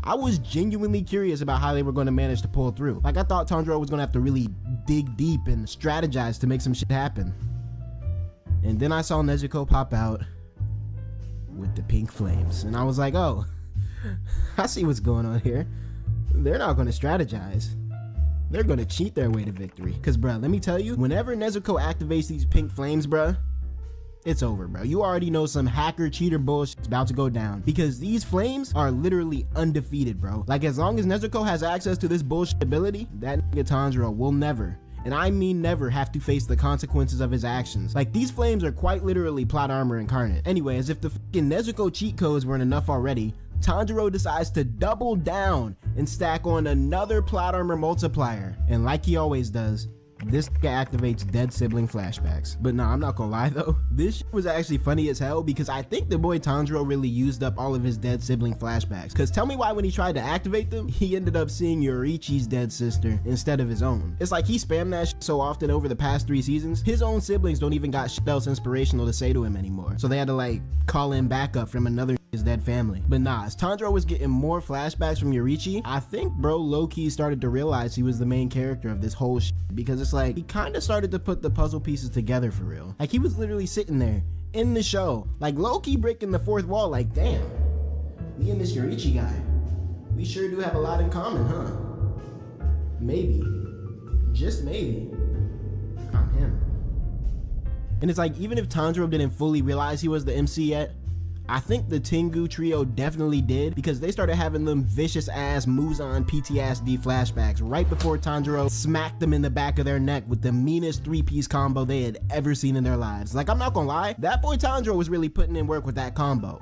I was genuinely curious about how they were going to manage to pull through. Like, I thought Tanjiro was going to have to really dig deep and strategize to make some shit happen. And then I saw Nezuko pop out with the pink flames, and I was like, oh, I see what's going on here. They're not going to strategize. They're going to cheat their way to victory. Because, bruh, let me tell you, whenever Nezuko activates these pink flames, bruh, it's over, bro. You already know some hacker cheater bullshit's about to go down, because these flames are literally undefeated, bro. Like, as long as Nezuko has access to this bullshit ability, that nigga Tanjiro will never, and I mean never, have to face the consequences of his actions. Like, these flames are quite literally plot armor incarnate. Anyway, as if the fucking Nezuko cheat codes weren't enough already, Tanjiro decides to double down and stack on another plot armor multiplier. And like he always does, this guy activates dead sibling flashbacks. But nah, I'm not gonna lie though, this shit was actually funny as hell, because I think the boy Tanjiro really used up all of his dead sibling flashbacks. Cause tell me why when he tried to activate them, he ended up seeing Yorichi's dead sister instead of his own. It's like he spammed that shit so often over the past 3 seasons, his own siblings don't even got shit else inspirational to say to him anymore. So they had to like call in backup from another his dead family. But nah, as Tanjiro was getting more flashbacks from Yorichi, I think bro low-key started to realize he was the main character of this whole shit, because it's like he kind of started to put the puzzle pieces together for real. Like, he was literally sitting there in the show, like low-key breaking the fourth wall, like, damn, me and this Yorichi guy, we sure do have a lot in common, huh? Maybe, just maybe, I'm him. And it's like, even if Tanjiro didn't fully realize he was the MC yet, I think the Tengu trio definitely did, because they started having them vicious ass Muzan PTSD flashbacks right before Tanjiro smacked them in the back of their neck with the meanest 3-piece combo they had ever seen in their lives. Like, I'm not gonna lie, that boy Tanjiro was really putting in work with that combo.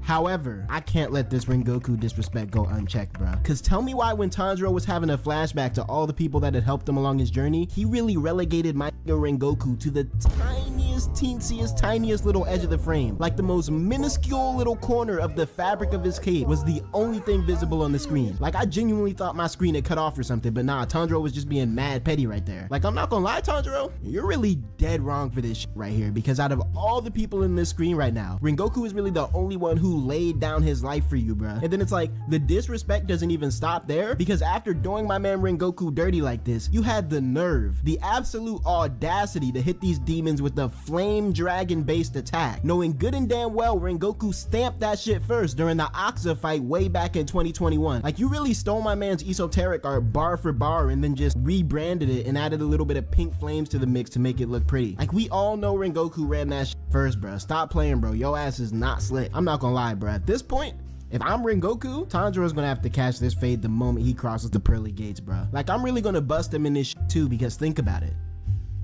However, I can't let this Rengoku disrespect go unchecked, bruh. Cause tell me why when Tanjiro was having a flashback to all the people that had helped him along his journey, he really relegated my Rengoku to the tiniest, teensiest, tiniest little edge of the frame. Like, the most minuscule little corner of the fabric of his cape was the only thing visible on the screen. Like, I genuinely thought my screen had cut off or something, but nah, Tanjiro was just being mad petty right there. Like, I'm not gonna lie, Tanjiro, you're really dead wrong for this shit right here, because out of all the people in this screen right now, Rengoku is really the only one who laid down his life for you, bruh. And then it's like, the disrespect doesn't even stop there, because after doing my man Rengoku dirty like this, you had the nerve, the absolute audacity to hit these demons with the flame dragon based attack, knowing good and damn well Rengoku stamped that shit first during the Axa fight way back in 2021. Like, you really stole my man's esoteric art bar for bar and then just rebranded it and added a little bit of pink flames to the mix to make it look pretty. Like, we all know Rengoku ran that shit first, bruh. Stop playing, bro. Yo ass is not slick. I'm not gonna lie, bruh. At this point, if I'm Rengoku, Tanjiro's gonna have to catch this fade the moment he crosses the pearly gates, bruh. Like, I'm really gonna bust him in this shit too, because think about it.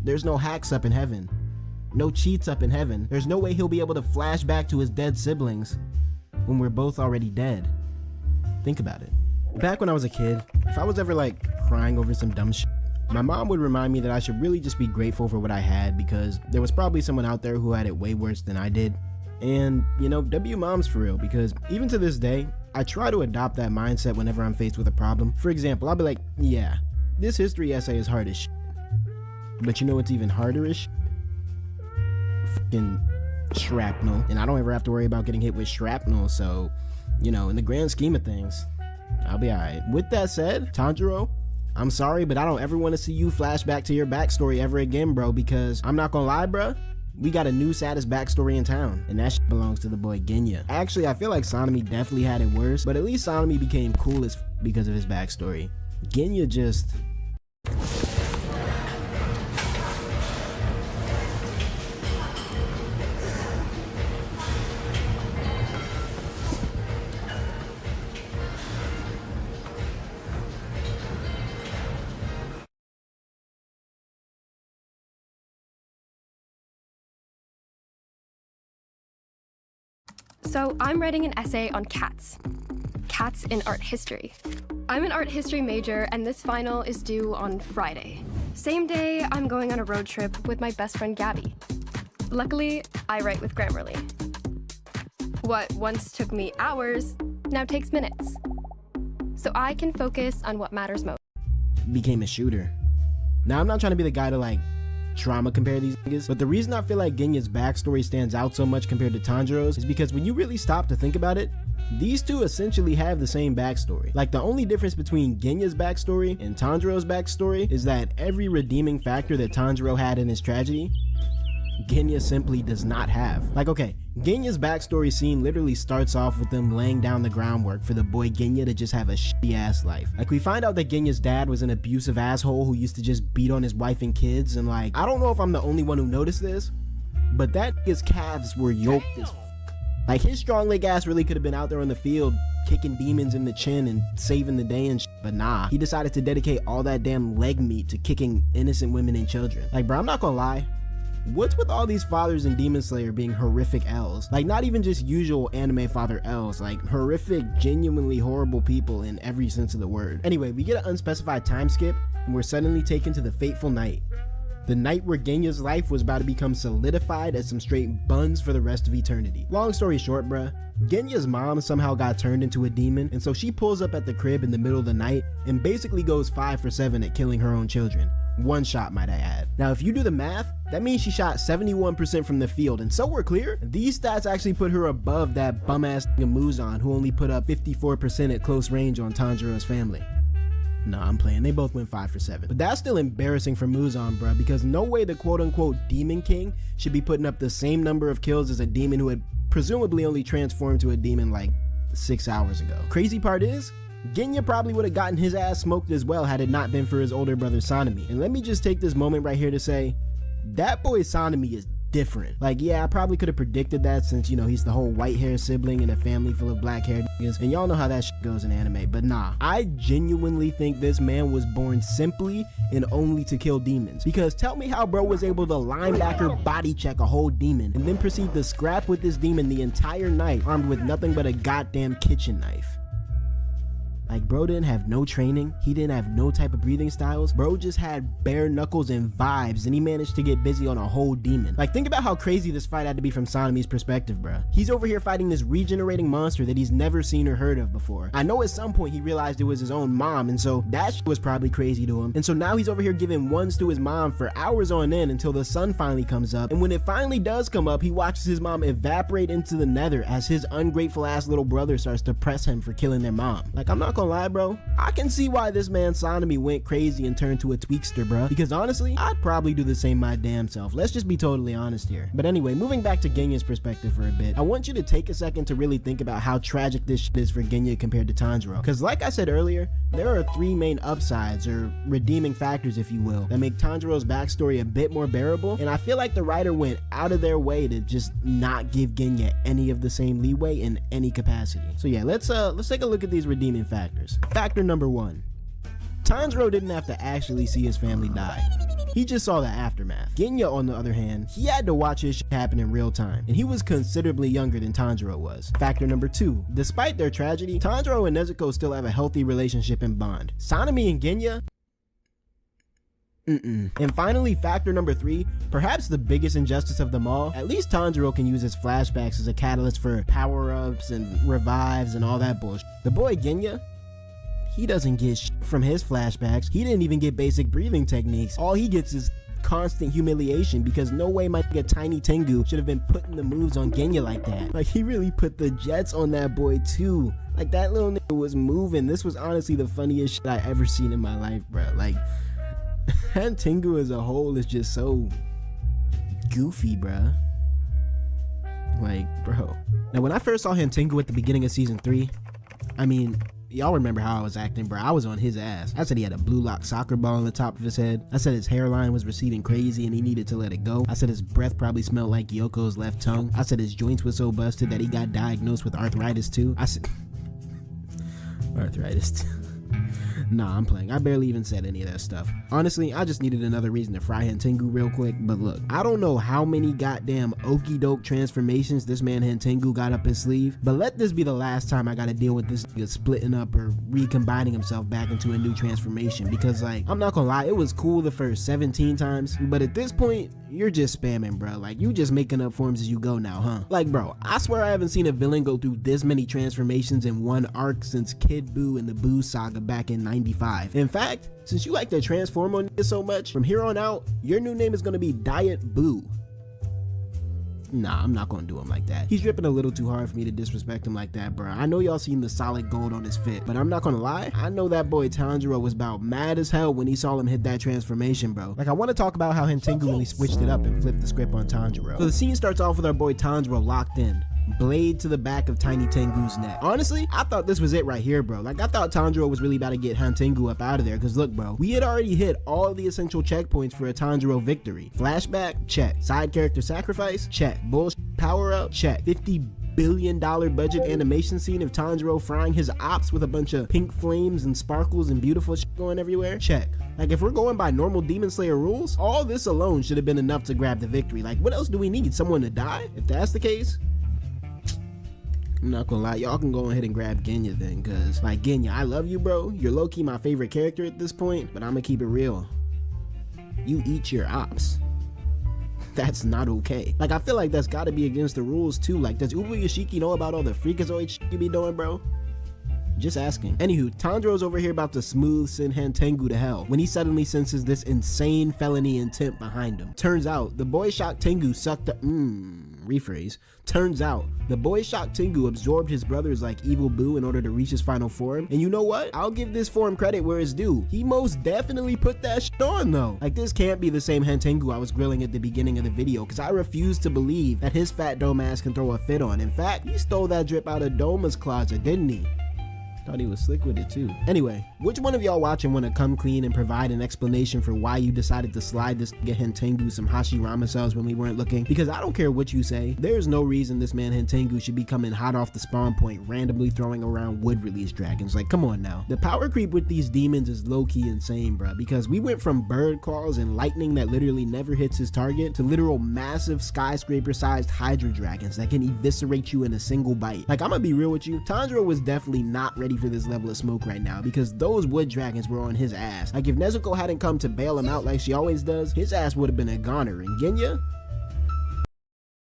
There's no hacks up in heaven. No cheats up in heaven. There's no way he'll be able to flash back to his dead siblings when we're both already dead. Think about it. Back when I was a kid, if I was ever like crying over some dumb shit, my mom would remind me that I should really just be grateful for what I had, because there was probably someone out there who had it way worse than I did. And, you know, W moms for real, because even to this day, I try to adopt that mindset whenever I'm faced with a problem. For example, I'll be like, yeah, this history essay is hard as shit. But you know what's even harder as shit? Fucking shrapnel. And I don't ever have to worry about getting hit with shrapnel, so, you know, in the grand scheme of things, I'll be alright. With that said, Tanjiro, I'm sorry, but I don't ever want to see you flash back to your backstory ever again, bro, because I'm not gonna lie, bro. We got a new saddest backstory in town, and that shit belongs to the boy Genya. Actually, I feel like Sanemi definitely had it worse, but at least Sanemi became cool as because of his backstory. Genya just... So I'm writing an essay on cats. Cats in art history. I'm an art history major, and this final is due on Friday. Same day, I'm going on a road trip with my best friend Gabby. Luckily, I write with Grammarly. What once took me hours now takes minutes. So I can focus on what matters most. Became a shooter. Now, I'm not trying to be the guy to like trauma compare these niggas, but the reason I feel like Genya's backstory stands out so much compared to Tanjiro's is because when you really stop to think about it, these two essentially have the same backstory. Like, the only difference between Genya's backstory and Tanjiro's backstory is that every redeeming factor that Tanjiro had in his tragedy, Genya simply does not have. Like, okay, Genya's backstory scene literally starts off with them laying down the groundwork for the boy Genya to just have a shitty ass life. Like, we find out that Genya's dad was an abusive asshole who used to just beat on his wife and kids, and like, I don't know if I'm the only one who noticed this, but that nigga's calves were yoked as like, his strong leg ass really could have been out there on the field kicking demons in the chin and saving the day and but nah, he decided to dedicate all that damn leg meat to kicking innocent women and children. Like, bro, I'm not gonna lie, what's with all these fathers in Demon Slayer being horrific L's? Like, not even just usual anime father L's, like horrific, genuinely horrible people in every sense of the word. Anyway, we get an unspecified time skip and we're suddenly taken to the fateful night. The night where Genya's life was about to become solidified as some straight buns for the rest of eternity. Long story short, bruh, Genya's mom somehow got turned into a demon, and so she pulls up at the crib in the middle of the night and basically goes 5 for 7 at killing her own children. One shot, might I add. Now, if you do the math, that means she shot 71% from the field, and so we're clear, these stats actually put her above that bum-ass nigga Muzan, who only put up 54% at close range on Tanjiro's family. Nah, I'm playing. They both went 5 for 7. But that's still embarrassing for Muzan, bruh, because no way the quote-unquote Demon King should be putting up the same number of kills as a demon who had presumably only transformed to a demon like 6 hours ago. Crazy part is, Genya probably would have gotten his ass smoked as well had it not been for his older brother Sanemi. And let me just take this moment right here to say, that boy Sanemi is different. Like, yeah, I probably could have predicted that since, you know, he's the whole white hair sibling in a family full of black haired niggas, and y'all know how that shit goes in anime. But nah, I genuinely think this man was born simply and only to kill demons. Because tell me how bro was able to linebacker body check a whole demon and then proceed to scrap with this demon the entire night armed with nothing but a goddamn kitchen knife. Like, bro didn't have no training, he didn't have no type of breathing styles, bro just had bare knuckles and vibes, and he managed to get busy on a whole demon. Like, think about how crazy this fight had to be from Sanemi's perspective, bro. He's over here fighting this regenerating monster that he's never seen or heard of before. I know at some point he realized it was his own mom, and so that shit was probably crazy to him, and so now he's over here giving ones to his mom for hours on end until the sun finally comes up, and when it finally does come up, he watches his mom evaporate into the nether as his ungrateful ass little brother starts to press him for killing their mom. Like, I'm not gonna lie, bro, I can see why this man Sanemi went crazy and turned to a tweakster, bro, because honestly, I'd probably do the same my damn self. Let's just be totally honest here. But anyway, moving back to Genya's perspective for a bit, I want you to take a second to really think about how tragic this shit is for Genya compared to Tanjiro, because like I said earlier, there are 3 main upsides, or redeeming factors if you will, that make Tanjiro's backstory a bit more bearable, and I feel like the writer went out of their way to just not give Genya any of the same leeway in any capacity. So yeah, let's take a look at these redeeming factors. Factor number 1. Tanjiro didn't have to actually see his family die. He just saw the aftermath. Genya, on the other hand, he had to watch his shit happen in real time, and he was considerably younger than Tanjiro was. Factor number 2. Despite their tragedy, Tanjiro and Nezuko still have a healthy relationship and bond. Sanemi and Genya, And finally, factor number 3, perhaps the biggest injustice of them all, at least Tanjiro can use his flashbacks as a catalyst for power-ups and revives and all that bullshit. The boy Genya, he doesn't get shit from his flashbacks. He didn't even get basic breathing techniques. All he gets is constant humiliation, because no way my nigga Tiny Tengu should have been putting the moves on Genya like that. Like, he really put the jets on that boy too. Like, that little nigga was moving. This was honestly the funniest shit I ever seen in my life, bro. Like, and Tengu as a whole is just so goofy, bruh. Like, bro. Now, when I first saw Tengu at the beginning of season 3, I mean, y'all remember how I was acting, bro. I was on his ass. I said he had a blue lock soccer ball on the top of his head. I said his hairline was receding crazy and he needed to let it go. I said his breath probably smelled like Yoko's left tongue. I said his joints were so busted that he got diagnosed with arthritis too. I said, arthritis. Nah, I'm playing. I barely even said any of that stuff. Honestly, I just needed another reason to fry Tengu real quick. But look, I don't know how many goddamn okie doke transformations this man Tengu got up his sleeve, but let this be the last time I gotta deal with this nigga splitting up or recombining himself back into a new transformation, because, like, I'm not gonna lie, it was cool the first 17 times, but at this point, you're just spamming, bro. Like, you just making up forms as you go now, huh? Like, bro, I swear I haven't seen a villain go through this many transformations in one arc since Kid Buu in the Buu saga back in 95. In fact, since you like to transform on niggas so much, from here on out, your new name is gonna be Diet Buu. Nah, I'm not gonna do him like that. He's dripping a little too hard for me to disrespect him like that, bro. I know y'all seen the solid gold on his fit, but I'm not gonna lie, I know that boy Tanjiro was about mad as hell when he saw him hit that transformation, bro. Like, I want to talk about how Tengu really switched it up and flipped the script on Tanjiro. So the scene starts off with our boy Tanjiro locked in, blade to the back of Tiny Tengu's neck. Honestly, I thought this was it right here, bro. Like, I thought Tanjiro was really about to get Tengu up out of there, because look, bro, we had already hit all the essential checkpoints for a Tanjiro victory. Flashback? Check. Side character sacrifice? Check. Bullshit power up? Check. $50 billion budget animation scene of Tanjiro frying his ops with a bunch of pink flames and sparkles and beautiful shit going everywhere? Check. Like, if we're going by normal Demon Slayer rules, all this alone should have been enough to grab the victory. Like, what else do we need? Someone to die? If that's the case, I'm not gonna lie, y'all can go ahead and grab Genya then, cause like, Genya, I love you, bro. You're low-key my favorite character at this point, but I'm gonna keep it real. You eat your ops. That's not okay. Like, I feel like that's gotta be against the rules too. Like, does Ubu Yoshiki know about all the freakazoid shit you be doing, bro? Just asking. Anywho, Tanjiro's over here about to smooth send Tengu to hell when he suddenly senses this insane felony intent behind him. Turns out, the boy shock Tengu sucked up, rephrase. Turns out, the boy shock Tengu absorbed his brothers like Evil Boo in order to reach his final form. And you know what? I'll give this form credit where it's due. He most definitely put that shit on though. Like, this can't be the same Tengu I was grilling at the beginning of the video, because I refuse to believe that his fat dome ass can throw a fit on. In fact, he stole that drip out of Doma's closet, didn't he? Thought he was slick with it too. Anyway, which one of y'all watching want to come clean and provide an explanation for why you decided to slide this nigga Tengu some Hashirama cells when we weren't looking? Because I don't care what you say, there's no reason this man Tengu should be coming hot off the spawn point randomly throwing around wood release dragons. Like, come on now. The power creep with these demons is low-key insane, bruh, because we went from bird claws and lightning that literally never hits his target to literal massive skyscraper-sized hydra dragons that can eviscerate you in a single bite. Like, I'm gonna be real with you, Tanjiro was definitely not ready for this level of smoke right now, because those wood dragons were on his ass. Like, if Nezuko hadn't come to bail him out like she always does, his ass would have been a goner. And Genya?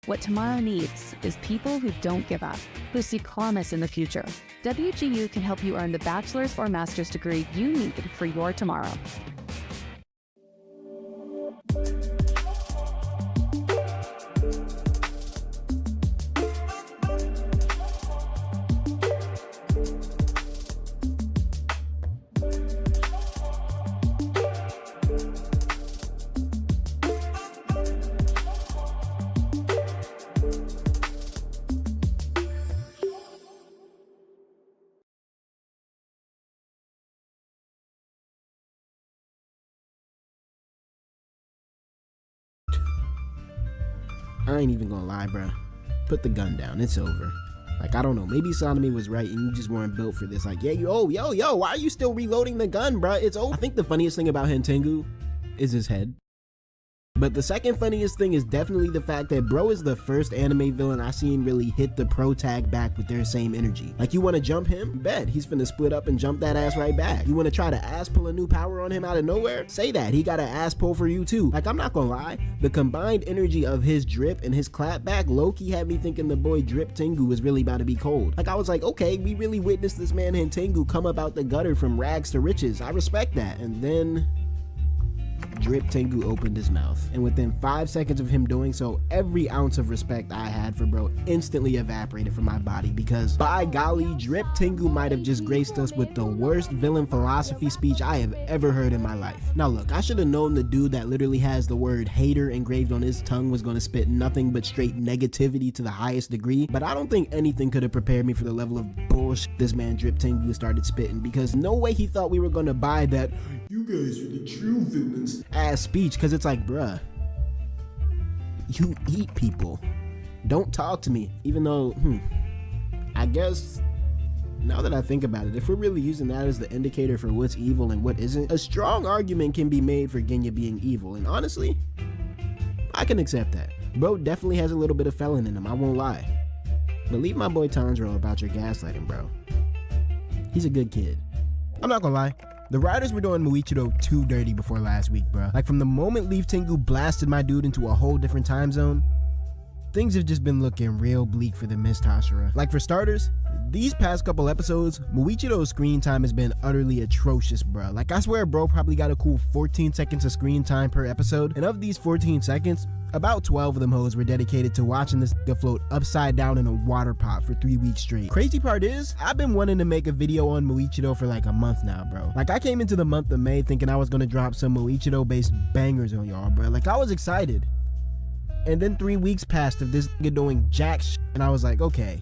What tomorrow needs is people who don't give up, who see promise in the future. WGU can help you earn the bachelor's or master's degree you need for your tomorrow. I ain't even gonna lie, bruh. Put the gun down, it's over. Like, I don't know, maybe Sanemi was right and you just weren't built for this. Like, yeah, yo, why are you still reloading the gun, bruh? It's over. I think the funniest thing about Tengu is his head. But the second funniest thing is definitely the fact that bro is the first anime villain I seen really hit the pro tag back with their same energy. Like, you wanna jump him? Bet. He's finna split up and jump that ass right back. You wanna try to ass pull a new power on him out of nowhere? Say that. He got an ass pull for you too. Like, I'm not gonna lie, the combined energy of his drip and his clap back low-key had me thinking the boy Drip Tengu was really about to be cold. Like, I was like, okay, we really witnessed this man Tengu come up out the gutter from rags to riches. I respect that. And then Drip Tengu opened his mouth, and within 5 seconds of him doing so, every ounce of respect I had for bro instantly evaporated from my body, because by golly, Drip Tengu might have just graced us with the worst villain philosophy speech I have ever heard in my life. Now look, I should have known the dude that literally has the word hater engraved on his tongue was going to spit nothing but straight negativity to the highest degree, but I don't think anything could have prepared me for the level of bullshit this man Drip Tengu started spitting, because no way he thought we were going to buy that "you guys are the true villains" ass speech, because it's like, bruh, you eat people, don't talk to me. Even though I guess now that I think about it, if we're really using that as the indicator for what's evil and what isn't, a strong argument can be made for Genya being evil, and honestly I can accept that. Bro definitely has a little bit of felon in him, I won't lie, but leave my boy Tanjiro about your gaslighting, bro. He's a good kid. I'm not gonna lie, the writers were doing Muichiro too dirty before last week, bro. Like, from the moment Leaf Tengu blasted my dude into a whole different time zone, things have just been looking real bleak for the Mist Hashira. Like, for starters, These past couple episodes, Muichido's screen time has been utterly atrocious, bruh. Like, I swear bro probably got a cool 14 seconds of screen time per episode, and of these 14 seconds, about 12 of them hoes were dedicated to watching this nigga float upside down in a water pot for 3 weeks straight. Crazy part is, I've been wanting to make a video on Muichido for like a month now, bro. Like, I came into the month of May thinking I was gonna drop some Muichido based bangers on y'all, bro. Like, I was excited. And then 3 weeks passed of this nigga doing jack shit, and I was like, okay,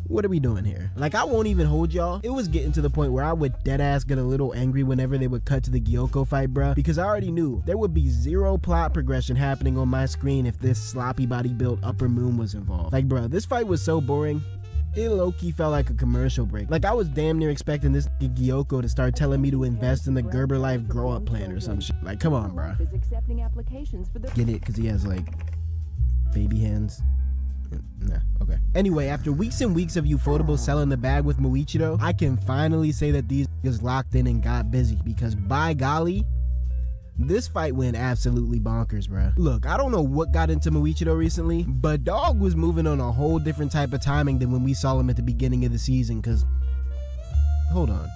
what are we doing here? Like, I won't even hold y'all. It was getting to the point where I would deadass get a little angry whenever they would cut to the Gyoko fight, bruh, because I already knew there would be zero plot progression happening on my screen if this sloppy body built upper moon was involved. Like, bruh, this fight was so boring. It low-key felt like a commercial break. Like, I was damn near expecting this Gyoko to start telling me to invest in the Gerber Life grow-up plan or some shit. Like, come on, bruh. Get it? Because he has, like, baby hands. Nah, okay. Anyway, after weeks and weeks of Ufotable selling the bag with Muichido, I can finally say that these niggas locked in and got busy, because by golly, this fight went absolutely bonkers, bruh. Look, I don't know what got into Muichido recently, but dog was moving on a whole different type of timing than when we saw him at the beginning of the season, cause, hold on.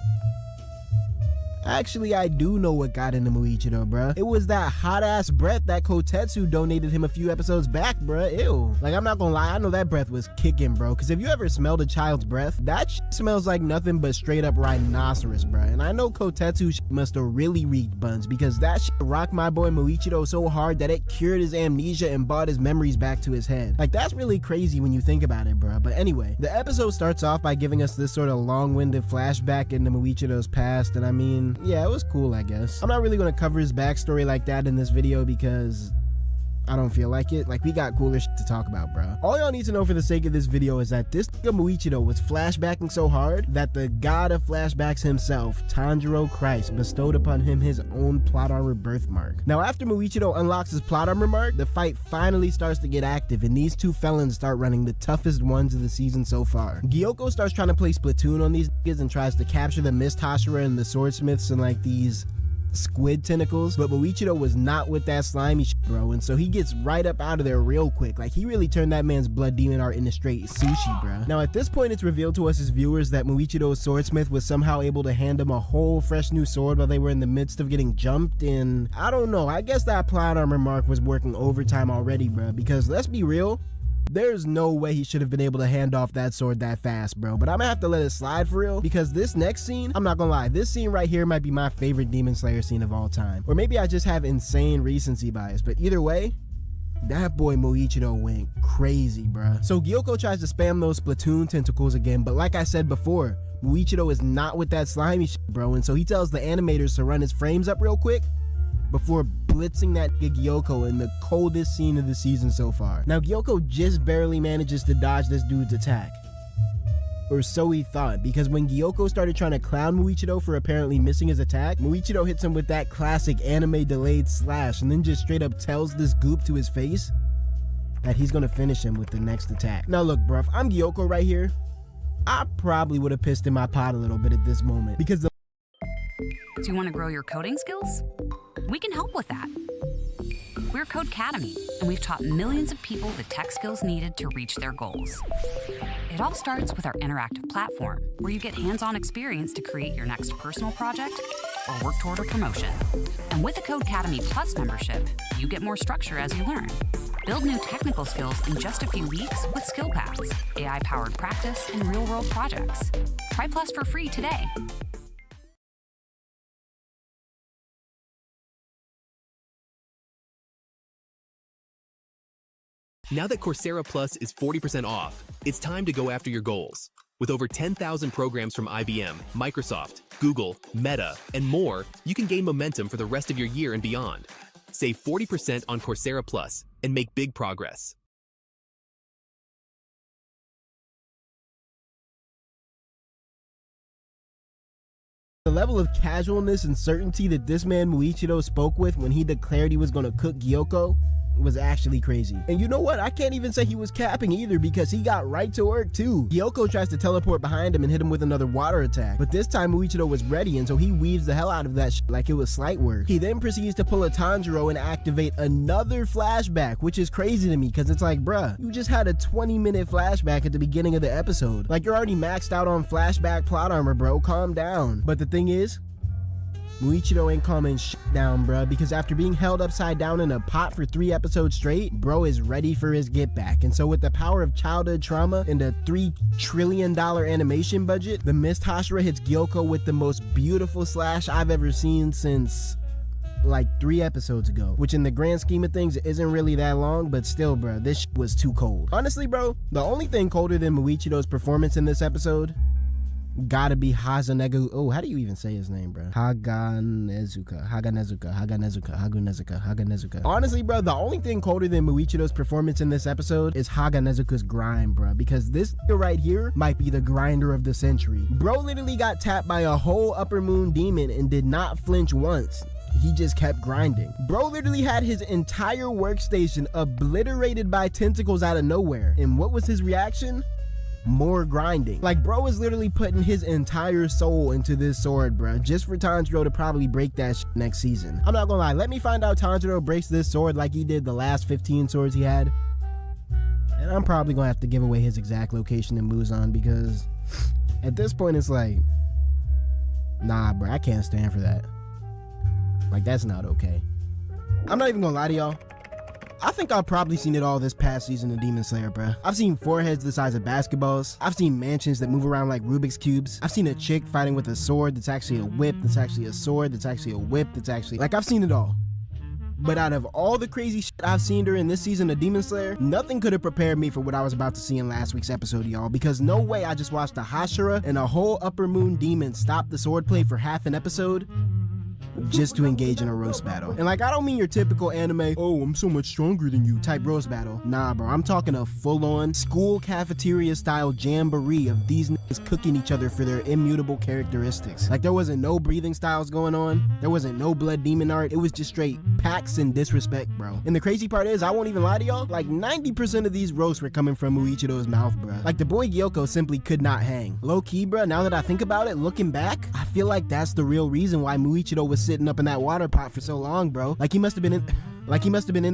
Actually, I do know what got into Muichido, bruh. It was that hot-ass breath that Kotetsu donated him a few episodes back, bruh. Ew. Like, I'm not gonna lie, I know that breath was kicking, bro. Because if you ever smelled a child's breath, that shit smells like nothing but straight-up rhinoceros, bruh. And I know Kotetsu shit must have really reeked buns, because that shit rocked my boy Muichido so hard that it cured his amnesia and brought his memories back to his head. Like, that's really crazy when you think about it, bruh. But anyway, the episode starts off by giving us this sort of long-winded flashback into Muichido's past, and I mean, yeah, it was cool, I guess. I'm not really gonna cover his backstory like that in this video because I don't feel like it. Like, we got cooler shit to talk about, bro. All y'all need to know for the sake of this video is that this nigga Muichido was flashbacking so hard that the god of flashbacks himself, Tanjiro Christ, bestowed upon him his own plot armor birthmark. Now, after Muichido unlocks his plot armor mark, the fight finally starts to get active, and these two felons start running the toughest ones of the season so far. Gyoko starts trying to play Splatoon on these niggas and tries to capture the Mist Hashira and the Swordsmiths and like these squid tentacles, but Muichido was not with that slimy shit, bro, and so he gets right up out of there real quick. Like, he really turned that man's blood demon art into straight sushi, bro. Now, at this point, it's revealed to us as viewers that Muichido's swordsmith was somehow able to hand him a whole fresh new sword while they were in the midst of getting jumped, and I don't know, I guess that plot armor mark was working overtime already, bro, because let's be real, there's no way he should have been able to hand off that sword that fast, bro. But I'm gonna have to let it slide for real, because this next scene, I'm not gonna lie, this scene right here might be my favorite Demon Slayer scene of all time. Or maybe I just have insane recency bias, but either way, that boy Muichido went crazy, bruh. So Gyoko tries to spam those Splatoon tentacles again, but like I said before, Muichido is not with that slimy shit, bro, and so he tells the animators to run his frames up real quick before blitzing that Gyoko in the coldest scene of the season so far. Now, Gyoko just barely manages to dodge this dude's attack. Or so he thought, because when Gyoko started trying to clown Muichido for apparently missing his attack, Muichido hits him with that classic anime delayed slash and then just straight up tells this goop to his face that he's gonna finish him with the next attack. Now look, bruh, if I'm Gyoko right here, I probably would have pissed in my pot a little bit at this moment, because the Do you want to grow your coding skills? We can help with that. We're Codecademy, and we've taught millions of people the tech skills needed to reach their goals. It all starts with our interactive platform, where you get hands-on experience to create your next personal project or work toward a promotion. And with a Codecademy Plus membership, you get more structure as you learn. Build new technical skills in just a few weeks with skill paths, AI-powered practice, and real-world projects. Try Plus for free today. Now that Coursera Plus is 40% off, it's time to go after your goals. With over 10,000 programs from IBM, Microsoft, Google, Meta, and more, you can gain momentum for the rest of your year and beyond. Save 40% on Coursera Plus and make big progress. The level of casualness and certainty that this man Muichido spoke with when he declared he was gonna cook Gyoko, was actually crazy. And you know what? I can't even say he was capping either, because he got right to work too. Gyoko tries to teleport behind him and hit him with another water attack, but this time Muichiro was ready, and so he weaves the hell out of that like it was slight work. He then proceeds to pull a Tanjiro and activate another flashback, which is crazy to me because it's like, bruh, you just had a 20-minute flashback at the beginning of the episode. Like, you're already maxed out on flashback plot armor, bro. Calm down. But the thing is, Muichiro ain't calming shit down, bruh, because after being held upside down in a pot for 3 episodes straight, bro is ready for his get back. And so with the power of childhood trauma and a $3 trillion animation budget, the Mist Hashira hits Gyoko with the most beautiful slash I've ever seen since like 3 episodes ago, which in the grand scheme of things isn't really that long, but still, bro, this shit was too cold. Honestly, bro, the only thing colder than Muichiro's performance in this episode gotta be Hazanegu. Oh, how do you even say his name, bro? Haganezuka. Honestly, bro, the only thing colder than Muichiro's performance in this episode is Haganezuka's grind, bro, because this right here might be the grinder of the century. Bro literally got tapped by a whole upper moon demon and did not flinch once. He just kept grinding. Bro literally had his entire workstation obliterated by tentacles out of nowhere. And what was his reaction? More grinding. Like, bro was literally putting his entire soul into this sword, bro, just for Tanjiro to probably break that shit next season. I'm not gonna lie, let me find out Tanjiro breaks this sword like he did the last 15 swords he had, and I'm probably gonna have to give away his exact location in Muzan, because at this point it's like, nah, bro, I can't stand for that. Like, that's not okay. I'm not even gonna lie to y'all, I think I've probably seen it all this past season of Demon Slayer, bruh. I've seen foreheads the size of basketballs. I've seen mansions that move around like Rubik's Cubes. I've seen a chick fighting with a sword that's actually a whip, that's actually a sword, that's actually a whip, that's actually... Like, I've seen it all. But out of all the crazy shit I've seen during this season of Demon Slayer, nothing could have prepared me for what I was about to see in last week's episode, y'all. Because no way I just watched a Hashira and a whole Upper Moon demon stop the swordplay for half an episode just to engage in a roast battle. And like, I don't mean your typical anime, oh, I'm so much stronger than you type roast battle. Nah, bro, I'm talking a full-on school cafeteria style jamboree of these niggas cooking each other for their immutable characteristics. Like, there wasn't no breathing styles going on. There wasn't no blood demon art. It was just straight packs and disrespect, bro. And the crazy part is, I won't even lie to y'all, like 90% of these roasts were coming from Muichiro's mouth, bro. Like, the boy Gyoko simply could not hang. Low key, bro, now that I think about it, looking back, I feel like that's the real reason why Muichiro was sitting up in that water pot for so long, bro. Like, he must have been in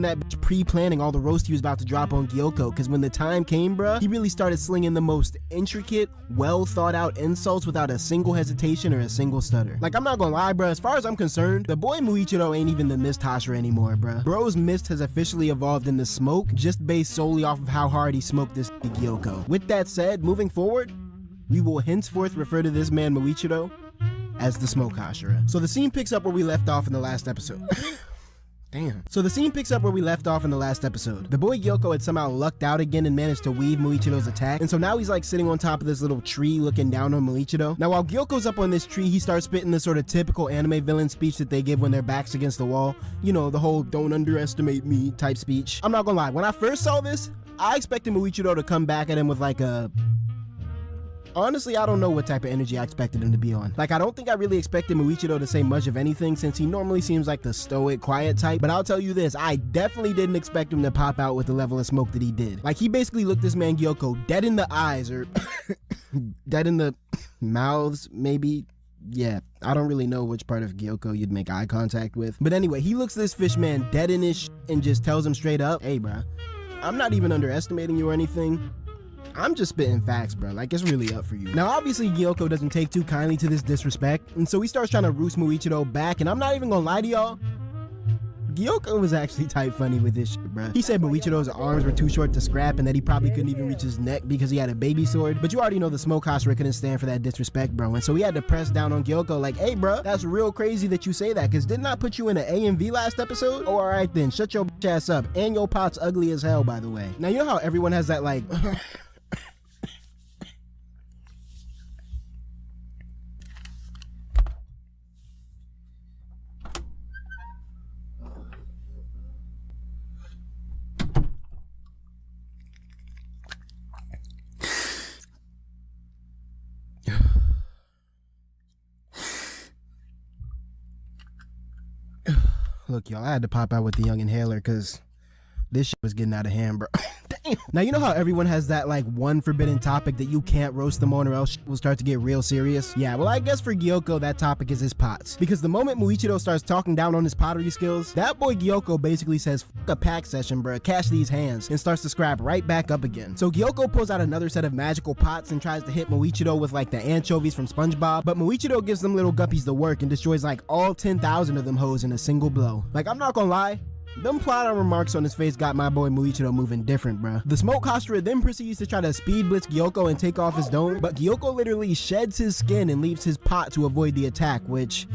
that bitch pre-planning all the roast he was about to drop on Gyoko, because when the time came, bro, he really started slinging the most intricate, well thought out insults without a single hesitation or a single stutter. Like, I'm not gonna lie, bro, as far as I'm concerned, the boy Muichiro ain't even the Mist Hashira anymore, bro. Bro's mist has officially evolved into smoke, just based solely off of how hard he smoked this Gyoko. With that said, moving forward, we will henceforth refer to this man Muichiro as the Smoke Hashira. So the scene picks up where we left off in the last episode. Damn. So the scene picks up where we left off in the last episode. The boy Gyoko had somehow lucked out again and managed to weave Muichiro's attack, and so now he's like sitting on top of this little tree looking down on Muichiro. Now while Gyoko's up on this tree, he starts spitting the sort of typical anime villain speech that they give when their back's against the wall. You know, the whole don't underestimate me type speech. I'm not gonna lie, when I first saw this, I expected Muichiro to come back at him with like a... Honestly, I don't know what type of energy I expected him to be on. Like, I don't think I really expected Muichiro to say much of anything, since he normally seems like the stoic, quiet type. But I'll tell you this, I definitely didn't expect him to pop out with the level of smoke that he did. Like, he basically looked this man Gyoko dead in the eyes, or dead in the mouths, maybe. Yeah, I don't really know which part of Gyoko you'd make eye contact with. But anyway, he looks this fish man dead in his and just tells him straight up, hey, bruh, I'm not even underestimating you or anything. I'm just spitting facts, bro. Like, it's really up for you. Now, obviously, Gyoko doesn't take too kindly to this disrespect, and so he starts trying to roost Muichiro back, and I'm not even gonna lie to y'all, Gyoko was actually type funny with this shit, bro. He said Muichiro's arms were too short to scrap and that he probably couldn't even reach his neck because he had a baby sword, but you already know the Smoke Hashira couldn't stand for that disrespect, bro, and so he had to press down on Gyoko like, hey, bro, that's real crazy that you say that, because didn't I put you in an AMV last episode? Oh, alright then, shut your bitch ass up, and your pot's ugly as hell, by the way. Now, you know how everyone has that, like... Look, y'all, I had to pop out with the young inhaler because This shit was getting out of hand, bro. Damn. Now, you know how everyone has that like one forbidden topic that you can't roast them on or else shit will start to get real serious? Yeah, well, I guess for Gyoko, that topic is his pots. Because the moment Muichiro starts talking down on his pottery skills, that boy Gyoko basically says, "Fuck a pack session, bro, cash these hands," and starts to scrap right back up again. So Gyoko pulls out another set of magical pots and tries to hit Muichiro with like the anchovies from SpongeBob, but Muichiro gives them little guppies the work and destroys like all 10,000 of them hoes in a single blow. Like, I'm not gonna lie, them plot on remarks on his face got my boy Muichiro moving different, bruh. The smoke Hashira then proceeds to try to speed blitz Gyoko and take off his dome, but Gyoko literally sheds his skin and leaves his pot to avoid the attack, which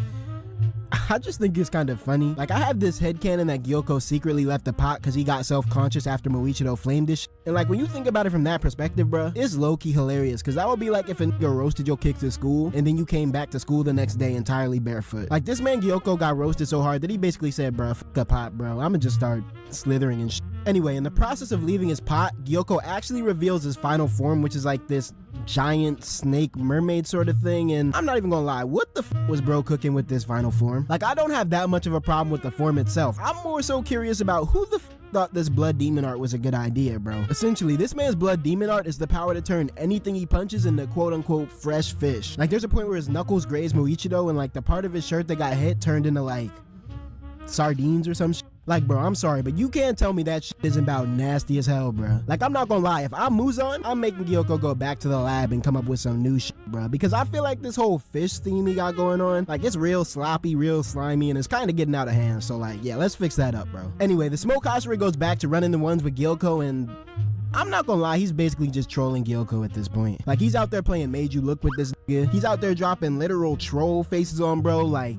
I just think it's kind of funny. Like, I have this headcanon that Gyoko secretly left the pot because he got self-conscious after Muichiro flamed this shit. And like, when you think about it from that perspective, bruh, it's low-key hilarious because that would be like if a nigga roasted your kicks at school and then you came back to school the next day entirely barefoot. Like, this man Gyoko got roasted so hard that he basically said, bruh, fuck the pot, bro. I'ma just start slithering and shit. Anyway, in the process of leaving his pot, Gyoko actually reveals his final form, which is like this giant snake mermaid sort of thing, and I'm not even gonna lie, what the f was bro cooking with this final form? Like, I don't have that much of a problem with the form itself. I'm more so curious about who the f thought this blood demon art was a good idea, bro. Essentially, this man's blood demon art is the power to turn anything he punches into quote-unquote fresh fish. Like, there's a point where his knuckles graze Muichiro and like the part of his shirt that got hit turned into like sardines or some shit. Like, bro, I'm sorry, but you can't tell me that shit isn't about nasty as hell, bro. Like, I'm not gonna lie, if I'm Muzan, I'm making Gyoko go back to the lab and come up with some new shit, bro. Because I feel like this whole fish theme he got going on, like, it's real sloppy, real slimy, and it's kind of getting out of hand. So, like, yeah, let's fix that up, bro. Anyway, the Smoke Hashira goes back to running the ones with Gyoko, and I'm not gonna lie, he's basically just trolling Gyoko at this point. Like, he's out there playing Made You Look with this nigga. He's out there dropping literal troll faces on bro. Like,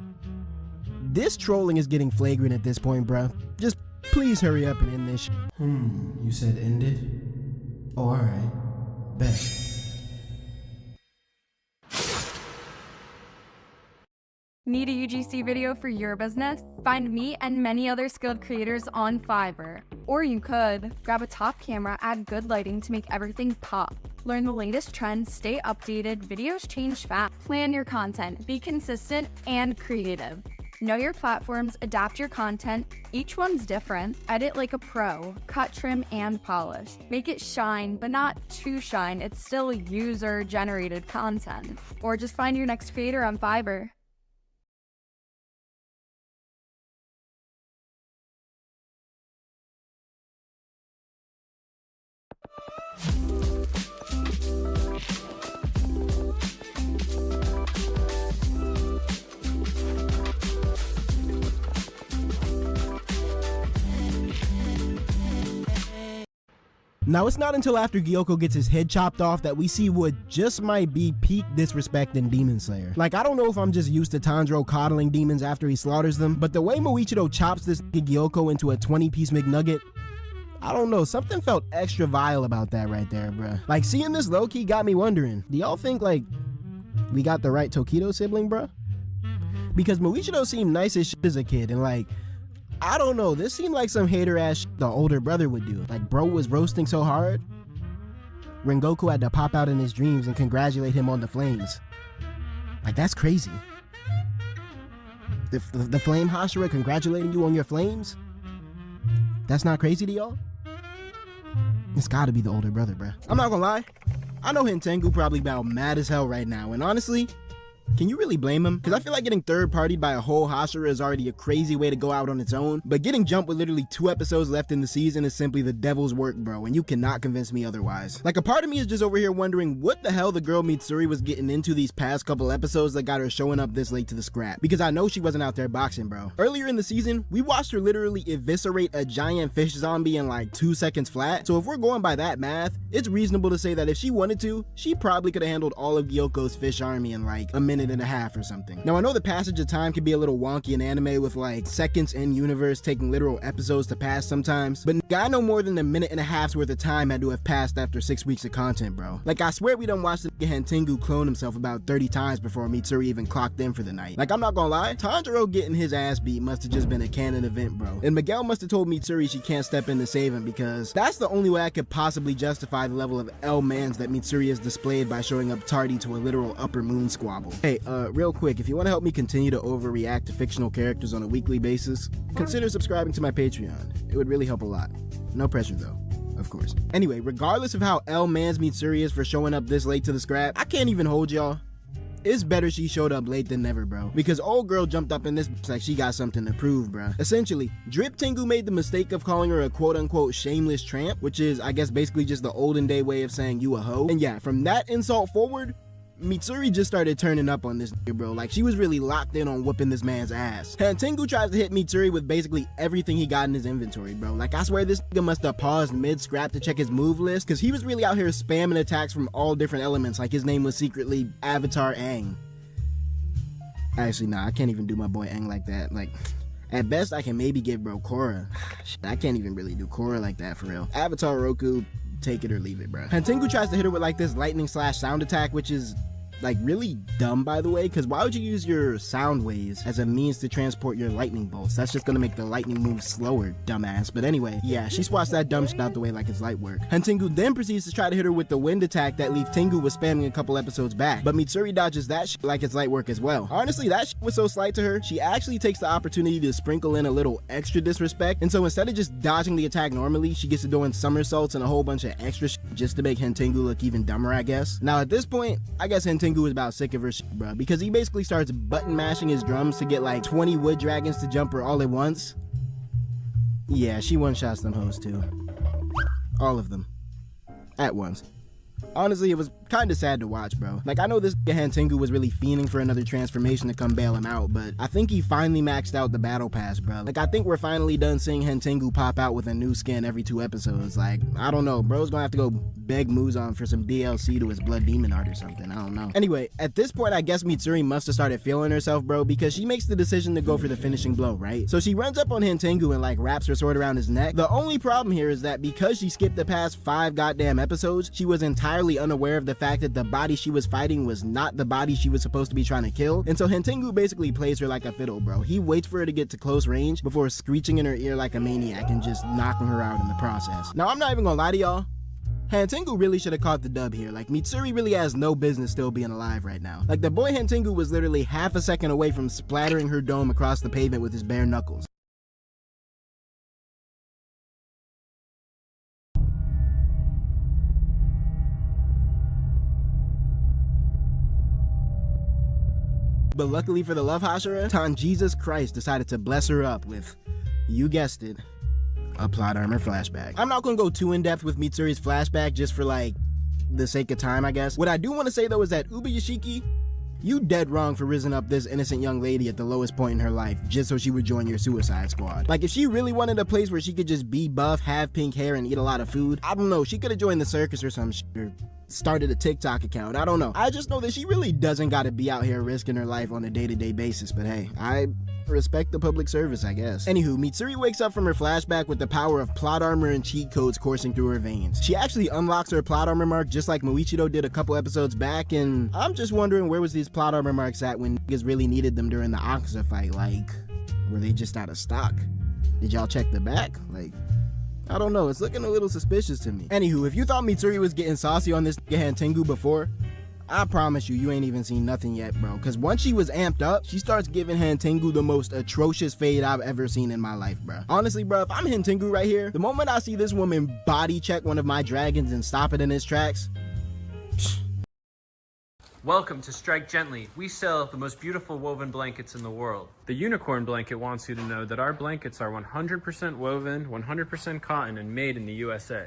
this trolling is getting flagrant at this point, bro. Just please hurry up and end this sh. You said ended? Oh, alright. Bet. Need a UGC video for your business? Find me and many other skilled creators on Fiverr. Or you could grab a top camera, add good lighting to make everything pop. Learn the latest trends, stay updated, videos change fast. Plan your content, be consistent and creative. Know your platforms, adapt your content. Each one's different. Edit like a pro. Cut, trim, and polish. Make it shine, but not too shine. It's still user-generated content. Or just find your next creator on Fiverr. Now, it's not until after Gyoko gets his head chopped off that we see what just might be peak disrespect in Demon Slayer. Like, I don't know if I'm just used to Tanjiro coddling demons after he slaughters them, but the way Muichiro chops this Gyoko into a 20-piece McNugget, I don't know, something felt extra vile about that right there, bruh. Like, seeing this low-key got me wondering, do y'all think, like, we got the right Tokido sibling, bruh? Because Muichiro seemed nice as shit as a kid, and like, I don't know, this seemed like some hater ass shit the older brother would do. Like, bro was roasting so hard, Rengoku had to pop out in his dreams and congratulate him on the flames. Like, that's crazy. The flame Hashira congratulating you on your flames? That's not crazy to y'all? It's gotta be the older brother, bruh. I'm not gonna lie, I know Hentengu probably about mad as hell right now, and honestly, can you really blame him? Because I feel like getting third-partied by a whole Hashira is already a crazy way to go out on its own, but getting jumped with literally 2 episodes left in the season is simply the devil's work, bro, and you cannot convince me otherwise. Like, a part of me is just over here wondering what the hell the girl Mitsuri was getting into these past couple episodes that got her showing up this late to the scrap, because I know she wasn't out there boxing, bro. Earlier in the season, we watched her literally eviscerate a giant fish zombie in like 2 seconds flat, so if we're going by that math, it's reasonable to say that if she wanted to, she probably could have handled all of Gyoko's fish army in like a minute and a half or something. Now, I know the passage of time can be a little wonky in anime with like seconds in universe taking literal episodes to pass sometimes, but I know more than a minute and a half's worth of time had to have passed after 6 weeks of content, bro. Like, I swear we done watched the Hentengu clone himself about 30 times before Mitsuri even clocked in for the night. Like, I'm not gonna lie, Tanjiro getting his ass beat must have just been a canon event, bro. And Miguel must have told Mitsuri she can't step in to save him, because that's the only way I could possibly justify the level of L-mans that Mitsuri has displayed by showing up tardy to a literal upper moon squabble. Hey, real quick, if you want to help me continue to overreact to fictional characters on a weekly basis, consider subscribing to my Patreon. It would really help a lot. No pressure though, of course. Anyway, regardless of how L Mans Mitsuri is for showing up this late to the scrap, I can't even hold y'all. It's better she showed up late than never, bro. Because old girl jumped up in this like she got something to prove, bro. Essentially, Drip Tengu made the mistake of calling her a quote-unquote shameless tramp, which is, I guess, basically just the olden day way of saying you a hoe. And yeah, from that insult forward, Mitsuri just started turning up on this nigga, bro. Like, she was really locked in on whooping this man's ass. And Tengu tries to hit Mitsuri with basically everything he got in his inventory, bro. Like, I swear this nigga must have paused mid-scrap to check his move list, because he was really out here spamming attacks from all different elements, like his name was secretly Avatar Aang. Actually, nah, I can't even do my boy Aang like that. Like, at best, I can maybe give bro Korra. Shit, I can't even really do Korra like that, for real. Avatar Roku, take it or leave it, bro. And Tengu tries to hit her with like this lightning slash sound attack, which is like really dumb, by the way, because why would you use your sound waves as a means to transport your lightning bolts? That's just gonna make the lightning move slower, dumbass. But anyway, yeah, she swats that dumb shit out the way like it's light work. And Tengu then proceeds to try to hit her with the wind attack that Leaf Tengu was spamming a couple episodes back, but Mitsuri dodges that shit like it's light work as well. Honestly, that shit was so slight to her, she actually takes the opportunity to sprinkle in a little extra disrespect, and so instead of just dodging the attack normally, she gets to doing somersaults and a whole bunch of extra shit just to make Hentengu look even dumber, I guess. Now at this point, I guess Hentengu is about sick of her shit, bro, because he basically starts button mashing his drums to get like 20 wood dragons to jump her all at once. Yeah, she one-shots them hoes too. All of them. At once. Honestly, it was kind of sad to watch, bro. Like, I know this Hentengu was really fiending for another transformation to come bail him out, but I think he finally maxed out the battle pass, bro. Like, I think we're finally done seeing Hentengu pop out with a new skin every 2 episodes. Like, I don't know, bro's gonna have to go beg Muzan for some DLC to his Blood Demon art or something, I don't know. Anyway, at this point, I guess Mitsuri must have started feeling herself, bro, because she makes the decision to go for the finishing blow, right? So she runs up on Hentengu and like wraps her sword around his neck. The only problem here is that because she skipped the past 5 goddamn episodes, she was entirely unaware of the fact that the body she was fighting was not the body she was supposed to be trying to kill, and so Hentengu basically plays her like a fiddle, bro. He waits for her to get to close range before screeching in her ear like a maniac and just knocking her out in the process. Now, I'm not even gonna lie to y'all, Hentengu really should have caught the dub here. Like, Mitsuri really has no business still being alive right now. Like, the boy Hentengu was literally half a second away from splattering her dome across the pavement with his bare knuckles. But luckily for the Love Hashira, Tan Jesus Christ decided to bless her up with, you guessed it, a plot armor flashback. I'm not gonna go too in depth with Mitsuri's flashback just for like the sake of time, I guess. What I do want to say though is that Uba Yoshiki, you dead wrong for raising up this innocent young lady at the lowest point in her life just so she would join your Suicide Squad. Like, if she really wanted a place where she could just be buff, have pink hair, and eat a lot of food, I don't know, she could have joined the circus or some shit, or started a TikTok account, I don't know. I just know that she really doesn't gotta be out here risking her life on a day-to-day basis, but hey, I respect the public service, I guess. Anywho, Mitsuri wakes up from her flashback with the power of plot armor and cheat codes coursing through her veins. She actually unlocks her plot armor mark just like Moichiro did a couple episodes back, and I'm just wondering where was these plot armor marks at when niggas really needed them during the Akaza fight? Like, were they just out of stock? Did y'all check the back? Like, I don't know, it's looking a little suspicious to me. Anywho, if you thought Mitsuri was getting saucy on this Hentengu before, I promise you ain't even seen nothing yet, bro. Cause once she was amped up, she starts giving Hentengu the most atrocious fade I've ever seen in my life, bro. Honestly, bro, if I'm Hentengu right here, the moment I see this woman body check one of my dragons and stop it in its tracks, Welcome to Strike Gently. We sell the most beautiful woven blankets in the world. The Unicorn Blanket wants you to know that our blankets are 100% woven, 100% cotton, and made in the USA.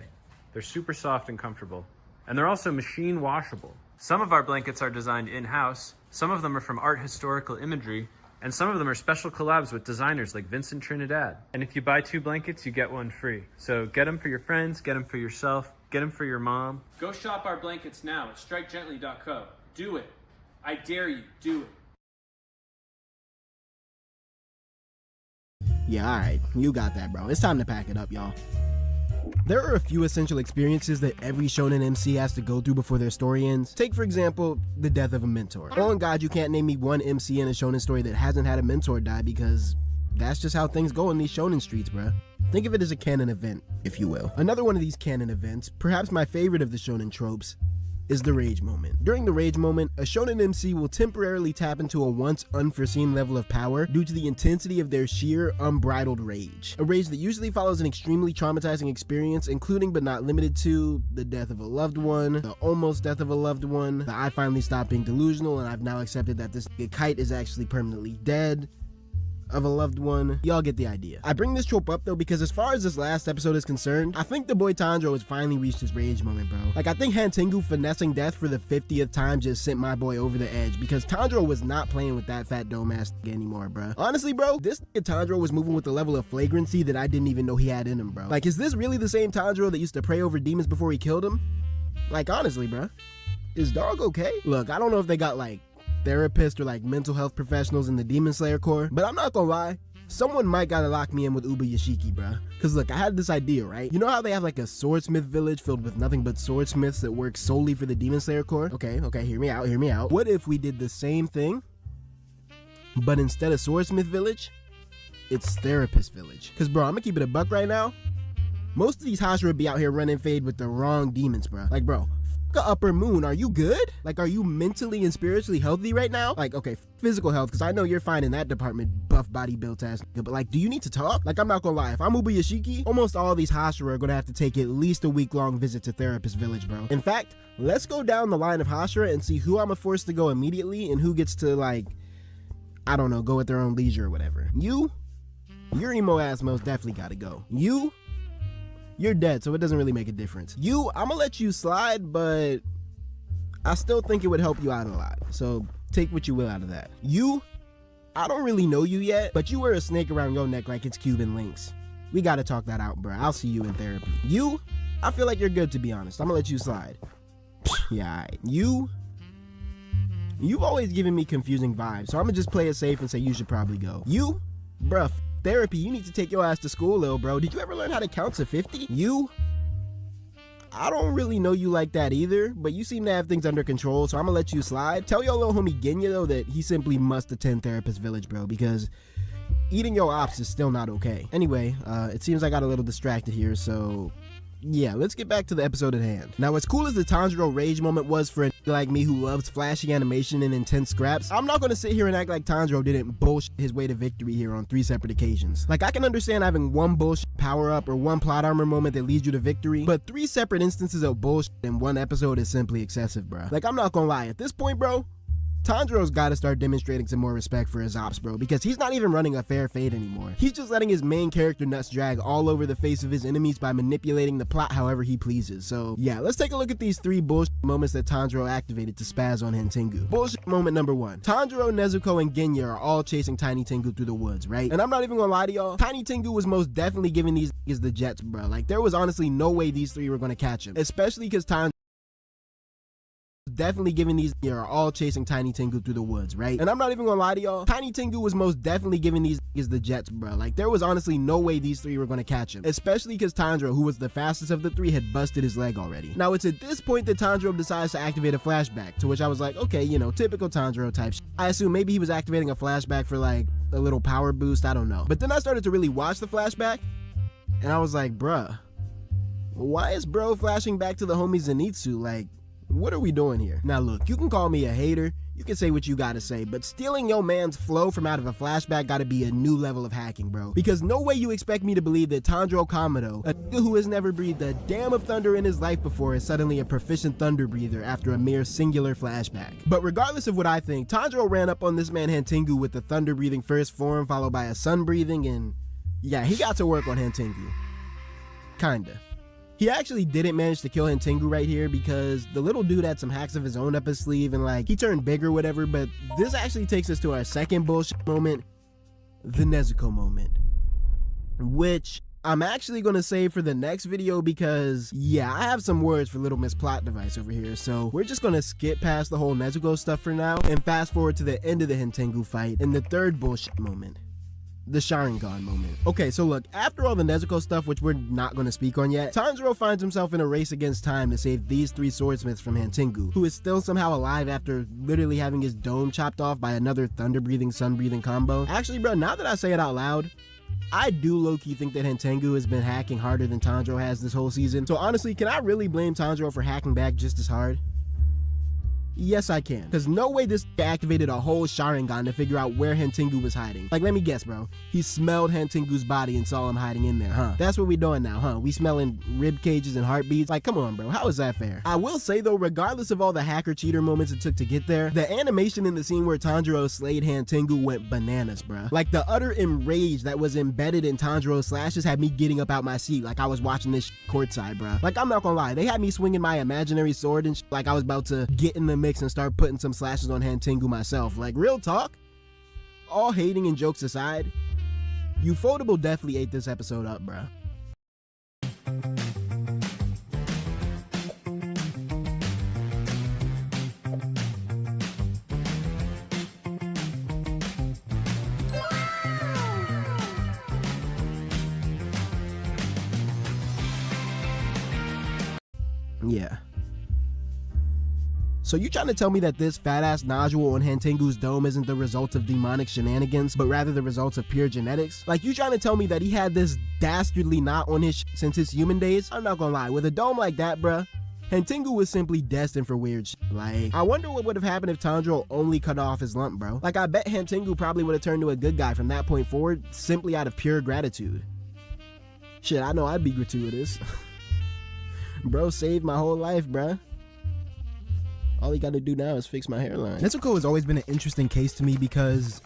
They're super soft and comfortable. And they're also machine washable. Some of our blankets are designed in-house, some of them are from art historical imagery, and some of them are special collabs with designers like Vincent Trinidad. And if you buy 2 blankets, you get 1 free. So get them for your friends, get them for yourself, get them for your mom. Go shop our blankets now at strikegently.co. Do it. I dare you, do it. yeah, alright, you got that, bro. It's time to pack it up, y'all. There are a few essential experiences that every shonen MC has to go through before their story ends. Take, for example, the death of a mentor. On God, you can't name me one MC in a shonen story that hasn't had a mentor die, because that's just how things go in these shonen streets, bruh. Think of it as a canon event, if you will. Another one of these canon events, perhaps my favorite of the shonen tropes, is the rage moment. During the rage moment, a shonen MC will temporarily tap into a once unforeseen level of power due to the intensity of their sheer, unbridled rage. A rage that usually follows an extremely traumatizing experience, including but not limited to the death of a loved one, the almost death of a loved one, the I finally stopped being delusional and I've now accepted that this kite is actually permanently dead of a loved one. Y'all get the idea. I bring this trope up though because as far as this last episode is concerned, I think the boy Tanjiro has finally reached his rage moment, bro. Like, I think Hantengu finessing death for the 50th time just sent my boy over the edge because Tanjiro was not playing with that fat dome ass anymore, bro. Honestly, bro, this Tanjiro was moving with a level of flagrancy that I didn't even know he had in him, bro. Like, is this really the same Tanjiro that used to pray over demons before he killed him? Like, honestly, bro, is dog okay? Look, I don't know if they got like therapists or like mental health professionals in the Demon Slayer Corps, but I'm not gonna lie, someone might gotta lock me in with Uba Yashiki, bruh. Cause look, I had this idea, right? You know how they have like a swordsmith village filled with nothing but swordsmiths that work solely for the Demon Slayer Corps? Okay, hear me out. What if we did the same thing, but instead of swordsmith village, it's therapist village? Cause bro, I'm gonna keep it a buck right now. Most of these Hashira be out here running fade with the wrong demons, bruh. Like, bro, upper moon, are you good? Like, are you mentally and spiritually healthy right now? Like, okay, physical health, because I know you're fine in that department, buff body built ass nigga, but like, do you need to talk? Like, I'm not gonna lie, if I'm Uba Yashiki, almost all these Hashira are gonna have to take at least a week-long visit to therapist village, bro. In fact, let's go down the line of Hashira and see who I'm forced to go immediately and who gets to, like, I don't know, go at their own leisure or whatever. Your emo ass most definitely gotta go. You're dead, so it doesn't really make a difference. I'm gonna let you slide, but I still think it would help you out a lot. So take what you will out of that. I don't really know you yet, but you wear a snake around your neck like it's Cuban links. We gotta talk that out, bro. I'll see you in therapy. I feel like you're good, to be honest. I'm gonna let you slide. Yeah, alright. You've always given me confusing vibes, so I'm gonna just play it safe and say you should probably go. Bruh, therapy, you need to take your ass to school, little bro. Did you ever learn how to count to 50? I don't really know you like that either, but you seem to have things under control, so I'm gonna let you slide. Tell your little homie Genya, though, that he simply must attend therapist village, bro, because eating your ops is still not okay. Anyway, it seems I got a little distracted here, so yeah, let's get back to the episode at hand. Now, as cool as the Tanjiro rage moment was for a like me who loves flashy animation and intense scraps, I'm not gonna sit here and act like Tanjiro didn't bullshit his way to victory here on 3 separate occasions. Like, I can understand having one bullshit power up or one plot armor moment that leads you to victory, but 3 separate instances of bullshit in one episode is simply excessive, bruh. Like, I'm not gonna lie, at this point, bro, Tanjiro's gotta start demonstrating some more respect for his ops, bro, because he's not even running a fair fade anymore. He's just letting his main character nuts drag all over the face of his enemies by manipulating the plot however he pleases. So yeah, let's take a look at these 3 bullshit moments that Tanjiro activated to spaz on Hantengu. Bullshit moment number 1. Tanjiro, Nezuko, and Genya are all chasing Tiny Tengu through the woods, right? And I'm not even gonna lie to y'all, Tiny Tengu was most definitely giving these niggas the jets, bro. Like, there was honestly no way these 3 were gonna catch him, especially because definitely giving these are all chasing Tiny Tengu through the woods, right? And I'm not even gonna lie to y'all, Tiny Tengu was most definitely giving these the jets, bro. Like, there was honestly no way these 3 were gonna catch him, especially because Tanjiro, who was the fastest of the 3, had busted his leg already. Now, it's at this point that Tanjiro decides to activate a flashback, to which I was like, okay, you know, typical Tanjiro type shit. I assume maybe he was activating a flashback for like a little power boost, I don't know. But then I started to really watch the flashback, and I was like, bruh, why is bro flashing back to the homie Zenitsu? Like, what are we doing here? Now look, you can call me a hater, you can say what you gotta say, but stealing your man's flow from out of a flashback gotta be a new level of hacking, bro. Because no way you expect me to believe that Tanjiro Kamado, a nigga who has never breathed a damn of thunder in his life before, is suddenly a proficient thunder breather after a mere singular flashback. But regardless of what I think, Tanjiro ran up on this man Hantengu with the thunder breathing first form followed by a sun breathing, and yeah, he got to work on Hantengu. Kinda. He actually didn't manage to kill Hantengu right here because the little dude had some hacks of his own up his sleeve and like he turned big or whatever, but this actually takes us to our second bullshit moment, the Nezuko moment, which I'm actually gonna save for the next video because yeah, I have some words for Little Miss Plot Device over here, so we're just gonna skip past the whole Nezuko stuff for now and fast forward to the end of the Hantengu fight and the third bullshit moment, the Sharingan moment. Okay, so look, after all the Nezuko stuff, which we're not going to speak on yet, Tanjiro finds himself in a race against time to save these 3 swordsmiths from Hantengu, who is still somehow alive after literally having his dome chopped off by another thunder-breathing, sun-breathing combo. Actually, bro, now that I say it out loud, I do low-key think that Hantengu has been hacking harder than Tanjiro has this whole season. So honestly, can I really blame Tanjiro for hacking back just as hard? Yes, I can. Because no way this activated a whole Sharingan to figure out where Hantengu was hiding. Like, let me guess, bro. He smelled Hantengu's body and saw him hiding in there, huh? That's what we doing now, huh? We smelling rib cages and heartbeats? Like, come on, bro. How is that fair? I will say, though, regardless of all the hacker cheater moments it took to get there, the animation in the scene where Tanjiro slayed Hantengu went bananas, bro. Like, the utter enrage that was embedded in Tanjiro's slashes had me getting up out my seat like I was watching this courtside, bro. Like, I'm not gonna lie. They had me swinging my imaginary sword and like I was about to get in the mix and start putting some slashes on Hantengu myself. Like, real talk, all hating and jokes aside, Ufotable definitely ate this episode up, bruh. Yeah. So you trying to tell me that this fat-ass nodule on Hantengu's dome isn't the result of demonic shenanigans, but rather the results of pure genetics? Like, you trying to tell me that he had this dastardly knot on his since his human days? I'm not gonna lie, with a dome like that, bruh, Hantengu was simply destined for weird shit. Like, I wonder what would have happened if Tanjiro only cut off his lump, bro. Like, I bet Hantengu probably would have turned to a good guy from that point forward, simply out of pure gratitude. Shit, I know I'd be gratuitous. Bro saved my whole life, bruh. All he gotta do now is fix my hairline. Nezuko has always been an interesting case to me because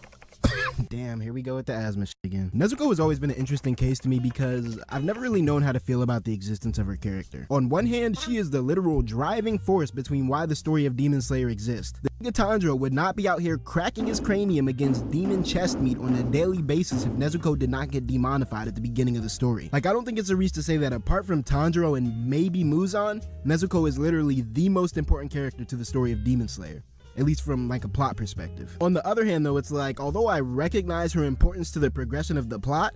damn, here we go with the asthma shit again. Nezuko has always been an interesting case to me because I've never really known how to feel about the existence of her character. On one hand, she is the literal driving force between why the story of Demon Slayer exists. The nigga Tanjiro would not be out here cracking his cranium against demon chest meat on a daily basis if Nezuko did not get demonified at the beginning of the story. Like, I don't think it's a reach to say that apart from Tanjiro and maybe Muzan, Nezuko is literally the most important character to the story of Demon Slayer, at least from like a plot perspective. On the other hand though, it's like, although I recognize her importance to the progression of the plot,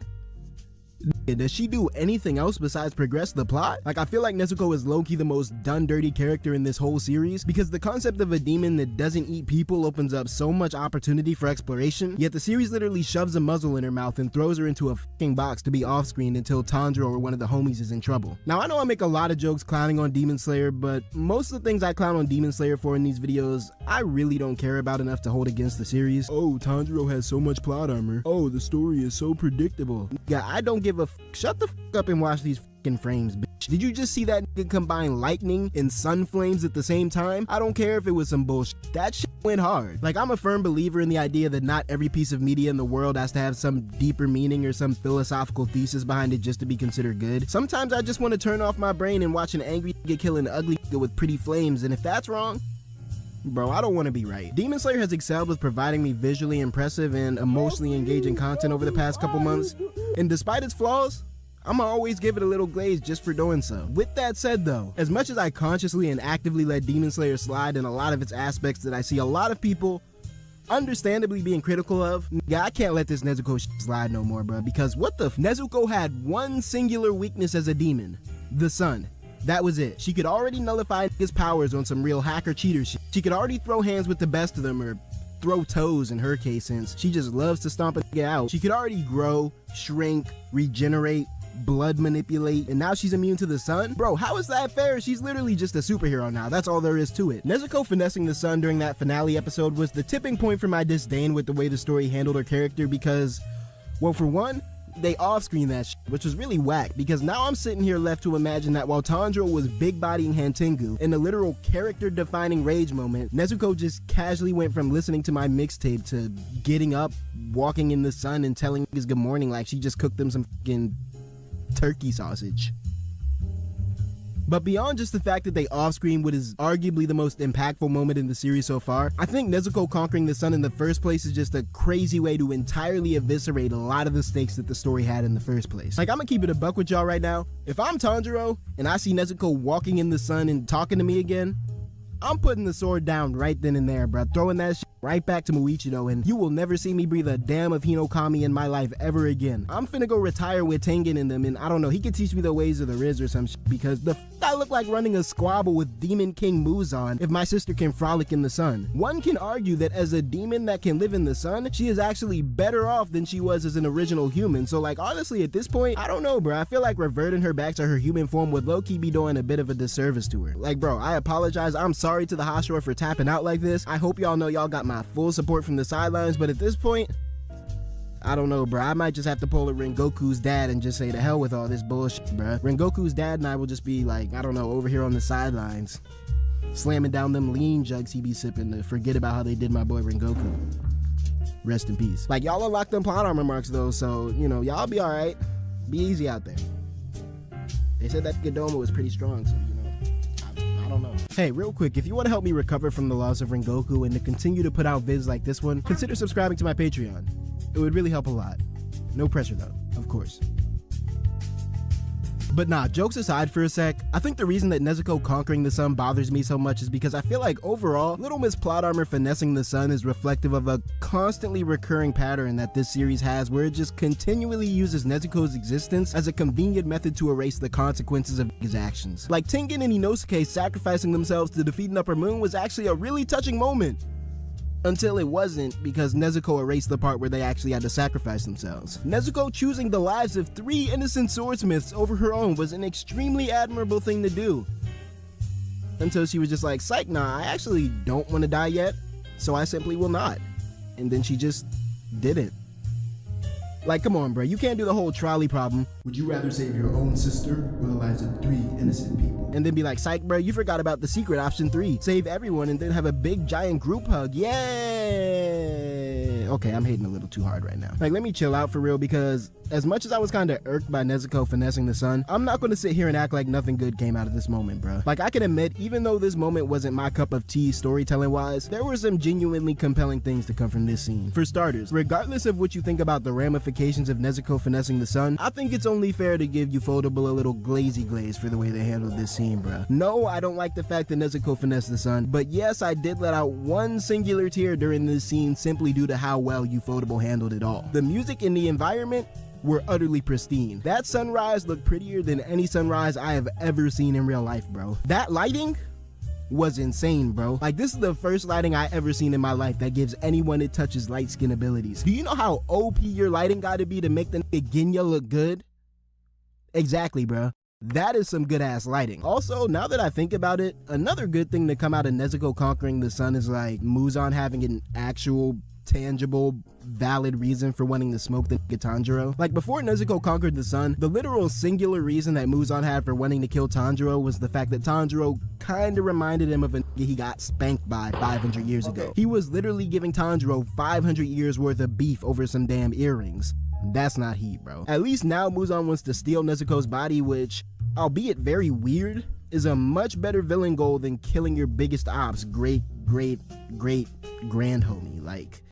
does she do anything else besides progress the plot? Like, I feel like Nezuko is low-key the most done dirty character in this whole series, because the concept of a demon that doesn't eat people opens up so much opportunity for exploration, yet the series literally shoves a muzzle in her mouth and throws her into a fucking box to be off-screen until Tanjiro or one of the homies is in trouble. Now, I know I make a lot of jokes clowning on Demon Slayer, but most of the things I clown on Demon Slayer for in these videos, I really don't care about enough to hold against the series. Oh, Tanjiro has so much plot armor. Oh, the story is so predictable. Yeah, I don't give a shut the fuck up and watch these fucking frames, bitch. Did you just see that nigga combine lightning and sun flames at the same time? I don't care if it was some bullshit. That shit went hard. Like, I'm a firm believer in the idea that not every piece of media in the world has to have some deeper meaning or some philosophical thesis behind it just to be considered good. Sometimes I just want to turn off my brain and watch an angry nigga kill an ugly nigga with pretty flames, and if that's wrong, bro, I don't want to be right. Demon Slayer has excelled with providing me visually impressive and emotionally engaging content over the past couple months, and despite its flaws, I'ma always give it a little glaze just for doing so. With that said though, as much as I consciously and actively let Demon Slayer slide in a lot of its aspects that I see a lot of people understandably being critical of, yeah, I can't let this Nezuko shit slide no more, bro, because what the Nezuko had one singular weakness as a demon: the sun. That was it. She could already nullify his powers on some real hacker cheater shit. She could already throw hands with the best of them, or throw toes in her case since she just loves to stomp a nigga out. She could already grow, shrink, regenerate, blood manipulate, and now she's immune to the sun? Bro, how is that fair? She's literally just a superhero now. That's all there is to it. Nezuko finessing the sun during that finale episode was the tipping point for my disdain with the way the story handled her character because, well, for one, they off-screen that shit, which was really whack, because now I'm sitting here left to imagine that while Tanjiro was big-bodying Hantengu in a literal character-defining rage moment, Nezuko just casually went from listening to my mixtape to getting up, walking in the sun, and telling niggas good morning like she just cooked them some fucking turkey sausage. But beyond just the fact that they off-screen what is arguably the most impactful moment in the series so far, I think Nezuko conquering the sun in the first place is just a crazy way to entirely eviscerate a lot of the stakes that the story had in the first place. Like, I'm gonna keep it a buck with y'all right now. If I'm Tanjiro and I see Nezuko walking in the sun and talking to me again, I'm putting the sword down right then and there, bro. Throwing that shit right back to Muichido, and you will never see me breathe a damn of Hinokami in my life ever again. I'm finna go retire with Tengen in them, and I don't know, he could teach me the ways of the Riz or some shit, because the I look like running a squabble with Demon King Muzan if my sister can frolic in the sun. One can argue that as a demon that can live in the sun, she is actually better off than she was as an original human. So like, honestly, at this point, I don't know, bro. I feel like reverting her back to her human form would low-key be doing a bit of a disservice to her. Like, bro, I apologize. I'm sorry to the Hashira for tapping out like this. I hope y'all know y'all got my full support from the sidelines, but at this point, I don't know, bro. I might just have to pull a Rengoku's dad and just say to hell with all this bullshit, bro. Rengoku's dad and I will just be like, I don't know, over here on the sidelines, slamming down them lean jugs he be sipping to forget about how they did my boy Rengoku. Rest in peace. Like, y'all unlocked them plot armor marks though, so, you know, y'all be alright. Be easy out there. They said that Godoma was pretty strong, so, you know, I don't know. Hey, real quick, if you want to help me recover from the loss of Rengoku and to continue to put out vids like this one, consider subscribing to my Patreon. It would really help a lot. No pressure though, of course. But nah, jokes aside for a sec, I think the reason that Nezuko conquering the sun bothers me so much is because I feel like overall, Little Miss Plot Armor finessing the sun is reflective of a constantly recurring pattern that this series has, where it just continually uses Nezuko's existence as a convenient method to erase the consequences of his actions. Like Tengen and Inosuke sacrificing themselves to defeat an Upper Moon was actually a really touching moment. Until it wasn't, because Nezuko erased the part where they actually had to sacrifice themselves. Nezuko choosing the lives of 3 innocent swordsmiths over her own was an extremely admirable thing to do. Until she was just like, psych, nah, I actually don't want to die yet, so I simply will not. And then she just didn't. Like, come on, bro, you can't do the whole trolley problem. Would you rather save your own sister or the lives of 3 innocent people? And then be like, psych, bro, you forgot about the secret option 3. Save everyone and then have a big giant group hug. Yay! Okay, I'm hating a little too hard right now. Like, let me chill out for real, because as much as I was kind of irked by Nezuko finessing the sun, I'm not going to sit here and act like nothing good came out of this moment, bro. Like, I can admit, even though this moment wasn't my cup of tea storytelling wise, there were some genuinely compelling things to come from this scene. For starters, regardless of what you think about the ramifications of Nezuko finessing the sun, I think it's only fair to give Ufotable a little glazy glaze for the way they handled this scene, bro. No, I don't like the fact that Nezuko finessed the sun, but yes, I did let out one singular tear during this scene simply due to how well Ufotable handled it all. The music and the environment were utterly pristine. That sunrise looked prettier than any sunrise I have ever seen in real life, bro. That lighting was insane, bro. Like, this is the first lighting I ever seen in my life that gives anyone it touches light skin abilities. Do you know how OP your lighting gotta be to make the nigga Genya look good? Exactly, bro. That is some good ass lighting. Also, now that I think about it, another good thing to come out of Nezuko conquering the sun is like Muzan having an actual tangible, valid reason for wanting to smoke the Tanjiro. Like, before Nezuko conquered the sun, the literal singular reason that Muzan had for wanting to kill Tanjiro was the fact that Tanjiro kinda reminded him of a nigga he got spanked by 500 years ago. He was literally giving Tanjiro 500 years worth of beef over some damn earrings. That's not heat, bro. At least now Muzan wants to steal Nezuko's body, which, albeit very weird, is a much better villain goal than killing your biggest ops, great grand homie. Like,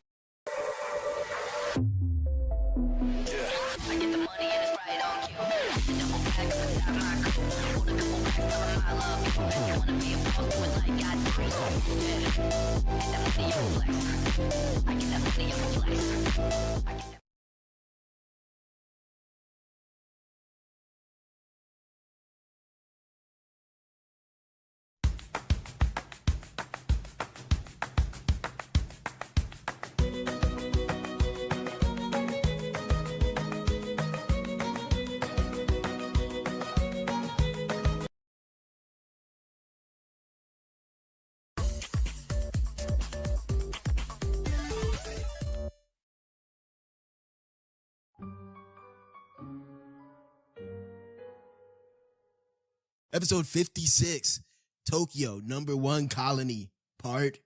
Episode 56, Tokyo #1 Colony, Part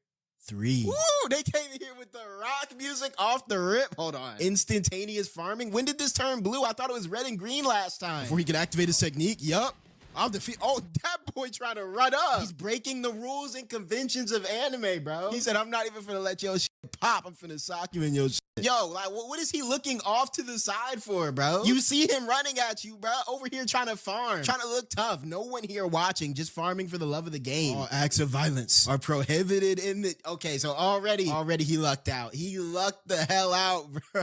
3. woo, they came in here with the rock music off the rip. Hold on. Instantaneous farming? When did this turn blue? I thought it was red and green last time. Before he can activate his technique, yup. I'm defeat. Oh, that boy trying to run up. He's breaking the rules and conventions of anime, bro. He said, I'm not even finna let your shit pop. I'm finna sock you in your shit. Yo, like, what is he looking off to the side for, bro? You see him running at you, bro. Over here trying to farm, trying to look tough. No one here watching, just farming for the love of the game. All acts of violence are prohibited in the... Okay, so already he lucked out. He lucked the hell out, bro.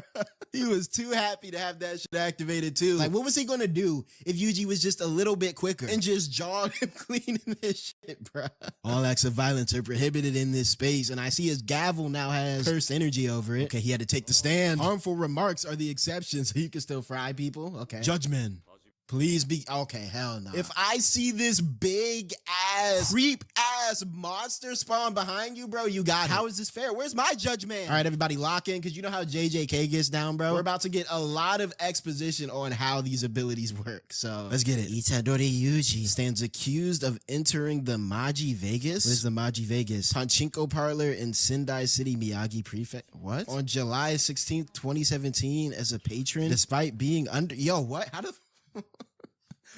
He was too happy to have that shit activated, too. Like, what was he gonna do if Yuji was just a little bit quicker and just jawed him clean in this shit, bro? All acts of violence are prohibited in this space, and I see his gavel now has curse energy over it. Okay, he had to take the stand. Harmful remarks are the exception, so you can still fry people. Okay. Judgment. Please be... Okay, hell no. If I see this big ass, creep ass monster spawn behind you, bro, you got it. How is this fair? Where's my judgment? All right, everybody lock in, because you know how JJK gets down, bro? We're about to get a lot of exposition on how these abilities work, so let's get it. Itadori Yuji stands accused of entering the Maji Vegas. What is the Maji Vegas? Pachinko parlor in Sendai City, Miyagi Prefect. What? On July 16th, 2017 as a patron, despite being under... Yo, what? How the...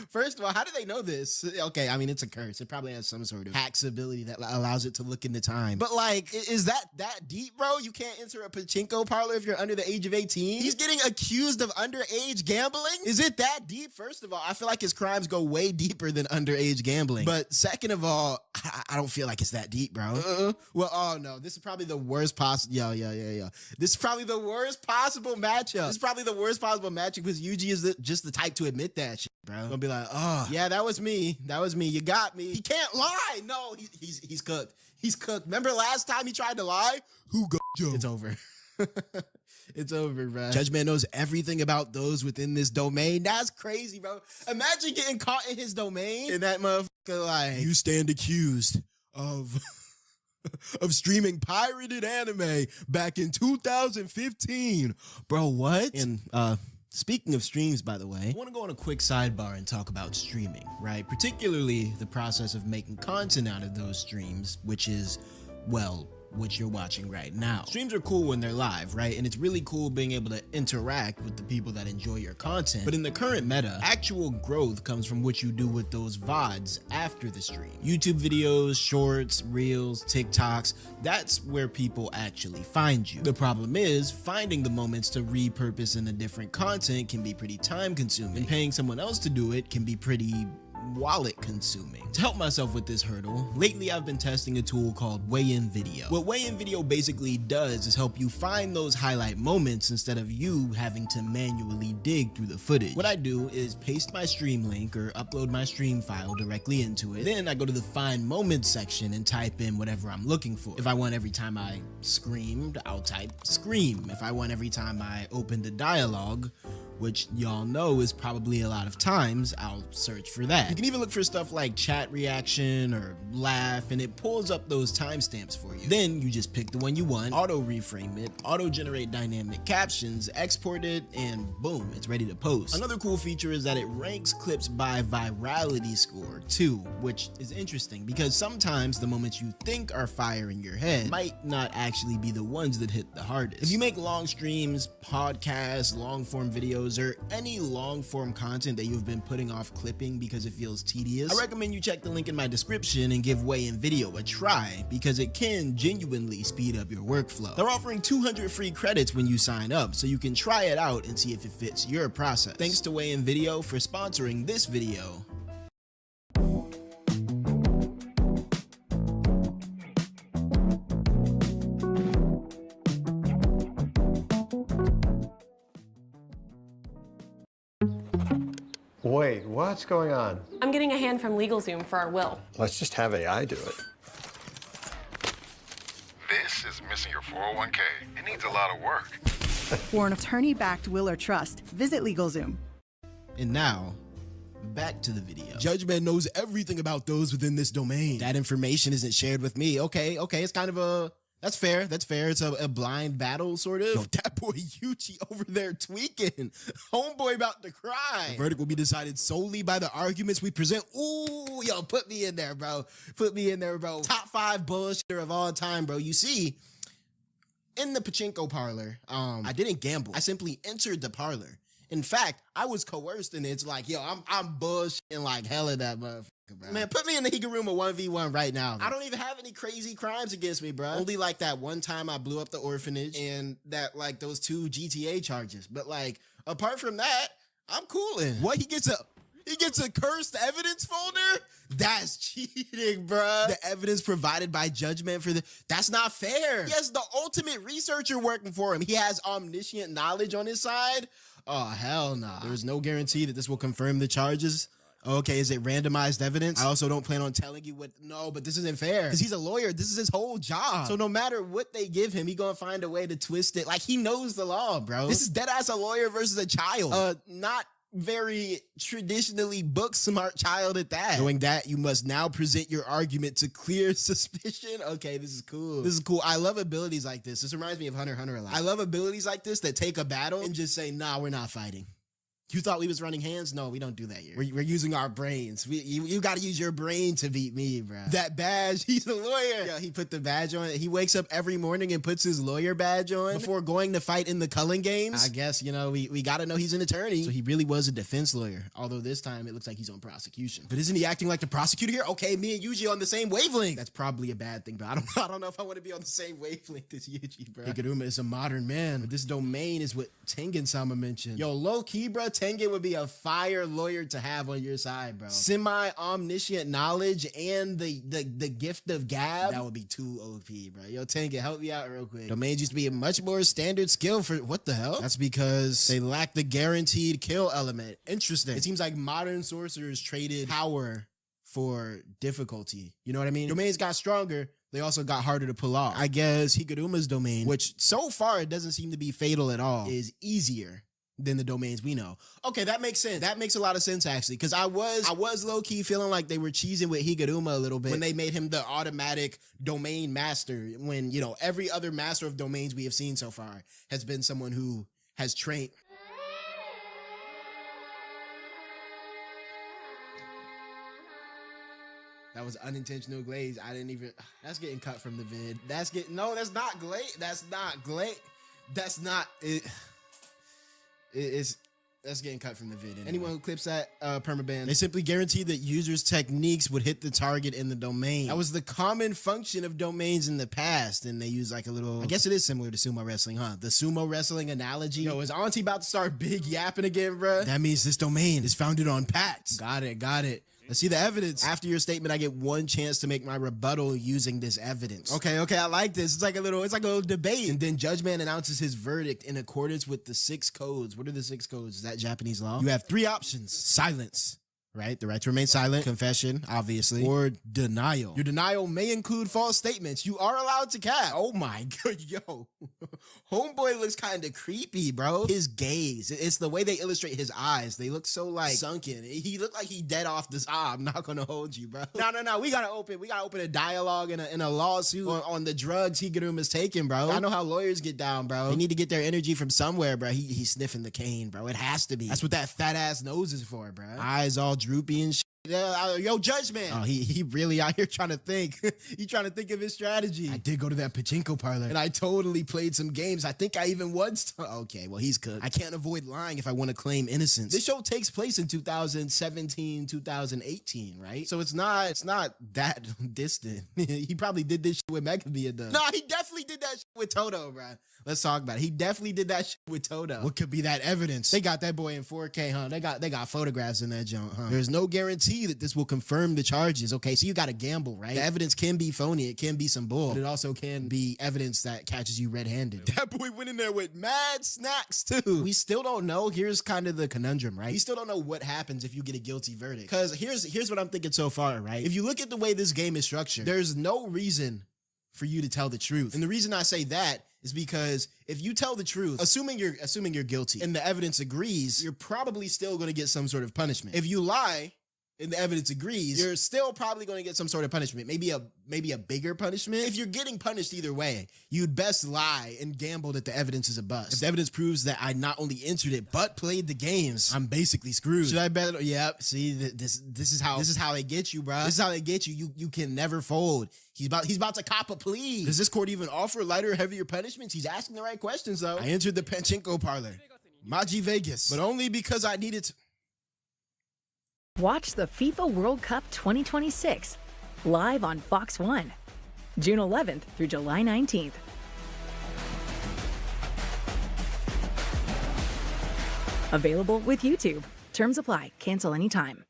First of all, how do they know this? Okay, I mean, it's a curse. It probably has some sort of hacks ability that allows it to look into time. But like, is that deep, bro? You can't enter a pachinko parlor if you're under the age of 18? He's getting accused of underage gambling? Is it that deep? First of all, I feel like his crimes go way deeper than underage gambling. But second of all, I don't feel like it's that deep, bro. Well, oh no, this is probably the worst possible. Yo. This is probably the worst possible matchup. This is probably the worst possible matchup because Yuji is just the type to admit that shit, bro. Gonna be like, oh yeah, that was me. You got me. He can't lie. No, he's cooked. He's cooked. Remember last time he tried to lie? Who got you? It's over. It's over, bro. Judgment knows everything about those within this domain. That's crazy, bro. Imagine getting caught in his domain and that motherfucker like, you stand accused of streaming pirated anime back in 2015. Bro, what? And speaking of streams, by the way, I want to go on a quick sidebar and talk about streaming, right? Particularly the process of making content out of those streams, which is, well, what you're watching right now. Streams are cool when they're live, right? And it's really cool being able to interact with the people that enjoy your content. But in the current meta, actual growth comes from what you do with those VODs after the stream. YouTube videos, shorts, reels, TikToks, that's where people actually find you. The problem is finding the moments to repurpose into different content can be pretty time consuming, and paying someone else to do it can be pretty wallet consuming. To help myself with this hurdle, lately I've been testing a tool called Weigh-In Video. What Weigh-In Video basically does is help you find those highlight moments instead of you having to manually dig through the footage. What I do is paste my stream link or upload my stream file directly into it. Then I go to the Find Moments section and type in whatever I'm looking for. If I want every time I screamed, I'll type scream. If I want every time I opened a dialogue, which y'all know is probably a lot of times, I'll search for that. You can even look for stuff like chat reaction or laugh, and it pulls up those timestamps for you. Then you just pick the one you want, auto reframe it, auto generate dynamic captions, export it, and boom, it's ready to post. Another cool feature is that it ranks clips by virality score too, which is interesting because sometimes the moments you think are fire in your head might not actually be the ones that hit the hardest. If you make long streams, podcasts, long form videos, or any long form content that you've been putting off clipping because it feels tedious, I recommend you check the link in my description and give Weigh-In Video a try because it can genuinely speed up your workflow. They're offering 200 free credits when you sign up, so you can try it out and see if it fits your process. Thanks to Weigh-In Video for sponsoring this video. Wait, what's going on? I'm getting a hand from LegalZoom for our will. Let's just have AI do it. This is missing your 401k. It needs a lot of work. For an attorney-backed will or trust, visit LegalZoom. And now, back to the video. Judgment knows everything about those within this domain. That information isn't shared with me. Okay, it's kind of a... That's fair. It's a blind battle, sort of. Yo, that boy Yuji over there tweaking. Homeboy about to cry. The verdict will be decided solely by the arguments we present. Ooh, yo, put me in there, bro. Top 5 bullshitter of all time, bro. You see, in the pachinko parlor, I didn't gamble. I simply entered the parlor In fact, I was coerced in it. It's like, yo, I'm bullshitting like hell of that motherfucker, bro. Man, put me in the Higuruma 1v1 right now. Man. I don't even have any crazy crimes against me, bro. Only like that one time I blew up the orphanage and that like those 2 GTA charges. But like, apart from that, I'm coolin'. What, he gets a cursed evidence folder? That's cheating, bruh. The evidence provided by judgment that's not fair. He has the ultimate researcher working for him. He has omniscient knowledge on his side. Oh, hell nah. There's no guarantee that this will confirm the charges. Okay, is it randomized evidence? I also don't plan on telling you no, but this isn't fair. Because he's a lawyer. This is his whole job. So no matter what they give him, he gonna find a way to twist it. Like, he knows the law, bro. This is dead ass a lawyer versus a child. Not very traditionally book smart child at that. Knowing that, you must now present your argument to clear suspicion. Okay, this is cool. This is cool. I love abilities like this. This reminds me of Hunter x Hunter a lot. I love abilities like this that take a battle and just say, nah, we're not fighting. You thought we was running hands? No, we don't do that here. We're using our brains. You got to use your brain to beat me, bro. That badge, he's a lawyer. Yeah, he put the badge on. He wakes up every morning and puts his lawyer badge on before going to fight in the Cullen games. I guess, you know, we got to know he's an attorney. So he really was a defense lawyer. Although this time it looks like he's on prosecution. But isn't he acting like the prosecutor here? Okay, me and Yuji on the same wavelength. That's probably a bad thing, but I don't know if I want to be on the same wavelength as Yuji, bro. Higuruma is a modern man. But this domain is what Tengen-sama mentioned. Yo, low-key, bro, Tengen would be a fire lawyer to have on your side, bro. Semi-omniscient knowledge and the gift of gab. That would be too OP, bro. Yo, Tengen, help me out real quick. Domains used to be a much more standard skill for, what the hell? That's because they lack the guaranteed kill element. Interesting. It seems like modern sorcerers traded power for difficulty. You know what I mean? Domains got stronger. They also got harder to pull off. I guess Higuruma's domain, which so far it doesn't seem to be fatal at all, is easier than the domains we know. Okay, that makes sense. That makes a lot of sense, actually, because I was low-key feeling like they were cheesing with Higuruma a little bit when they made him the automatic domain master, when, you know, every other master of domains we have seen so far has been someone who has trained. That was unintentional glaze. I didn't even, that's getting cut from the vid. No, that's not glaze. That's not glaze. That's not it. That's getting cut from the vid. Anyway. Anyone who clips that, permaban. They simply guaranteed that users' techniques would hit the target in the domain. That was the common function of domains in the past, and they use like a little, I guess it is similar to sumo wrestling, huh? The sumo wrestling analogy. Yo, is Auntie about to start big yapping again, bruh? That means this domain is founded on pacts. Got it. Let's see the evidence. After your statement, I get one chance to make my rebuttal using this evidence. Okay, I like this. It's like a little debate. And then Judgeman announces his verdict in accordance with the 6 codes. What are the 6 codes? Is that Japanese law? You have 3 options. Silence. Right? The right to remain silent. Confession, obviously. Or denial. Your denial may include false statements. You are allowed to cap. Oh my god, yo. Homeboy looks kind of creepy, bro. His gaze. It's the way they illustrate his eyes. They look so like sunken. He looked like he dead off this. I'm not gonna hold you, bro. No. We gotta open a dialogue and a lawsuit on the drugs Higuruma's taking, bro. I know how lawyers get down, bro. They need to get their energy from somewhere, bro. He's sniffing the cane, bro. It has to be. That's what that fat ass nose is for, bro. Eyes all droopy and shit. Yo, Judgeman. Oh, he really out here trying to think. He trying to think of his strategy. I did go to that pachinko parlor and I totally played some games. I think I even won. Okay, well, he's cooked. I can't avoid lying if I want to claim innocence. This show takes place in 2017, 2018, right? So it's not that distant. He probably did this shit with Megami. No, he definitely did that shit with Toto, bro. Let's talk about it. He definitely did that shit with Toto. What could be that evidence? They got that boy in 4K, huh? They got photographs in that junk, huh? There's no guarantee that this will confirm the charges. Okay, so you got to gamble, right? The evidence can be phony. It can be some bull. But it also can be evidence that catches you red-handed. That boy went in there with mad snacks, too. We still don't know. Here's kind of the conundrum, right? We still don't know what happens if you get a guilty verdict. Because here's what I'm thinking so far, right? If you look at the way this game is structured, there's no reason for you to tell the truth. And the reason I say that is because if you tell the truth, assuming you're guilty and the evidence agrees, you're probably still going to get some sort of punishment. If you lie and the evidence agrees, you're still probably going to get some sort of punishment, maybe a bigger punishment. If you're getting punished either way, you'd best lie and gamble that the evidence is a bust. If the evidence proves that I not only entered it but played the games, I'm basically screwed. Should I bet it? Yep. See, this is how they get you, bro. This is how they get you. You can never fold. He's about to cop a plea. Does this court even offer lighter, heavier punishments? He's asking the right questions, though. I entered the pachinko parlor. Maji Vegas, but only because I needed to. Watch the FIFA World Cup 2026 live on Fox 1, June 11th through July 19th. Available with YouTube. Terms apply. Cancel anytime.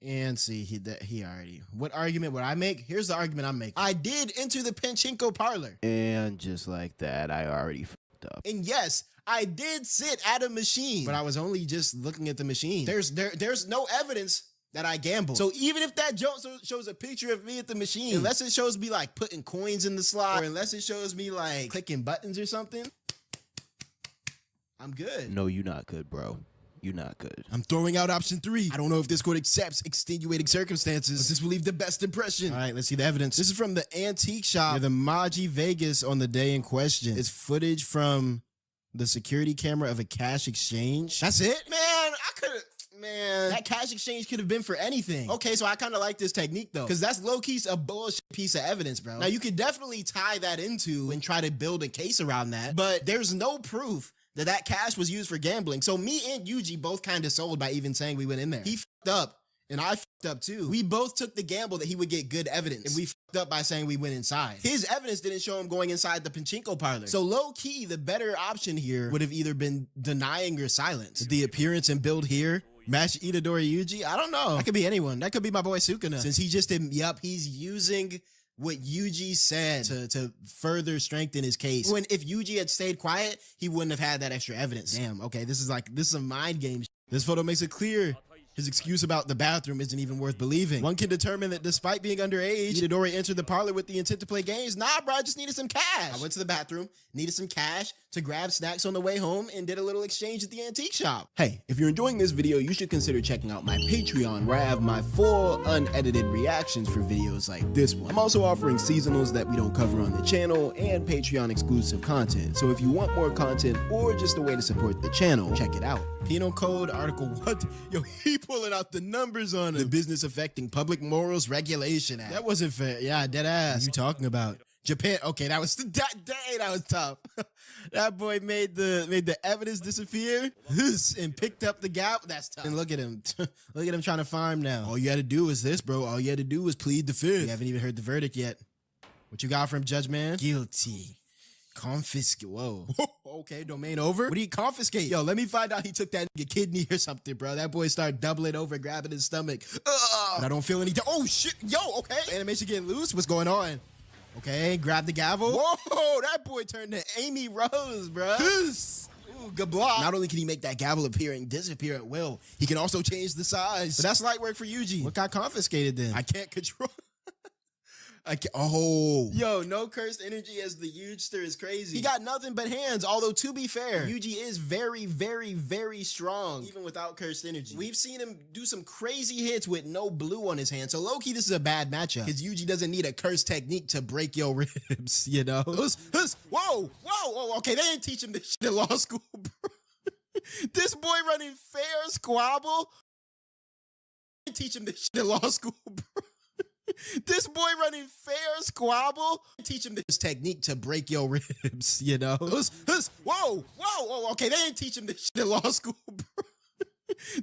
And see, he already. What argument would I make? Here's the argument I'm making. I did enter the Pachinko parlor. And just like that, I already fucked up. And yes, I did sit at a machine, but I was only just looking at the machine. There's no evidence that I gambled. So even if that shows a picture of me at the machine, unless it shows me like putting coins in the slot, or unless it shows me like clicking buttons or something, I'm good. No, you're not good, bro. You're not good. I'm throwing out option 3. I don't know if this court accepts extenuating circumstances, but this will leave the best impression. All right, let's see the evidence. This is from the antique shop near the Maji Vegas on the day in question. It's footage from the security camera of a cash exchange. That's it? Man, that cash exchange could have been for anything. Okay, so I kind of like this technique though, because that's low-key a bullshit piece of evidence, bro. Now you could definitely tie that into and try to build a case around that, but there's no proof that cash was used for gambling. So me and Yuji both kind of sold by even saying we went in there. He fucked up, and I fucked up too. We both took the gamble that he would get good evidence, and we fucked up by saying we went inside. His evidence didn't show him going inside the Pachinko parlor. So low-key, the better option here would have either been denying or silence. The appearance and build here match Itadori Yuji? I don't know. That could be anyone. That could be my boy Sukuna. Since he just didn't, he's using what Yuji said to further strengthen his case. When if Yuji had stayed quiet, he wouldn't have had that extra evidence. Damn, okay, this is a mind game. This photo makes it clear his excuse about the bathroom isn't even worth believing. One can determine that despite being underage, Itadori entered the parlor with the intent to play games. Nah, bro, I just needed some cash. I went to the bathroom, needed some cash to grab snacks on the way home, and did a little exchange at the antique shop. Hey, if you're enjoying this video, you should consider checking out my Patreon, where I have my full unedited reactions for videos like this one. I'm also offering seasonals that we don't cover on the channel and Patreon exclusive content. So if you want more content or just a way to support the channel, check it out. Penal Code Article what? Yo, he pulling out the numbers on the Business Affecting Public Morals Regulation Act. That wasn't fair. Yeah, dead ass. What are you talking about? Japan. Okay, that was that was tough. That boy made the evidence disappear and picked up the gap. That's tough. And look at him. Look at him trying to farm now. All you had to do is this, bro. All you had to do was plead the fifth. You haven't even heard the verdict yet. What you got from Judge Man? Guilty. Confiscate. Whoa. Okay, domain over. What do you confiscate? Yo, let me find out he took that nigga kidney or something, bro. That boy started doubling over, grabbing his stomach. But I don't feel any. Oh shit. Yo, okay. Animation getting loose. What's going on? Okay, grab the gavel. Whoa, that boy turned to Amy Rose, bro. Ooh, good block. Not only can he make that gavel appear and disappear at will, he can also change the size. But that's light work for Yuji. What got confiscated then? I can't control. Yo, no cursed energy as the Yugster is crazy. He got nothing but hands, although to be fair, Yuji is very, very, very strong, even without cursed energy. We've seen him do some crazy hits with no blue on his hand, so low-key this is a bad matchup, because Yuji doesn't need a cursed technique to break your ribs, you know? Whoa, okay, they didn't teach him this shit in law school, bro. This boy running fair squabble? They didn't teach him this shit in law school, bro. This boy running fair squabble? Teach him this technique to break your ribs, you know? Whoa, okay, they didn't teach him this shit in law school, bro.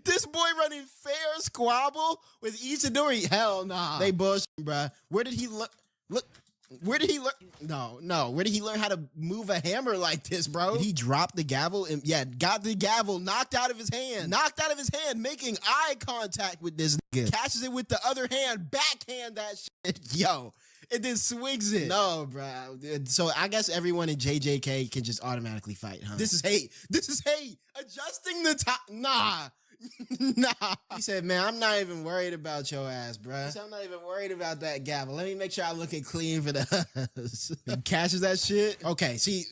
This boy running fair squabble with Itadori? Hell nah. They bullshit, bruh. Where did he look? Where did he learn? No. Where did he learn how to move a hammer like this, bro? Did he drop the gavel? And got the gavel knocked out of his hand. Making eye contact with this nigga. Catches it with the other hand, backhand that shit. Yo. And then swings it. No, bro. So I guess everyone in JJK can just automatically fight, huh? This is hate. Adjusting the top. Nah. Nah. He said, man, I'm not even worried about your ass, bruh. He said, I'm not even worried about that gavel. Let me make sure I'm looking clean for the He cashes that shit. Okay, see,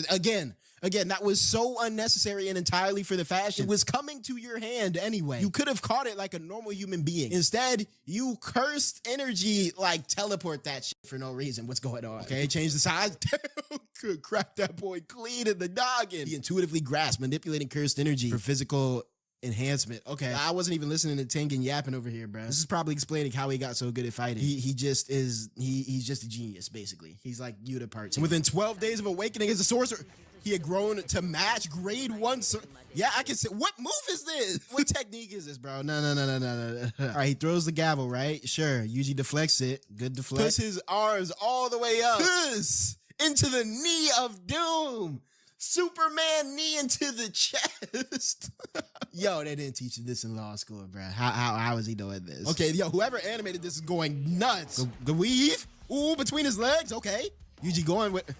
again, that was so unnecessary and entirely for the fashion. It was coming to your hand anyway. You could have caught it like a normal human being. Instead, you cursed energy, like teleport that shit for no reason. What's going on? Okay, change the size. Could crack that boy clean in the noggin. He intuitively grasped manipulating cursed energy for physical enhancement. Okay, I wasn't even listening to Tengen yapping over here, bro. This is probably explaining how he got so good at fighting. He's just a genius, basically. He's like Yuta part 2. Within 12 days of awakening as a sorcerer, he had grown to match grade 1. Yeah, I can say, what move is this? What technique is this, bro? No. All right, he throws the gavel, right? Sure, Yuji deflects it. Good deflect. Puts his arms all the way up. Into the knee of doom. Superman knee into the chest. Yo, they didn't teach you this in law school, bro. How is he doing this? Okay, yo, whoever animated this is going nuts. The weave? Ooh, between his legs? Okay. Yuji going with...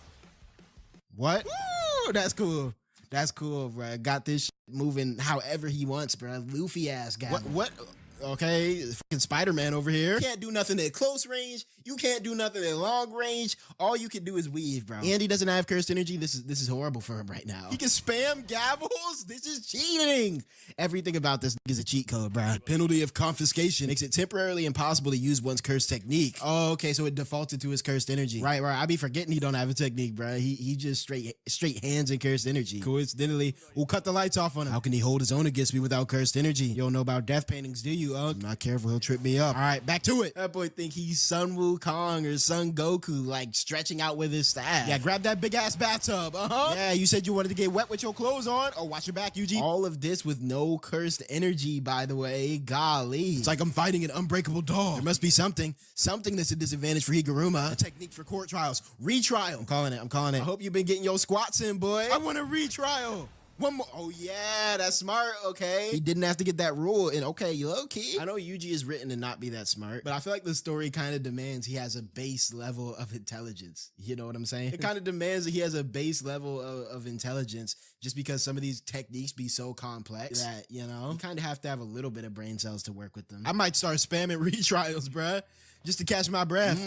What? Ooh, that's cool. That's cool, bro. Got this shit moving however he wants, bro. Luffy ass guy. What? Okay, fucking Spider-Man over here. You can't do nothing at close range. You can't do nothing at long range. All you can do is weave, bro. And he doesn't have cursed energy. This is horrible for him right now. He can spam gavels. This is cheating. Everything about this is a cheat code, bro. Penalty of confiscation makes it temporarily impossible to use one's cursed technique. Oh, okay, so it defaulted to his cursed energy. Right. I be forgetting he don't have a technique, bro. He just straight hands and cursed energy. Coincidentally, we'll cut the lights off on him. How can he hold his own against me without cursed energy? You don't know about death paintings, do you? I'm not careful, he'll trip me up. All right, back to it. That boy think he's Sun Wukong or Sun Goku, like stretching out with his staff. Yeah, grab that big ass bathtub. Yeah, you said you wanted to get wet with your clothes on. Oh, watch your back, Yuji. All of this with no cursed energy, by the way. Golly. It's like I'm fighting an unbreakable dog. There must be something that's a disadvantage for Higuruma. A technique for court trials. Retrial. I'm calling it. I hope you've been getting your squats in, boy. I want a retrial. One more. Oh, yeah, that's smart. Okay. He didn't have to get that rule. And okay, low key. I know Yuji is written to not be that smart, but I feel like the story kind of demands he has a base level of intelligence. You know what I'm saying? It kind of demands that he has a base level of intelligence just because some of these techniques be so complex that, you know, you kind of have to have a little bit of brain cells to work with them. I might start spamming retrials, bruh. Just to catch my breath.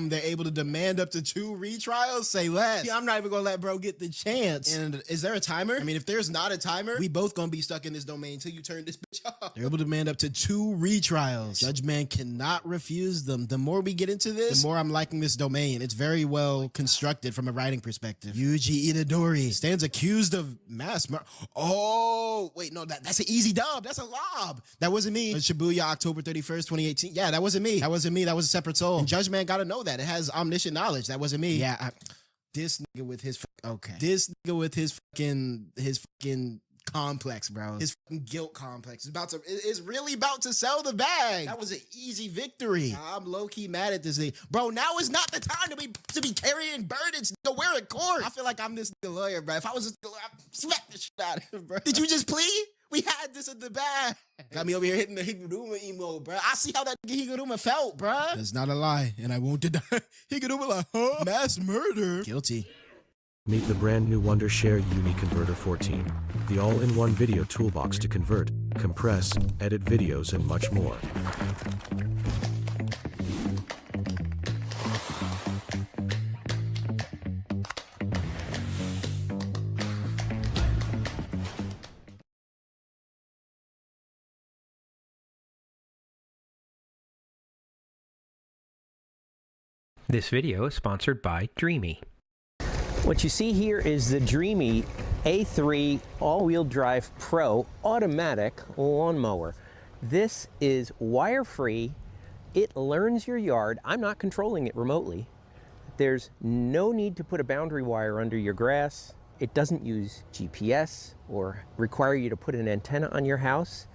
They're able to demand up to 2 retrials? Say less. Yeah, I'm not even gonna let bro get the chance. And is there a timer? I mean, if there's not a timer, we both gonna be stuck in this domain until you turn this bitch off. They're able to demand up to 2 retrials. Judge Man cannot refuse them. The more we get into this, the more I'm liking this domain. It's very well constructed from a writing perspective. Yuji Itadori stands accused of mass murder. Oh, wait, no, that's an easy dub. That's a lob. That wasn't me. Shibuya, October 31st, 2018. Yeah, that wasn't me. That was a separate soul. And Judge Man gotta know that. It has omniscient knowledge. That wasn't me. Yeah, this nigga with his fucking complex, bro. His fucking guilt complex is really about to sell the bag. That was an easy victory. I'm low-key mad at this thing. Bro, now is not the time to be carrying burdens. Nigga, we're in court. I feel like I'm this nigga lawyer, bro. If I was this nigga lawyer, I'd smack the shit out of him, bro. Did you just plead? We had this in the bag. Got me over here hitting the Higuruma emo, bro. I see how that Higuruma felt, bro. That's not a lie, and I won't deny. Higuruma like, huh? Mass murder. Guilty. Meet the brand new Wondershare Uni Converter 14, the all-in-one video toolbox to convert, compress, edit videos, and much more. This video is sponsored by Dreamy. What you see here is the Dreamy A3 all-wheel drive Pro automatic lawnmower. This is wire-free. It learns your yard. I'm not controlling it remotely. There's no need to put a boundary wire under your grass. It doesn't use GPS or require you to put an antenna on your house.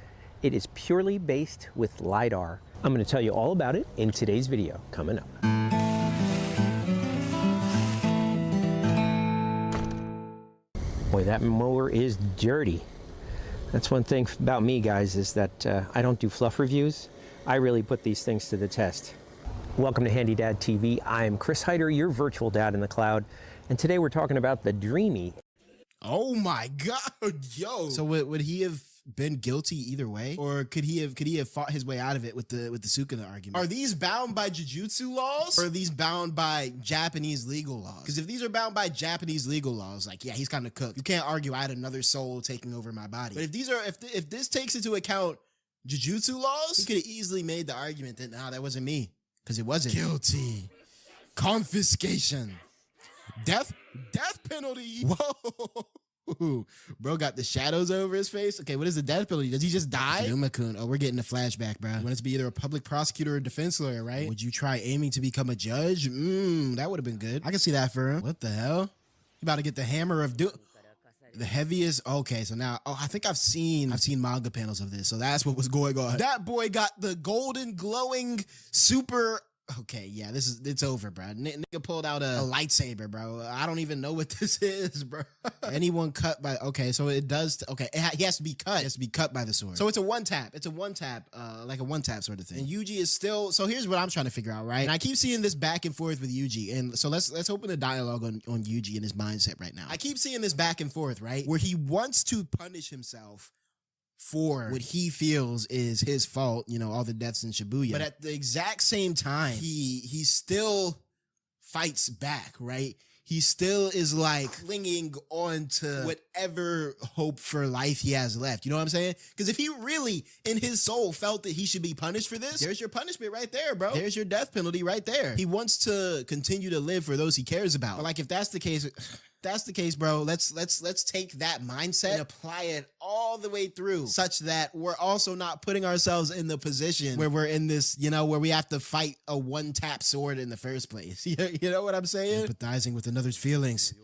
It is purely based with LiDAR. I'm going to tell you all about it in today's video coming up. Boy, that mower is dirty. That's one thing about me, guys, is that I don't do fluff reviews. I really put these things to the test. Welcome to Handy Dad TV. I'm Chris Heider, your virtual dad in the cloud. And today we're talking about the Dreamy. Oh my God, yo. So would he have been guilty either way, or could he have fought his way out of it with the Sukuna argument? Are these bound by jujutsu laws, or are these bound by Japanese legal laws? Because if these are bound by Japanese legal laws, like, yeah, he's kind of cooked. You can't argue I had another soul taking over my body. But if this takes into account jujutsu laws, he could have easily made the argument that, nah, that wasn't me, because it wasn't. Guilty. Confiscation. Death penalty. Whoa. Bro got the shadows over his face. Okay, what is the death penalty? Does he just die? Kiruma-kun. Oh, we're getting a flashback, bro. You want it to be either a public prosecutor or defense lawyer, right? Would you try aiming to become a judge? That would have been good. I can see that for him. What the hell? He about to get the hammer of doom. The heaviest. Okay, so now, I think I've seen manga panels of this, so that's what was going on. That boy got the golden glowing super. Okay, yeah, it's over, bro. Nigga pulled out a lightsaber, bro. I don't even know what this is, bro. Anyone cut by, okay, so it does, okay, he has to be cut. He has to be cut by the sword. So it's a one tap, like a one tap sort of thing. And Yuji is still, so here's what I'm trying to figure out, right? And I keep seeing this back and forth with Yuji. And so let's open the dialogue on Yuji and his mindset right now. I keep seeing this back and forth, right? Where he wants to punish himself for what he feels is his fault, all the deaths in Shibuya. But at the exact same time, he still fights back, right? He still is like clinging on to whatever hope for life he has left. You know what I'm saying? Because if he really, in his soul, felt that he should be punished for this, there's your punishment right there, bro. There's your death penalty right there. He wants to continue to live for those he cares about. But like, if that's the case, bro, let's take that mindset and apply it all the way through, such that we're also not putting ourselves in the position where we're in this, where we have to fight a one-tap sword in the first place. You know what I'm saying? Empathizing with another's feelings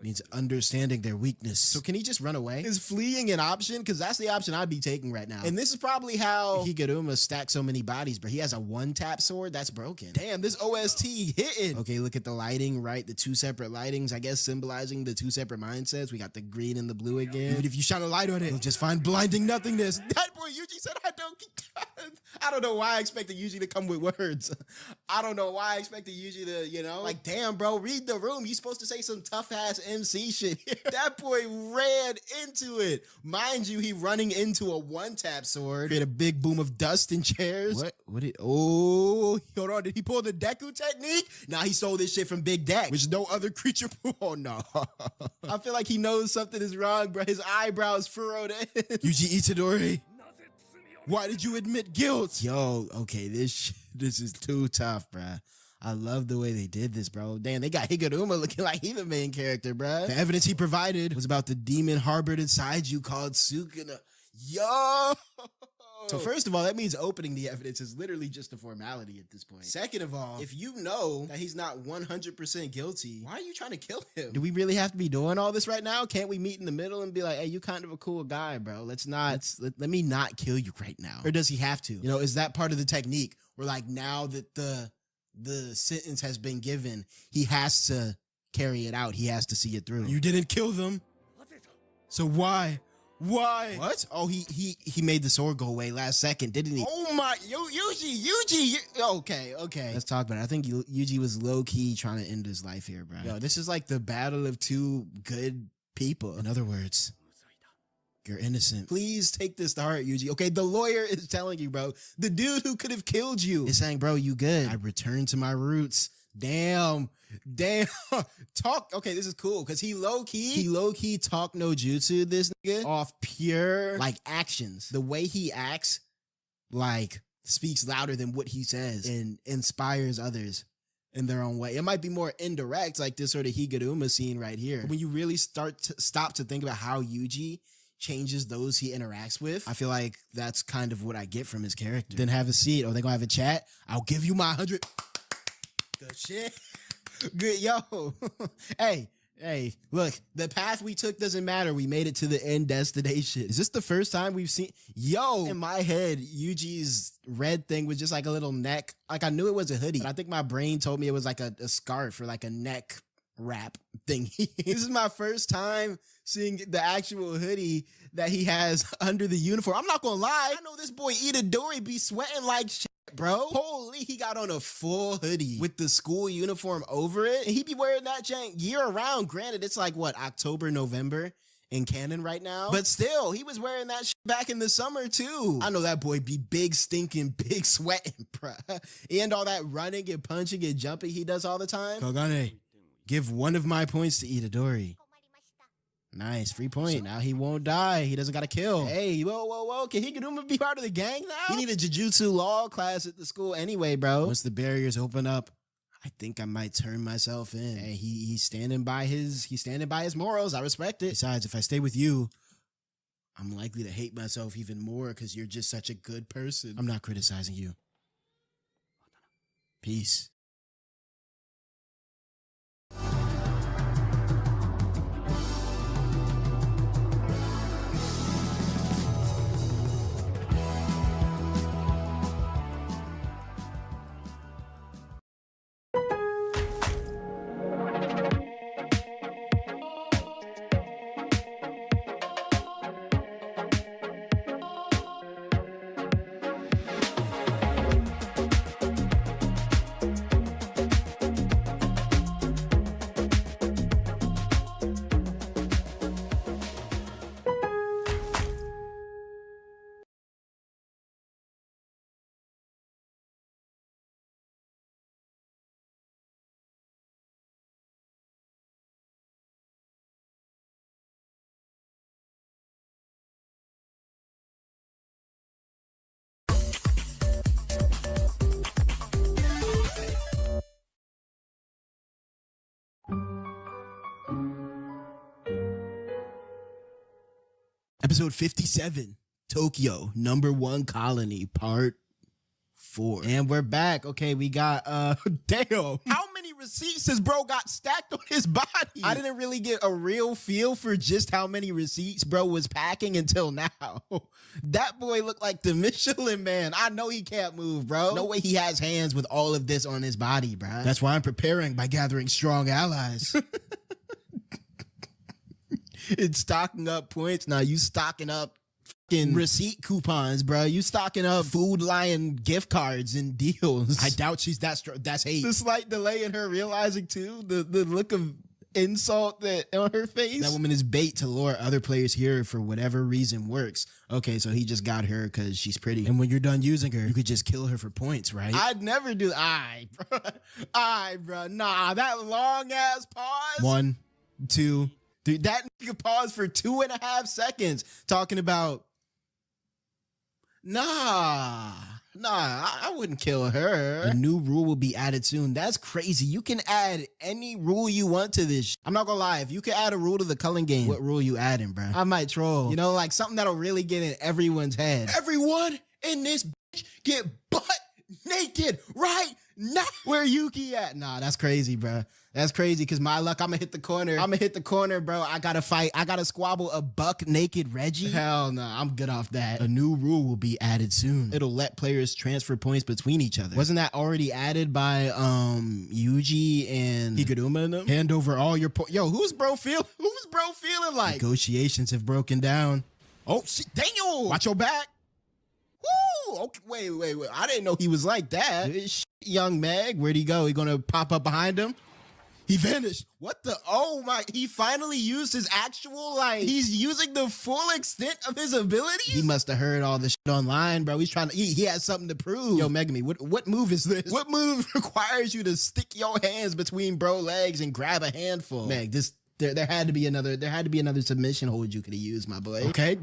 means understanding their weakness. So can he just run away? Is fleeing an option? Because that's the option I'd be taking right now. And this is probably how Higuruma stacks so many bodies, bro. He has a one-tap sword that's broken. Damn, this OST hitting. Okay, look at the lighting, right? The two separate lightings, I guess, symbolizing the two separate mindsets. We got the green and the blue again. Even if you shine a light on it, you'll just find blinding nothingness. That boy Yuji said, I don't know why I expected Yuji to come with words. I don't know why I expected Yuji to, like, damn, bro, read the room. You supposed to say some tough-ass MC shit here. That boy ran into it. Mind you, he running into a one-tap sword. Create a big boom of dust and chairs. Hold on. Did he pull the Deku technique? Nah, he stole this shit from Big Deck, which no other creature. Oh, no. I feel like he knows something is wrong, bro. His eyebrows furrowed in. Yuji Itadori. Why did you admit guilt? Yo, okay, this is too tough, bruh. I love the way they did this, bro. Damn, they got Higuruma looking like he the main character, bruh. The evidence he provided was about the demon harbored inside you called Sukuna. Yo! So first of all, that means opening the evidence is literally just a formality at this point. Second of all, if you know that he's not 100% guilty, why are you trying to kill him? Do we really have to be doing all this right now? Can't we meet in the middle and be like, hey, you kind of a cool guy, bro. Let me not kill you right now. Or does he have to? Is that part of the technique where, like, now that the sentence has been given, he has to carry it out. He has to see it through. You didn't kill them. So why? Why? What? Oh, he made the sword go away last second, didn't he? Oh my, Yuji. Okay. Let's talk about it. I think Yuji was low-key trying to end his life here, bro. Yo, this is like the battle of two good people. In other words, you're innocent. Please take this to heart, Yuji. Okay, the lawyer is telling you, bro. The dude who could have killed you is saying, bro, you good. I returned to my roots. Damn. Talk. Okay, this is cool because he low key talk no jutsu this nigga off pure like actions. The way he acts like speaks louder than what he says and inspires others in their own way. It might be more indirect, like this sort of Higuruma scene right here. But when you really stop to think about how Yuji changes those he interacts with, I feel like that's kind of what I get from his character. Then have a seat. Oh, they gonna have a chat? I'll give you my 100. Good shit. Good, yo. Hey, look, the path we took doesn't matter. We made it to the end destination. Is this the first time we've seen? Yo, in my head, Yuji's red thing was just like a little neck. Like, I knew it was a hoodie, but I think my brain told me it was like a scarf or like a neck wrap thing. This is my first time seeing the actual hoodie that he has under the uniform. I'm not gonna lie. I know this boy Itadori be sweating like shit, bro. Holy, he got on a full hoodie with the school uniform over it. And he be wearing that jank year round. Granted, it's like what, October, November, in canon right now. But still, he was wearing that shit back in the summer too. I know that boy be big stinking, big sweating, bruh. And all that running and punching and jumping he does all the time. Kogane, give one of my points to Itadori. Nice, free point. Now he won't die. He doesn't got to kill. Hey, whoa. Can Higuruma be part of the gang now? He need a Jujutsu law class at the school anyway, bro. Once the barriers open up, I think I might turn myself in. Hey, he's standing by his morals. I respect it. Besides, if I stay with you, I'm likely to hate myself even more because you're just such a good person. I'm not criticizing you. Peace. Episode 57, Tokyo, #1 colony, part 4. And we're back. Okay, we got, damn. How many receipts has bro got stacked on his body? I didn't really get a real feel for just how many receipts bro was packing until now. That boy looked like the Michelin Man. I know he can't move, bro. No way he has hands with all of this on his body, bro. That's why I'm preparing by gathering strong allies. It's stocking up points. Now you stocking up fucking receipt coupons, bro. You stocking up Food Lion gift cards and deals. I doubt she's that strong. That's hate. The slight delay in her realizing too, the look of insult that on her face. That woman is bait to lure other players here for whatever reason works. Okay, so he just got her because she's pretty. And when you're done using her, you could just kill her for points, right? I'd never do. Bro. Nah, that long ass pause. 1, 2, 3. That nigga paused for 2.5 seconds talking about, nah, I wouldn't kill her. A new rule will be added soon. That's crazy. You can add any rule you want to this. I'm not gonna lie. If you could add a rule to the culling game, what rule you adding, bro? I might troll. You know, like something that'll really get in everyone's head. Everyone in this bitch get butt naked right now. Where Yuki at? Nah, that's crazy, bro. That's crazy because my luck, I'm gonna hit the corner. Bro. I gotta fight. I gotta squabble a buck naked Reggie. Hell no, I'm good off that. A new rule will be added soon. It'll let players transfer points between each other. Wasn't that already added by Yuji and Higuruma and them? Hand over all your points. Yo, who's bro feeling like? Negotiations have broken down. Oh, shit, Daniel! Watch your back. Woo! Okay, wait. I didn't know he was like that. Young Meg, where'd he go? He gonna pop up behind him? He vanished. What the? Oh my, he finally used his actual, like, he's using the full extent of his abilities? He must have heard all the shit online, bro. He's trying to, he has something to prove. Yo, Megami, what move is this? What move requires you to stick your hands between bro legs and grab a handful? Meg, there had to be another submission hold you could have used, my boy. Okay.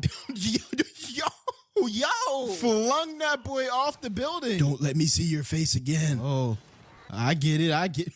Yo, flung that boy off the building. Don't let me see your face again. Oh, I get it.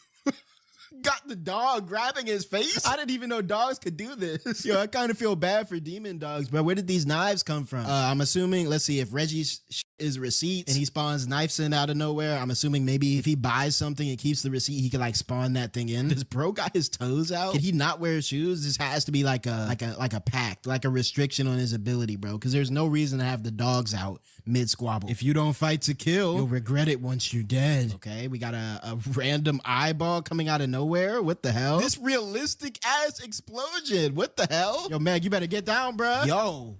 Got the dog grabbing his face. I didn't even know dogs could do this. Yo, I kind of feel bad for demon dogs, bro. Where did these knives come from? I'm assuming, let's see, if Reggie's is receipts and he spawns knives in out of nowhere, I'm assuming maybe if he buys something and keeps the receipt, he can like spawn that thing in. Does bro got his toes out? Can he not wear shoes? This has to be like a pact, like a restriction on his ability, bro. Because there's no reason to have the dogs out mid squabble. If you don't fight to kill, you'll regret it once you're dead. Okay, we got a random eyeball coming out of nowhere. What the hell? This realistic ass explosion. What the hell? Yo, Meg, you better get down, bro.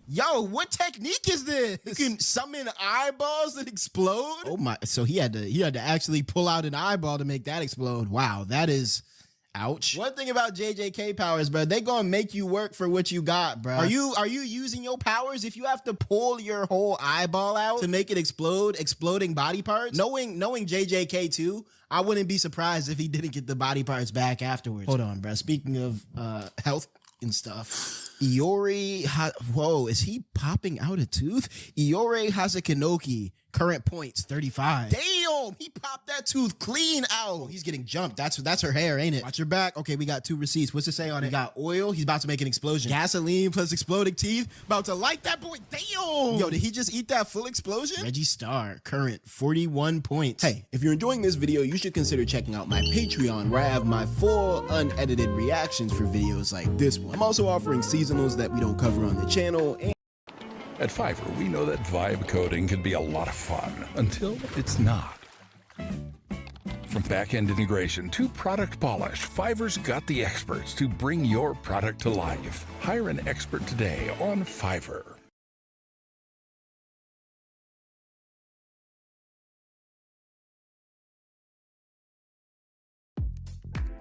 Yo, what technique is this? You can summon eyeballs that explode? Oh my, so he had to actually pull out an eyeball to make that explode. Wow, that is, Ouch. One thing about JJK powers, bro, they gonna make you work for what you got, bro. Are you using your powers? If you have to pull your whole eyeball out to make it explode, exploding body parts, knowing JJK too, I wouldn't be surprised if he didn't get the body parts back afterwards. Hold on, bro. Speaking of health and stuff, Iori, whoa, is he popping out a tooth? Iori Hasakinoki, current points 35. Damn, he popped that tooth clean out. He's getting jumped. That's her hair, ain't it? Watch your back. Okay, we got 2 receipts. What's it say on it? We got oil. He's about to make an explosion. Gasoline plus exploding teeth. About to light that boy. Damn. Yo, did he just eat that full explosion? Reggie Star, current 41 points. Hey, if you're enjoying this video, you should consider checking out my Patreon, where I have my full unedited reactions for videos like this one. I'm also offering seasonals that we don't cover on the channel. And at Fiverr, we know that vibe coding can be a lot of fun until it's not. From back-end integration to product polish, Fiverr's got the experts to bring your product to life. Hire an expert today on Fiverr.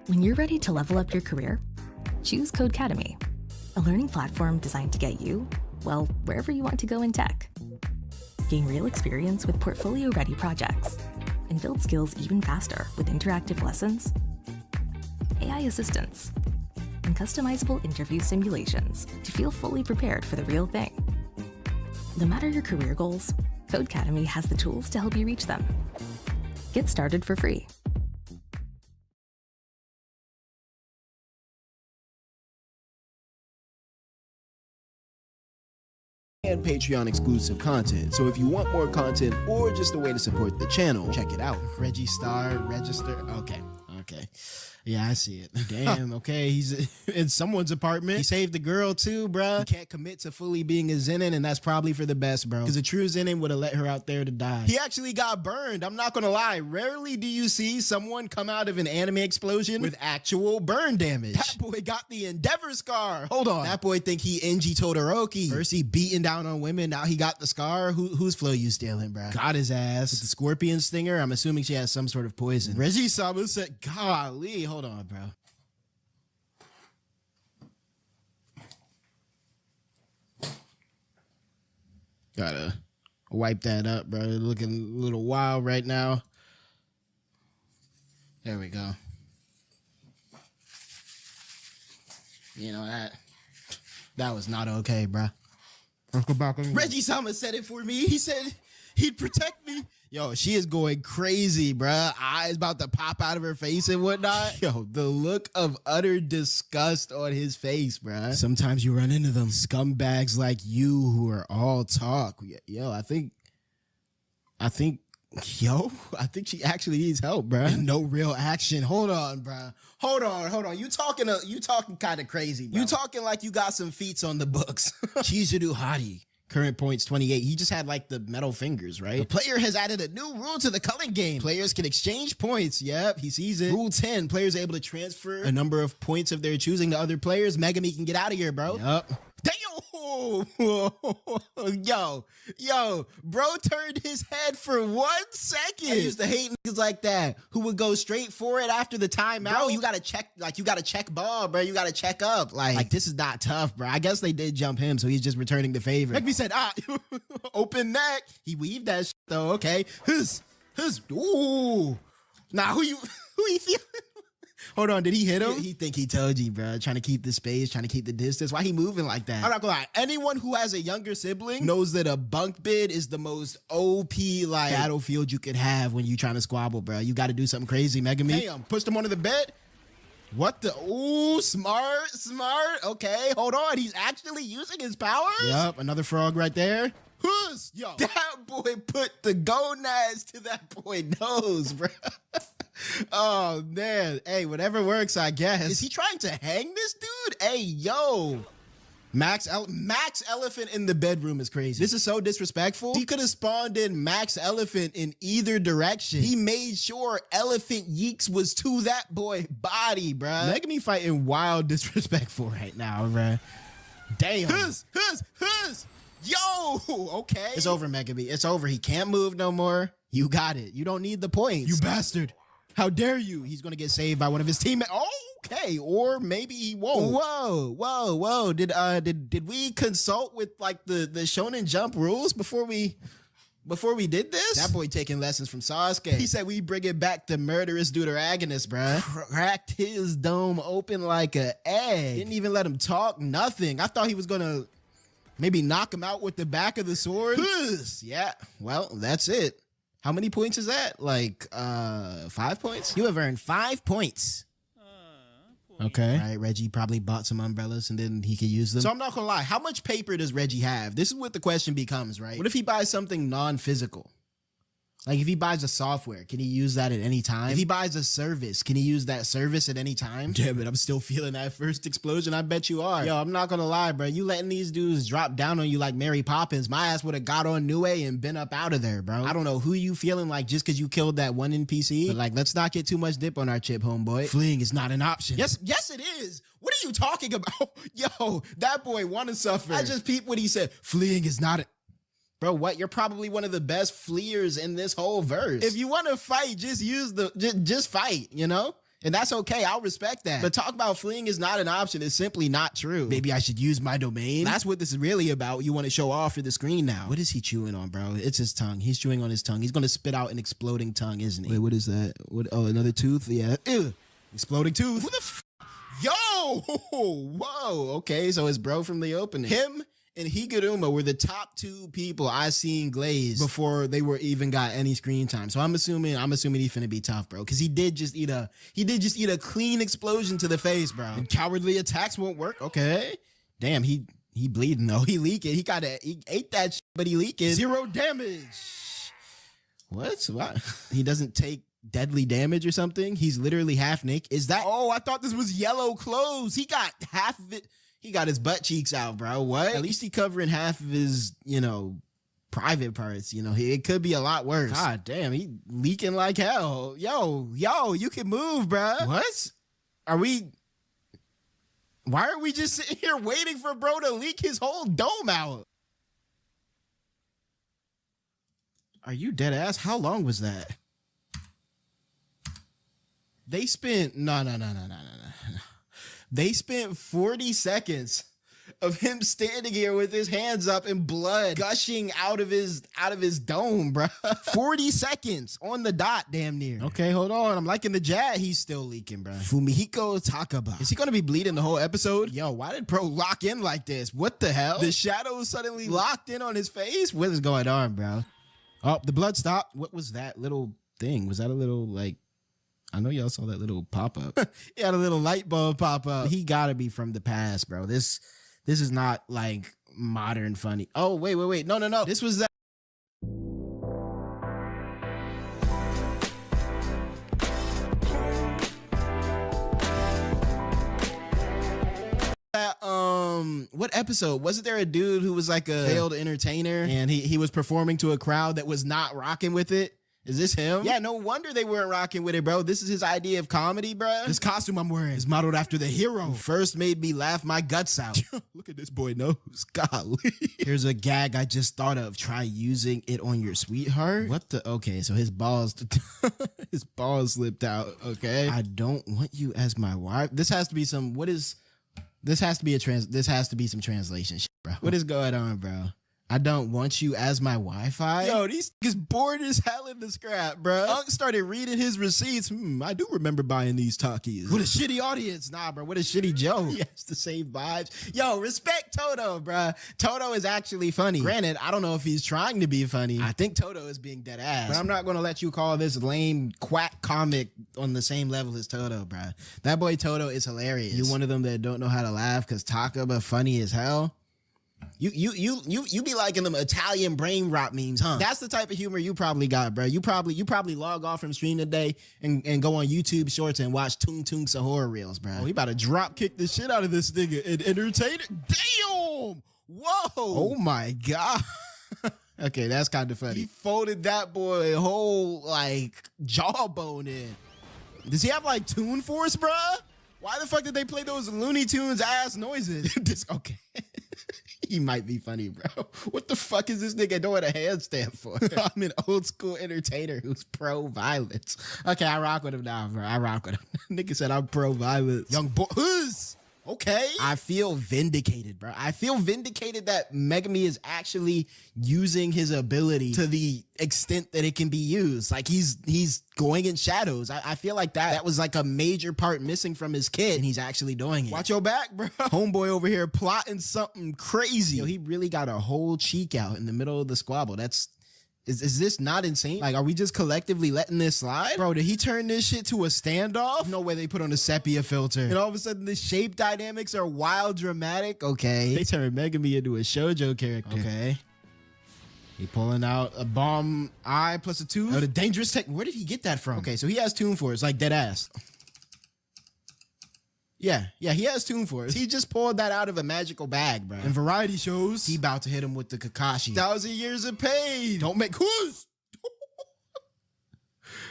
When you're ready to level up your career, choose Codecademy, a learning platform designed to get you, well, wherever you want to go in tech. Gain real experience with portfolio-ready projects and build skills even faster with interactive lessons, AI assistance, and customizable interview simulations to feel fully prepared for the real thing. No matter your career goals, Codecademy has the tools to help you reach them. Get started for free. and Patreon exclusive content. So if you want more content or just a way to support the channel, check it out. Reggie Star, register. Okay. Yeah, I see it. Damn, okay. He's in someone's apartment. He saved the girl too, bruh. He can't commit to fully being a Zenin, and that's probably for the best, bro. Because a true Zenin would have let her out there to die. He actually got burned. I'm not gonna lie. Rarely do you see someone come out of an anime explosion with actual burn damage. That boy got the Endeavor scar. Hold on. That boy think he Enji Todoroki. First he beating down on women. Now he got the scar. Whose flow you stealing, bruh? Got his ass. With the scorpion stinger. I'm assuming she has some sort of poison. Reggie Sama said, golly. Hold on, bro. Gotta wipe that up, bro. Looking a little wild right now. There we go. You know, that was not okay, bro. Reggie Sama said it for me. He said he'd protect me. Yo, she is going crazy, bruh. Eyes about to pop out of her face and whatnot. Yo, the look of utter disgust on his face, bruh. Sometimes you run into them scumbags like you who are all talk. Yo, I think she actually needs help, bruh. No real action. Hold on, bruh. Hold on. You talking kind of crazy, bro. You talking like you got some feats on the books. Chizuru Hari. Current points 28. He just had like the metal fingers, right? The player has added a new rule to the culling game. Players can exchange points. Yep, he sees it. Rule 10. Players are able to transfer a number of points of their choosing to other players. Megami can get out of here, bro. Yep. Damn! Yo, bro turned his head for 1 second. I used to hate niggas like that who would go straight for it after the timeout. Bro, you gotta check ball, bro. You gotta check up. Like this is not tough, bro. I guess they did jump him, so he's just returning the favor. Like we said, open neck. He weaved that shit though. Okay, ooh. Nah, who you feeling? Hold on, did he hit him? He think he told you, bro. Trying to keep the space, trying to keep the distance. Why he moving like that? I'm not gonna lie. Anyone who has a younger sibling knows that a bunk bid is the most OP like battlefield you could have when you trying to squabble, bro. You got to do something crazy, Megami. Damn, pushed him onto the bed. What the? Ooh, smart. Okay, hold on. He's actually using his powers. Yep, another frog right there. Yo, that boy put the gonads to that boy nose, bro. Oh man, hey, whatever works, I guess. Is he trying to hang this dude? Hey, yo. Max Elephant in the bedroom is crazy. This is so disrespectful. He could have spawned in Max Elephant in either direction. He made sure Elephant Yeeks was to that boy body, bruh. Megami fighting wild disrespectful right now, bruh. Damn. Yo, okay. It's over, Megami. It's over. He can't move no more. You got it. You don't need the points. You bastard. How dare you? He's going to get saved by one of his teammates. Oh, okay, or maybe he won't. Whoa. Did we consult with like the Shonen Jump rules before we did this? That boy taking lessons from Subscrbe. He said we bring it back to murderous deuteragonist, bruh. Cracked his dome open like a egg. Didn't even let him talk, nothing. I thought he was gonna maybe knock him out with the back of the sword. Yeah, well, that's it. How many points is that? Like 5 points? You have earned 5 points. Okay. Right, Reggie probably bought some umbrellas and then he could use them. So I'm not gonna lie, how much paper does Reggie have? This is what the question becomes, right? What if he buys something non-physical? Like if he buys a software, can he use that at any time? If he buys a service, can he use that service at any time? Damn it, I'm still feeling that first explosion. I bet you are. Yo, I'm not gonna lie, bro. You letting these dudes drop down on you like Mary Poppins, my ass would have got on Nue and been up out of there, bro. I don't know who you feeling like just because you killed that one NPC, but like, let's not get too much dip on our chip, homeboy. Fleeing is not an option. Yes, it is. What are you talking about? Yo, that boy wanna suffer. I just peeped what he said. Fleeing is not Bro, what? You're probably one of the best fleers in this whole verse. If you want to fight, just fight, you know? And that's okay. I'll respect that. But talk about fleeing is not an option. It's simply not true. Maybe I should use my domain. That's what this is really about. You want to show off for the screen now. What is he chewing on, bro? It's his tongue. He's chewing on his tongue. He's going to spit out an exploding tongue, isn't he? Wait, what is that? What? Oh, another tooth? Yeah. Ew. Exploding tooth. Who the Yo! Whoa. Okay, so it's bro from the opening. Him and Higuruma were the top 2 people I seen glaze before they were even got any screen time. So I'm assuming he finna be tough, bro. Cause he did just eat a clean explosion to the face, bro. And cowardly attacks won't work. Okay. Damn, he bleeding though. He leaking. He ate that shit, but he leaking. 0 damage. What? He doesn't take deadly damage or something? He's literally half naked. Is that? Oh, I thought this was yellow clothes. He got half of it. He got his butt cheeks out, bro. What? At least he covering half of his, private parts. It could be a lot worse. God damn, he leaking like hell. Yo, you can move, bro. What? Why are we just sitting here waiting for bro to leak his whole dome out? Are you dead ass? How long was that? They spent, no. They spent 40 seconds of him standing here with his hands up and blood gushing out of his dome, bro. 40 seconds on the dot, damn near. Okay, hold on. I'm liking the jab. He's still leaking, bro. Fumihiko Takaba. Is he gonna be bleeding the whole episode? Yo, why did bro lock in like this? What the hell? The shadows suddenly locked in on his face? What is going on, bro? Oh, the blood stopped. What was that little thing? Was that a little, like, I know y'all saw that little pop-up. He had a little light bulb pop up. He gotta be from the past, bro. This is not like modern funny. Oh, wait. No. This was that. What episode? Wasn't there a dude who was like a failed entertainer and he was performing to a crowd that was not rocking with it? Is this him? Yeah, no wonder they weren't rocking with it, bro. This is his idea of comedy, bro. This costume I'm wearing is modeled after the hero who first made me laugh my guts out. Look at this boy nose. Golly. Here's a gag I just thought of. Try using it on your sweetheart. What the? Okay, so his balls slipped out. Okay. I don't want you as my wife. This has to be some. This has to be some translation shit, bro. What is going on, bro? I don't want you as my Wi-Fi. Yo, these niggas bored as hell in the scrap, bro. Unk started reading his receipts. I do remember buying these Takis. With a shitty audience. Nah, bro, what a shitty joke. He has the same vibes. Yo, respect Toto, bro. Toto is actually funny. Granted, I don't know if he's trying to be funny. I think Toto is being dead ass. But I'm not going to let you call this lame quack comic on the same level as Toto, bro. That boy Toto is hilarious. You one of them that don't know how to laugh because Takaba funny as hell? You be liking them Italian brain rot memes, huh? That's the type of humor you probably got, bro. You probably log off from stream today and go on YouTube Shorts and watch Tung Sahora reels, bro. Oh, he about to drop kick the shit out of this nigga and entertain it. Damn! Whoa! Oh my god. Okay, that's kind of funny. He folded that boy a whole like jawbone in. Does he have like Toon Force, bro? Why the fuck did they play those Looney Tunes ass noises? Okay. He might be funny, bro. What the fuck is this nigga doing a handstand for? I'm an old school entertainer who's pro violence. Okay, I rock with him now, bro. I rock with him. Nigga said I'm pro-violence. Young boy. Okay. I feel vindicated, bro. I feel vindicated that Megami is actually using his ability to the extent that it can be used. Like he's going in shadows. I feel like that was like a major part missing from his kit, and he's actually doing it. Watch your back, bro. Homeboy over here plotting something crazy. Yo, he really got a whole cheek out in the middle of the squabble. Is this not insane? Like, are we just collectively letting this slide? Bro, did he turn this shit to a standoff? No way they put on a sepia filter. And all of a sudden the shape dynamics are wild dramatic. Okay. They turned Megami into a shoujo character. Okay. He pulling out a bomb eye plus a tooth. Oh, the dangerous tech. Where did he get that from? Okay, so he has Toon Force, like dead ass. Yeah, he has Toon Force. He just pulled that out of a magical bag, bro. In variety shows, he about to hit him with the Kakashi. 1,000 years of pain. Don't make who's.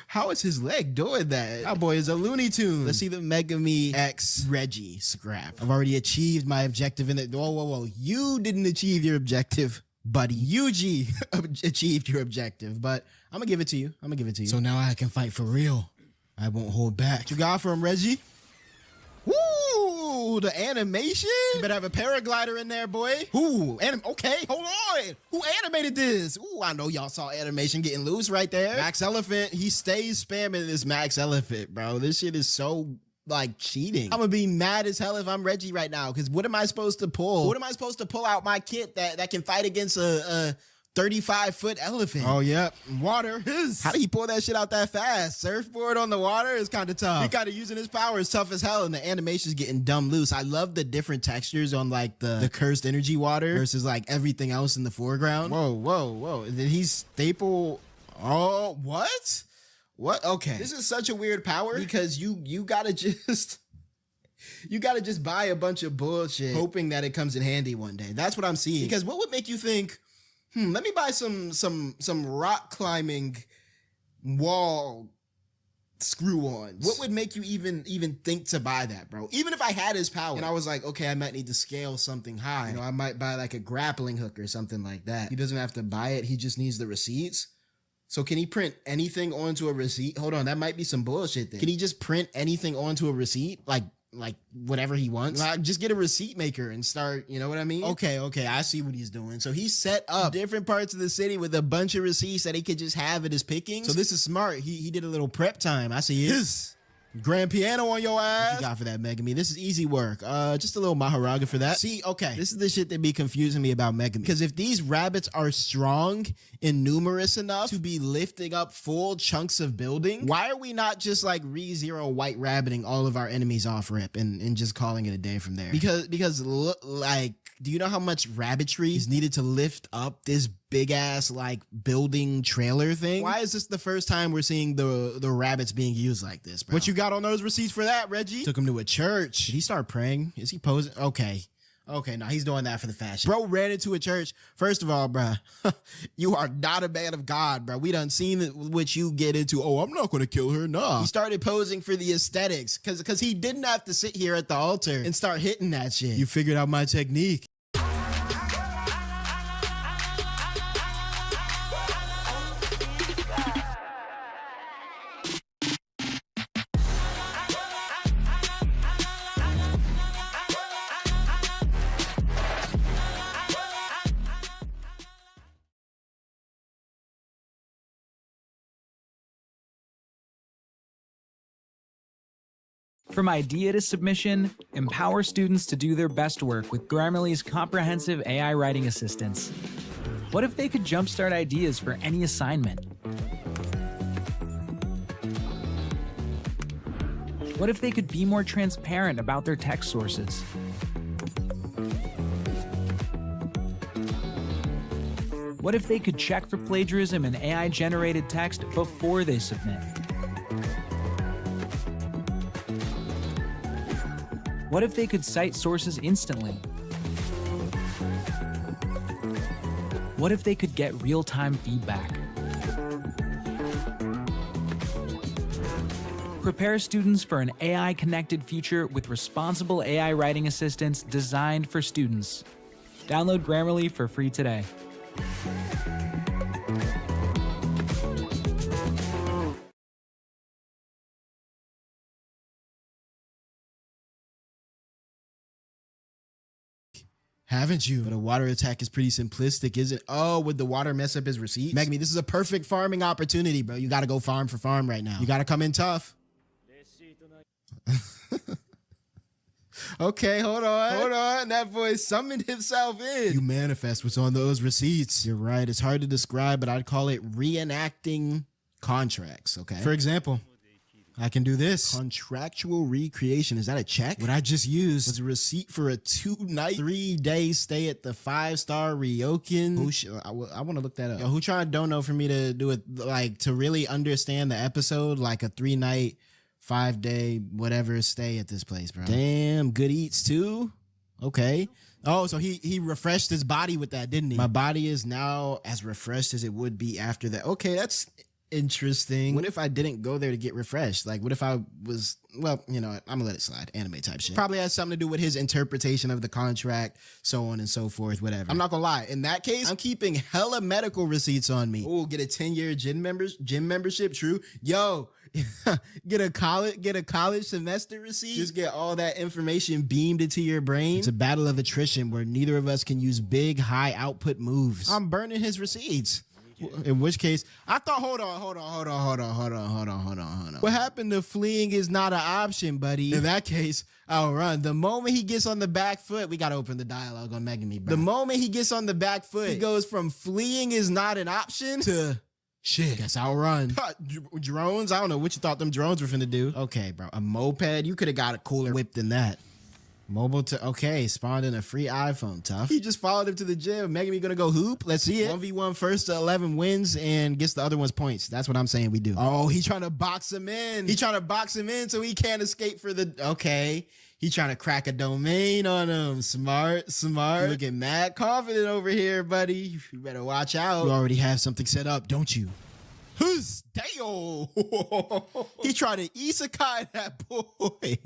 How is his leg doing that? That boy is a Looney Tune. Let's see the Megami X Reggie scrap. I've already achieved my objective in it. Whoa. You didn't achieve your objective, buddy. Yuji achieved your objective, but I'm gonna give it to you. So now I can fight for real. I won't hold back. What you got from Reggie? Woo! The animation? You better have a paraglider in there, boy. Ooh, okay, hold on. Who animated this? Ooh, I know y'all saw animation getting loose right there. Max Elephant, he stays spamming this Max Elephant, bro. This shit is so, like, cheating. I'm gonna be mad as hell if I'm Reggie right now, because what am I supposed to pull? What am I supposed to pull out my kit that can fight against a 35-foot elephant? Oh, yeah. Water. How did he pull that shit out that fast? Surfboard on the water is kind of tough. He kind of using his powers tough as hell, and the animation's getting dumb loose. I love the different textures on, like, the cursed energy water versus, like, everything else in the foreground. Whoa. Did he staple? Oh, what? What? Okay. This is such a weird power because you gotta just... You gotta just buy a bunch of bullshit hoping that it comes in handy one day. That's what I'm seeing. Because what would make you think... let me buy some rock climbing wall screw-ons. What would make you even think to buy that, bro? Even if I had his power and I was like, okay, I might need to scale something high. You know, I might buy like a grappling hook or something like that. He doesn't have to buy it. He just needs the receipts. So can he print anything onto a receipt? Hold on, that might be some bullshit then. Can he just print anything onto a receipt? Like whatever he wants. Like, just get a receipt maker and start, you know what I mean? Okay, I see what he's doing. So he set up different parts of the city with a bunch of receipts that he could just have at his pickings. So this is smart. He did a little prep time. I see it. Grand piano on your ass. What you got for that, Megami? This is easy work. Just a little Maharaga for that. See, okay, this is the shit that be confusing me about Megami. Because if these rabbits are strong and numerous enough to be lifting up full chunks of building, why are we not just like re-zero white rabbiting all of our enemies off rip and just calling it a day from there? Because like, do you know how much rabbitry is needed to lift up this big ass like building trailer thing? Why is this the first time we're seeing the rabbits being used like this, bro? What you got on those receipts for that, Reggie? Took him to a church. Did he start praying? Is he posing? Okay, no, he's doing that for the fashion. Bro ran into a church. First of all, bro, you are not a man of God, bro. We done seen what you get into. Oh, I'm not gonna kill her. Nah. He started posing for the aesthetics because he didn't have to sit here at the altar and start hitting that shit. You figured out my technique. From idea to submission, empower students to do their best work with Grammarly's comprehensive AI writing assistance. What if they could jumpstart ideas for any assignment? What if they could be more transparent about their text sources? What if they could check for plagiarism in AI-generated text before they submit? What if they could cite sources instantly? What if they could get real-time feedback? Prepare students for an AI-connected future with responsible AI writing assistance designed for students. Download Grammarly for free today. Haven't you? But a water attack is pretty simplistic, isn't it? Oh, would the water mess up his receipts? Megami, this is a perfect farming opportunity, bro. You gotta go farm for farm right now. You gotta come in tough. Okay, hold on. That boy summoned himself in. You manifest what's on those receipts. You're right. It's hard to describe, but I'd call it reenacting contracts, okay? For example, I can do this. Contractual recreation. Is that a check? What I just used was a receipt for a 2-night, 3-day stay at the 5-star Ryokan. I want to look that up. Yo, who trying to dono for me to do it, like, to really understand the episode, like a 3-night, 5-day, whatever stay at this place, bro. Damn, good eats too. Okay. Oh, so he refreshed his body with that, didn't he? My body is now as refreshed as it would be after that. Okay, that's interesting. What if I didn't go there to get refreshed? Like, what if I was, well, you know what? I'm gonna let it slide. Anime type shit. Probably has something to do with his interpretation of the contract, so on and so forth, whatever. I'm not gonna lie. In that case, I'm keeping hella medical receipts on me. Oh, get a 10-year gym membership. True. Yo, get a college semester receipt. Just get all that information beamed into your brain. It's a battle of attrition where neither of us can use big, high output moves. I'm burning his receipts. In which case, I thought, hold on. What happened to fleeing is not an option, buddy. In that case, I'll run. The moment he gets on the back foot, we got to open the dialogue on Megami, bro. The moment he gets on the back foot, he goes from fleeing is not an option to shit, guess I'll run. Drones? I don't know what you thought them drones were finna do. Okay, bro. A moped? You could have got a cooler whip than that. Mobile to, okay, spawned in a free iPhone, tough. He just followed him to the gym. Megami gonna go hoop? Let's see it. 1v1 first to 11 wins and gets the other one's points. That's what I'm saying we do. Oh, he trying to box him in. He trying to box him in so he can't escape for the, okay. He trying to crack a domain on him. Smart. You looking mad confident over here, buddy. You better watch out. You already have something set up, don't you? Damn. He tried to isekai that boy.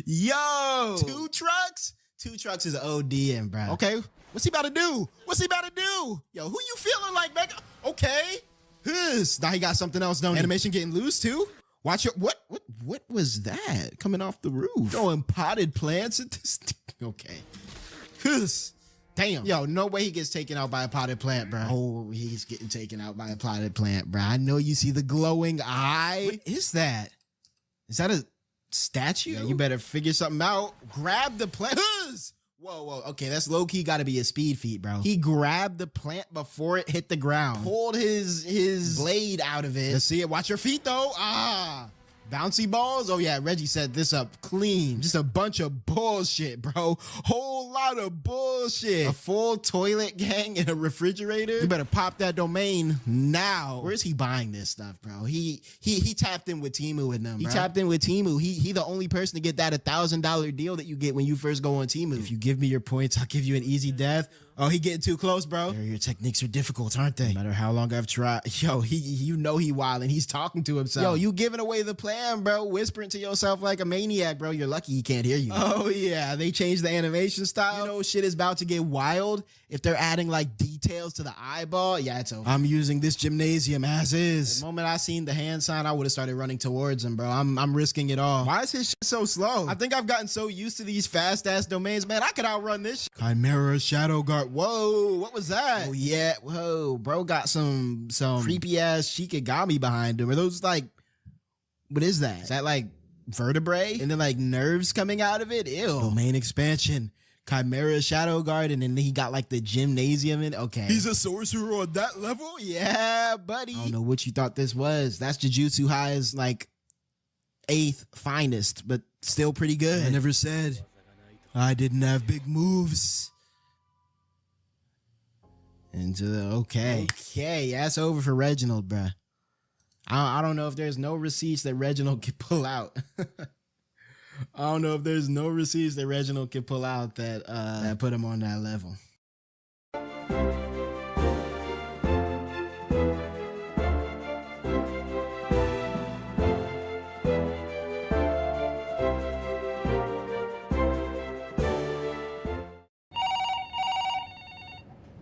Yo, 2 trucks? 2 trucks is ODing, bro. Okay, what's he about to do? Yo, who you feeling like, man? Okay. Now he got something else, don't he? Animation getting loose too? Watch your, what was that? Coming off the roof. Throwing potted plants at this. Okay. Damn. Yo, no way he gets taken out by a potted plant, bro. Oh, he's getting taken out by a potted plant, bro. I know you see the glowing eye. What is that? Is that a statue? Yeah, you better figure something out. Grab the plant. Whoa. Okay, that's low-key gotta be a speed feat, bro. He grabbed the plant before it hit the ground. Pulled his blade out of it. Let's see it. Watch your feet, though. Bouncy balls? Oh, yeah, Reggie set this up clean. Just a bunch of bullshit, bro. Whole lot of bullshit. A full toilet gang and a refrigerator? You better pop that domain now. Where's he buying this stuff, bro? He tapped in with Temu with them, bro. He tapped in with Temu. He the only person to get that $1,000 deal that you get when you first go on Temu. If you give me your points, I'll give you an easy death. Oh, he getting too close, bro. Your techniques are difficult, aren't they? No matter how long I've tried. Yo, you know he wildin'. He's talking to himself. Yo, you giving away the plan, bro. Whispering to yourself like a maniac, bro. You're lucky he can't hear you. Oh, yeah. They changed the animation style. You know shit is about to get wild if they're adding like details to the eyeball. Yeah, it's over. I'm using this gymnasium as is. The moment I seen the hand sign, I would have started running towards him, bro. I'm risking it all. Why is his shit so slow? I think I've gotten so used to these fast-ass domains, man. I could outrun this shit. Chimera Shadow Guard. Whoa, what was that? Oh, yeah. Whoa, bro got some creepy-ass Shikigami behind him. Are those like, what is that? Is that like vertebrae? And then like nerves coming out of it? Ew. Domain expansion. Chimera Shadow Guard, and then he got like the gymnasium in. Okay. He's a sorcerer on that level? Yeah, buddy. I don't know what you thought this was. That's Jujutsu High's like 8th finest, but still pretty good. I never said I didn't have big moves. Into the okay, that's over for Reginald, bruh. I don't know if there's no receipts that Reginald can pull out. I don't know if there's no receipts that Reginald can pull out that put him on that level.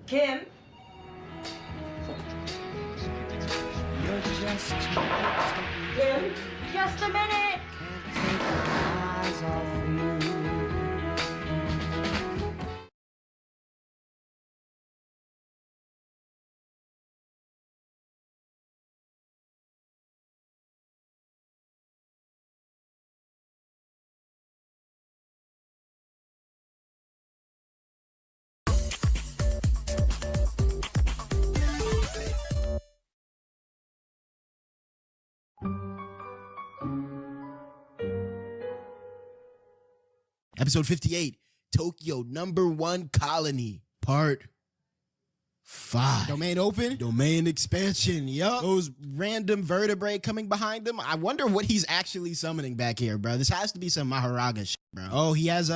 Kim? Kim? Just a minute! Episode 58, Tokyo #1 Colony, Part 5. Domain open, domain expansion. Yup. Those random vertebrae coming behind him. I wonder what he's actually summoning back here, bro. This has to be some Maharaga shit, bro. Oh, he has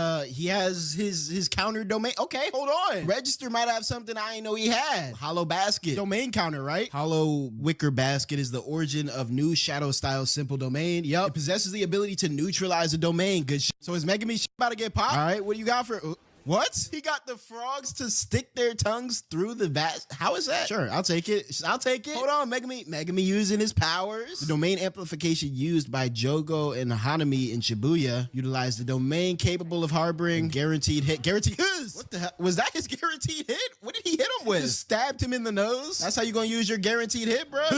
his counter domain. Okay, hold on. Register might have something I didn't know he had. Hollow basket. Domain counter, right? Hollow wicker basket is the origin of new shadow style simple domain. Yup. It possesses the ability to neutralize a domain. Good shit. So is Megami shit about to get popped? All right, what do you got for... What? He got the frogs to stick their tongues through the bat. How is that? Sure, I'll take it. I'll take it. Hold on, Megami using his powers. The domain amplification used by Jogo and Hanami in Shibuya utilized the domain capable of harboring guaranteed hit. Guaranteed hit? What the hell? Was that his guaranteed hit? What did he hit him with? Just stabbed him in the nose? That's how you gonna use your guaranteed hit, bro?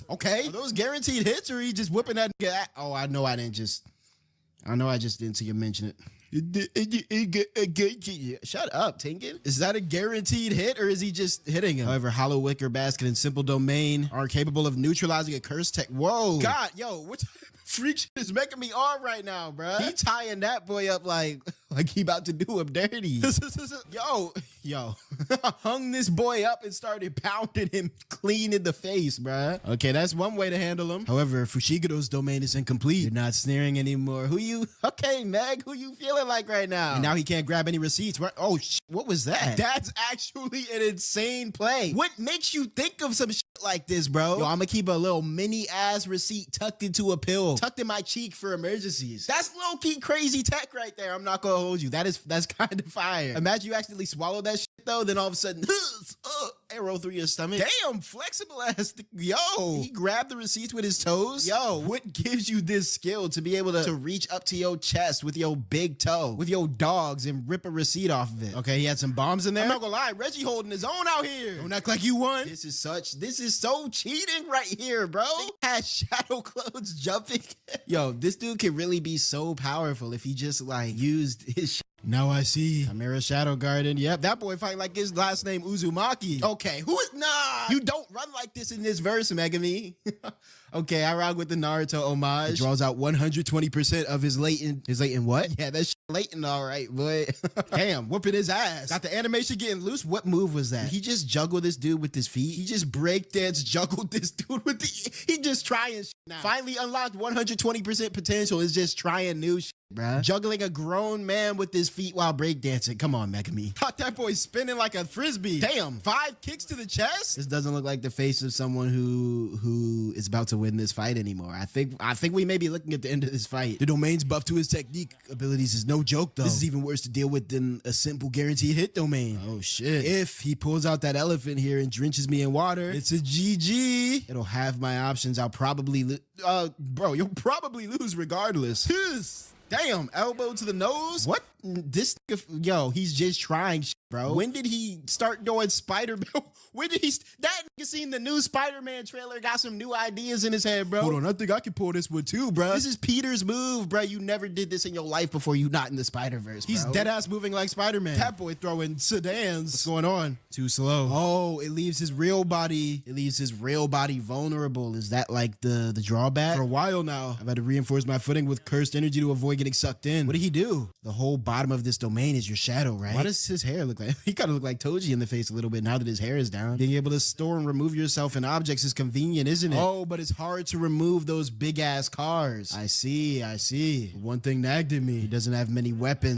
Okay. Are those guaranteed hits or are you just whipping that nigga? Oh, I know I just didn't see you mention it. Shut up, Tinkin. Is that a guaranteed hit or is he just hitting him? However, Hollow Wicker Basket and Simple Domain are capable of neutralizing a curse tech. Whoa. God, yo, what freak shit is making me on right now, bruh? He tying that boy up like he about to do him dirty. yo, hung this boy up and started pounding him clean in the face, bruh. Okay, that's one way to handle him. However, Fushigado's domain is incomplete. You're not snaring anymore. Okay, Meg, who you feeling like right now? And now he can't grab any receipts. Oh, what was that? That's actually an insane play. What makes you think of some shit like this, bro? Yo, I'm gonna keep a little mini ass receipt tucked into a pill, tucked in my cheek for emergencies. That's low-key crazy tech right there. I'm not gonna hold you. That's kind of fire. Imagine you accidentally swallow that shit though, then all of a sudden, arrow through your stomach. Damn, flexible ass. Yo, he grabbed the receipts with his toes. Yo, what gives you this skill to be able to reach up to your chest with your big toe, with your dogs, and rip a receipt off of it? Okay, he had some bombs in there. I'm not gonna lie, Reggie holding his own out here. Don't act like you won. This is so cheating right here, bro. They had shadow clothes jumping. Yo, this dude can really be so powerful if he just like used his Now I see. Chimera Shadow Garden. Yep, that boy fight like his last name Uzumaki. Okay, nah. You don't run like this in this verse, Megami. Okay, I rock with the Naruto homage. It draws out 120% of his latent what? Yeah, that's latent, all right, boy. Damn, whooping his ass. Got the animation getting loose. What move was that? Did he just juggle this dude with his feet? He just breakdance juggled this dude with he just trying shit now. Finally unlocked 120% potential. Is just trying new shit, bruh. Juggling a grown man with his feet while breakdancing. Come on, Megami. Thought that boy spinning like a frisbee. Damn, 5 kicks to the chest? This doesn't look like the face of someone who is about to win this fight anymore. I think we may be looking at the end of this fight. The domain's buff to his technique abilities is no joke though. This is even worse to deal with than a simple guaranteed hit domain. Oh shit. If he pulls out that elephant here and drenches me in water, it's a GG. It'll have my options. I'll probably bro, you'll probably lose regardless. Damn, elbow to the nose? What? This yo, he's just trying shit, bro. When did he start doing Spider-Man? When did that nigga seen the new Spider-Man trailer, got some new ideas in his head, bro? Hold on, I think I can pull this one too, bro. This is Peter's move, bro. You never did this in your life before. You not in the Spider-Verse, bro. He's dead ass moving like Spider-Man. That boy throwing sedans. What's going on? Too slow. Oh, it leaves his real body vulnerable. Is that like the drawback? For a while now, I've had to reinforce my footing with cursed energy to avoid getting sucked in. What did he do? The whole bottom of this domain is your shadow, right? Why does his hair look like? He kind of look like Toji in the face a little bit now that his hair is down. Being able to store and remove yourself in objects is convenient, isn't it? Oh, but it's hard to remove those big ass cars. I see. One thing nagged at me. He doesn't have many weapons.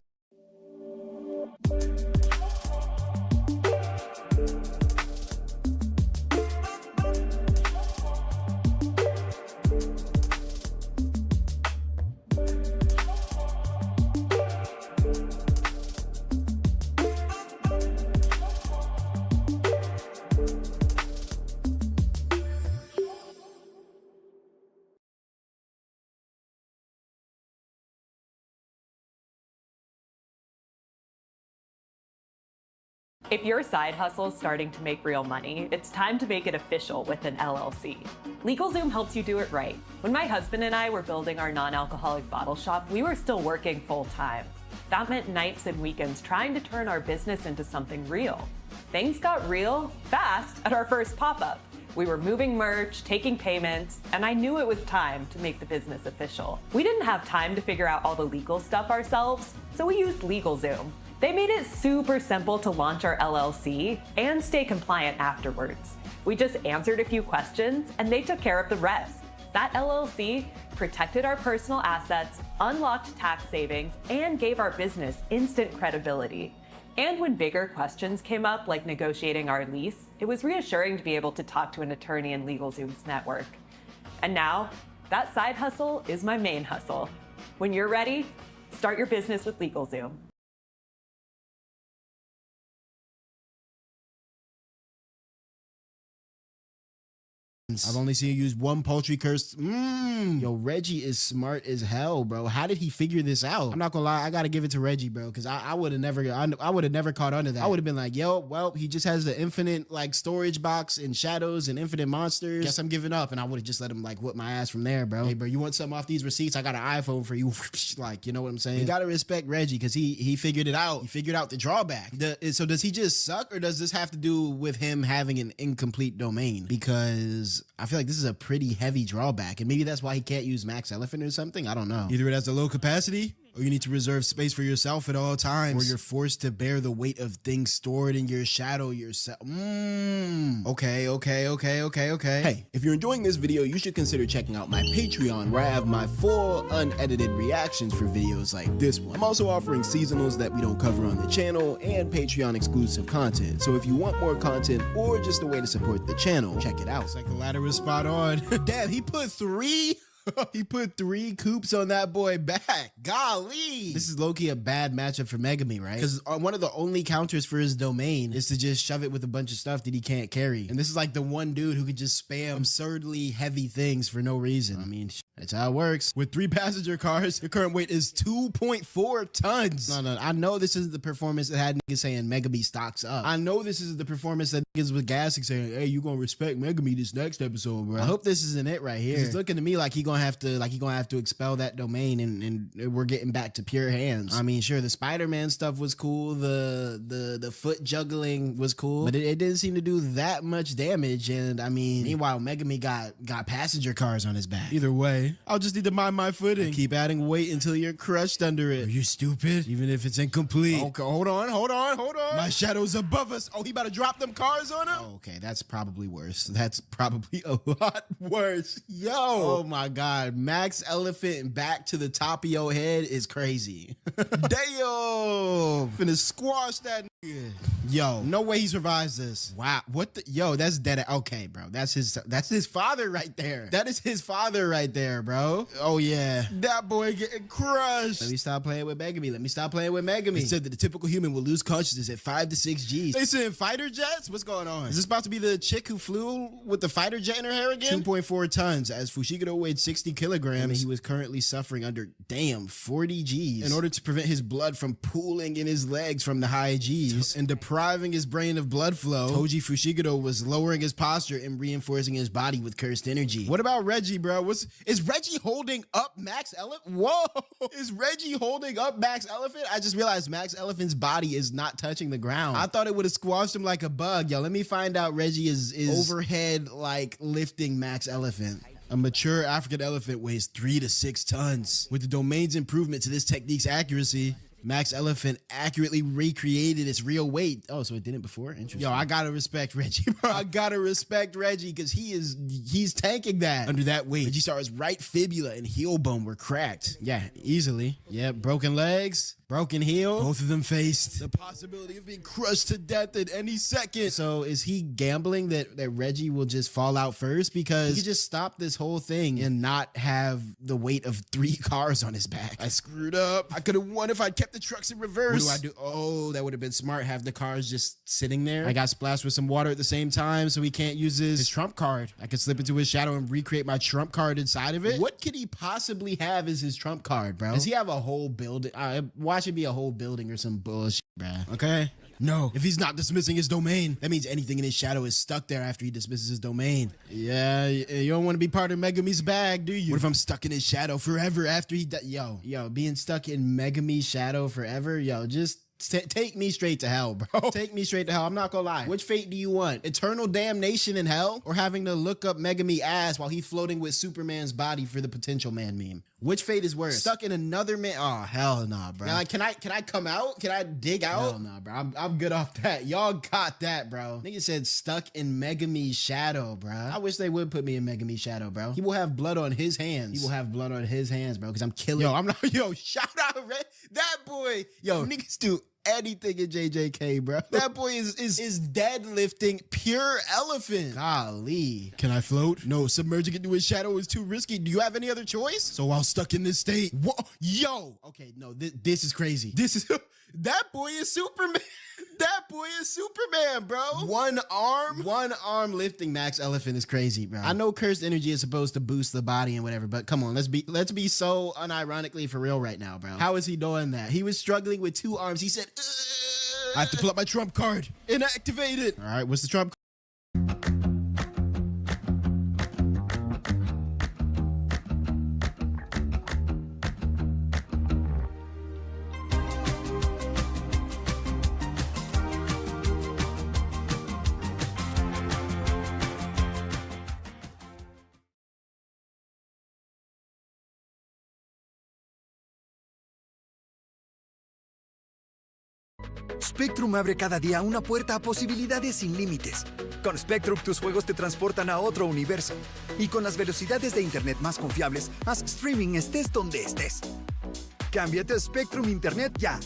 If your side hustle is starting to make real money, it's time to make it official with an LLC. LegalZoom helps you do it right. When my husband and I were building our non-alcoholic bottle shop, we were still working full-time. That meant nights and weekends trying to turn our business into something real. Things got real fast at our first pop-up. We were moving merch, taking payments, and I knew it was time to make the business official. We didn't have time to figure out all the legal stuff ourselves, so we used LegalZoom. They made it super simple to launch our LLC and stay compliant afterwards. We just answered a few questions and they took care of the rest. That LLC protected our personal assets, unlocked tax savings, and gave our business instant credibility. And when bigger questions came up, like negotiating our lease, it was reassuring to be able to talk to an attorney in LegalZoom's network. And now, that side hustle is my main hustle. When you're ready, start your business with LegalZoom. I've only seen you use one poultry curse. Yo, Reggie is smart as hell, bro. How did he figure this out? I'm not gonna lie, I gotta give it to Reggie, bro, because I would have never, I would have never caught on to that. I would have been like, yo, well, he just has the infinite like storage box and shadows and infinite monsters. Guess I'm giving up, and I would have just let him like whip my ass from there, bro. Hey, bro, you want something off these receipts? I got an iPhone for you. Like, you know what I'm saying? You gotta respect Reggie because he figured it out. He figured out the drawback. So does he just suck, or does this have to do with him having an incomplete domain? Because I feel like this is a pretty heavy drawback, and maybe that's why he can't use Max Elephant or something. I don't know. Either it has a low capacity, or you need to reserve space for yourself at all times, or you're forced to bear the weight of things stored in your shadow yourself. Okay. Hey, if you're enjoying this video, you should consider checking out my Patreon, where I have my full unedited reactions for videos like this one. I'm also offering seasonals that we don't cover on the channel and Patreon exclusive content. So if you want more content or just a way to support the channel, check it out. It's like the ladder was spot on. Damn, he put 3? He put 3 coops on that boy back. Golly. This is low-key a bad matchup for Megami, right? Because one of the only counters for his domain is to just shove it with a bunch of stuff that he can't carry. And this is like the one dude who could just spam absurdly heavy things for no reason. I mean, that's how it works. With 3 passenger cars, the current weight is 2.4 tons. No, I know this is the performance that had niggas saying Megami stocks up. I know this is the performance that niggas with Gassic saying, hey, you gonna respect Megami this next episode, bro. I hope this isn't it right here. It's looking to me like he gonna have to expel that domain, and we're getting back to pure hands. I mean, sure, the Spider-Man stuff was cool, the foot juggling was cool, but it didn't seem to do that much damage. And I mean, meanwhile, Megami got passenger cars on his back. Either way, I'll just need to mind my footing. Keep adding weight until you're crushed under it. Are you stupid? Even if it's incomplete. Okay, hold on. My shadow's above us. Oh, he about to drop them cars on him? Oh, okay, that's probably worse. That's probably a lot worse. Yo, oh my God. Max Elephant back to the top of your head is crazy. Damn. Finna squash that nigga. Yo, no way he survives this. Wow. What the? Yo, that's dead. Okay, bro. That's his father right there. That is his father right there, bro. Oh, yeah. That boy getting crushed. Let me stop playing with Megami. They said that the typical human will lose consciousness at 5 to 6 Gs. They said fighter jets? What's going on? Is this about to be the chick who flew with the fighter jet in her hair again? 2.4 tons, as Fushiguro weighed 60 kilograms, and he was currently suffering under, 40 Gs. In order to prevent his blood from pooling in his legs from the high Gs and depriving his brain of blood flow, Toji Fushiguro was lowering his posture and reinforcing his body with cursed energy. What about Reggie, bro? Is Reggie holding up Max Elephant? Whoa! Is Reggie holding up Max Elephant? I just realized Max Elephant's body is not touching the ground. I thought it would have squashed him like a bug. Yo, let me find out Reggie is overhead, like, lifting Max Elephant. A mature African elephant weighs 3 to 6 tons. With the domain's improvement to this technique's accuracy, Max Elephant accurately recreated its real weight. Oh, so it didn't before? Interesting. Yo, I gotta respect Reggie, bro. I gotta respect Reggie because he's tanking that under that weight. Regisaur's right fibula and heel bone were cracked. Yeah, easily. Yeah, broken legs, broken heel. Both of them faced the possibility of being crushed to death at any second. So is he gambling that Reggie will just fall out first? Because he could just stop this whole thing and not have the weight of 3 cars on his back. I screwed up. I could have won if I'd kept the trucks in reverse. What do I do? Oh, that would have been smart. Have the cars just sitting there. I got splashed with some water at the same time, so he can't use his trump card. I could slip into his shadow and recreate my trump card inside of it. What could he possibly have as his trump card, bro? Does he have a whole building? Watch it be a whole building or some bullshit, bro. Okay. No, if he's not dismissing his domain, that means anything in his shadow is stuck there after he dismisses his domain. Yeah, you don't want to be part of Megami's bag, do you? What if I'm stuck in his shadow forever after he Yo, being stuck in Megami's shadow forever? Yo, just Take me straight to hell, bro. Take me straight to hell. I'm not gonna lie. Which fate do you want? Eternal damnation in hell, or having to look up Megami ass while he's floating with Superman's body for the potential man meme? Which fate is worse? Stuck in another man? Oh hell nah, bro. Now, like, can I come out? Can I dig out? Hell nah, bro. I'm good off that. Y'all got that, bro. Nigga said stuck in Megami's shadow, bro. I wish they would put me in Megami's shadow, bro. He will have blood on his hands. He will have blood on his hands, bro. Because I'm killing. Yo, I'm not. Yo, shout out Red. That boy. Yo, niggas do anything in JJK, bro. That boy is deadlifting pure elephant. Golly. Can I float? No, submerging into his shadow is too risky. Do you have any other choice? So while stuck in this state, whoa, yo. Okay, no, this is crazy. This is that boy is Superman. That boy is Superman, bro. One arm lifting max elephant is crazy, bro. I know cursed energy is supposed to boost the body and whatever, but come on, let's be so unironically for real right now, bro. How is he doing that? He was struggling with 2 arms. He said, I have to pull up my trump card and activate it. All right, what's the trump card? Spectrum abre cada día una puerta a posibilidades sin límites. Con Spectrum tus juegos te transportan a otro universo. Y con las velocidades de internet más confiables, haz streaming estés donde estés. Cámbiate a Spectrum Internet ya.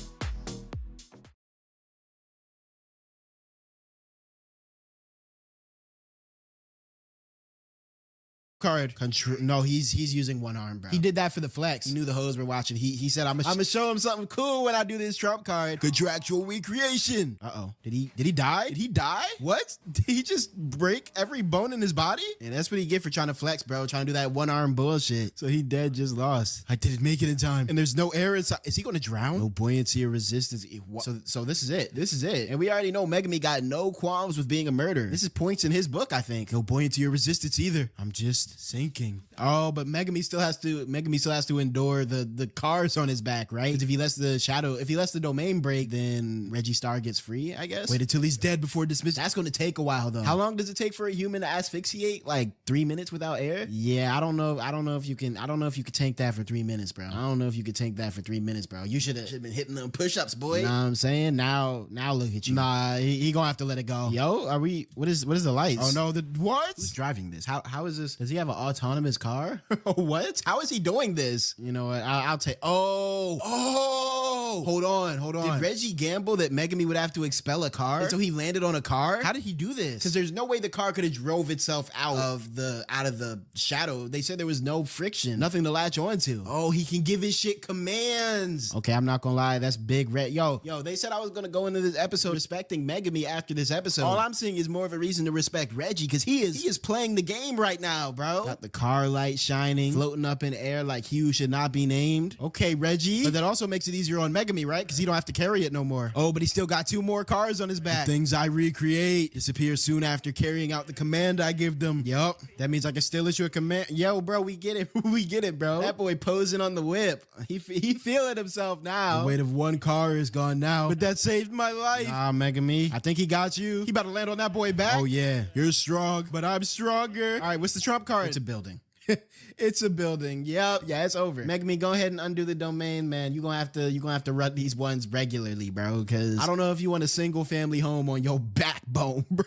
Card control. No, he's using 1 arm, bro. He did that for the flex. He knew the hoes were watching. He said, I'm gonna show him something cool when I do this trump card. Contractual recreation. Uh-oh. Did he die? Did he die? What? Did he just break every bone in his body? And that's what he get for trying to flex, bro. Trying to do that 1 arm bullshit. So he dead, just lost. I didn't make it in time. And there's no air inside. Is he gonna drown? No buoyancy or resistance. So this is it. This is it. And we already know Megami got no qualms with being a murderer. This is points in his book, I think. No buoyancy or resistance either. I'm just sinking. Oh, but Megami still has to endure the cars on his back, right? Because if he lets the domain break, then Reggie Star gets free, I guess. Wait until he's dead before dismissal. That's going to take a while though. How long does it take for a human to asphyxiate? Like 3 minutes without air? Yeah, I don't know if you can tank that for 3 minutes, bro. I don't know if you could tank that for 3 minutes, bro. You should have been hitting them push-ups, boy. You know what I'm saying? Now look at you. Nah, he gonna have to let it go. Yo, what is the lights? Oh no, what? Who's driving this? How is this? Does he have an autonomous car? What? How is he doing this? You know what? I'll take. Oh! Hold on. Did Reggie gamble that Megami would have to expel a car? And so he landed on a car? How did he do this? Because there's no way the car could have drove itself out of the shadow. They said there was no friction, nothing to latch onto. Oh, he can give his shit commands. Okay, I'm not gonna lie, that's big red. Yo, they said I was gonna go into this episode respecting Megami after this episode. All I'm seeing is more of a reason to respect Reggie because he is playing the game right now, bro. Got the car light shining, floating up in air like Hugh should not be named. Okay, Reggie. But that also makes it easier on Megami, right? Because he don't have to carry it no more. Oh, but he still got 2 more cars on his back. The things I recreate disappear soon after carrying out the command I give them. Yup. That means I can still issue a command. Yo, bro, we get it. We get it, bro. That boy posing on the whip. He feeling himself now. The weight of 1 car is gone now. But that saved my life. Nah, Megami. I think he got you. He about to land on that boy back. Oh, yeah. You're strong, but I'm stronger. All right, what's the trump card? It's a building. It's a building. Yep. Yeah, it's over. Megami, go ahead and undo the domain, man. You're gonna have to run these ones regularly, bro. Because I don't know if you want a single family home on your backbone, bro.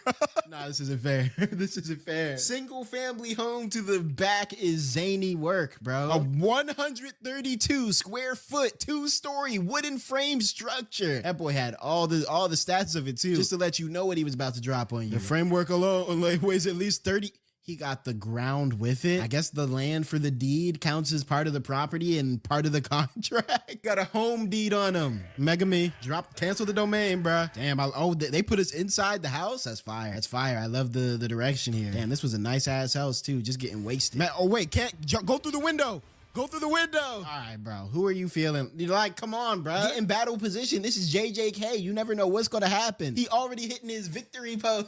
Nah, this isn't fair. This isn't fair. Single family home to the back is zany work, bro. A 132 square foot, 2-story wooden frame structure. That boy had all the stats of it too, just to let you know what he was about to drop on you. The framework alone weighs at least 30. He got the ground with it. I guess the land for the deed counts as part of the property and part of the contract. Got a home deed on him. Megami, cancel the domain, bruh. Damn, they put us inside the house? That's fire. That's fire. I love the direction here. Damn, this was a nice ass house too, just getting wasted. Man, oh wait, can't go through the window. Go through the window. All right, bro. Who are you feeling? You're like, come on, bro. Get in battle position. This is JJK. You never know what's going to happen. He already hitting his victory pose.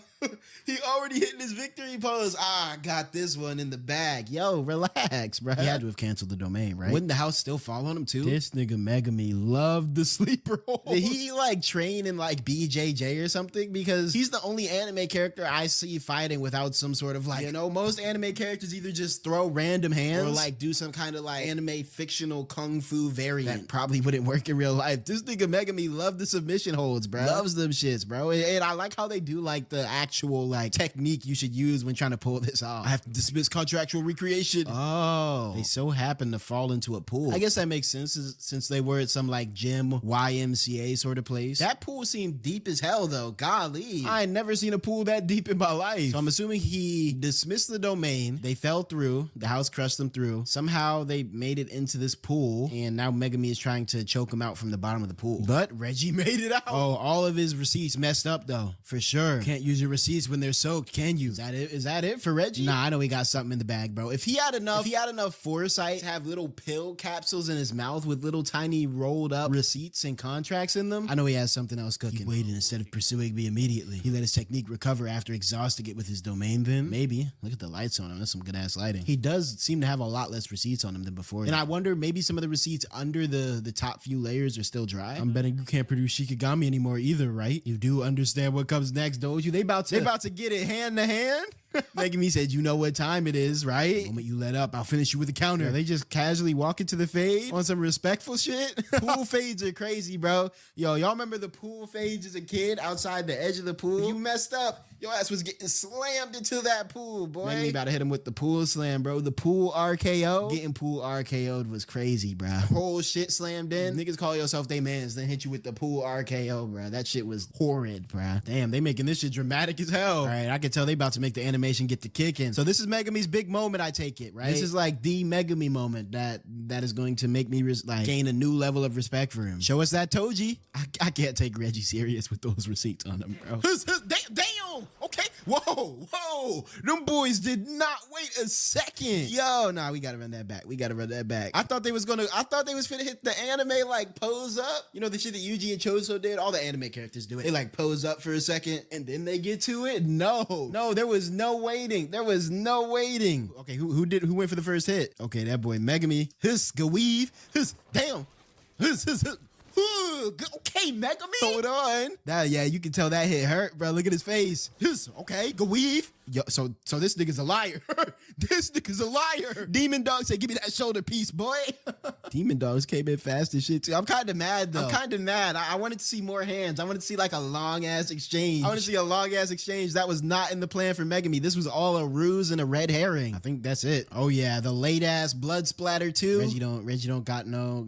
Ah, I got this one in the bag. Yo, relax, bro. He had to have canceled the domain, right? Wouldn't the house still fall on him, too? This nigga Megami loved the sleeper hole. Did he, like, train in, like, BJJ or something? Because he's the only anime character I see fighting without some sort of, like, you know, most anime characters either just throw random hands or, like, do some kind of, like, anime fictional kung fu variant that probably wouldn't work in real life. This nigga Megami loved the submission holds, bro. Loves them shits, bro. And I like how they do like the actual like technique you should use when trying to pull this off. I have to dismiss contractual recreation. Oh, they so happen to fall into a pool. I guess that makes sense since they were at some like gym YMCA sort of place. That pool seemed deep as hell though. Golly, I ain't never seen a pool that deep in my life. So I'm assuming he dismissed the domain. They fell through. The house crushed them through. Somehow they made it into this pool, and now Megami is trying to choke him out from the bottom of the pool. But Reggie made it out. Oh, all of his receipts messed up though, for sure. Can't use your receipts when they're soaked, can you? Is that it? Is that it for Reggie? Nah, I know he got something in the bag, bro. If he had enough foresight to have little pill capsules in his mouth with little tiny rolled up receipts and contracts in them, I know he has something else cooking. He waited instead of pursuing me immediately. He let his technique recover after exhausting it with his domain then. Maybe. Look at the lights on him. That's some good ass lighting. He does seem to have a lot less receipts on him than before. And I wonder maybe some of the receipts under the top few layers are still dry. I'm betting you can't produce Shikigami anymore either, right? You do understand what comes next, don't you? They about to get it hand to hand. Megami said, you know what time it is, right? The moment you let up, I'll finish you with a counter. They just casually walk into the fade on some respectful shit. Pool fades are crazy, bro. Yo, y'all remember the pool fades as a kid outside the edge of the pool? If you messed up, your ass was getting slammed into that pool, boy. Megami about to hit him with the pool slam, bro. The pool RKO. Getting pool RKO'd was crazy, bro. Whole shit slammed in. Niggas call yourself they mans, then hit you with the pool RKO, bro. That shit was horrid, bro. Damn, they making this shit dramatic as hell. All right, I can tell they about to make the animation get the kick in. So this is Megami's big moment, I take it, right? This is like the Megami moment that is going to make me gain a new level of respect for him. Show us that Toji. I can't take Reggie serious with those receipts on him, bro. Damn! Okay. Whoa. Them boys did not wait a second. Yo, nah, we gotta run that back. I thought they was finna hit the anime like pose up. You know the shit that Yuji and Choso did? All the anime characters do it. They like pose up for a second and then they get to it. No, there was no waiting. Okay, who went for the first hit? Okay, that boy Megami. Gaweave. Damn. Okay, Megami. Hold on. Yeah, you can tell that hit hurt, bro. Look at his face. Okay, Gaweave. Yo, so this nigga's a liar. This nigga's a liar. Demon Dog said, give me that shoulder piece, boy. Demon Dogs came in fast as shit, too. I'm kind of mad, though. I wanted to see more hands. I wanted to see, like, a long-ass exchange. That was not in the plan for Megami. This was all a ruse and a red herring. I think that's it. Oh, yeah, the late-ass blood splatter, too. Reggie don't got no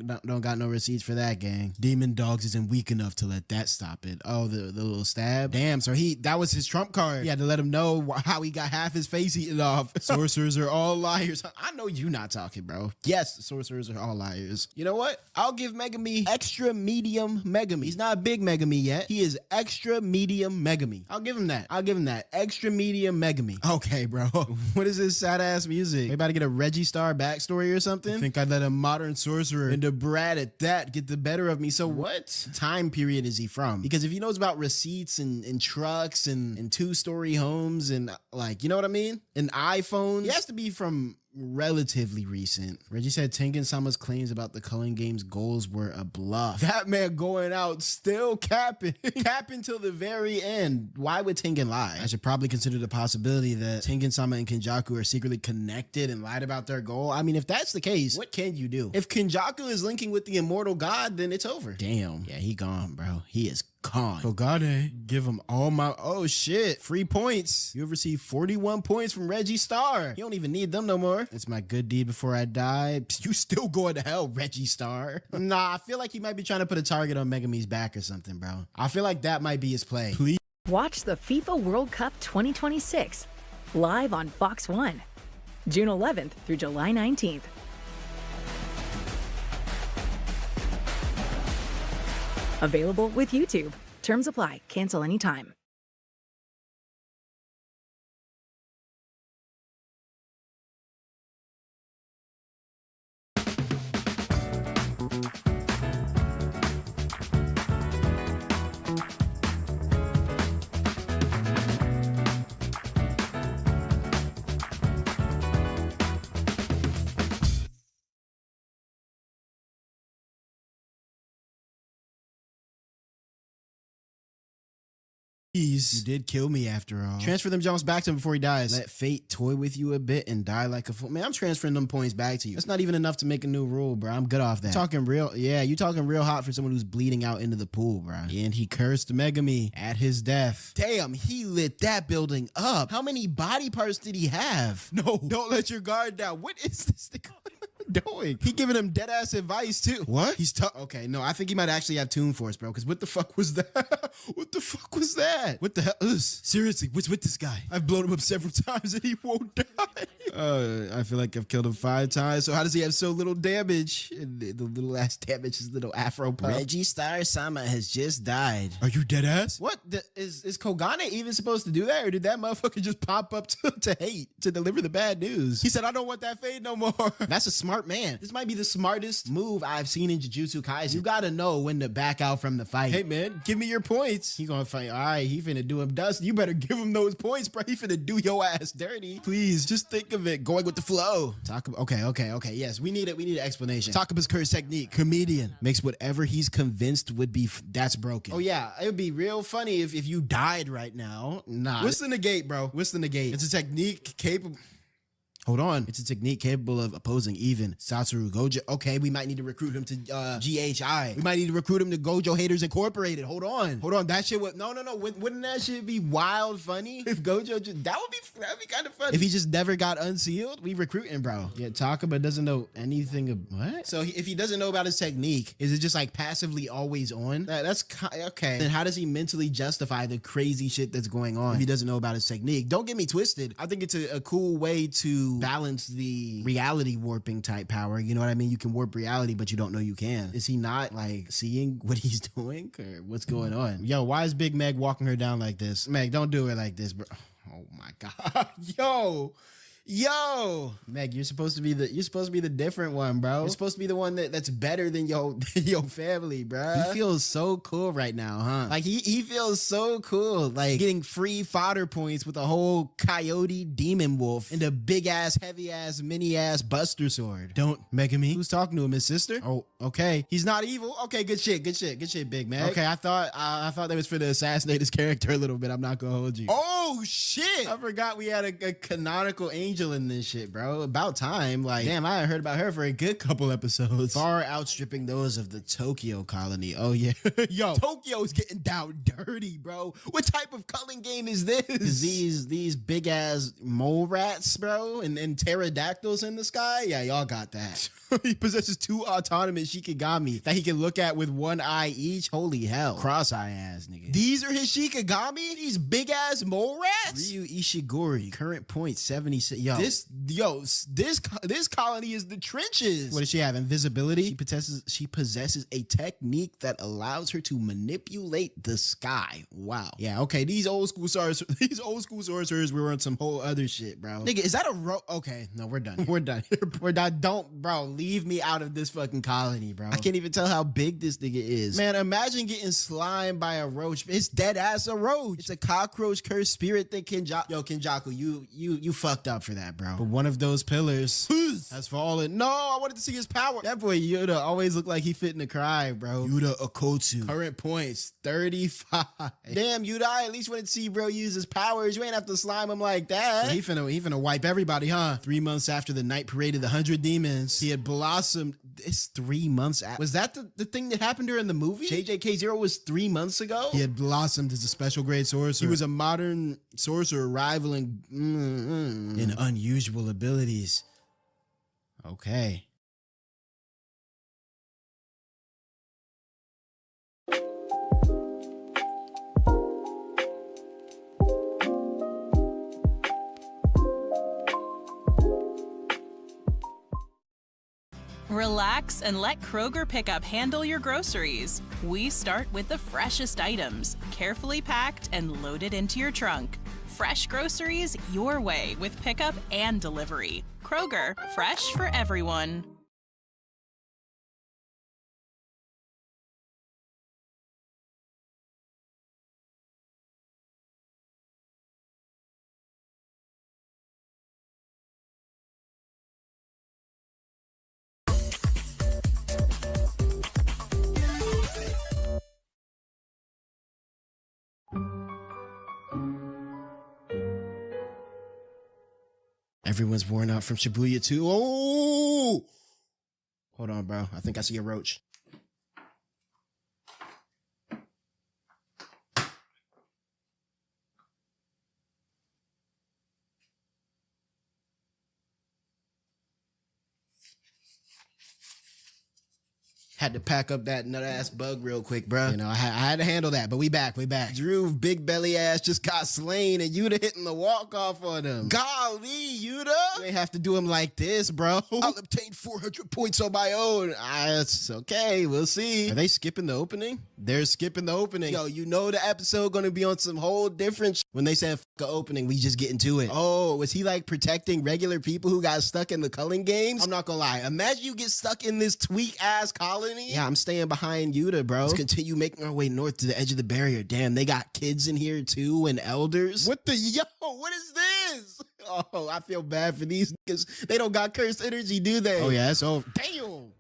receipts for that, gang. Demon Dogs isn't weak enough to let that stop it. Oh, the little stab. Damn, so that was his trump card. He had to let him know how he got half his face eaten off. Sorcerers are all liars. I know you not talking, bro. Yes, sorcerers are all liars. You know what? I'll give Megami extra medium Megami. He's not a big Megami yet. He is extra medium Megami. I'll give him that. Extra medium Megami. Okay, bro. What is this sad ass music? We about to get a Reggie Star backstory or something? I think I'd let a modern sorcerer and a brat at that get the better of me. So what time period is he from? Because if he knows about receipts and trucks and two-story homes and like, you know what I mean? An iPhone. He has to be from relatively recent. Reggie said Tengen-sama's claims about the Culling Game's goals were a bluff. That man going out still capping till the very end. Why would Tengen lie? I should probably consider the possibility that Tengen-sama and Kenjaku are secretly connected and lied about their goal. I mean, if that's the case, what can you do? If Kenjaku is linking with the immortal god, then it's over. Damn. Yeah, he gone, bro. He is gone. Kogane, give him all my... Oh, shit. Free points. You have received 41 points from Reggie Star. You don't even need them no more. It's my good deed before I die. You still going to hell, Reggie Star. Nah, I feel like he might be trying to put a target on Megami's back or something, bro. I feel like that might be his play. Please. Watch the FIFA World Cup 2026 live on Fox 1, June 11th through July 19th. Available with YouTube. Terms apply. Cancel anytime. You did kill me after all. Transfer them jumps back to him before he dies. Let fate toy with you a bit and die like a fool. Man, I'm transferring them points back to you. That's not even enough to make a new rule, bro. I'm good off that. Talking real, yeah, you talking real hot for someone who's bleeding out into the pool, bro. And he cursed Megami at his death. Damn, he lit that building up. How many body parts did he have? No, don't let your guard down. What is this thing doing? He giving him dead ass advice too. What? He's okay. No, I think he might actually have Toon Force, bro. Because what the fuck was that? What the fuck was that? What the hell? Seriously, what's with this guy? I've blown him up several times and he won't die. I feel like I've killed him 5 times. So how does he have so little damage? And the little ass damage is little afro puff. Reggie Star Sama has just died. Are you dead ass? What? Is Kogane even supposed to do that? Or did that motherfucker just pop up to hate, to deliver the bad news? He said, I don't want that fade no more. That's a smart man. This might be the smartest move I've seen in Jujutsu Kaisen. You gotta know when to back out from the fight. Hey man, give me your points. He gonna fight. All right, he finna do him dust. You better give him those points, bro. He finna do your ass dirty. Please, just think of it. Going with the flow. Okay. Yes, we need it. We need an explanation. Takaba's curse technique. Comedian makes whatever he's convinced would be that's broken. Oh yeah, it would be real funny if you died right now. Nah. What's the negate, bro? What's the negate? It's a technique capable. Hold on. It's a technique capable of opposing even Satoru Gojo. Okay, we might need to recruit him to GHI. We might need to recruit him to Gojo Haters Incorporated. Hold on. That shit would no. Wouldn't that shit be wild funny? If Gojo just that'd be kind of funny. If he just never got unsealed, we recruit him, bro. Yeah, Takaba doesn't know anything of what? So if he doesn't know about his technique, is it just like passively always on? That's okay. Then how does he mentally justify the crazy shit that's going on if he doesn't know about his technique? Don't get me twisted. I think it's a cool way to balance the reality warping type power. You know what I mean? You can warp reality, but you don't know you can. Is he not like seeing what he's doing or what's going on? Yo, why is Big Meg walking her down like this? Meg, don't do it like this, bro. Oh my God. Yo, Meg, you're supposed to be the different one, bro. You're supposed to be the one that's better than your family, bro. He feels so cool right now, huh? Like he feels so cool, like getting free fodder points with a whole coyote demon wolf and a big ass, heavy ass, mini ass buster sword. Don't Megami. Who's talking to him? His sister? Oh, okay. He's not evil. Okay, good shit, Big Meg. Okay, I thought that was for to assassinate his character a little bit. I'm not gonna hold you. Oh shit! I forgot we had a canonical angel in this shit, bro. About time. Like, damn, I haven't heard about her for a good couple episodes. Far outstripping those of the Tokyo colony. Oh yeah. Yo, Tokyo's getting down dirty, bro. What type of culling game is this? These big ass mole rats, bro, and pterodactyls in the sky. Yeah, y'all got that. He possesses 2 autonomous Shikigami that he can look at with 1 eye each. Holy hell. Cross-eye ass nigga. These are his Shikigami? These big ass mole rats? Ryu Ishiguri. Current point 76. This colony is the trenches. What does she have? Invisibility? She possesses a technique that allows her to manipulate the sky. Wow. Yeah, okay. These old school sorcerers were on some whole other shit, bro. Nigga, is that a okay, no, we're done. We're done. Don't, bro, leave me out of this fucking colony, bro. I can't even tell how big this nigga is. Man, imagine getting slimed by a roach. It's dead ass a roach. It's a cockroach cursed spirit that Kenjaku, you fucked up for that, bro. But one of those pillars has fallen. No, I wanted to see his power. That boy Yuta always looked like he fitting to cry, bro. Yuta Okotsu. Current points 35. Damn, Yuta, I at least wanted to see bro use his powers. You ain't have to slime him like that. So he finna wipe everybody, huh? 3 months after the night parade of the 100 demons, he had blossomed. It's 3 months after. Was that the thing that happened during the movie? JJK0 was 3 months ago? He had blossomed as a special grade sorcerer. He was a modern sorcerer rivaling in unusual abilities. Okay. Relax and let Kroger Pickup handle your groceries. We start with the freshest items, carefully packed and loaded into your trunk. Fresh groceries your way with pickup and delivery. Kroger, fresh for everyone. Everyone's worn out from Shibuya too. Oh! Hold on, bro. I think I see a roach. Had to pack up that nut ass bug real quick, bro. You know, I had to handle that, but we back. Drew, big belly ass, just got slain, and Yuta hitting the walk off on him. Golly, Yuta! You ain't have to do him like this, bro. I'll obtain 400 points on my own. It's okay, we'll see. Are they skipping the opening? They're skipping the opening. Yo, you know the episode gonna be on some whole different when they said the opening, we just get into it. Oh, was he like protecting regular people who got stuck in the culling games? I'm not gonna lie. Imagine you get stuck in this tweak ass colony. Yeah, I'm staying behind Yuta, bro. Let's continue making our way north to the edge of the barrier. Damn, they got kids in here too and elders. What the what is this? Oh, I feel bad for these niggas. They don't got cursed energy, do they? Oh yeah, so damn.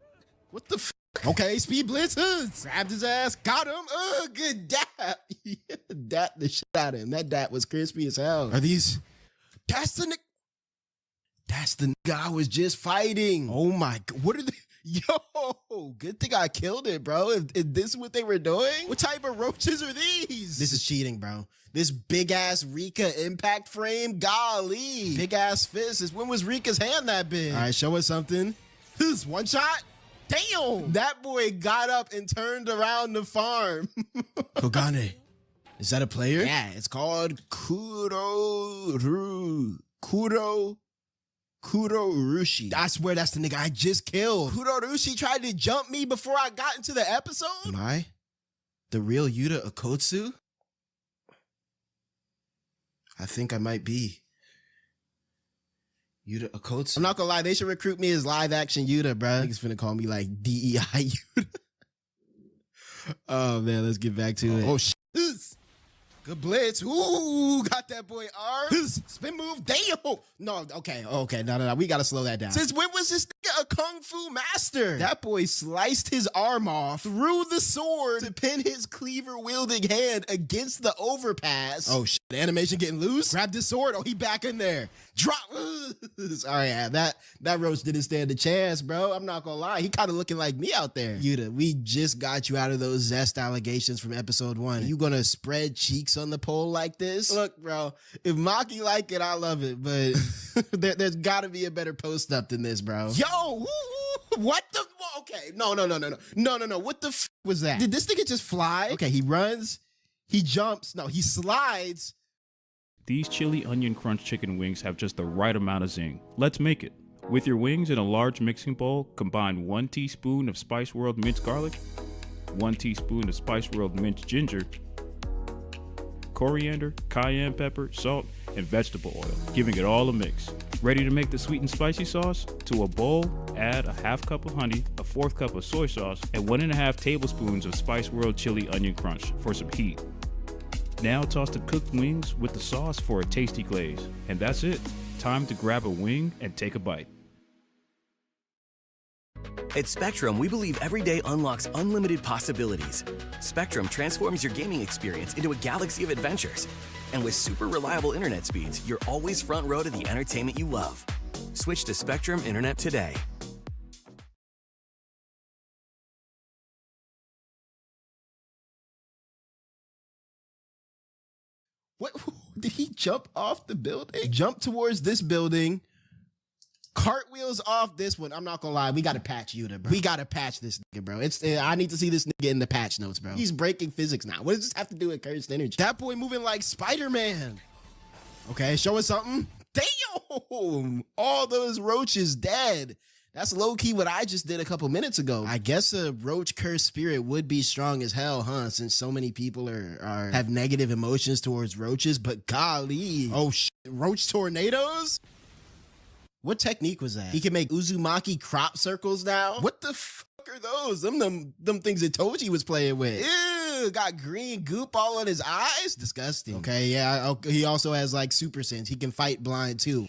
What the f? Okay, speed blitzers. Grabbed his ass, got him. Good dap. Yeah, dap the shit out of him. That dap was crispy as hell. Are these? That's the nigga I was just fighting. Oh my god, what are they? Yo, good thing I killed it, bro. If this is what they were doing, what type of roaches are these? This is cheating, bro. This big ass Rika impact frame, golly. Big ass fist. When was Rika's hand that big? All right, show us something. This one shot. Damn, that boy got up and turned around the farm. Kogane, is that a player? Yeah, it's called Kurorushi. I swear that's the nigga I just killed. Kurorushi tried to jump me before I got into the episode? Am I the real Yuta Okotsu? I think I might be Yuta Okotsu. I'm not gonna lie, they should recruit me as live action Yuta, bro. Niggas finna call me like DEI Yuta. Oh man, let's get back to it. Oh shit. Good blitz. Ooh, got that boy arms. Spin move. Damn. No, okay. No. We got to slow that down. Since when was this nigga a kung fu master? That boy sliced his arm off, threw the sword to pin his cleaver-wielding hand against the overpass. Oh, shit. The animation getting loose. Grabbed his sword. Oh, he back in there. Drop. All right, yeah, that roach didn't stand a chance, bro. I'm not gonna lie. He kind of looking like me out there. Yuta, we just got you out of those zest allegations from episode 1. You gonna spread cheeks on the pole like this? Look, bro, if Maki like it, I love it, but there's gotta be a better post up than this, bro. Yo, what the? Okay, no. What the f was that? Did this nigga just fly? Okay, he runs, he jumps, no, he slides. These chili onion crunch chicken wings have just the right amount of zing. Let's make it. With your wings in a large mixing bowl, combine 1 teaspoon of Spice World minced garlic, 1 teaspoon of Spice World minced ginger, coriander, cayenne pepper, salt, and vegetable oil, giving it all a mix. Ready to make the sweet and spicy sauce? To a bowl, add a ½ cup of honey, a 1/4 cup of soy sauce, and 1½ tablespoons of Spice World chili onion crunch for some heat. Now toss the cooked wings with the sauce for a tasty glaze. And that's it. Time to grab a wing and take a bite. At Spectrum, we believe every day unlocks unlimited possibilities. Spectrum transforms your gaming experience into a galaxy of adventures. And with super reliable internet speeds, you're always front row to the entertainment you love. Switch to Spectrum Internet today. What? Did he jump off the building? Jump towards this building. Cartwheels off this one. I'm not gonna lie. We gotta patch Yuta, bro. We gotta patch this nigga, bro. I need to see this nigga in the patch notes, bro. He's breaking physics now. What does this have to do with cursed energy? That boy moving like Spider-Man. Okay, show us something. Damn! All those roaches dead. That's low-key what I just did a couple minutes ago. I guess a roach cursed spirit would be strong as hell, huh? Since so many people have negative emotions towards roaches, but golly. Oh, shit. Roach tornadoes? What technique was that? He can make Uzumaki crop circles now? What the fuck are those? Them things that Toji was playing with. Ew, got green goop all on his eyes? Disgusting. Okay, yeah, he also has like super sense. He can fight blind too.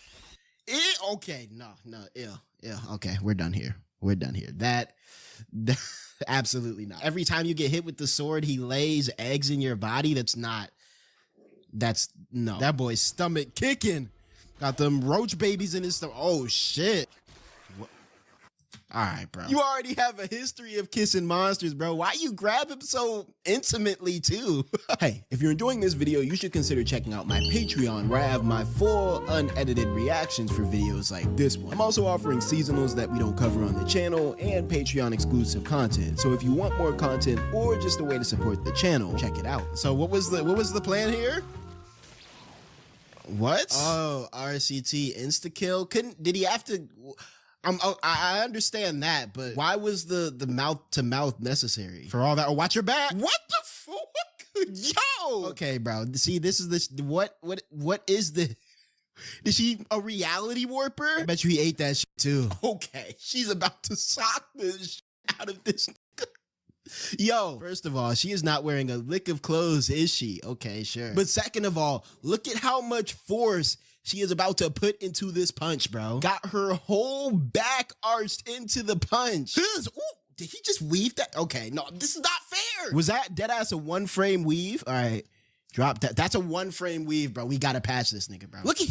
Okay, no, ew. Yeah, okay, we're done here. That absolutely not. Every time you get hit with the sword, he lays eggs in your body. That boy's stomach kicking. Got them roach babies in his stomach. Oh, shit. All right, bro. You already have a history of kissing monsters, bro. Why you grab him so intimately, too? Hey, if you're enjoying this video, you should consider checking out my Patreon, where I have my full unedited reactions for videos like this one. I'm also offering seasonals that we don't cover on the channel and Patreon exclusive content. So if you want more content or just a way to support the channel, check it out. So what was the plan here? What? Oh, RCT insta-kill? Did he have to... I understand that, but why was the mouth-to-mouth necessary? For all that, oh, watch your back. What the fuck? Yo! Okay, bro. See, this is what is this? Is she a reality warper? I bet you he ate that shit too. Okay, she's about to sock the shit out of this. Yo, first of all, she is not wearing a lick of clothes, is she? Okay, sure. But second of all, look at how much force she is about to put into this punch, bro. Got her whole back arched into the punch. Ooh, did he just weave that? Okay, no, this is not fair. Was that deadass a one frame weave? All right, drop that. That's a one frame weave, bro. We gotta patch this nigga, bro. Look, he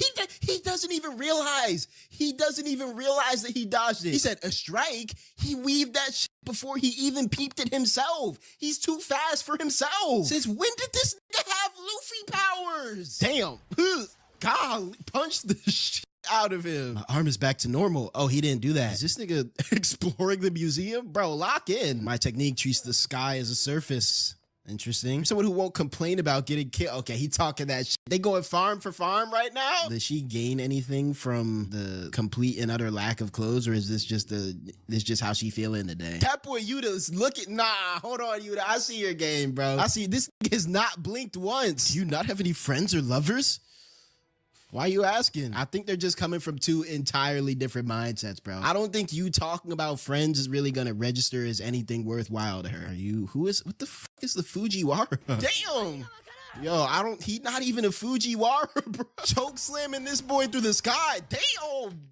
doesn't even realize. He doesn't even realize that he dodged it. He said a strike. He weaved that shit before he even peeped it himself. He's too fast for himself. Since when did this nigga have Luffy powers? Damn. God, punch the shit out of him. My arm is back to normal. Oh, he didn't do that. Is this nigga exploring the museum? Bro, lock in. My technique treats the sky as a surface. Interesting. Someone who won't complain about getting killed. Okay, he talking that shit. They going farm for farm right now? Does she gain anything from the complete and utter lack of clothes, or is this just how she feeling today? That boy Yuda's looking. Nah, hold on, Yuda. I see your game, bro. I see this has not blinked once. Do you not have any friends or lovers? Why are you asking? I think they're just coming from two entirely different mindsets, bro. I don't think you talking about friends is really gonna register as anything worthwhile to her. What the fuck is the Fujiwara? Damn! Yo, he not even a Fujiwara, bro. Choke slamming this boy through the sky. Damn!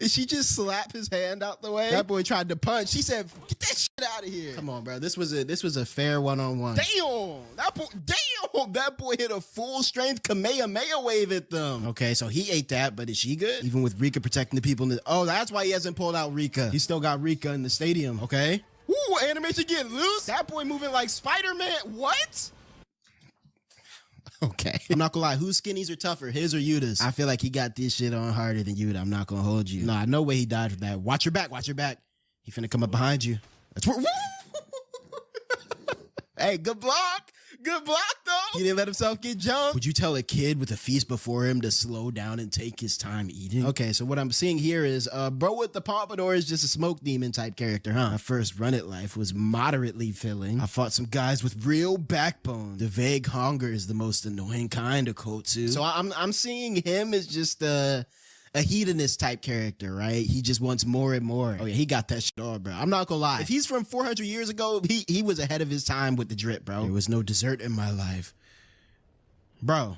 Did she just slap his hand out the way? That boy tried to punch. She said, "Get that shit out of here." Come on, bro. This was a fair one-on-one. Damn! That boy hit a full strength Kamehameha wave at them. Okay, so he ate that, but is she good? Even with Rika protecting the people oh, that's why he hasn't pulled out Rika. He still got Rika in the stadium, okay? Ooh, animation getting loose. That boy moving like Spider-Man. What? Okay. I'm not gonna lie, whose skinnies are tougher, his or Yuda's? I feel like he got this shit on harder than Yuda. I'm not gonna hold you. Nah, no way he died from that. Watch your back, watch your back. He finna come up behind you. That's where. Hey, good block. Good block, though. He didn't let himself get jumped. Would you tell a kid with a feast before him to slow down and take his time eating? Okay, so what I'm seeing here is, bro with the pompadour is just a smoke demon type character, huh? My first run at life was moderately filling. I fought some guys with real backbone. The vague hunger is the most annoying kind of Kotsu. So I'm seeing him as just a hedonist type character, right? He just wants more and more. Oh yeah, he got that shit on, bro. I'm not gonna lie. If he's from 400 years ago, he was ahead of his time with the drip, bro. There was no dessert in my life. Bro,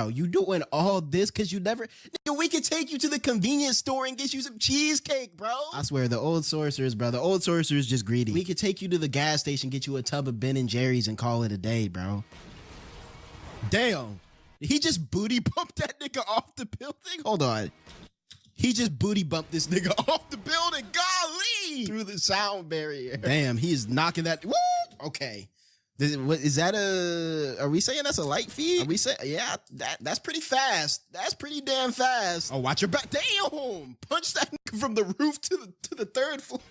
you doing all this because you never... Nigga, we could take you to the convenience store and get you some cheesecake, bro. I swear, the old sorcerers, bro. The old sorcerers just greedy. We could take you to the gas station, get you a tub of Ben & Jerry's and call it a day, bro. Damn. He just booty bumped that nigga off the building? Hold on. He just booty bumped this nigga off the building. Golly! Through the sound barrier. Damn, he is knocking that. Woo! Okay. Is that are we saying that's a light feed? Are we saying, yeah, that's pretty fast. That's pretty damn fast. Oh, watch your back. Damn! Punch that nigga from the roof to the third floor.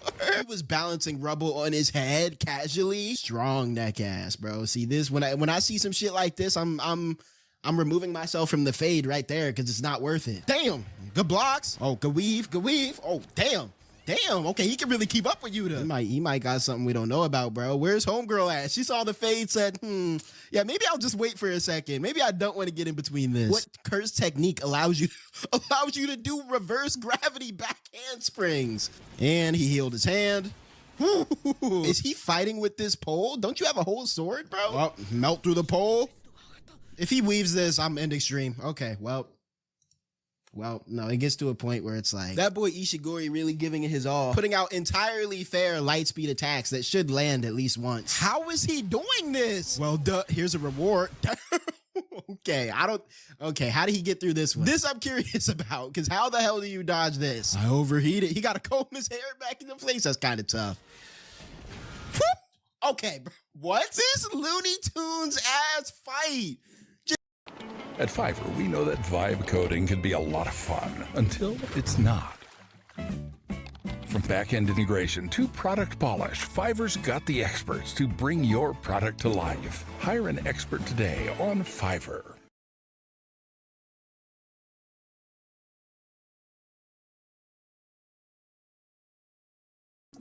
He was balancing rubble on his head casually. Strong neck ass, bro. See this, when I see some shit like this, I'm removing myself from the fade right there because it's not worth it. Damn. Good blocks. Oh, good weave. Good weave. Oh, damn. Damn. Okay, he can really keep up with you, though. He might got something we don't know about, bro. Where's homegirl at? She saw the fade, said, yeah, maybe I'll just wait for a second. Maybe I don't want to get in between this. What curse technique allows you to do reverse gravity back handsprings? And he healed his hand. Is he fighting with this pole? Don't you have a whole sword, bro? Well, melt through the pole. If he weaves this, I'm ending stream. Okay, well, no, it gets to a point where it's like, that boy Ishiguri really giving it his all, putting out entirely fair light speed attacks that should land at least once. How is he doing this? Well, here's a reward. Okay, okay, how did he get through this one? This I'm curious about, because how the hell do you dodge this? I overheated. He got to comb his hair back into place. That's kind of tough. Okay, bro. What? This Looney Tunes ass fight. At Fiverr, we know that vibe coding can be a lot of fun until it's not. From back-end integration to product polish, Fiverr's got the experts to bring your product to life. Hire an expert today on Fiverr.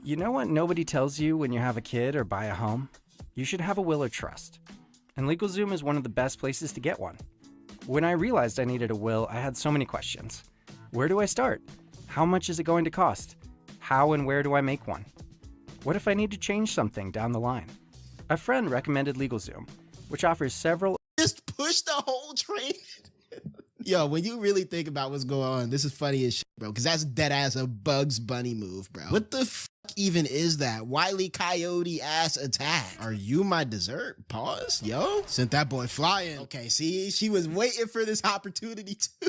You know what nobody tells you when you have a kid or buy a home? You should have a will or trust. And LegalZoom is one of the best places to get one. When I realized I needed a will, I had so many questions. Where do I start? How much is it going to cost? How and where do I make one? What if I need to change something down the line? A friend recommended LegalZoom, which offers several... Just push the whole train. Yo, when you really think about what's going on, this is funny as shit, bro, because that's dead ass a Bugs Bunny move, bro. What the fuck even is that? Wile E. Coyote ass attack. Are you my dessert? Pause. Yo, sent that boy flying. Okay, see, she was waiting for this opportunity too.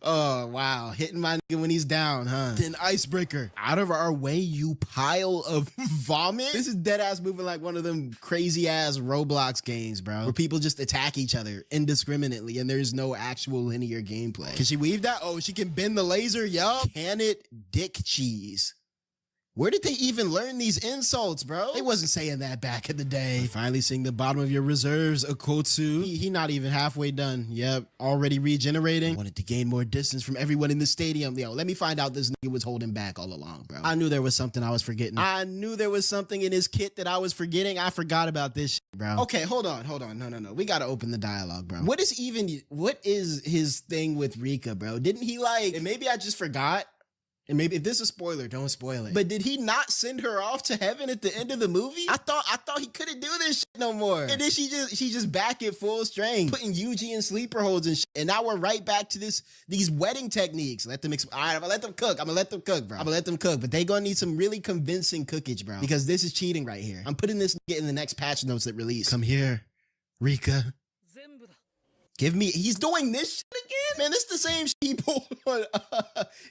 Oh, wow. Hitting my nigga when he's down, huh? Then icebreaker. Out of our way, you pile of vomit. This is dead ass moving like one of them crazy ass Roblox games, bro, where people just attack each other indiscriminately and there's no actual linear gameplay. Can she weave that? Oh, she can bend the laser. Yo, can it dick cheese? Where did they even learn these insults, bro? They wasn't saying that back in the day. Finally seeing the bottom of your reserves, Okotsu. He not even halfway done. Yep, already regenerating. Wanted to gain more distance from everyone in the stadium. Yo, let me find out this nigga was holding back all along, bro. I knew there was something I was forgetting. I knew there was something in his kit that I was forgetting. I forgot about this shit, bro. Okay, hold on. No. We gotta open the dialogue, bro. What is his thing with Rika, bro? Didn't he like, and maybe I just forgot, and maybe if this is a spoiler, don't spoil it. But did he not send her off to heaven at the end of the movie? I thought he couldn't do this shit no more. And then she just back at full strength, putting Yuji in sleeper holds and shit. And now we're right back to these wedding techniques. Let them all right, I'm gonna let them cook. I'm gonna let them cook, bro. I'm gonna let them cook. But they gonna need some really convincing cookage, bro. Because this is cheating right here. I'm putting this in the next patch notes that release. Come here, Rika. Give me, he's doing this shit again? Man, this the same shit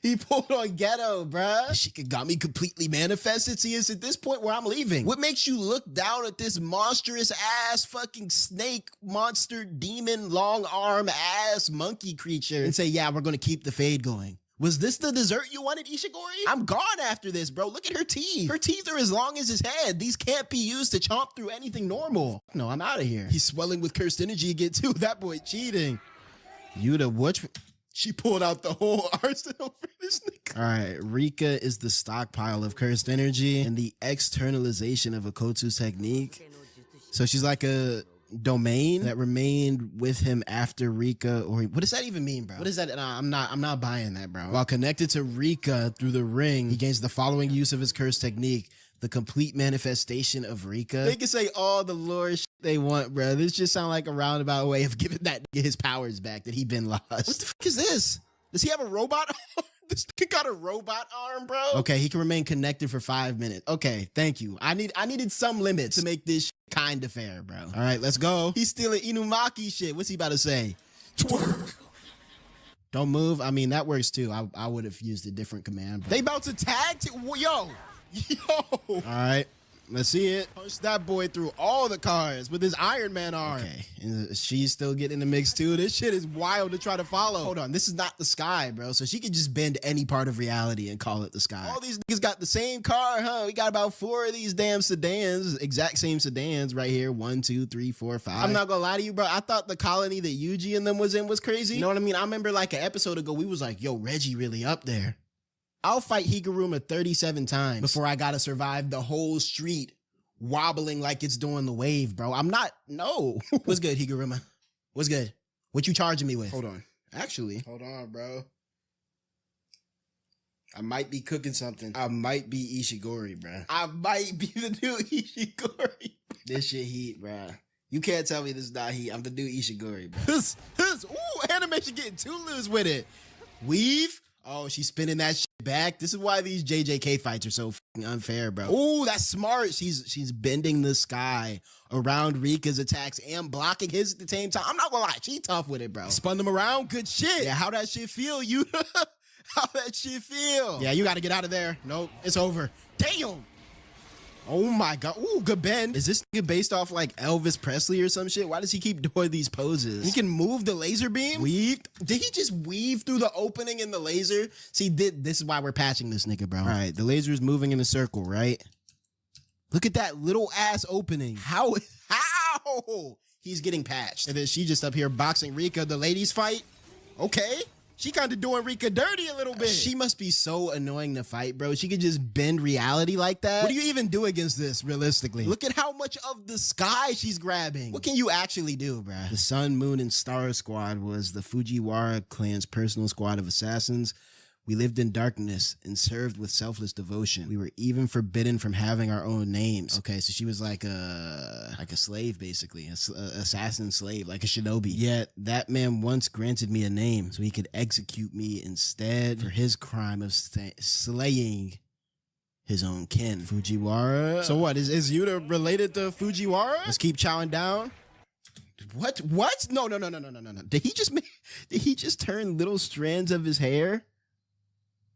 he pulled on Ghetto, bruh. This shit got me completely manifested. See, it's at this point where I'm leaving. What makes you look down at this monstrous ass fucking snake monster demon long arm ass monkey creature and say, yeah, we're gonna keep the fade going? Was this the dessert you wanted, Ishigori? I'm gone after this, bro. Look at her teeth. Her teeth are as long as his head. These can't be used to chomp through anything normal. No, I'm out of here. He's swelling with cursed energy again, too. That boy cheating. Yuta, what? She pulled out the whole arsenal for this nigga. All right, Rika is the stockpile of cursed energy and the externalization of Okotsu's technique. So she's like a domain that remained with him after Rika, or what does that even mean, bro? What is that? I'm not buying that, bro. While connected to Rika through the ring, he gains the following use of his curse technique: the complete manifestation of Rika. They can say all the lore shit they want, bro. This just sounds like a roundabout way of giving that nigga his powers back that he been lost. What the fuck is this? Does he have a robot arm? This nigga got a robot arm, bro. Okay, he can remain connected for 5 minutes. Okay, thank you. I needed some limits to make this kind of fair, bro. All right, let's go. He's stealing Inumaki shit. What's he about to say? Twerk. Don't move. I mean, that works too. I would have used a different command. But they about to tag? Yo. All right. Let's see it. Punch that boy through all the cars with his Iron Man arm. Okay, and she's still getting in the mix too. This shit is wild to try to follow. Hold on, this is not the sky, bro. So she could just bend any part of reality and call it the sky. All these niggas got the same car, huh? We got about 4 of these damn sedans, exact same sedans right here. 1, 2, 3, 4, 5. I'm not gonna lie to you, bro. I thought the colony that Yuji and them was in was crazy. You know what I mean? I remember like an episode ago, we was like, yo, Reggie really up there. I'll fight Higuruma 37 times before I gotta survive the whole street wobbling like it's doing the wave, bro. I'm not, no. What's good, Higuruma? What's good? What you charging me with? Hold on. Actually, hold on, bro. I might be cooking something. I might be Ishigori, bro. I might be the new Ishigori. This shit heat, bro. You can't tell me this is not heat. I'm the new Ishigori, bro. Ooh, animation getting too loose with it. Weave. Oh, she's spinning that shit back. This is why these JJK fights are so unfair, bro. Oh, that's smart. She's bending the sky around Rika's attacks and blocking his at the same time. I'm not gonna lie, she tough with it, bro. Spun them around, good shit. Yeah, how that shit feel, you? How that shit feel? Yeah, you gotta get out of there. Nope, it's over. Damn. Oh my god. Ooh, good bend. Is this nigga based off like Elvis Presley or some shit? Why does he keep doing these poses? He can move the laser beam? Weave? Did he just weave through the opening in the laser? See, this is why we're patching this nigga, bro. All right, the laser is moving in a circle, right? Look at that little ass opening. How? He's getting patched. And then she just up here boxing Rika, the ladies fight. Okay. She kind of doing Rika dirty a little bit. She must be so annoying to fight, bro. She could just bend reality like that. What do you even do against this, realistically? Look at how much of the sky she's grabbing. What can you actually do, bro? The Sun, Moon, and Star Squad was the Fujiwara clan's personal squad of assassins. We lived in darkness and served with selfless devotion. We were even forbidden from having our own names. Okay, so she was like a slave, basically, an assassin slave, like a shinobi. Yet that man once granted me a name so he could execute me instead for his crime of slaying his own kin. Fujiwara. So what, is Yuta related to Fujiwara? Let's keep chowing down. What? No. Did he just turn little strands of his hair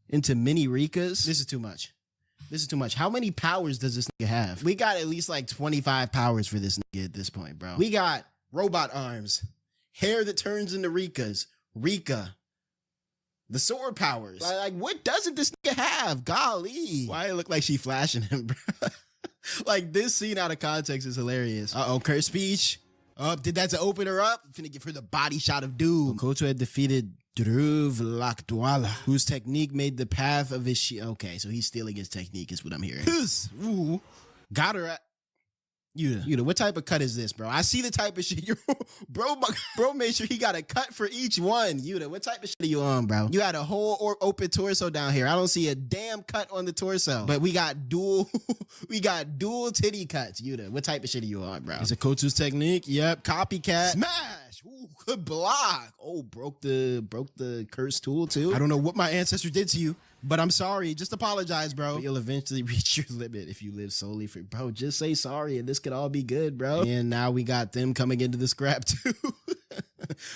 into mini Rikas? This is too much. How many powers does this nigga have? We got at least like 25 powers for this nigga at this point, bro. We got robot arms, hair that turns into Rikas, Rika, the sword powers. Like what doesn't this nigga have? Golly. Why it look like she flashing him, bro? Like this scene out of context is hilarious. Uh-oh, curse speech. Did that to open her up? Finna give her the body shot of doom. Koto had defeated Dhruv Lakdwala, whose technique made the path of his okay, so he's stealing his technique is what I'm hearing. Ooh. Got her at Yuta, what type of cut is this, bro? I see the type of shit you're bro made sure he got a cut for each one. Yuta, what type of shit are you on, bro? You had a whole open torso down here. I don't see a damn cut on the torso. But we got dual titty cuts. Yuta, what type of shit are you on, bro? Is it Kotu's technique? Yep, copycat. Smash! Ooh, good block. Oh, broke the curse tool too. I don't know what my ancestor did to you, but I'm sorry. Just apologize, bro. But you'll eventually reach your limit if you live solely for, bro. Just say sorry and this could all be good, bro. And now we got them coming into the scrap too.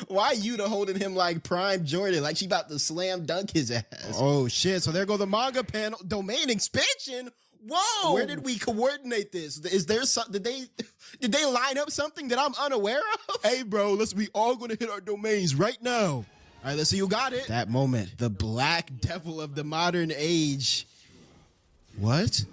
Why Yuta holding him like Prime Jordan, like she about to slam dunk his ass? Oh shit! So there go the manga panel. Domain expansion. Whoa! Where did we coordinate this? Is there something? Did they line up something that I'm unaware of? Hey, bro, we all gonna hit our domains right now. All right, let's see who got it. That moment, the black devil of the modern age. What?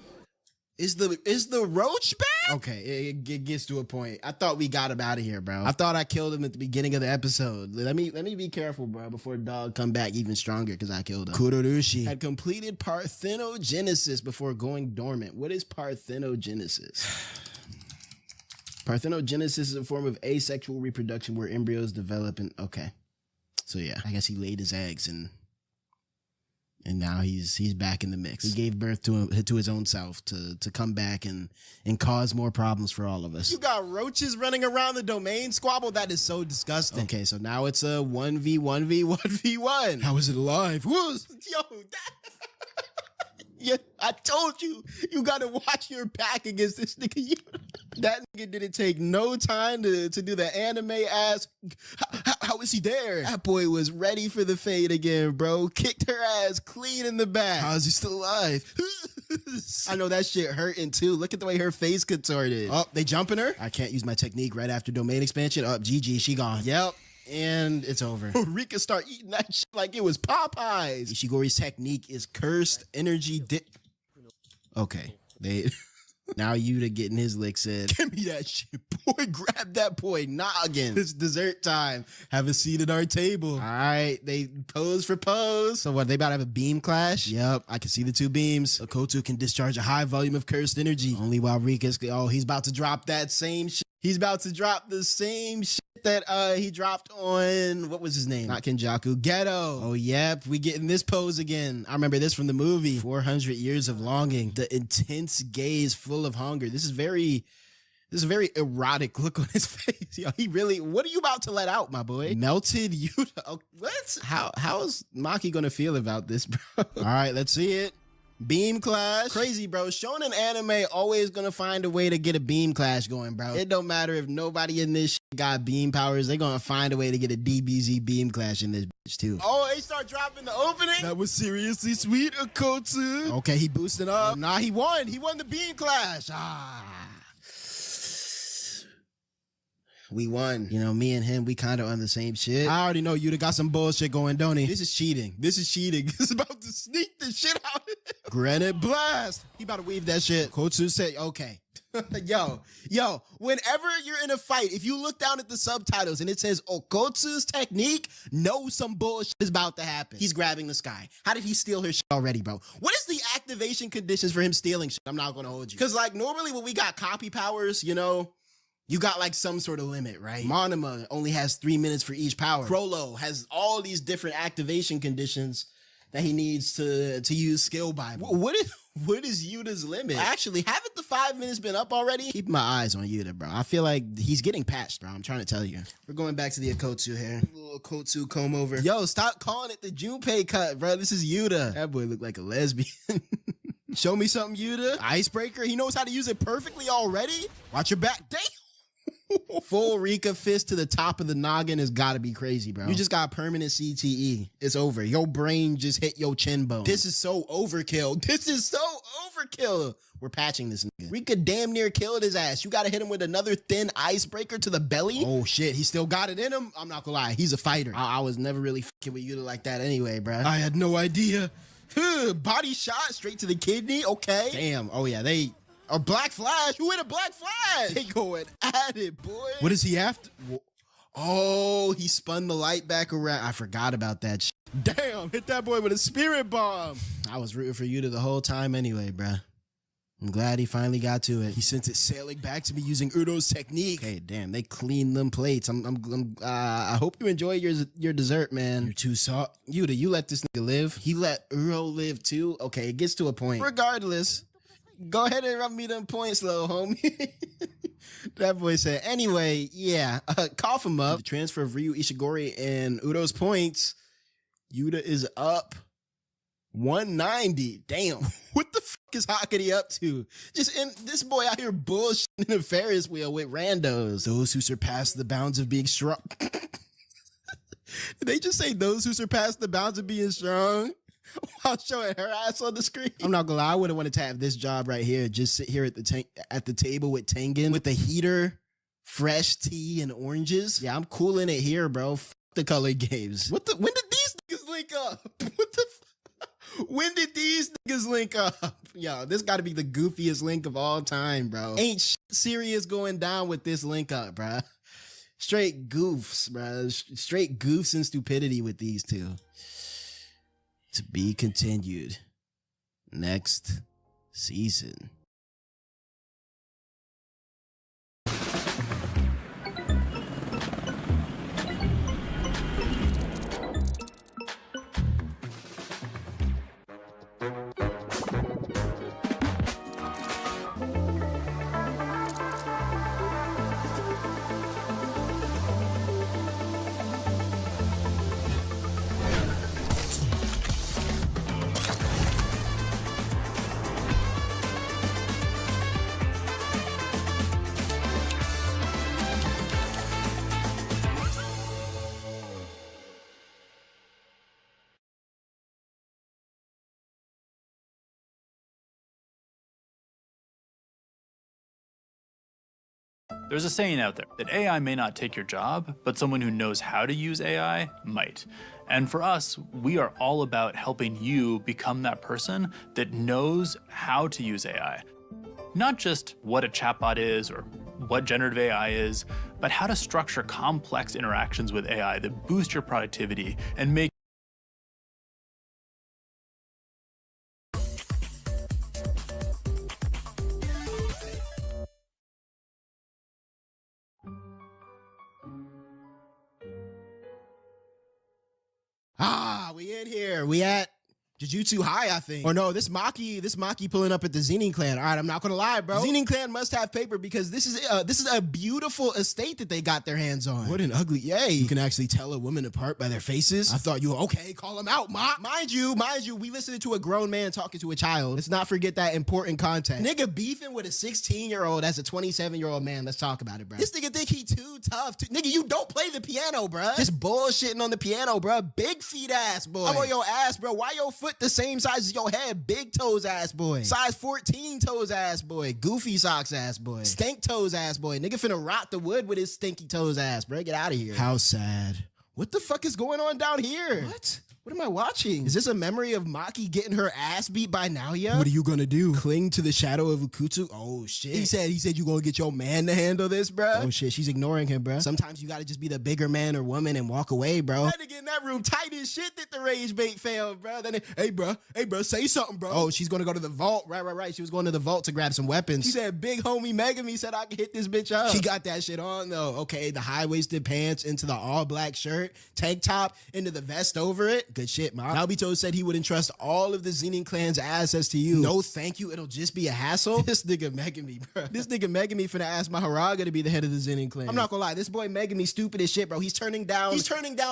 Is the roach back? Okay, it gets to a point. I thought we got him out of here, bro. I thought I killed him at the beginning of the episode. Let me be careful, bro, before dog come back even stronger because I killed him. Kurorushi had completed parthenogenesis before going dormant. What is parthenogenesis? Parthenogenesis is a form of asexual reproduction where embryos develop and okay. So yeah, I guess he laid his eggs and now he's back in the mix. He gave birth to his own self to come back and cause more problems for all of us. You got roaches running around the domain squabble? That is so disgusting. Okay, so now it's a 1v1v1v1. How is it alive? Yeah, I told you, you gotta watch your back against this nigga. That nigga didn't take no time to do the anime ass. How is he there? That boy was ready for the fade again, bro. Kicked her ass clean in the back. How is he still alive? I know that shit hurting too. Look at the way her face contorted. Oh, they jumping her? I can't use my technique right after domain expansion. Up, GG, she gone. Yep. And it's over. Rika start eating that shit like it was Popeyes. Ishigori's technique is cursed energy Okay. Now Yuta getting his licks in. Give me that shit, boy. Grab that boy noggin. It's dessert time. Have a seat at our table. All right. They pose for pose. So what, they about to have a beam clash? Yep. I can see the two beams. Kotu can discharge a high volume of cursed energy. Only while Rika's, he's about to drop that same shit. He's about to drop the same shit that he dropped on, what was his name? Not Kenjaku, Ghetto. Oh, yep, we getting this pose again. I remember this from the movie. 400 years of longing. The intense gaze full of hunger. This is very This very erotic look on his face. Yo, he really, what are you about to let out, my boy? Melted Yuta. Oh, what? How is Maki gonna feel about this, bro? All right, let's see it. Beam clash. Crazy, bro. Shonen anime always gonna find a way to get a beam clash going, bro. It don't matter if nobody in this shit got beam powers. They gonna find a way to get a DBZ beam clash in this bitch too. Oh, they start dropping the opening? That was seriously sweet, Akotsu. Okay, he boosted up. Oh, nah, he won. He won the beam clash. We won. You know, me and him, we kind of on the same shit. I already know Yuta got some bullshit going, don't he? This is cheating. This is cheating. This is about to sneak the shit out. Granite blast. He about to weave that shit. Kotsu said, okay. yo, whenever you're in a fight, if you look down at the subtitles and it says Okotsu's technique, know some bullshit is about to happen. He's grabbing the sky. How did he steal her shit already, bro? What is the activation conditions for him stealing shit? I'm not gonna hold you. Cause like normally when we got copy powers, you know, you got like some sort of limit, right? Monoma only has 3 minutes for each power. Crollo has all these different activation conditions that he needs to use skill Bible. What is Yuta's limit? Actually, haven't the 5 minutes been up already? Keep my eyes on Yuta, bro. I feel like he's getting patched, bro. I'm trying to tell you. We're going back to the Akotsu here. Little Akotsu comb over. Yo, stop calling it the Junpei cut, bro. This is Yuta. That boy look like a lesbian. Show me something, Yuta. Icebreaker. He knows how to use it perfectly already. Watch your back. Damn. Full Rika fist to the top of the noggin has got to be crazy, bro. You just got permanent CTE. It's over. Your brain just hit your chin bone. This is so overkill. This is so overkill. We're patching this nigga. Rika damn near killed his ass. You got to hit him with another thin icebreaker to the belly. Oh shit, he still got it in him. I'm not gonna lie, he's a fighter. I was never really fucking with Yuta like that anyway, bro. I had no idea. Body shot straight to the kidney. Okay. Damn. Oh yeah, a Black Flash? Who hit a Black Flash? They going at it, boy. What is he after? Oh, he spun the light back around. I forgot about that shit. Damn, hit that boy with a spirit bomb. I was rooting for Yuta the whole time anyway, bruh. I'm glad he finally got to it. He sent it sailing back to me using Udo's technique. Hey, damn, they cleaned them plates. I hope you enjoy your dessert, man. You're too soft. Yuta, you let this nigga live. He let Uro live too. Okay, it gets to a point. Regardless, go ahead and rub me them points, little homie. That boy said, anyway, yeah, cough him up. The transfer of Ryu Ishigori and Udo's points. Yuta is up 190. Damn. What the fuck is Hakari up to? Just in this boy out here bullshitting in a Ferris wheel with randos. Those who surpass the bounds of being strong. Did they just say those who surpass the bounds of being strong? While showing her ass on the screen. I'm not gonna lie, I would have wanted to have this job right here. Just sit here at the table with Tengen with the heater, fresh tea and oranges. Yeah, I'm cooling it here, bro. F the color games. When did these niggas link up? When did these niggas link up? Yo, this gotta be the goofiest link of all time, bro. Ain't shit serious going down with this link up, bro. Straight goofs, bro. Straight goofs and stupidity with these two. To be continued next season. There's a saying out there that AI may not take your job, but someone who knows how to use AI might. And for us, we are all about helping you become that person that knows how to use AI. Not just what a chatbot is or what generative AI is, but how to structure complex interactions with AI that boost your productivity and make we in here. We at Jujutsu High, I think. Or no, this Maki pulling up at the Zenin clan. All right, I'm not gonna lie, bro. Zenin clan must have paper because this is a beautiful estate that they got their hands on. What an ugly, yay. You can actually tell a woman apart by their faces. I thought you were, okay, call them out, ma. Mind you, we listened to a grown man talking to a child. Let's not forget that important context. Nigga beefing with a 16-year-old as a 27-year-old man. Let's talk about it, bro. This nigga think he too tough. Nigga, you don't play the piano, bro. Just bullshitting on the piano, bro. Big feet ass boy. I'm on your ass, bro. Why your foot the same size as your head? Big toes ass boy. Size 14 toes ass boy. Goofy socks ass boy. Stank toes ass boy. Nigga finna rot the wood with his stinky toes ass, bro. Get out of here. How sad. What the fuck is going on down here? What? What am I watching? Is this a memory of Maki getting her ass beat by Naoya? What are you gonna do? Cling to the shadow of Ukutsu? Oh shit. He said you gonna get your man to handle this, bro. Oh shit, she's ignoring him, bro. Sometimes you gotta just be the bigger man or woman and walk away, bro. That nigga in that room tight as shit that the rage bait failed, bro. Then hey bro, say something, bro. Oh, she's gonna go to the vault. Right. She was going to the vault to grab some weapons. She said big homie Megami said I could hit this bitch up. She got that shit on though. Okay, the high-waisted pants into the all-black shirt, tank top into the vest over it. Good shit, ma. Nobito said he would entrust all of the Zenin clan's assets to you. No, thank you. It'll just be a hassle. This nigga Megami, bro. This nigga Megami finna ask Maharaga to be the head of the Zenin clan. I'm not gonna lie. This boy Megami stupid as shit, bro. He's turning down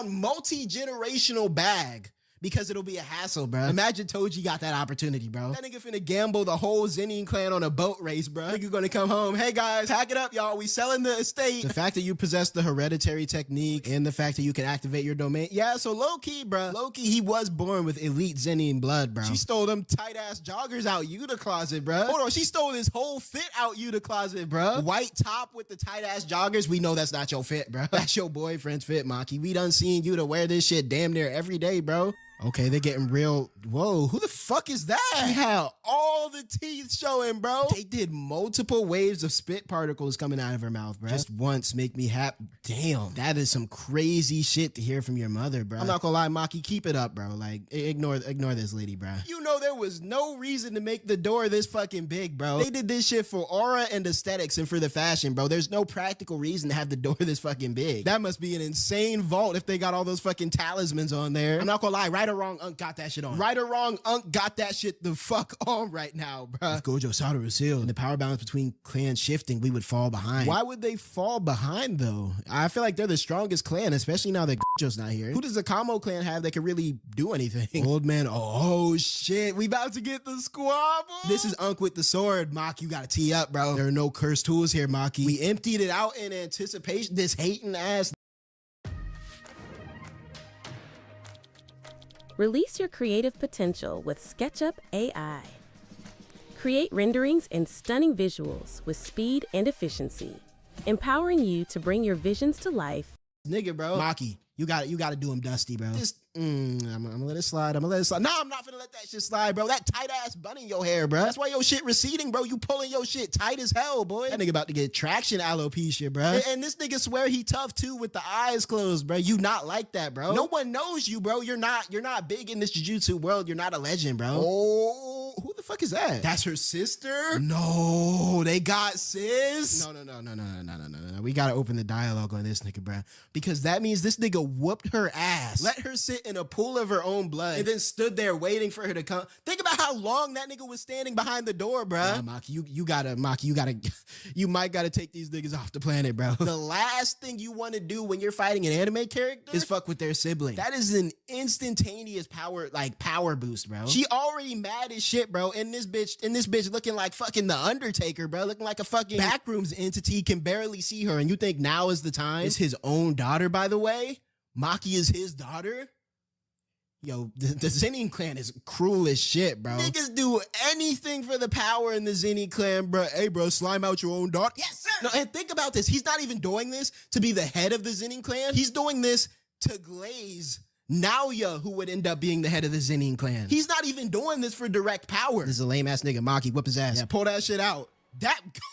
multi-generational bag. Because it'll be a hassle, bro. Imagine Toji got that opportunity, bro. That nigga finna gamble the whole Zenin clan on a boat race, bro. Nigga gonna come home. Hey guys, pack it up, y'all. We selling the estate. The fact that you possess the hereditary technique and the fact that you can activate your domain. Yeah, so low-key, bro. Low-key, he was born with elite Zenin blood, bro. She stole them tight-ass joggers out Yuta closet, bro. Hold on, she stole this whole fit out Yuta closet, bro. White top with the tight-ass joggers. We know that's not your fit, bro. That's your boyfriend's fit, Maki. We done seen Yuta wear this shit damn near every day, bro. Okay, they're getting real. Whoa, who the fuck is that? She had all the teeth showing, bro. They did multiple waves of spit particles coming out of her mouth, bro. Just once make me happy. Damn, that is some crazy shit to hear from your mother, bro. I'm not gonna lie, Maki, keep it up, bro. Like, ignore this lady, bro. You know there was no reason to make the door this fucking big, bro. They did this shit for aura and aesthetics and for the fashion, bro. There's no practical reason to have the door this fucking big. That must be an insane vault if they got all those fucking talismans on there. I'm not gonna lie, right or wrong, Unk got that shit on. Right or wrong, Unk got that shit the fuck on right now, bro. If Gojo Sada was sealed and the power balance between clans shifting, we would fall behind. Why would they fall behind though? I feel like they're the strongest clan, especially now that Gojo's not here. Who does the Kamo clan have that can really do anything? Old man, oh shit, we about to get the squabble. This is Unk with the sword. Maki, you gotta tee up, bro. There are no cursed tools here, Maki. We emptied it out in anticipation. This hating ass. Release your creative potential with SketchUp AI. Create renderings and stunning visuals with speed and efficiency, empowering you to bring your visions to life. Nigga, bro. Maki, you gotta do him dusty, bro. I'm gonna let it slide. Nah, I'm not gonna let that shit slide, bro. That tight ass bun in your hair, bro. That's why your shit receding, bro. You pulling your shit tight as hell, boy. That nigga about to get traction alopecia, bro. And this nigga swear he tough too with the eyes closed, bro. You not like that, bro. No one knows you, bro. You're not big in this jujutsu world. You're not a legend, bro. Oh, who the fuck is that? That's her sister? No, they got sis. No. We gotta open the dialogue on this nigga, bro. Because that means this nigga whooped her ass. Let her sit in a pool of her own blood and then stood there waiting for her to come. Think about how long that nigga was standing behind the door, bro. Nah, Maki, you might gotta take these niggas off the planet, bro. The last thing you want to do when you're fighting an anime character is fuck with their sibling. That is an instantaneous power boost, bro. She already mad as shit, bro. And this bitch looking like fucking the Undertaker, bro. Looking like a fucking backrooms entity, can barely see her. And you think now is the time? It's his own daughter, by the way. Maki is his daughter. Yo, the Zenin clan is cruel as shit, bro. Niggas do anything for the power in the Zenin clan, bro. Hey, bro, slime out your own daughter. Yes, sir. No, and think about this. He's not even doing this to be the head of the Zenin clan. He's doing this to glaze Naoya, who would end up being the head of the Zenin clan. He's not even doing this for direct power. This is a lame ass nigga. Maki, whip his ass. Yeah, pull that shit out.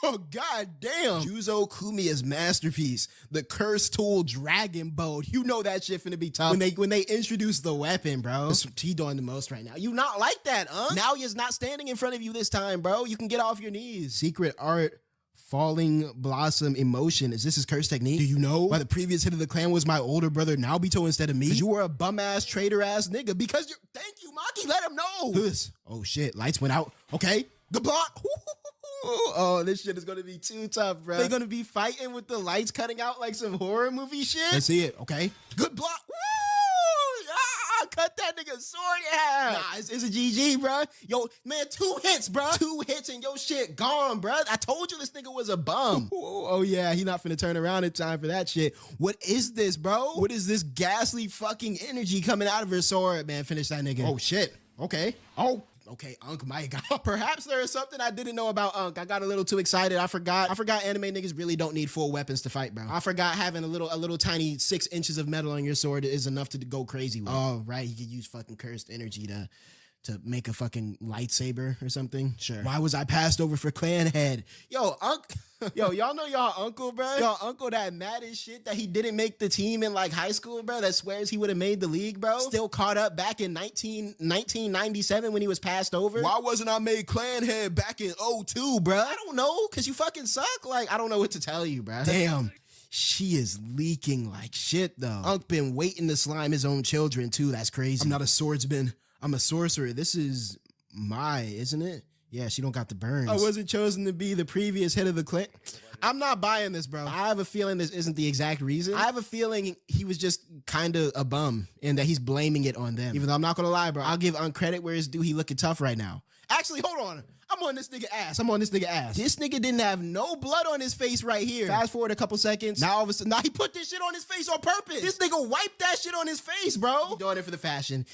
Oh, god damn. Juzo Kumiya's masterpiece, the cursed tool dragon bow. You know that shit finna be tough when they introduce the weapon, bro. He doing the most right now. You not like that, huh? Naoya's not standing in front of you this time, bro. You can get off your knees. Secret art. Falling Blossom emotion. Is this his curse technique? Do you know why the previous head of the clan was my older brother Naobito instead of me? Because you were a bum ass traitor ass nigga. Thank you, Maki, let him know. This. Oh shit, lights went out. Okay, good block. Oh, this shit is gonna be too tough, bro. They're gonna be fighting with the lights cutting out like some horror movie shit. Let's see it. Okay, good block. Woo! Ah, cut that nigga's sword in half. Nah, it's a GG, bro. Yo, man, 2 hits, bro. 2 hits and your shit gone, bro. I told you this nigga was a bum. Oh yeah, he not finna turn around in time for that shit. What is this, bro? What is this ghastly fucking energy coming out of her sword, man? Finish that nigga. Oh shit. Okay. Oh. Okay, Unc, my God. Perhaps there is something I didn't know about Unc. I got a little too excited. I forgot anime niggas really don't need full weapons to fight, bro. I forgot having a little tiny 6 inches of metal on your sword is enough to go crazy with. Oh, right. You could use fucking cursed energy to make a fucking lightsaber or something. Sure. Why was I passed over for clan head? Yo, Unc. Yo, y'all know y'all uncle, bro? Y'all uncle that mad as shit that he didn't make the team in like high school, bro, that swears he would have made the league, bro. Still caught up back in 1997 when he was passed over. Why wasn't I made clan head back in 02, bro? I don't know, because you fucking suck. Like, I don't know what to tell you, bro. Damn. She is leaking like shit, though. Unc been waiting to slime his own children, too. That's crazy. I'm not a swordsman. I'm a sorcerer. This is isn't it? Yeah, she don't got the burns. I wasn't chosen to be the previous head of the clan. I'm not buying this, bro. I have a feeling this isn't the exact reason. I have a feeling he was just kind of a bum and that he's blaming it on them. Even though I'm not going to lie, bro. I'll give Unc credit where it's due. He looking tough right now. Actually, hold on. I'm on this nigga ass. This nigga didn't have no blood on his face right here. Fast forward a couple seconds. Now all of a sudden, he put this shit on his face on purpose. This nigga wiped that shit on his face, bro. He doing it for the fashion.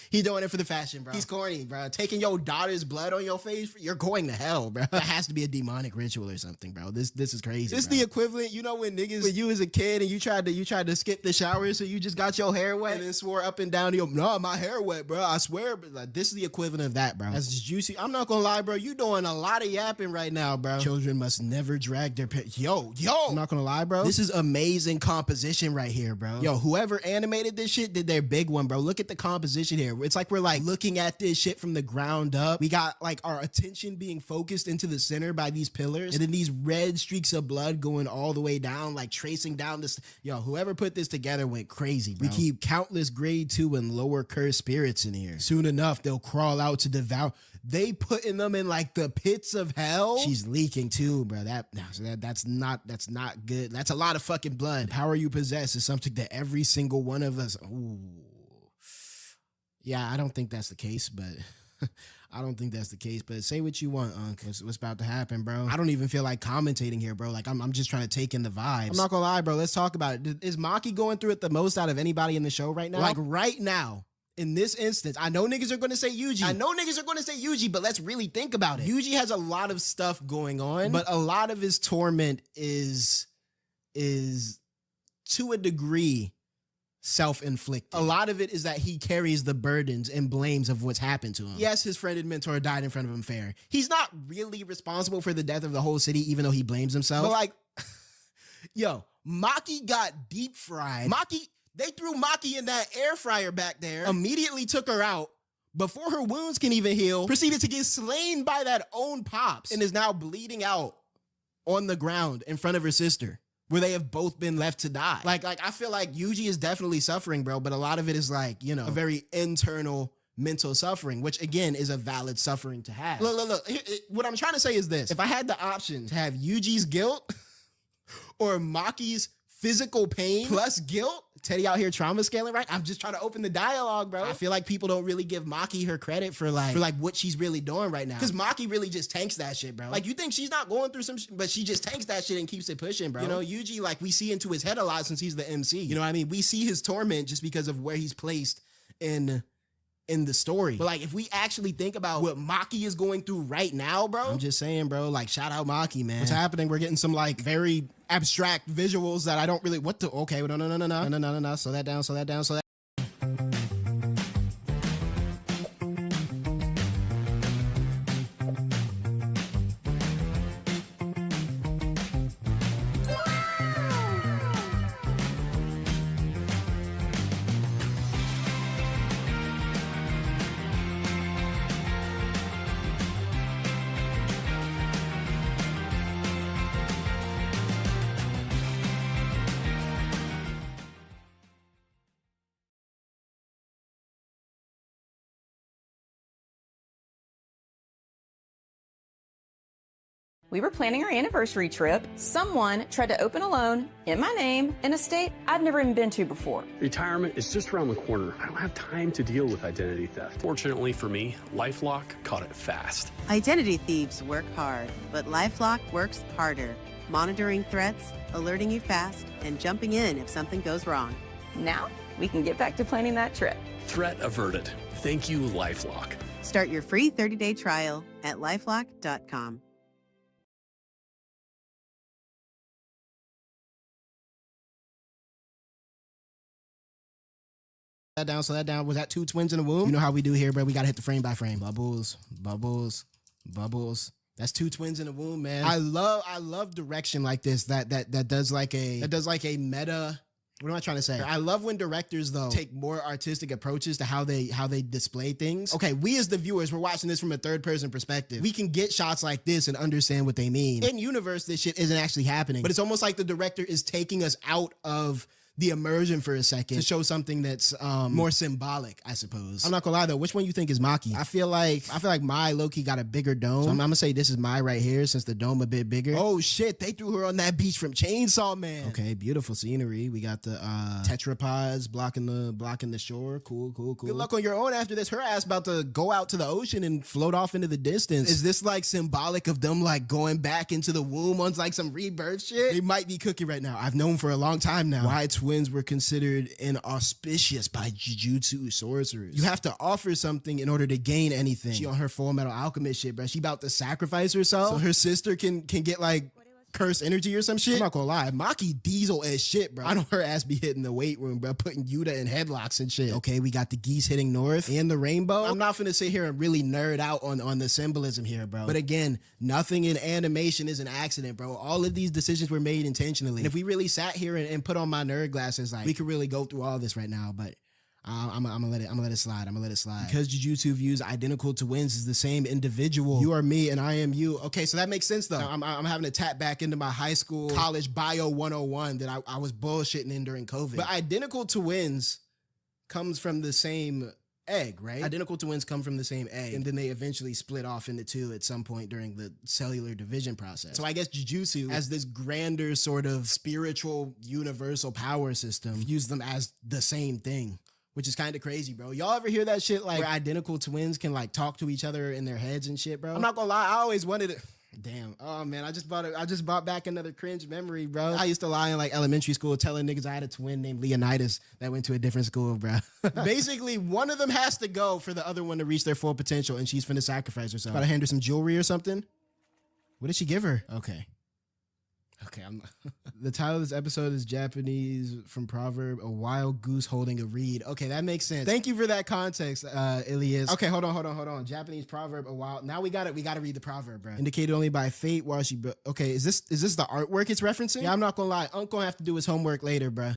Bro. He's corny, bro. Taking your daughter's blood on your face, you're going to hell, bro. That has to be a demonic ritual or something, bro. This is crazy. This is the equivalent, you know, when you as a kid and you tried to skip the shower, so you just got your hair wet and then swore up and down to your, no, my hair wet, bro. I swear, but like, this is the equivalent of that, bro. That's juicy. I'm not gonna lie, bro. You doing a lot of yapping right now, bro. Children must never drag their yo. I'm not gonna lie, bro. This is amazing composition right here, bro. Yo, whoever animated this shit did their big one, bro. Look at the composition here. It's like we're like looking at this shit from the ground up. We got like our attention being focused into the center by these pillars, and then these red streaks of blood going all the way down, like tracing down this. Yo, whoever put this together went crazy, bro. We keep countless grade 2 and lower cursed spirits in here. Soon enough, they'll crawl out to devour. They putting them in like the pits of hell. She's leaking too, bro. That's not good. That's a lot of fucking blood. The power you possess is something that every single one of us. Ooh. Yeah, I don't think that's the case, but But say what you want, Unc. What's about to happen, bro? I don't even feel like commentating here, bro. Like I'm just trying to take in the vibes. I'm not gonna lie, bro. Let's talk about it. Is Maki going through it the most out of anybody in the show right now? Like right now. In this instance, I know niggas are going to say Yuji. But let's really think about it. Yuji has a lot of stuff going on, but a lot of his torment is to a degree self-inflicted. A lot of it is that he carries the burdens and blames of what's happened to him. Yes, his friend and mentor died in front of him fair. He's not really responsible for the death of the whole city, even though he blames himself. But like, yo, Maki got deep fried. They threw Maki in that air fryer back there, immediately took her out before her wounds can even heal, proceeded to get slain by that own pops, and is now bleeding out on the ground in front of her sister, where they have both been left to die. Like I feel like Yuji is definitely suffering, bro, but a lot of it is like, you know, a very internal mental suffering, which again is a valid suffering to have. Look. What I'm trying to say is this. If I had the option to have Yuji's guilt or Maki's physical pain plus guilt, Teddy out here trauma scaling, right? I'm just trying to open the dialogue, bro. I feel like people don't really give Maki her credit for what she's really doing right now. Because Maki really just tanks that shit, bro. Like, you think she's not going through some shit, but she just tanks that shit and keeps it pushing, bro. You know, Yuji, like, we see into his head a lot since he's the MC. You know what I mean? We see his torment just because of where he's placed in the story. But like, if we actually think about what Maki is going through right now, bro, I'm just saying, bro, like, shout out Maki, man. What's happening? We're getting some like very abstract visuals that I don't really, okay, no, slow that down. We were planning our anniversary trip. Someone tried to open a loan in my name in a state I've never even been to before. Retirement is just around the corner. I don't have time to deal with identity theft. Fortunately for me, LifeLock caught it fast. Identity thieves work hard, but LifeLock works harder, monitoring threats, alerting you fast, and jumping in if something goes wrong. Now we can get back to planning that trip. Threat averted. Thank you, LifeLock. Start your free 30-day trial at lifelock.com. Slow that down. Was that two twins in the womb? You know how we do here, bro. We gotta hit the frame by frame. Bubbles. That's two twins in the womb, man. I love direction like this. That does like a meta. What am I trying to say? I love when directors though take more artistic approaches to how they display things. Okay, we as the viewers, we're watching this from a third person perspective. We can get shots like this and understand what they mean. In universe, this shit isn't actually happening, but it's almost like the director is taking us out of the immersion for a second to show something that's more symbolic, I suppose. I'm not gonna lie though, which one you think is Maki? I feel like my low-key got a bigger dome. So I'm gonna say this is my right here since the dome a bit bigger. Oh shit, they threw her on that beach from Chainsaw Man. Okay, beautiful scenery. We got the tetrapods blocking the shore. Cool. Good luck on your own after this. Her ass about to go out to the ocean and float off into the distance. Is this like symbolic of them like going back into the womb on like some rebirth shit? They might be cooking right now. I've known for a long time now why twins were considered inauspicious by jujutsu sorcerers. You have to offer something in order to gain anything. She on her Full Metal Alchemist shit, bro. She about to sacrifice herself so her sister can get like cursed energy or some shit. I'm not gonna lie, Maki diesel as shit, bro. I know her ass be hitting the weight room, bro, putting Yuta in headlocks and shit. Okay, we got the geese hitting north and the rainbow. I'm not finna sit here and really nerd out on the symbolism here, bro. But again, nothing in animation is an accident, bro. All of these decisions were made intentionally. And if we really sat here and put on my nerd glasses, like we could really go through all this right now, but I'm gonna let it slide. Because Jujutsu views identical twins as the same individual. You are me and I am you. Okay, so that makes sense though. I'm having to tap back into my high school, college bio 101 that I was bullshitting in during COVID. But identical twins comes from the same egg, right? Identical twins come from the same egg, and then they eventually split off into two at some point during the cellular division process. So I guess Jujutsu, as this grander sort of spiritual universal power system, views them as the same thing, which is kind of crazy, bro. Y'all ever hear that shit like where identical twins can like talk to each other in their heads and shit, bro? I'm not gonna lie, I always wanted it. Damn. Oh man, I just bought back another cringe memory, bro. I used to lie in like elementary school telling niggas I had a twin named Leonidas that went to a different school, bro. Basically, one of them has to go for the other one to reach their full potential, and she's finna sacrifice herself. Gotta hand her some jewelry or something. What did she give her? Okay, the title of this episode is Japanese from proverb, a wild goose holding a reed. Okay, that makes sense. Thank you for that context, Ilias. Okay, hold on. Japanese proverb, a wild. Now we gotta read the proverb, bro. Indicated only by fate while she. Okay, is this the artwork it's referencing? Yeah, I'm not gonna lie. Uncle gonna have to do his homework later, bro.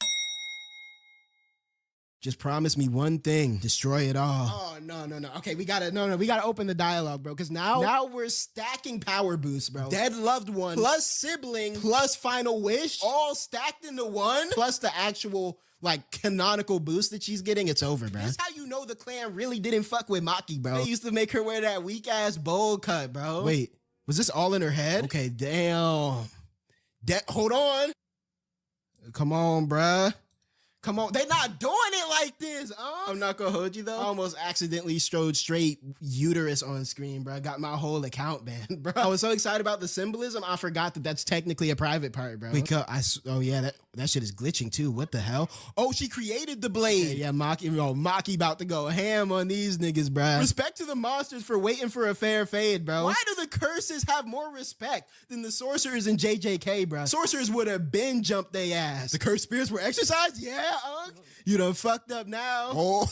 Just promise me one thing. Destroy it all. Oh, no. Okay, we gotta open the dialogue, bro. Because now we're stacking power boosts, bro. Dead loved one, plus sibling, plus final wish, all stacked into one, plus the actual, like, canonical boost that she's getting. It's over, bro. That's how you know the clan really didn't fuck with Maki, bro. They used to make her wear that weak-ass bowl cut, bro. Wait, was this all in her head? Okay, damn. Hold on. Come on, bruh. Come on, they not doing it like this. I'm not gonna hold you though. I almost accidentally strode straight uterus on screen, bro. Got my whole account banned, bro. I was so excited about the symbolism, I forgot that that's technically a private part, bro. Oh yeah, that shit is glitching too. What the hell? Oh, she created the blade. Okay, yeah, Maki about to go ham on these niggas, bro. Respect to the monsters for waiting for a fair fade, bro. Why do the curses have more respect than the sorcerers in JJK, bro? Sorcerers would have been jumped they ass. The cursed spirits were exercised? Yeah. You done fucked up now. Oh,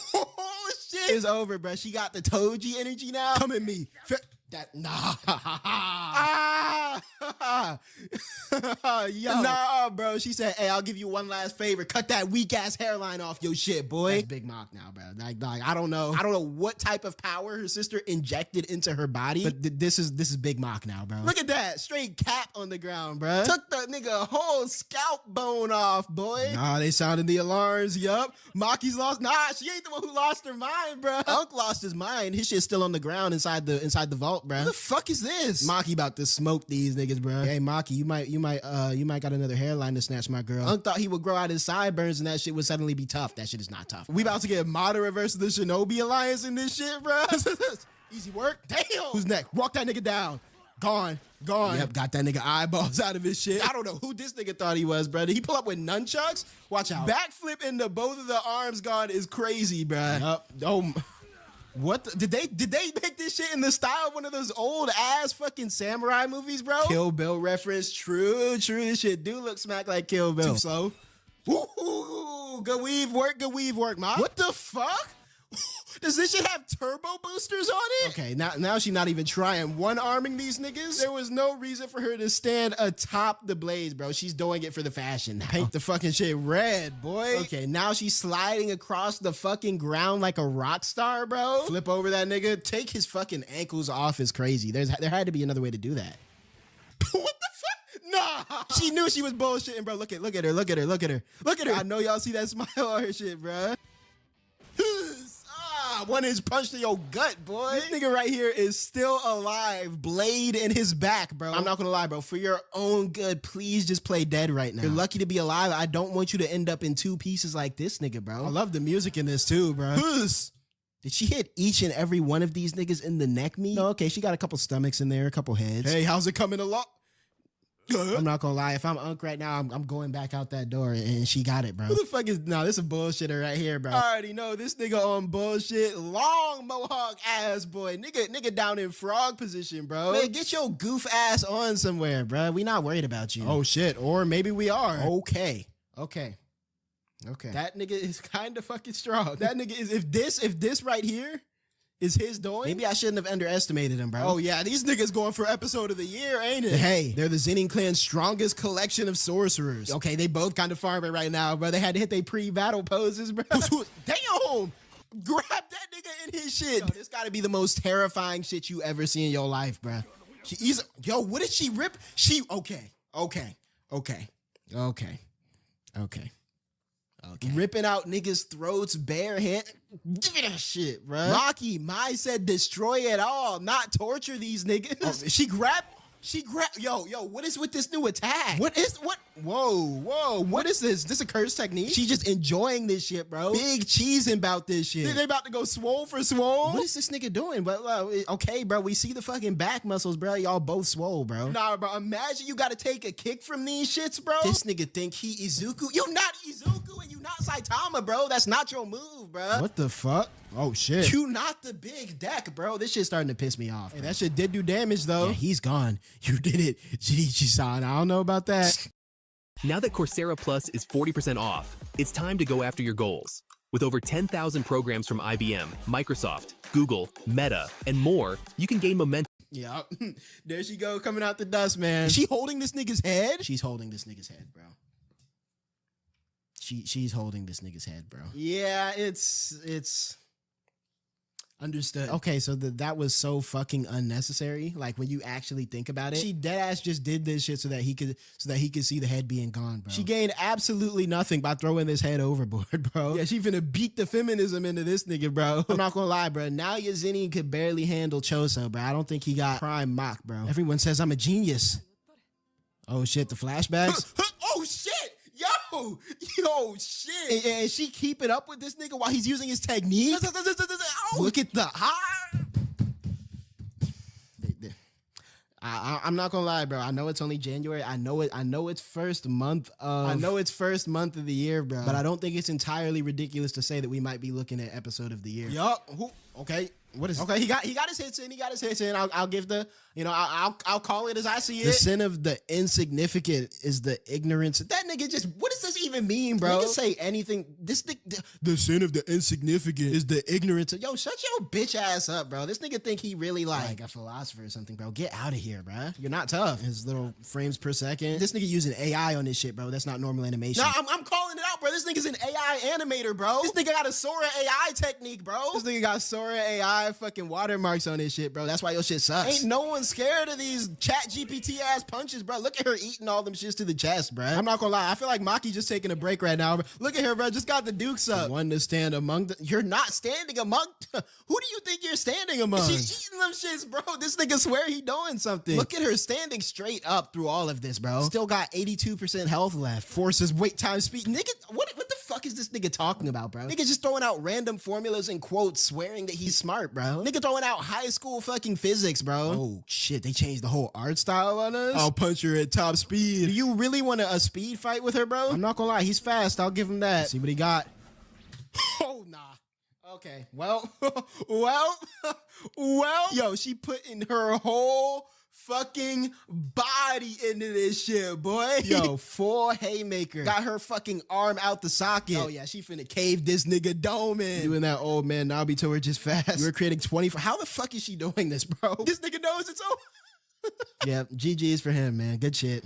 shit. It's over, bro. She got the Toji energy now. Come at me. Yo. Nah, bro. She said, hey, I'll give you one last favor. Cut that weak ass hairline off your shit, boy. That's Big Mock now, bro. Like, I don't know what type of power her sister injected into her body, but this is Big Mock now, bro. Look at that. Straight cap on the ground, bro. Took the nigga whole scalp bone off, boy. Nah, they sounded the alarms. Yup. Maki's lost. Nah, she ain't the one who lost her mind, bro. Unc lost his mind. His shit's still on the ground inside the vault. belt, bro. What the fuck is this? Maki about to smoke these niggas, bro. Hey, Maki, you might got another hairline to snatch, my girl. Unc thought he would grow out his sideburns and that shit would suddenly be tough. That shit is not tough. We about to get Madara versus the Shinobi Alliance in this shit, bro. Easy work. Damn. Who's next? Walk that nigga down. Gone. Yep, got that nigga eyeballs out of his shit. I don't know who this nigga thought he was, bro. Did he pull up with nunchucks? Watch out. Backflip into both of the arms gone is crazy, bro. Yep. Oh, what? Did they make this shit in the style of one of those old ass fucking samurai movies, bro? Kill Bill reference. True. This shit do look smack like Kill Bill. Too slow. Ooh, good weave work, ma. What the fuck? Does this shit have turbo boosters on it? Okay, now she not even trying. One-arming these niggas? There was no reason for her to stand atop the blades, bro. She's doing it for the fashion. Paint the fucking shit red, boy. Okay, now she's sliding across the fucking ground like a rock star, bro. Flip over that nigga. Take his fucking ankles off is crazy. There had to be another way to do that. What the fuck? Nah. She knew she was bullshitting, bro. Look at her. I know y'all see that smile on her shit, bro. One inch punch to your gut, boy. This nigga right here is still alive, blade in his back, bro. I'm not gonna lie, bro. For your own good, please just play dead right now. You're lucky to be alive. I don't want you to end up in two pieces like this nigga, bro. I love the music in this too, bro. Did she hit each and every one of these niggas in the neck meat? No, okay, she got a couple stomachs in there, a couple heads. Hey, how's it coming along? I'm not gonna lie. If I'm Unc right now, I'm going back out that door, and she got it, bro. Who the fuck is? No, this is a bullshitter right here, bro. I already know this nigga on bullshit. Long mohawk ass boy, nigga down in frog position, bro. Man, get your goof ass on somewhere, bro. We not worried about you. Oh shit, or maybe we are. Okay. That nigga is kind of fucking strong. That nigga is. If this right here is his doing, maybe I shouldn't have underestimated him, bro. Oh yeah, these niggas going for episode of the year, ain't it? Hey, they're the Zenin clan's strongest collection of sorcerers. Okay, they both kind of farming right now, bro. They had to hit their pre-battle poses, bro. Damn! Grab that nigga in his shit. Yo, this gotta be the most terrifying shit you ever see in your life, bro. Yo, what did she rip? Okay. Ripping out niggas' throats bare hand. Give me that shit, bro. Maki, Mai said destroy it all, not torture these niggas. Oh, she grabbed. Yo, what is with this new attack? What? Whoa, what is this? This a curse technique? She just enjoying this shit, bro. Big cheesing about this shit. They about to go swole for swole? What is this nigga doing? But okay, bro, we see the fucking back muscles, bro. Y'all both swole, bro. Nah, bro, imagine you gotta take a kick from these shits, bro. This nigga think he Izuku. You not Izuku and you not Saitama, bro. That's not your move, bro. What the fuck? Oh shit. You not the big deck, bro. This shit's starting to piss me off. Hey, that shit did do damage though. Yeah, he's gone. You did it, Jinichi-san. I don't know about that. Now that Coursera Plus is 40% off, it's time to go after your goals. With over 10,000 programs from IBM, Microsoft, Google, Meta, and more, you can gain momentum. Yeah, there she go, coming out the dust, man. Is she holding this nigga's head? She's holding this nigga's head, bro. She's holding this nigga's head, bro. Yeah, it's understood. Okay, so that was so fucking unnecessary. Like when you actually think about it, she deadass just did this shit so that he could see the head being gone, bro. She gained absolutely nothing by throwing this head overboard, bro. Yeah, she finna beat the feminism into this nigga, bro. I'm not gonna lie, bro. Now Yazini could barely handle Choso, bro. I don't think he got prime mock, bro. Everyone says I'm a genius. Oh shit, the flashbacks. Oh shit. Yo, shit. And she keep it up with this nigga while he's using his technique. Look at the I'm not gonna lie, bro. I know it's only January. I know it's first month of the year, bro. But I don't think it's entirely ridiculous to say that we might be looking at episode of the year. Yup. Okay. What is? Okay, he got his hits in. I'll give the, I'll call it as I see it. The sin of the insignificant is the ignorance. That nigga just, what does this even mean, bro? Nigga say anything. The sin of the insignificant is the ignorance. Yo, shut your bitch ass up, bro. This nigga think he really like a philosopher or something, bro. Get out of here, bro. You're not tough. His little frames per second. This nigga using AI on this shit, bro. That's not normal animation. No, I'm calling it out, bro. This nigga's an AI animator, bro. This nigga got a Sora AI technique, bro. This nigga got Sora AI. AI fucking watermarks on this shit, bro. That's why your shit sucks. Ain't no one scared of these chat GPT ass punches, bro. Look at her eating all them shits to the chest, bro. I'm not gonna lie. I feel like Maki just taking a break right now. Bro. Look at her, bro. Just got the dukes up. One to stand among the... You're not standing among... Who do you think you're standing among? She's eating them shits, bro. This nigga swear he doing something. Look at her standing straight up through all of this, bro. Still got 82% health left. Forces weight time speed. Nigga, what the fuck is this nigga talking about, bro? Nigga just throwing out random formulas and quotes swearing that he's smart, bro. Nigga throwing out high school fucking physics, bro. Oh shit, they changed the whole art style on us? I'll punch her at top speed. Do you really want a speed fight with her, bro? I'm not gonna lie, he's fast. I'll give him that. See what he got. Oh, nah. Okay, well, well, yo, she put in her whole fucking body into this shit, boy. Yo, full haymaker. Got her fucking arm out the socket. Oh yeah, she finna cave this nigga dome in. Doing that old man Nabi to her just fast. You were creating 24. How the fuck is she doing this, bro? This nigga knows it's over. Yeah, GG's for him, man. Good shit.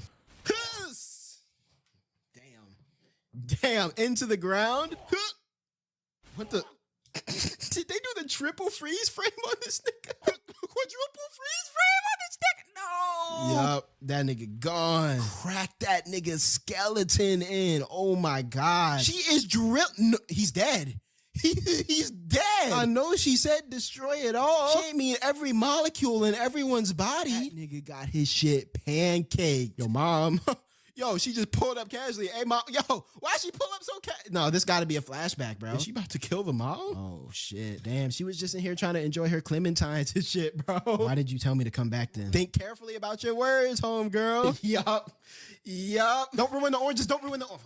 Damn, into the ground. What the? Did they do the triple freeze frame on this nigga? Quadruple freeze frame on this nigga? No. Yup, that nigga gone. Crack that nigga's skeleton in. Oh my god. She is drilled. No, he's dead. He's dead. I know she said destroy it all. She ain't mean every molecule in everyone's body. That nigga got his shit pancaked. Yo, mom. Yo, she just pulled up casually. Hey, mom. Yo, why she pull up so No, this got to be a flashback, bro. Is she about to kill the mom? Oh, shit. Damn, she was just in here trying to enjoy her clementines and shit, bro. Why did you tell me to come back then? Think carefully about your words, homegirl. Yup. Don't ruin the oranges. Don't ruin the... Oh,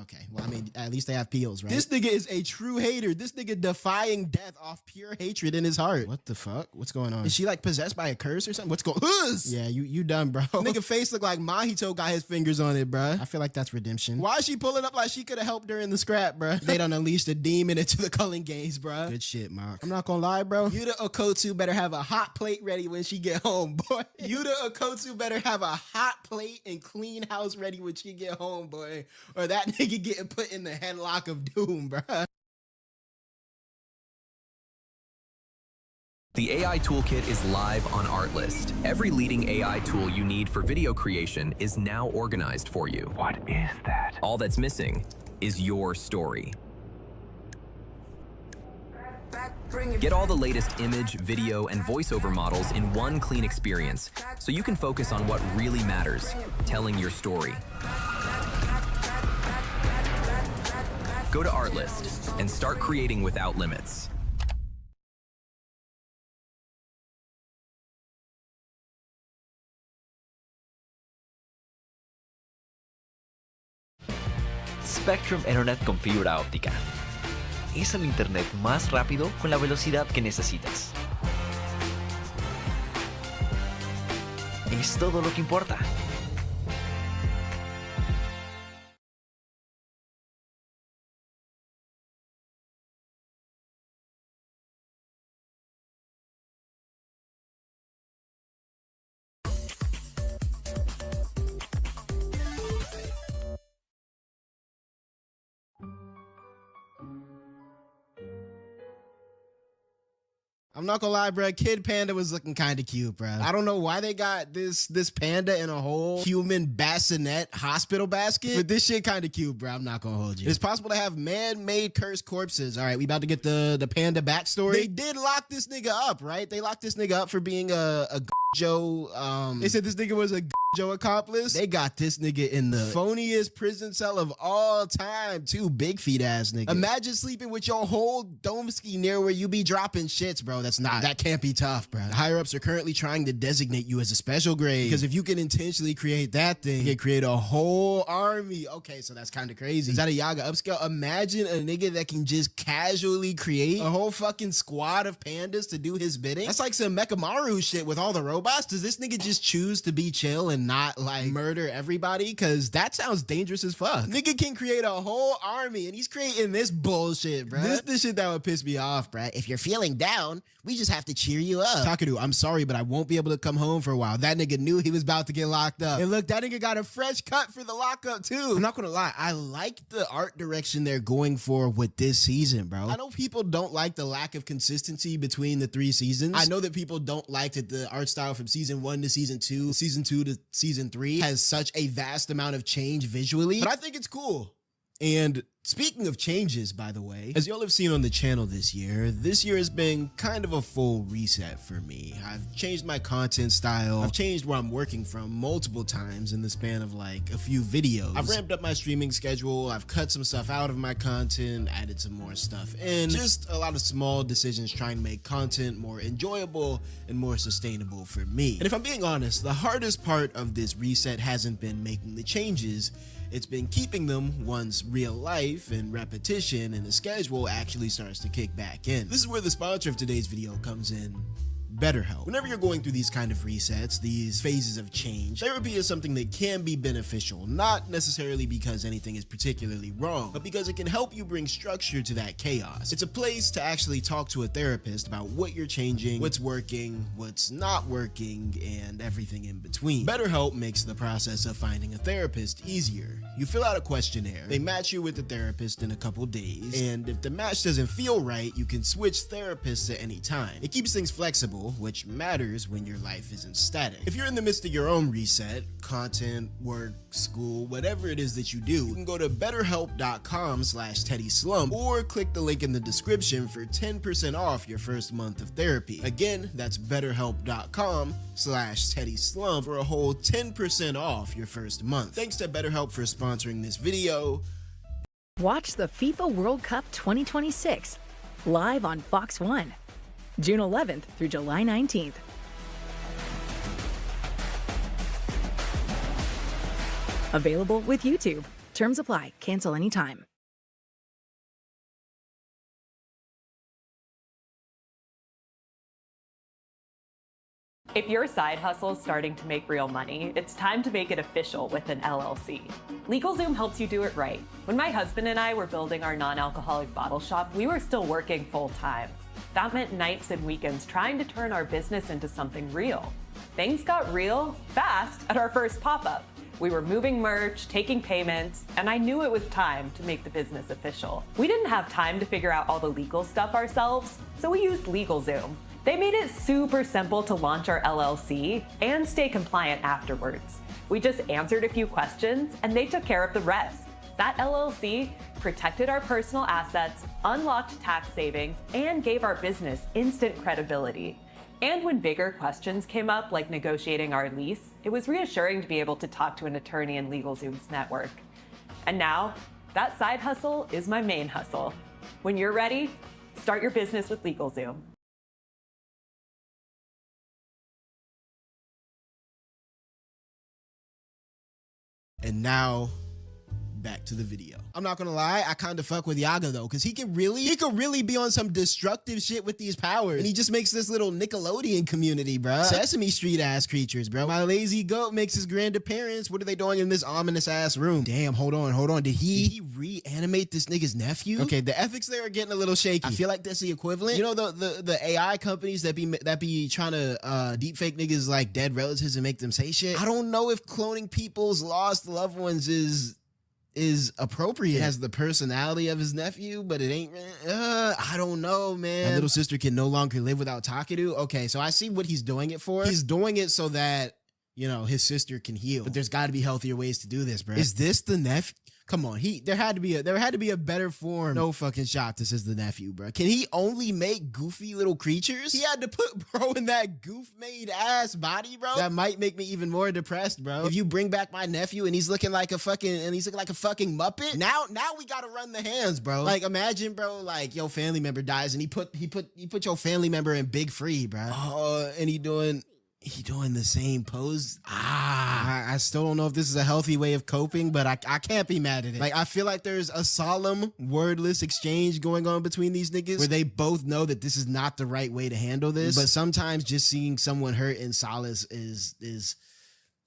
okay. Well, I mean, at least they have peels, right? This nigga is a true hater. This nigga defying death off pure hatred in his heart. What the fuck? What's going on? Is she like possessed by a curse or something? What's going on? Yeah, you done, bro. Nigga face look like Mahito got his fingers on it, bro. I feel like that's redemption. Why is she pulling up like she could have helped during the scrap, bro? They done unleashed a demon into the culling games, bro. Good shit, Mark. I'm not gonna lie, bro. Yuta Okotsu better have a hot plate ready when she get home, boy. Yuta Okotsu better have a hot plate and clean house ready when she get home, boy. Or that nigga getting put in the headlock of doom, bro. The AI Toolkit is live on Artlist. Every leading AI tool you need for video creation is now organized for you. What is that? All that's missing is your story. Get all the latest image, video, and voiceover models in one clean experience, so you can focus on what really matters, telling your story. Go to Artlist and start creating without limits. Spectrum Internet con fibra óptica. Es el internet más rápido con la velocidad que necesitas. Es todo lo que importa. I'm not gonna lie, bro. Kid Panda was looking kind of cute, bro. I don't know why they got this panda in a whole human bassinet hospital basket, but this shit kind of cute, bro. I'm not gonna hold you. It's possible to have man-made cursed corpses. All right, we about to get the panda backstory. They did lock this nigga up, right? They locked this nigga up for being a Joe. They said this nigga was a Joe accomplice. They got this nigga in the phoniest prison cell of all time, too. Big feet ass nigga. Imagine sleeping with your whole domski near where you be dropping shits, bro. That can't be tough, bro. The higher ups are currently trying to designate you as a special grade, because if you can intentionally create that thing, you can create a whole army. Okay, so that's kind of crazy. Is that a Yaga upscale? Imagine a nigga that can just casually create a whole fucking squad of pandas to do his bidding. That's like some Mechamaru shit with all the robots. Does this nigga just choose to be chill and not like murder everybody? Because that sounds dangerous as fuck. Nigga can create a whole army and he's creating this bullshit, bro. This shit that would piss me off, bro. If you're feeling down, We just have to cheer you up. Takeru, I'm sorry, but I won't be able to come home for a while. That nigga knew he was about to get locked up. And look, that nigga got a fresh cut for the lockup too. I'm not gonna lie, I like the art direction they're going for with this season, bro. I know people don't like the lack of consistency between the 3 seasons. I know that people don't like that the art style from season 1 to season 2 to season 3 has such a vast amount of change visually, but I think it's cool. And speaking of changes, by the way, as y'all have seen on the channel this year has been kind of a full reset for me. I've changed my content style. I've changed where I'm working from multiple times in the span of like a few videos. I've ramped up my streaming schedule. I've cut some stuff out of my content, added some more stuff in. Just a lot of small decisions trying to make content more enjoyable and more sustainable for me. And if I'm being honest, the hardest part of this reset hasn't been making the changes. It's been keeping them once real life and repetition and the schedule actually starts to kick back in. This is where the sponsor of today's video comes in. BetterHelp. Whenever you're going through these kind of resets, these phases of change, therapy is something that can be beneficial, not necessarily because anything is particularly wrong, but because it can help you bring structure to that chaos. It's a place to actually talk to a therapist about what you're changing, what's working, what's not working, and everything in between. BetterHelp makes the process of finding a therapist easier. You fill out a questionnaire, they match you with a therapist in a couple days, and if the match doesn't feel right, you can switch therapists at any time. It keeps things flexible, which matters when your life isn't static. If you're in the midst of your own reset, content, work, school, whatever it is that you do, you can go to betterhelp.com/TeddySlump or click the link in the description for 10% off your first month of therapy. Again, that's betterhelp.com/TeddySlump for a whole 10% off your first month. Thanks to BetterHelp for sponsoring this video. Watch the FIFA World Cup 2026 live on Fox 1. June 11th through July 19th. Available with YouTube. Terms apply. Cancel anytime. If your side hustle is starting to make real money, it's time to make it official with an LLC. LegalZoom helps you do it right. When my husband and I were building our non-alcoholic bottle shop, we were still working full-time. That meant nights and weekends trying to turn our business into something real. Things got real fast at our first pop-up. We were moving merch, taking payments, and I knew it was time to make the business official. We didn't have time to figure out all the legal stuff ourselves, so we used LegalZoom. They made it super simple to launch our LLC and stay compliant afterwards. We just answered a few questions and they took care of the rest. That LLC protected our personal assets, unlocked tax savings, and gave our business instant credibility. And when bigger questions came up, like negotiating our lease, it was reassuring to be able to talk to an attorney in LegalZoom's network. And now, that side hustle is my main hustle. When you're ready, start your business with LegalZoom. And now, back to the video. I'm not gonna lie, I kind of fuck with Yaga though, because he could really be on some destructive shit with these powers. And he just makes this little Nickelodeon community, bro. Sesame Street ass creatures, bro. My lazy goat makes his grand appearance. What are they doing in this ominous ass room? Damn, hold on. Did he reanimate this nigga's nephew? Okay, the ethics there are getting a little shaky. I feel like that's the equivalent. You know the AI companies that be trying to deepfake niggas like dead relatives and make them say shit? I don't know if cloning people's lost loved ones is appropriate. It has the personality of his nephew, but it ain't I don't know, man. My little sister can no longer live without Takeru. Okay, so I see what he's doing it for. He's doing it so that, you know, his sister can heal. But there's got to be healthier ways to do this, bro. Is this the nephew? Come on, there had to be a better form. No fucking shot this is the nephew, bro. Can he only make goofy little creatures? He had to put bro in that goof made ass body, bro. That might make me even more depressed, bro. If you bring back my nephew and he's looking like a fucking Muppet, now we gotta run the hands, bro. Like imagine, bro, like your family member dies and he put your family member in Big Free, bro. Oh, and he doing the same pose. I still don't know if this is a healthy way of coping, but I can't be mad at it. Like, I feel like there's a solemn, wordless exchange going on between these niggas where they both know that this is not the right way to handle this. But sometimes just seeing someone hurt in solace is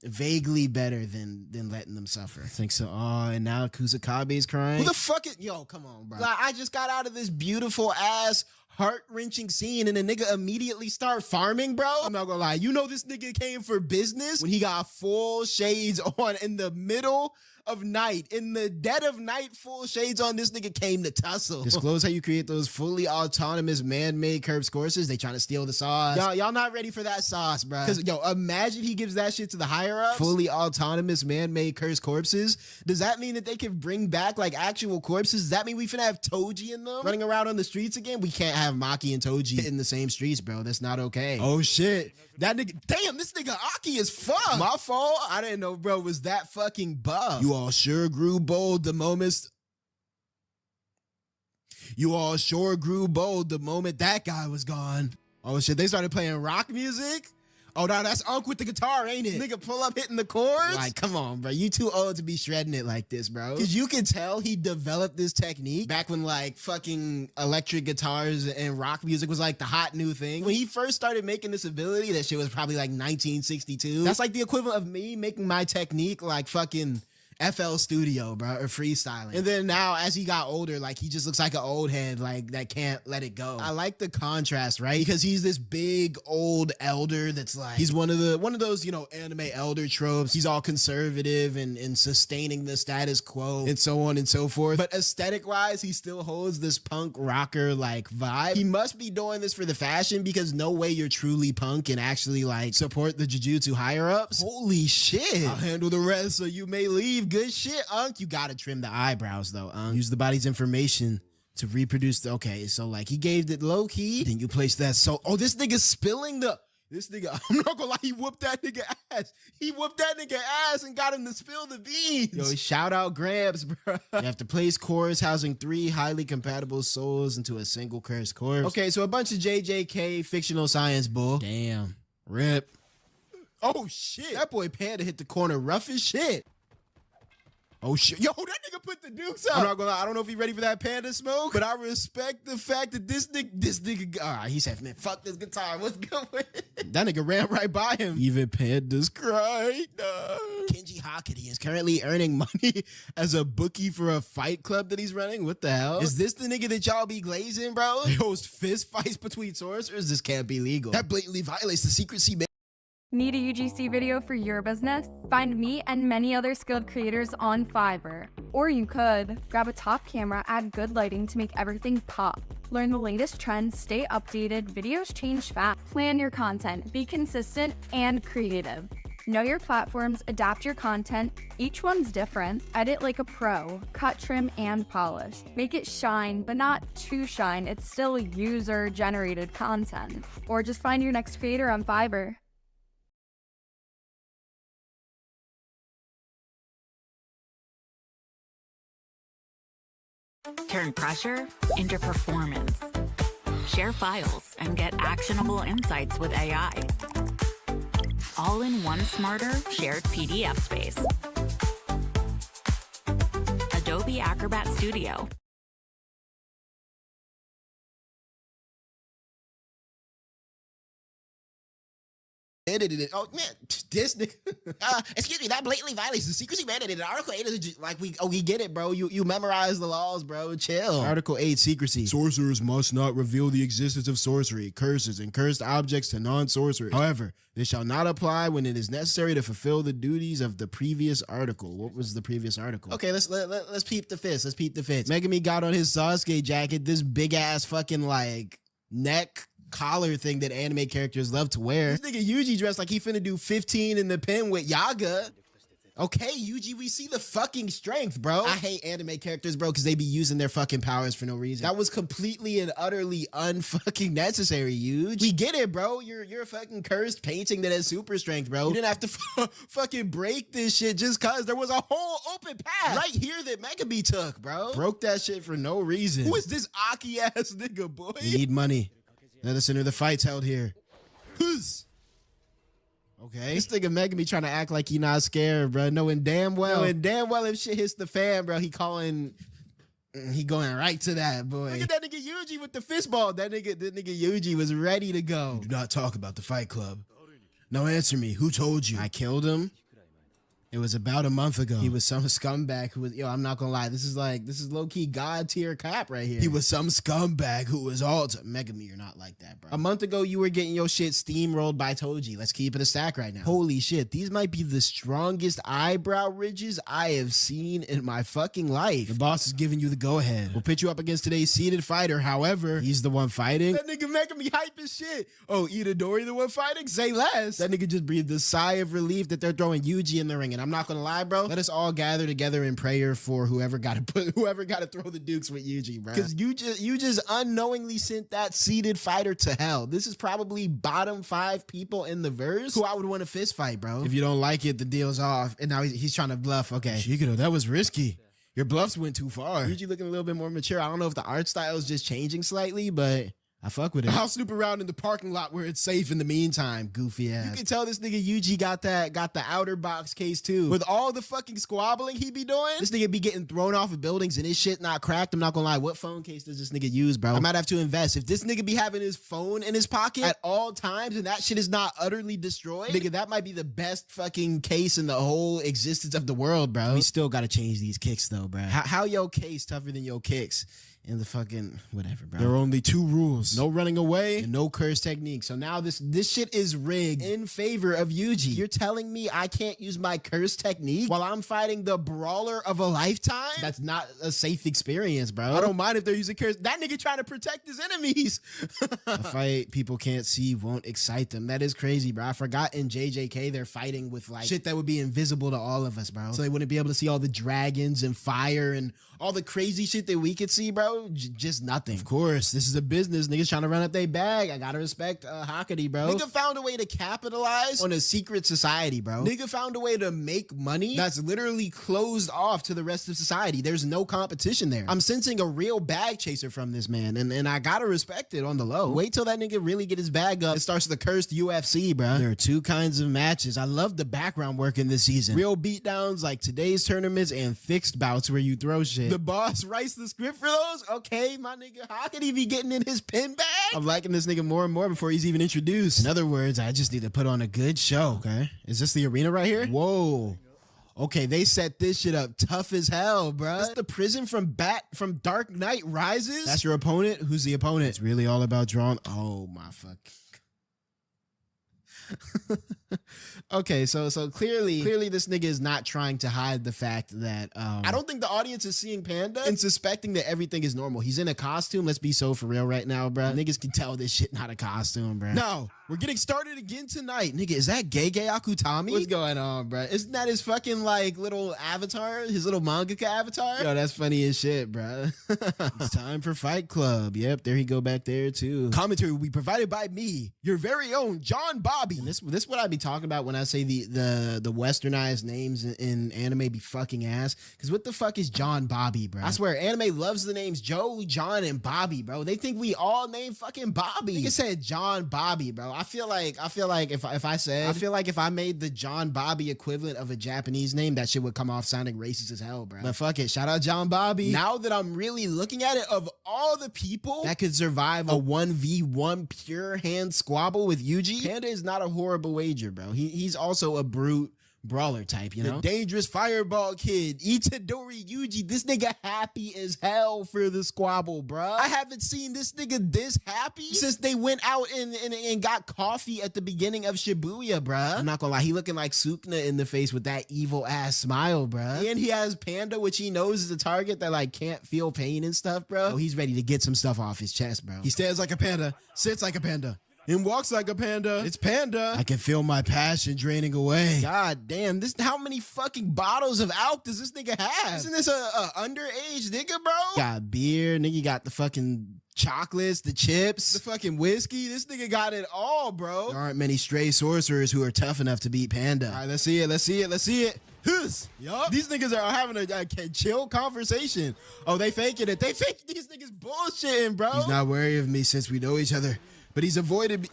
vaguely better than letting them suffer. I think so. Oh, and now Kusakabe's crying. Who the fuck is... Yo, come on, bro. Like, I just got out of this beautiful ass heart-wrenching scene and the nigga immediately start farming, bro. I'm not gonna lie. You know this nigga came for business when he got full shades on in the middle of night. In the dead of night, full shades on, this nigga came to tussle. Disclose how you create those fully autonomous man-made curbs courses. They trying to steal the sauce. Y'all not ready for that sauce, bro. Because, yo, imagine he gives that shit to the higher-ups. Fully autonomous man-made cursed corpses. Does that mean that they can bring back, like, actual corpses? Does that mean we finna have Toji in them running around on the streets again? We can't have Maki and Toji in the same streets, bro. That's not okay. Oh, shit. That nigga, damn, this nigga Aki is fucked. My fault? I didn't know, bro, was that fucking buff. You all sure grew bold the moment... You all sure grew bold the moment that guy was gone. Oh shit, they started playing rock music? Oh no, that's Unc with the guitar, ain't it? Nigga pull up hitting the chords? Like, come on, bro. You too old to be shredding it like this, bro. Cause you can tell he developed this technique back when like fucking electric guitars and rock music was like the hot new thing. When he first started making this ability, that shit was probably like 1962. That's like the equivalent of me making my technique like fucking FL Studio, bro, or freestyling. And then now, as he got older, like, he just looks like an old head, like, that can't let it go. I like the contrast, right? Because he's this big, old elder that's like, he's one of those, you know, anime elder tropes. He's all conservative and sustaining the status quo and so on and so forth. But aesthetic-wise, he still holds this punk rocker, like, vibe. He must be doing this for the fashion because no way you're truly punk and actually, like, support the Jujutsu higher-ups. Holy shit. I'll handle the rest so you may leave. Good shit, Unc. You gotta trim the eyebrows though, Unc. Use the body's information to reproduce the, okay, so like he gave it low key, then you place that, so, oh, this nigga's spilling the, this nigga, I'm not gonna lie, he whooped that nigga ass. He whooped that nigga ass and got him to spill the beans. Yo, shout out Gramps, bro. You have to place cores housing 3 highly compatible souls into a single cursed corpse. Okay, so a bunch of JJK fictional science bull. Damn. Rip. Oh shit, that boy Panda hit the corner rough as shit. Oh shit, yo, that nigga put the dukes up. I'm not gonna lie, I don't know if he ready for that Panda smoke, but I respect the fact that this nigga, he said, man, fuck this guitar, what's good with it? That nigga ran right by him. Even Panda's cried. Kenji Hakari is currently earning money as a bookie for a fight club that he's running. What the hell? Is this the nigga that y'all be glazing, bro? They host fist fights between sorcerers? This can't be legal. That blatantly violates the secrecy, man. Need a UGC video for your business? Find me and many other skilled creators on Fiverr. Or you could grab a top camera, add good lighting to make everything pop. Learn the latest trends, stay updated, videos change fast. Plan your content, be consistent and creative. Know your platforms, adapt your content. Each one's different. Edit like a pro, cut, trim, and polish. Make it shine, but not too shine. It's still user-generated content. Or just find your next creator on Fiverr. Turn pressure into performance. Share files and get actionable insights with AI. All in one smarter, shared PDF space. Adobe Acrobat Studio. Edited it. Oh man, this nigga. Excuse me, that blatantly violates the secrecy mandated. Article 8 is like we get it, bro. You memorize the laws, bro. Chill. Article 8, secrecy. Sorcerers must not reveal the existence of sorcery, curses, and cursed objects to non-sorcerers. However, this shall not apply when it is necessary to fulfill the duties of the previous article. What was the previous article? Okay, let's peep the fist. Let's peep the fist. Megami got on his Sasuke jacket this big ass fucking like neck collar thing that anime characters love to wear. This nigga Yuji dressed like he finna do 15 in the pen with Yaga. Okay, Yuji, we see the fucking strength, bro. I hate anime characters, bro, because they be using their fucking powers for no reason. That was completely and utterly unfucking necessary, Yuji. We get it, bro. You're a fucking cursed painting that has super strength, bro. You didn't have to fucking break this shit just cause there was a whole open path right here that Megami took, bro. Broke that shit for no reason. Who is this Aki ass nigga, boy? We need money. Let us enter the fights held here. Okay. This nigga Megami trying to act like he not scared, bro. Knowing damn well if shit hits the fan, bro, he going right to that, boy. Look at that nigga Yuji with the fist ball. That nigga Yuji was ready to go. Do not talk about the fight club. Now answer me. Who told you? I killed him. It was about a month ago. He was some scumbag who was, yo, I'm not gonna lie, this is low-key God tier cap right here. He was some scumbag who was all to Megami, you're not like that, bro. A month ago, you were getting your shit steamrolled by Toji. Let's keep it a stack right now. Holy shit, these might be the strongest eyebrow ridges I have seen in my fucking life. The boss is giving you the go-ahead. We'll pit you up against today's seeded fighter. However, he's the one fighting. That nigga Megami hype as shit. Oh, Itadori the one fighting? Say less. That nigga just breathed a sigh of relief that they're throwing Yuji in the ring. And I'm not gonna lie, bro. Let us all gather together in prayer for whoever got to throw the dukes with Yuji, bro. Because you just unknowingly sent that seeded fighter to hell. This is probably bottom 5 people in the verse who I would want to fist fight, bro. If you don't like it, the deal's off. And now he's trying to bluff. Okay, Shiguro, that was risky. Your bluffs went too far. Yuji looking a little bit more mature. I don't know if the art style is just changing slightly, but I fuck with it. I'll snoop around in the parking lot where it's safe in the meantime, goofy ass. You can tell this nigga Yuji got the outer box case too. With all the fucking squabbling he be doing, this nigga be getting thrown off of buildings and his shit not cracked. I'm not gonna lie, what phone case does this nigga use, bro? I might have to invest. If this nigga be having his phone in his pocket at all times and that shit is not utterly destroyed, nigga, that might be the best fucking case in the whole existence of the world, bro. We still gotta change these kicks though, bro. How your case tougher than your kicks? In the fucking whatever, bro. There are only 2 rules: no running away and no curse technique. So now this shit is rigged in favor of Yuji. You're telling me I can't use my curse technique while I'm fighting the brawler of a lifetime? That's not a safe experience, bro. I don't mind if they're using curse. That nigga trying to protect his enemies. A fight people can't see won't excite them. That is crazy, bro. I forgot in JJK they're fighting with like shit that would be invisible to all of us, bro. So they wouldn't be able to see all the dragons and fire and all the crazy shit that we could see, bro. Just nothing. Of course, this is a business. Niggas trying to run up their bag. I gotta respect Hakati, bro. Nigga found a way to capitalize on a secret society, bro. Nigga found a way to make money that's literally closed off to the rest of society. There's no competition there. I'm sensing a real bag chaser from this man, and I gotta respect it on the low. Wait till that nigga really get his bag up. It starts the cursed UFC, bro. There are 2 kinds of matches. I love the background work in this season. Real beatdowns like today's tournaments and fixed bouts where you throw shit. The boss writes the script for those? Okay, my nigga, how could he be getting in his pin bag? I'm liking this nigga more and more before he's even introduced. In other words, I just need to put on a good show, okay? Is this the arena right here? Whoa. Okay, they set this shit up tough as hell, bruh. That's the prison from Dark Knight Rises? That's your opponent? Who's the opponent? It's really all about drawing. Oh, my fuck. Okay, so clearly this nigga is not trying to hide the fact that I don't think the audience is seeing Panda and suspecting that everything is normal. He's in a costume. Let's be so for real right now, bro. Niggas can tell this shit not a costume, bro. No, we're getting started again tonight. Nigga, is that Gege Akutami? What's going on, bro? Isn't that his fucking like little avatar? His little mangaka avatar? Yo, that's funny as shit, bro. It's time for Fight Club. Yep, there he go back there too. Commentary will be provided by me, your very own John Bobby. And this what I be talking about when I say the westernized names in anime be fucking ass. Because what the fuck is John Bobby, bro? I swear, anime loves the names Joe, John, and Bobby, bro. They think we all name fucking Bobby. Nigga said John Bobby, bro. I feel like if I made the John Bobby equivalent of a Japanese name, that shit would come off sounding racist as hell, bro. But fuck it, shout out John Bobby. Now that I'm really looking at it, of all the people that could survive a 1v1 pure hand squabble with Yuji, Panda is not a horrible wager, bro. He's also a brute brawler type, you know? The dangerous fireball kid, Itadori Yuji, this nigga happy as hell for the squabble, bruh. I haven't seen this nigga this happy since they went out and got coffee at the beginning of Shibuya, bruh. I'm not gonna lie, he looking like Sukuna in the face with that evil ass smile, bruh. And he has Panda, which he knows is a target that like can't feel pain and stuff, bro. So he's ready to get some stuff off his chest, bro. He stands like a panda, sits like a panda, and walks like a panda. It's Panda. I can feel my passion draining away. God damn, how many fucking bottles of alk does this nigga have? Isn't this a underage nigga, bro? Got beer, nigga got the fucking chocolates, the chips, the fucking whiskey. This nigga got it all, bro. There aren't many stray sorcerers who are tough enough to beat Panda. All right, let's see it. Yup. These niggas are having a chill conversation. Oh, they faking it. These niggas bullshitting, bro. He's not wary of me since we know each other, but he's avoided me.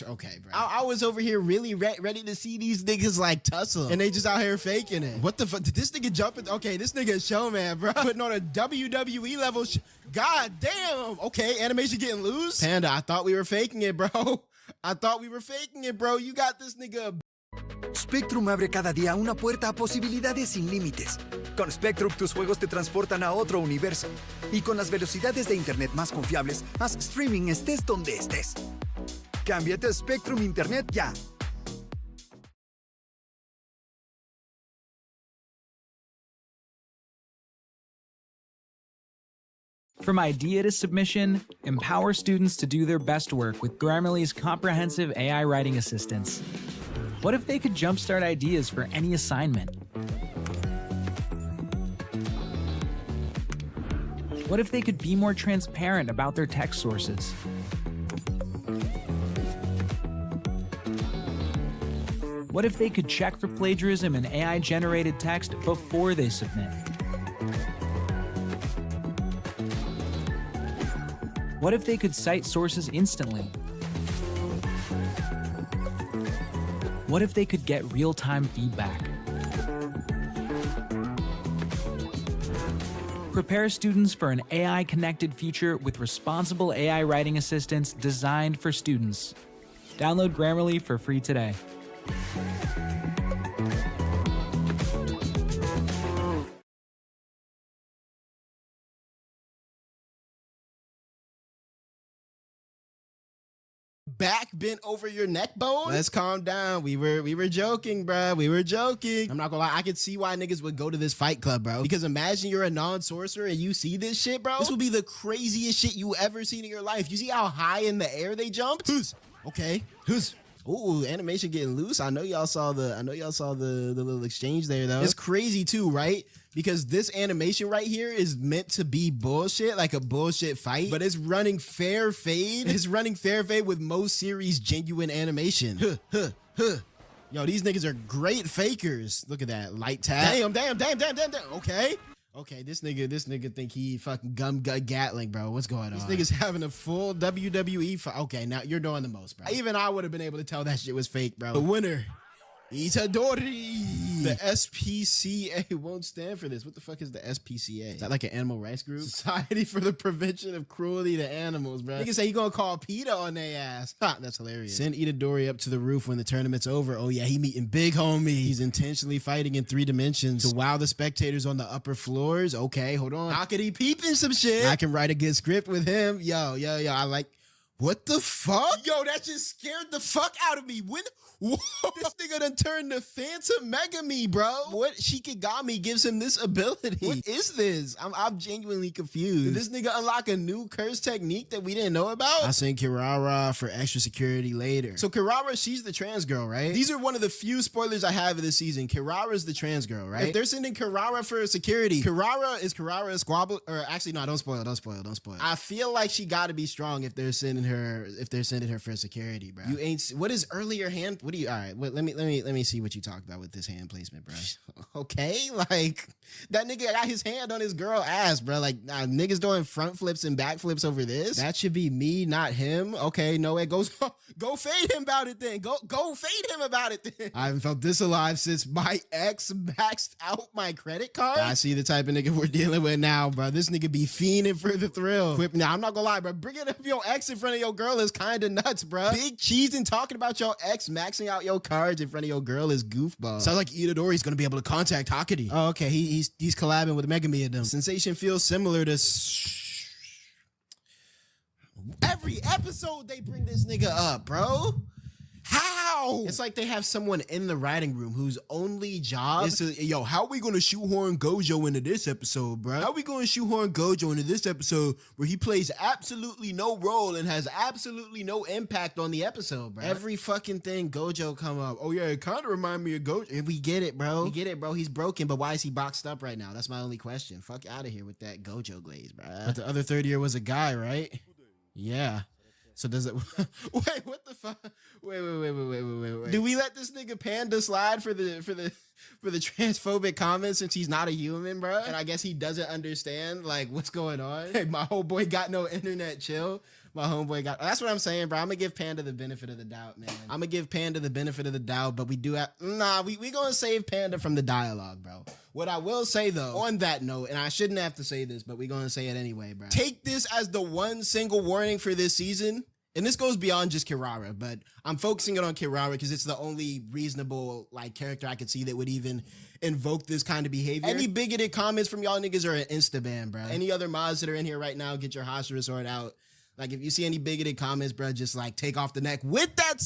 Okay, bro. I was over here really ready to see these niggas like tussle, and they just out here faking it. What the fuck? Did this nigga jump in? Okay, this nigga is showman, bro. Putting on a WWE level. God damn. Okay, animation getting loose. Panda, I thought we were faking it, bro. You got this nigga. Spectrum abre cada día una puerta a posibilidades sin límites. Con Spectrum, tus juegos te transportan a otro universo. Y con las velocidades de internet más confiables, haz streaming estés donde estés. Cámbiate a Spectrum Internet ya. From idea to submission, empower students to do their best work with Grammarly's comprehensive AI writing assistance. What if they could jumpstart ideas for any assignment? What if they could be more transparent about their text sources? What if they could check for plagiarism in AI-generated text before they submit? What if they could cite sources instantly? What if they could get real-time feedback? Prepare students for an AI-connected future with responsible AI writing assistance designed for students. Download Grammarly for free today. Back bent over your neck bone? Let's calm down. We were joking, bruh. We were joking. I'm not gonna lie, I could see why niggas would go to this fight club, bro. Because imagine you're a non-sorcerer and you see this shit, bro. This will be the craziest shit you ever seen in your life. You see how high in the air they jumped? Okay. Ooh, animation getting loose. I know y'all saw the little exchange there though. It's crazy too, right? Because this animation right here is meant to be bullshit, like a bullshit fight, but it's running fair fade. It's running fair fade with most series genuine animation. Yo, these niggas are great fakers. Look at that light tap. Damn. Okay, this nigga think he fucking Gatling, bro. What's going on? This nigga's having a full WWE fight. Okay, now you're doing the most, bro. Even I would have been able to tell that shit was fake, bro. The winner, Itadori. The SPCA won't stand for this. What the fuck is the SPCA? Is that like an animal rights group? Society for the Prevention of Cruelty to Animals, bro. Nigga say he gonna call PETA on their ass. Ha, that's hilarious. Send Itadori up to the roof when the tournament's over. Oh yeah, he meeting big homie. He's intentionally fighting in 3 dimensions to wow the spectators on the upper floors. Okay, hold on. How could he peeping some shit? I can write a good script with him. Yo, I like. What the fuck? Yo, that just scared the fuck out of me. Whoa, this nigga done turned to Phantom Megami, bro. What Shikigami gives him this ability? What is this? I'm genuinely confused. Did this nigga unlock a new curse technique that we didn't know about? I sent Kirara for extra security later. So Kirara, she's the trans girl, right? These are one of the few spoilers I have of this season. Kirara's the trans girl, right? If they're sending Kirara for security, Kirara a squabble? Or actually, no, don't spoil. I feel like she gotta be strong if they're sending her for security, bro. You ain't. What is earlier hand? What do you? All right. Let me see what you talked about with this hand placement, bro. Okay, like that nigga got his hand on his girl ass, bro. Like niggas doing front flips and back flips over this. That should be me, not him. Okay, no, it goes. Go fade him about it then. Go fade him about it then. I haven't felt this alive since my ex maxed out my credit card. I see the type of nigga we're dealing with now, bro. This nigga be fiending for the thrill. Now I'm not gonna lie, bro. Bringing up your ex in front of your girl is kind of nuts, bro. Big cheese and talking about your ex maxing out your cards in front of your girl is goofball. Sounds like Itadori's gonna be able to contact Hakari. Oh, okay. He's collabing with Megami and them. Sensation feels similar to. Every episode they bring this nigga up, bro. How? It's like they have someone in the writing room whose only job is to, yo, how are we gonna shoehorn Gojo into this episode, bro? How are we gonna shoehorn Gojo into this episode where he plays absolutely no role and has absolutely no impact on the episode, bro? Every fucking thing Gojo come up. Oh yeah, it kind of remind me of Gojo. And we get it, bro. He's broken, but why is he boxed up right now? That's my only question. Fuck out of here with that Gojo glaze, bro. But the other third year was a guy, right? Yeah. So does it? Wait, what the fuck? Wait. Do we let this nigga Panda slide for the transphobic comments since he's not a human, bro? And I guess he doesn't understand like what's going on. Hey, my whole boy got no internet. Chill. My homeboy got. That's what I'm saying, bro. I'm gonna give Panda the benefit of the doubt, man. I'm gonna give Panda the benefit of the doubt, but we do have. We gonna save Panda from the dialogue, bro. What I will say though, on that note, and I shouldn't have to say this, but we gonna say it anyway, bro. Take this as the one single warning for this season. And this goes beyond just Kirara, but I'm focusing it on Kirara because it's the only reasonable like character I could see that would even invoke this kind of behavior. Any bigoted comments from y'all niggas are an insta-ban, bro. Any other mods that are in here right now, get your Hashira sword out. Like, if you see any bigoted comments, bro, just like take off the neck. With that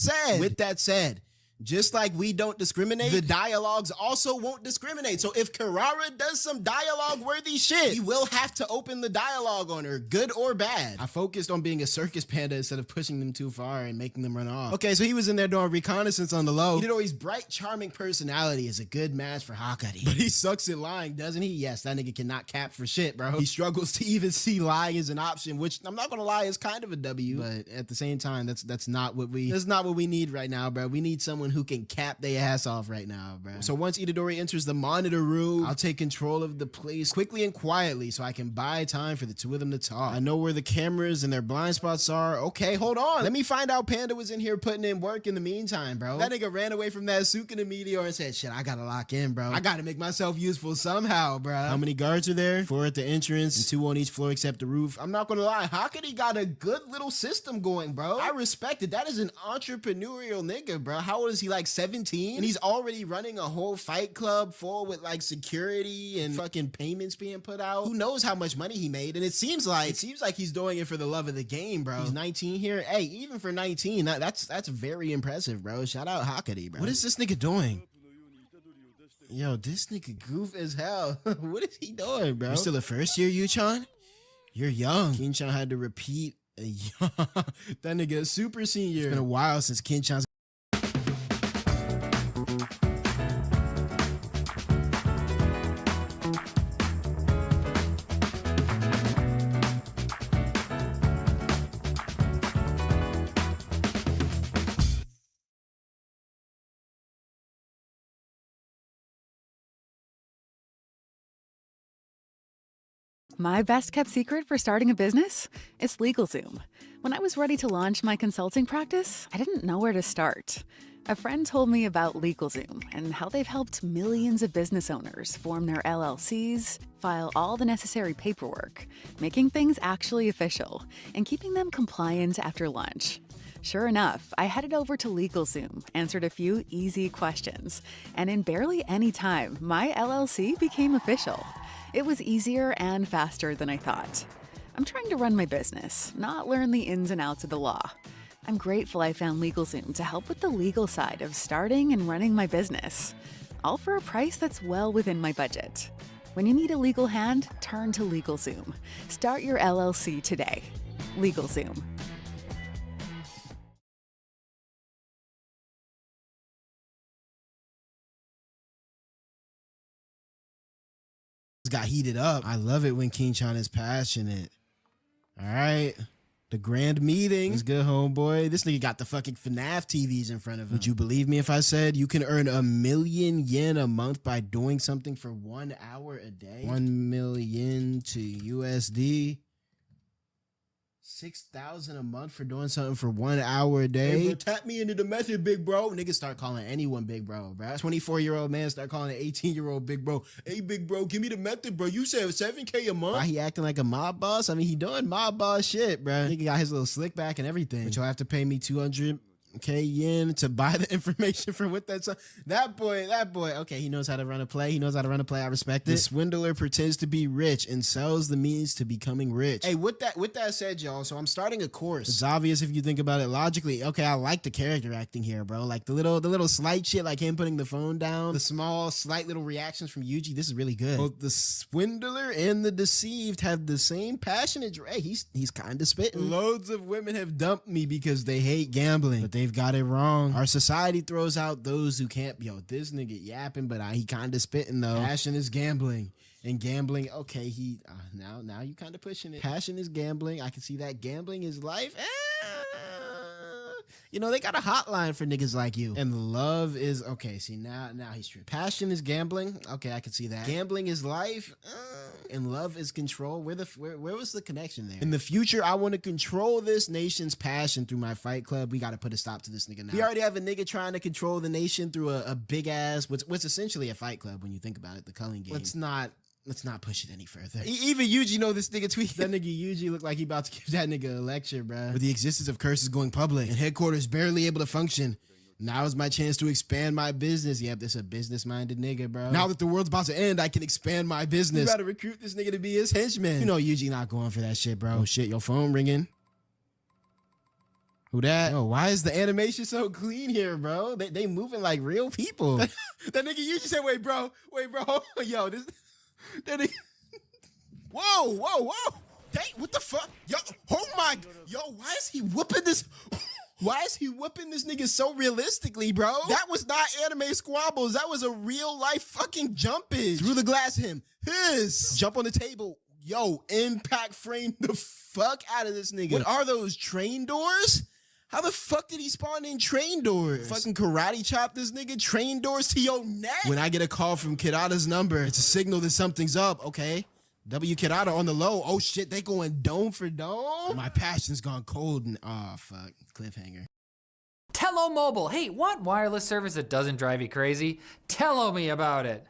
said, just like we don't discriminate, the dialogues also won't discriminate. So if Kirara does some dialogue-worthy shit, he will have to open the dialogue on her, good or bad. I focused on being a circus panda instead of pushing them too far and making them run off. Okay, so he was in there doing reconnaissance on the low. Hidori's bright, charming personality is a good match for Hakari. But he sucks at lying, doesn't he? Yes, that nigga cannot cap for shit, bro. He struggles to even see lying as an option, which I'm not gonna lie is kind of a W. But at the same time, that's not what we need right now, bro. We need someone who can cap their ass off right now, bro. So once Itadori enters the monitor room, I'll take control of the place quickly and quietly so I can buy time for the two of them to talk. I know where the cameras and their blind spots are. Okay, hold on. Let me find out Panda was in here putting in work in the meantime, bro. That nigga ran away from that Sukuna meteor and said, shit, I gotta lock in, bro. I gotta make myself useful somehow, bro. How many guards are there? 4 at the entrance and 2 on each floor except the roof. I'm not gonna lie, Hakari got a good little system going, bro. I respect it. That is an entrepreneurial nigga, bro. How old is he, like 17? And he's already running a whole fight club full with like security and fucking payments being put out. Who knows how much money he made? And it seems like he's doing it for the love of the game, bro. He's 19 here. Hey, even for 19, that's very impressive, bro. Shout out Hakari, bro. What is this nigga doing? Yo, this nigga goof as hell. What is he doing, bro? You're still a first year, Yuchan? You're young. Kinchan had to repeat. That nigga a super senior. It's been a while since Kinchan's. My best kept secret for starting a business? It's LegalZoom. When I was ready to launch my consulting practice, I didn't know where to start. A friend told me about LegalZoom and how they've helped millions of business owners form their LLCs, file all the necessary paperwork, making things actually official, and keeping them compliant after lunch. Sure enough, I headed over to LegalZoom, answered a few easy questions, and in barely any time, my LLC became official. It was easier and faster than I thought. I'm trying to run my business, not learn the ins and outs of the law. I'm grateful I found LegalZoom to help with the legal side of starting and running my business, all for a price that's well within my budget. When you need a legal hand, turn to LegalZoom. Start your LLC today. LegalZoom. Got heated up. I love it when Kinchan is passionate. All right. The grand meeting is good, homeboy. This nigga got the fucking FNAF TVs in front of him. Would you believe me if I said you can earn 1 million yen a month by doing something for 1 hour a day? 1 million to USD. 6,000 a month for doing something for 1 hour a day. Hey, bro, tap me into the method, big bro. Niggas start calling anyone big bro, bro. 24-year-old man start calling an 18-year-old big bro. Hey, big bro, give me the method, bro. You said 7K a month. Why he acting like a mob boss? I mean, he doing mob boss shit, bro. Nigga got his little slick back and everything. But you'll have to pay me 200K yen to buy the information for what that's that boy, okay, he knows how to run a play. I respect it. The swindler pretends to be rich and sells the means to becoming rich. Hey, with that said, y'all, so I'm starting a course. It's obvious if you think about it logically. Okay, I like the character acting here, bro. Like the little slight shit, like him putting the phone down, the small slight little reactions from Yuji. This is really good. Both the swindler and the deceived have the same passionate. Hey, he's kind of spitting. Loads of women have dumped me because they hate gambling, but they've got it wrong. Our society throws out those who can't. Yo, this nigga yapping, but he kind of spitting though. Passion is gambling, and gambling. Okay, he now you kind of pushing it. Passion is gambling. I can see that. Gambling is life. You know, they got a hotline for niggas like you. And love is okay. See, now he's true. Passion is gambling. Okay, I can see that. Gambling is life. And love is control. Where was the connection there? In the future, I want to control this nation's passion through my fight club. We got to put a stop to this nigga now. We already have a nigga trying to control the nation through a big ass, what's essentially a fight club when you think about it, the culling game. let's not push it any further. Even Yuji know this nigga tweet. That nigga Yuji look like he about to give that nigga a lecture, bruh. With the existence of curses going public and headquarters barely able to function, now is my chance to expand my business. Yep, this a business-minded nigga, bro. Now that the world's about to end, I can expand my business. You gotta recruit this nigga to be his henchman. You know Yuji not going for that shit, bro. Oh shit, your phone ringing. Who that? Yo, why is the animation so clean here, bro? They moving like real people. That nigga Yuji said, wait, bro. Yo, this... That nigga... Whoa. Hey, what the fuck? Yo, oh my... Yo, why is he whooping this... Why is he whooping this nigga so realistically, bro? That was not anime squabbles. That was a real life fucking jumpage. Through the glass him. Jump on the table. Yo, impact frame the fuck out of this nigga. What are those, train doors? How the fuck did he spawn in train doors? Fucking karate chop this nigga, train doors to your neck? When I get a call from Kirada's number, it's a signal that something's up, okay? W Kirada on the low. Oh shit, they going dome for dome? My passion's gone cold and fuck, cliffhanger. Tello Mobile. Hey, want wireless service that doesn't drive you crazy? Tello me about it.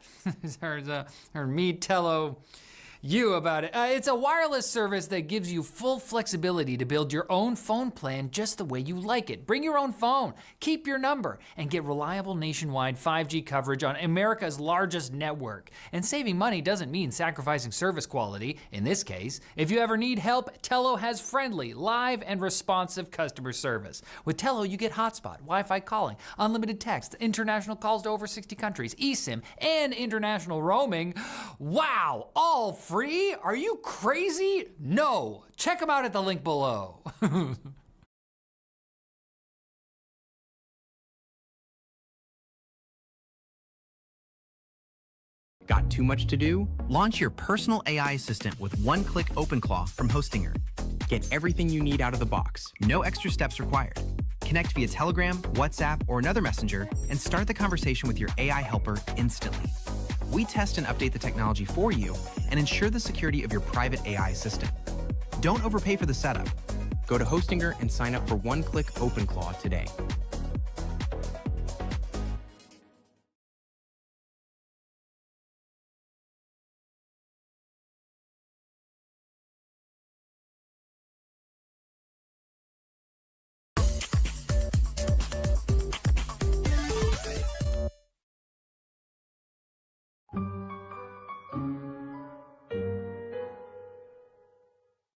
or me tello you about it. It's a wireless service that gives you full flexibility to build your own phone plan just the way you like it. Bring your own phone, keep your number, and get reliable nationwide 5G coverage on America's largest network. And saving money doesn't mean sacrificing service quality. In this case, if you ever need help, Tello has friendly, live, and responsive customer service. With Tello, you get hotspot, Wi-Fi calling, unlimited text, international calls to over 60 countries, eSIM, and international roaming. Wow, all free? Are you crazy? No. Check them out at the link below. Got too much to do? Launch your personal AI assistant with one-click OpenClaw from Hostinger. Get everything you need out of the box. No extra steps required. Connect via Telegram, WhatsApp, or another messenger, and start the conversation with your AI helper instantly. We test and update the technology for you and ensure the security of your private AI assistant. Don't overpay for the setup. Go to Hostinger and sign up for one-click OpenClaw today.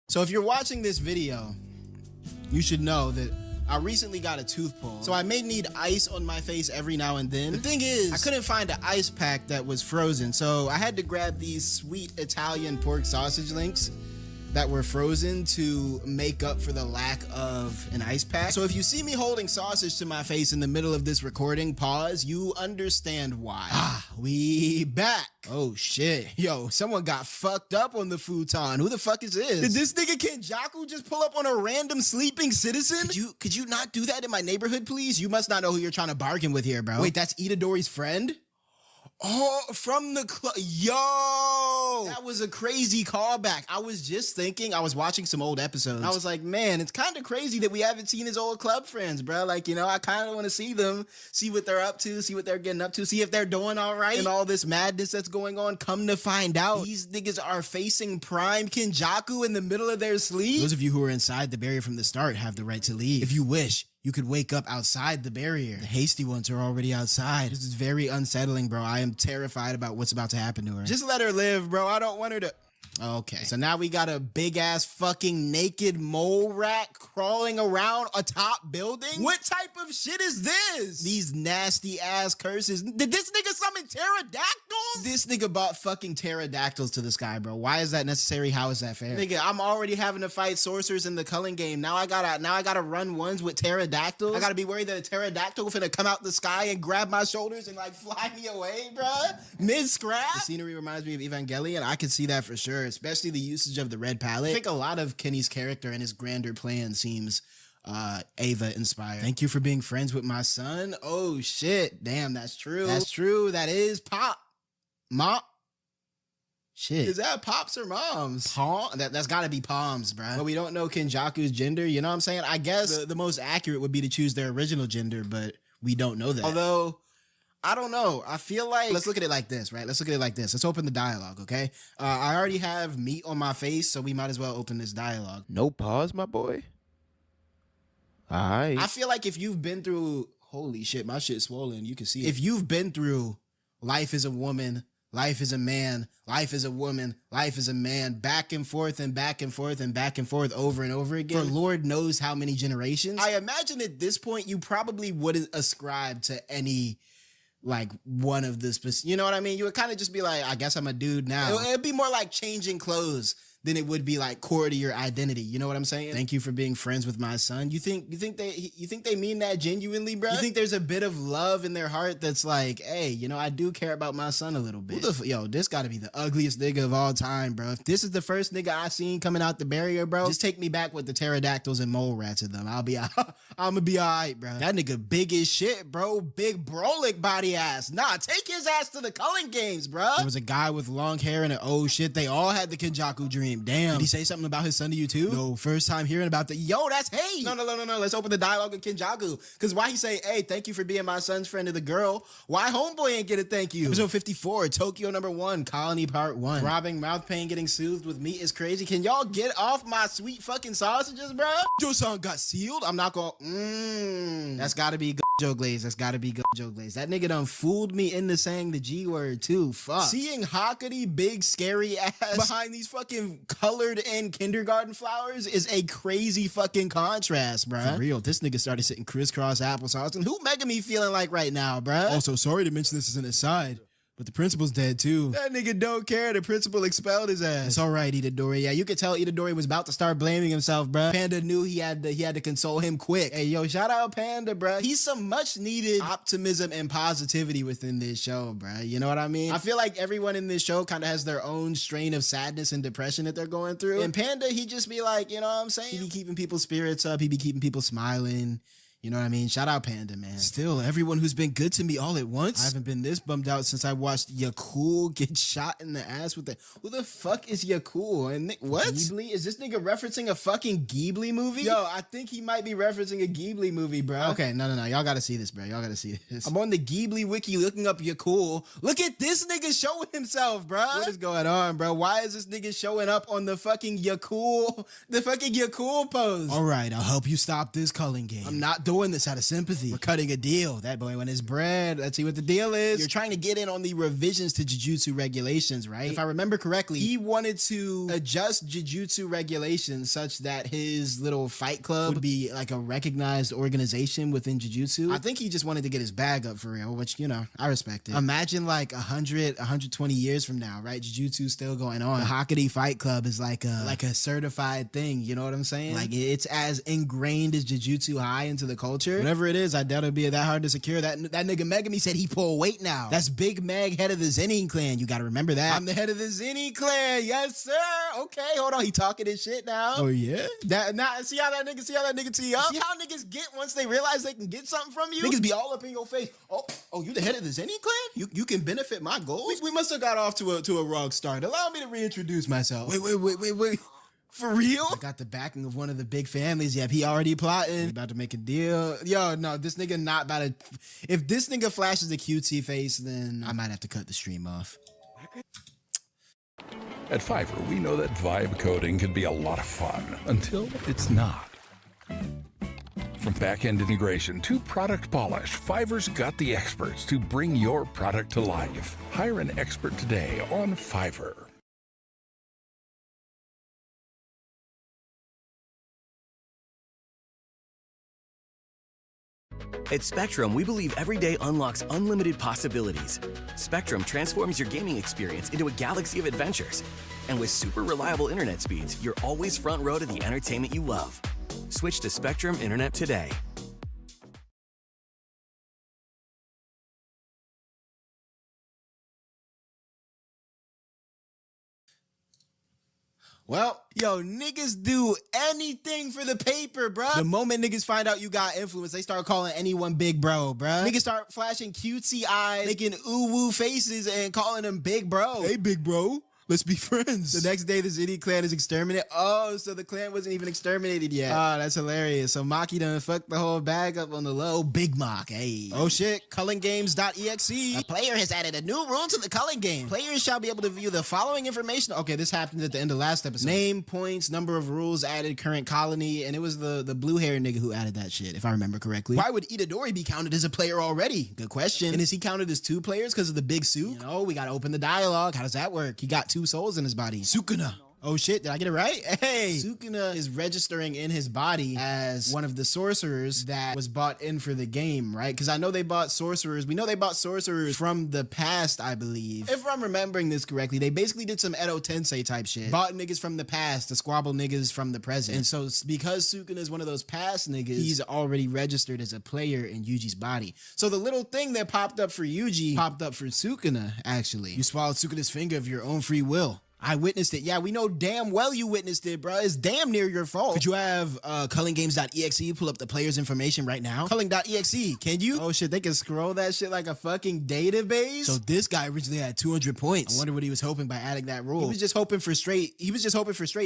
So if you're watching this video, you should know that I recently got a tooth pull. So I may need ice on my face every now and then. The thing is, I couldn't find an ice pack that was frozen. So I had to grab these sweet Italian pork sausage links that were frozen to make up for the lack of an ice pack. So if you see me holding sausage to my face in the middle of this recording, pause, you understand why. We back. Oh shit. Yo, someone got fucked up on the futon. Who the fuck is this? Did this nigga Kenjaku just pull up on a random sleeping citizen? Could you not do that in my neighborhood, please? You must not know who you're trying to bargain with here, bro. Wait, that's Itadori's friend? Oh, from the club. Yo, that was a crazy callback. I was just thinking, I was watching some old episodes. I was like, man, it's kind of crazy that we haven't seen his old club friends, bro. Like, you know, I kind of want to see them, see what they're up to, see what they're getting up to, see if they're doing all right and all this madness that's going on. Come to find out, these niggas are facing prime Kenjaku in the middle of their sleep. Those of you who are inside the barrier from the start have the right to leave. If you wish, you could wake up outside the barrier. The hasty ones are already outside. This is very unsettling, bro. I am terrified about what's about to happen to her. Just let her live, bro. I don't want her to... Okay, so now we got a big-ass fucking naked mole rat crawling around a top building? What type of shit is this? These nasty-ass curses. Did this nigga summon pterodactyls? This nigga bought fucking pterodactyls to the sky, bro. Why is that necessary? How is that fair? Nigga, I'm already having to fight sorcerers in the culling game. Now I gotta run ones with pterodactyls? I gotta be worried that a pterodactyl finna come out the sky and grab my shoulders and like fly me away, bro? Mid-scrap? The scenery reminds me of Evangelion. I can see that for sure. Especially the usage of the red palette. I think a lot of Kenny's character and his grander plan seems Ava inspired. Thank you for being friends with my son. Oh shit. Damn, that's true. That's true. That is Pop. Mom. Shit. Is that Pops or Moms? That's gotta be Palms, bro. But we don't know Kenjaku's gender. You know what I'm saying? I guess the most accurate would be to choose their original gender, but we don't know that. Although, I don't know. I feel like, let's look at it like this, right? Let's look at it like this. Let's open the dialogue, okay? I already have meat on my face, so we might as well open this dialogue. No pause, my boy. I feel like if you've been through, holy shit, my shit's swollen. You can see it. If you've been through life as a woman, life as a man, life as a woman, life as a man, back and forth and back and forth and back and forth over and over again, for Lord knows how many generations, I imagine at this point you probably wouldn't ascribe to any like one of the you know what I mean? You would kind of just be like, I guess I'm a dude now. It'd be more like changing clothes than it would be like core to your identity. You know what I'm saying? Thank you for being friends with my son. You think they mean that genuinely, bro? You think there's a bit of love in their heart that's like, hey, you know, I do care about my son a little bit. Yo, this gotta be the ugliest nigga of all time, bro. If this is the first nigga I seen coming out the barrier, bro, just take me back with the pterodactyls and mole rats in them. I'ma be all right, bro. That nigga big as shit, bro. Big brolic body ass. Nah, take his ass to the Culling Games, bro. There was a guy with long hair and oh shit, they all had the Kenjaku dream. Damn. Did he say something about his son to you too? No, first time hearing about that. Yo, that's hate. No. Let's open the dialogue with Kenjaku. Cause why he say, hey, thank you for being my son's friend to the girl? Why homeboy ain't get a thank you? Episode 54, Tokyo #1, Colony Part 1. Throbbing mouth pain getting soothed with meat is crazy. Can y'all get off my sweet fucking sausages, bro? Your son got sealed? I'm not gonna, That's gotta be Gojo Glaze. That's gotta be Gojo Glaze. That nigga done fooled me into saying the G word too. Fuck. Seeing Hakari big scary ass behind these fucking colored in kindergarten flowers is a crazy fucking contrast, bruh. For real, this nigga started sitting crisscross applesauce. And who Megami feeling like right now, bruh? Also, sorry to mention this as an aside, but the principal's dead too. That nigga don't care. The principal expelled his ass. It's all right, Itadori. Yeah, you could tell Itadori was about to start blaming himself, bruh. Panda knew he had to console him quick. Hey, yo, shout out Panda, bruh. He's some much needed optimism and positivity within this show, bruh. You know what I mean? I feel like everyone in this show kind of has their own strain of sadness and depression that they're going through. And Panda, he just be like, you know what I'm saying? He be keeping people's spirits up. He be keeping people smiling. You know what I mean? Shout out Panda, man. Still, everyone who's been good to me all at once. I haven't been this bummed out since I watched Yakul get shot in the ass with the... Who the fuck is Yakul? And what? Ghibli? Is this nigga referencing a fucking Ghibli movie? Yo, I think he might be referencing a Ghibli movie, bro. Okay, no. Y'all gotta see this, bro. Y'all gotta see this. I'm on the Ghibli wiki looking up Yakul. Look at this nigga showing himself, bro. What is going on, bro? Why is this nigga showing up on the fucking Yakul pose? All right, I'll help you stop this Culling game. I'm not doing this out of sympathy. We're cutting a deal. That boy won his bread. Let's see what the deal is. You're trying to get in on the revisions to Jujutsu regulations, right? If I remember correctly, he wanted to adjust Jujutsu regulations such that his little fight club would be like a recognized organization within Jujutsu. I think he just wanted to get his bag up for real, which, you know, I respect it. Imagine like 120 years from now, right? Jujutsu's still going on. The Hakari Fight Club is like a certified thing, you know what I'm saying? Like it's as ingrained as Jujutsu High into the culture. Whatever it is, I doubt it'll be that hard to secure. That nigga Megami said he pull weight now. That's Big Meg, head of the Zenin clan. You gotta remember that. I'm the head of the Zenin clan. Yes, sir. Okay, hold on. He talking his shit now. Oh yeah. See how that nigga tee up? See how niggas get once they realize they can get something from you? Niggas be all up in your face. Oh, you the head of the Zenin clan? You can benefit my goals? We must have got off to a wrong start. Allow me to reintroduce myself. Wait. For real? I got the backing of one of the big families. Yep, he already plotting. About to make a deal. Yo, no, this nigga not about to... If this nigga flashes a cutesy face, then I might have to cut the stream off. At Fiverr, we know that vibe coding can be a lot of fun until it's not. From back-end integration to product polish, Fiverr's got the experts to bring your product to life. Hire an expert today on Fiverr. At Spectrum, we believe every day unlocks unlimited possibilities. Spectrum transforms your gaming experience into a galaxy of adventures. And with super reliable internet speeds, you're always front row to the entertainment you love. Switch to Spectrum Internet today. Well, yo, niggas do anything for the paper, bruh. The moment niggas find out you got influence, they start calling anyone big bro, bruh. Niggas start flashing cutesy eyes, making ooh-woo faces and calling them big bro. Hey, big bro. Let's be friends. The next day, the Ziti clan is exterminated. Oh, so the clan wasn't even exterminated yet. Oh, that's hilarious. So Maki done fucked the whole bag up on the low. Big Mock, hey. Oh shit, cullinggames.exe. A player has added a new rule to the culling game. Players shall be able to view the following information. Okay, this happened at the end of last episode. Name, points, number of rules added, current colony, and it was the blue hair nigga who added that shit, if I remember correctly. Why would Itadori be counted as a player already? Good question. And is he counted as 2 players because of the big suit? You know, we gotta open the dialogue. How does that work? He got 2 souls in his body. Sukuna. Oh shit, did I get it right? Hey! Sukuna is registering in his body as one of the sorcerers that was bought in for the game, right? Because I know they bought sorcerers. We know they bought sorcerers from the past, I believe. If I'm remembering this correctly, they basically did some Edo Tensei type shit. Bought niggas from the past to squabble niggas from the present. And so because Sukuna is one of those past niggas, he's already registered as a player in Yuji's body. So the little thing that popped up for Yuji popped up for Sukuna, actually. You swallowed Sukuna's finger of your own free will. I witnessed it. Yeah, we know damn well you witnessed it, bro. It's damn near your fault. Could you have cullinggames.exe pull up the player's information right now? Culling.exe, can you? Oh shit, they can scroll that shit like a fucking database? So this guy originally had 200 points. I wonder what he was hoping by adding that rule. He was just hoping for straight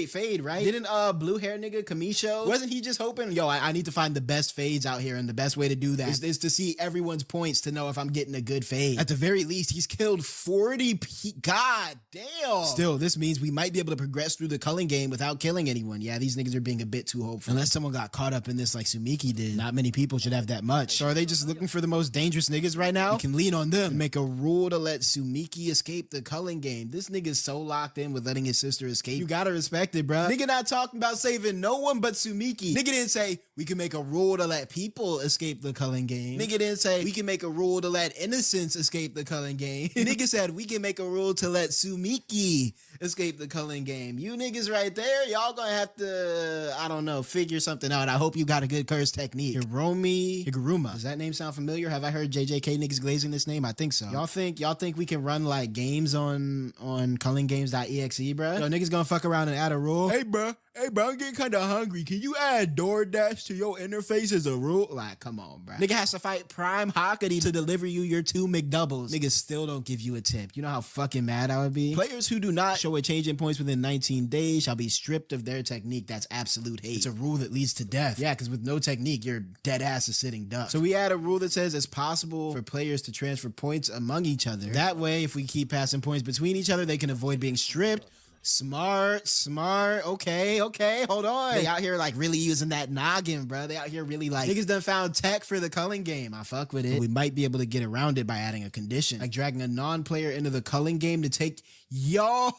fade, right? Didn't blue hair nigga Kamisho, wasn't he just hoping, yo, I need to find the best fades out here, and the best way to do that is to see everyone's points to know if I'm getting a good fade. At the very least, he's killed 40 God damn. Still, this means we might be able to progress through the culling game without killing anyone. Yeah, these niggas are being a bit too hopeful. Unless someone got caught up in this like Sumiki did. Not many people should have that much. So are they just looking for the most dangerous niggas right now? We can lean on them. Make a rule to let Sumiki escape the culling game. This nigga's so locked in with letting his sister escape. You gotta respect it, bruh. Nigga not talking about saving no one but Sumiki. Nigga didn't say we can make a rule to let people escape the culling game. Nigga didn't say we can make a rule to let innocents escape the culling game. Nigga said we can make a rule to let Sumiki escape the culling game. You niggas right there, y'all gonna have to, I don't know, figure something out. I hope you got a good curse technique. Higuruma. Does that name sound familiar? Have I heard JJK niggas glazing this name? I think so. Y'all think we can run like games on cullinggames.exe, bruh? Yo, niggas gonna fuck around and add a rule? Hey, bruh, I'm getting kind of hungry. Can you add DoorDash to your interface as a rule? Like, come on, bruh. Nigga has to fight Prime Hakari to deliver you your 2 McDoubles. Niggas still don't give you a tip. You know how fucking mad I would be? Players who do not show a change in points within 19 days shall be stripped of their technique. That's absolute hate. It's a rule that leads to death. Yeah, because with no technique, your dead ass is sitting duck. So we add a rule that says it's possible for players to transfer points among each other. That way, if we keep passing points between each other, they can avoid being stripped. Smart. Okay, hold on. They out here like really using that noggin, bro. They out here really like, niggas done found tech for the culling game. I fuck with it. But we might be able to get around it by adding a condition, like dragging a non-player into the culling game to take, nah,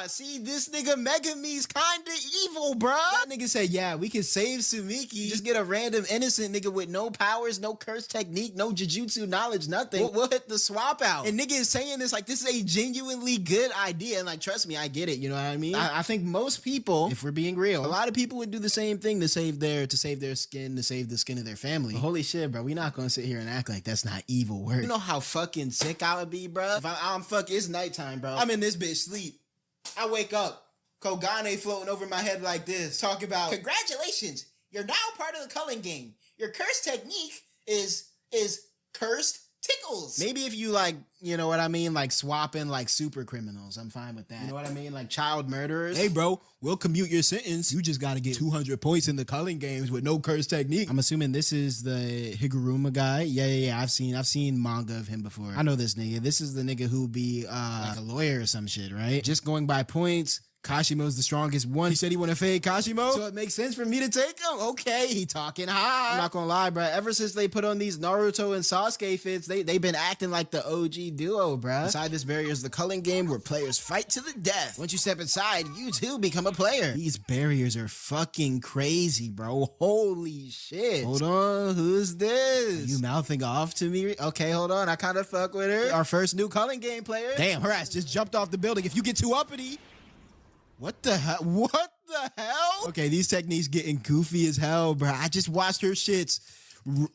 see, this nigga Megumi's kinda evil, bro. That nigga said, yeah, we can save Sumiki. Just get a random innocent nigga with no powers, no curse technique, no jujutsu knowledge, nothing. We'll hit the swap out. And nigga is saying this like this is a genuinely good idea. And like, trust me, I get it. You know what I mean? I think most people, if we're being real, a lot of people would do the same thing to save their skin, to save the skin of their family. But holy shit, bro, we not gonna sit here and act like that's not evil work. You know how fucking sick I would be, bro? If I'm fucking, it's nighttime, bro. I'm in this bitch sleep. I wake up, Kogane floating over my head like this, talking about, congratulations, you're now part of the culling game. Your curse technique is cursed tickles. Maybe if you like, you know what I mean, like swapping like super criminals, I'm fine with that. You know what I mean? Like child murderers. Hey bro, we'll commute your sentence. You just gotta get 200 points in the culling games with no curse technique. I'm assuming this is the Higuruma guy. Yeah. I've seen manga of him before. I know this nigga. This is the nigga who be like a lawyer or some shit, right? Just going by points. Kashimo's the strongest one. He said he want to fade Kashimo, so it makes sense for me to take him. Okay, he talking high. I'm not gonna lie, bro. Ever since they put on these Naruto and Sasuke fits, they've been acting like the OG duo, bro. Inside this barrier is the culling game where players fight to the death. Once you step inside, you too become a player. These barriers are fucking crazy, bro. Holy shit. Hold on, who's this? Are you mouthing off to me? Okay, hold on. I kind of fuck with her. Our first new culling game player. Damn, her ass just jumped off the building. If you get too uppity. What the hell? What the hell? Okay, these techniques getting goofy as hell, bro. I just watched her shits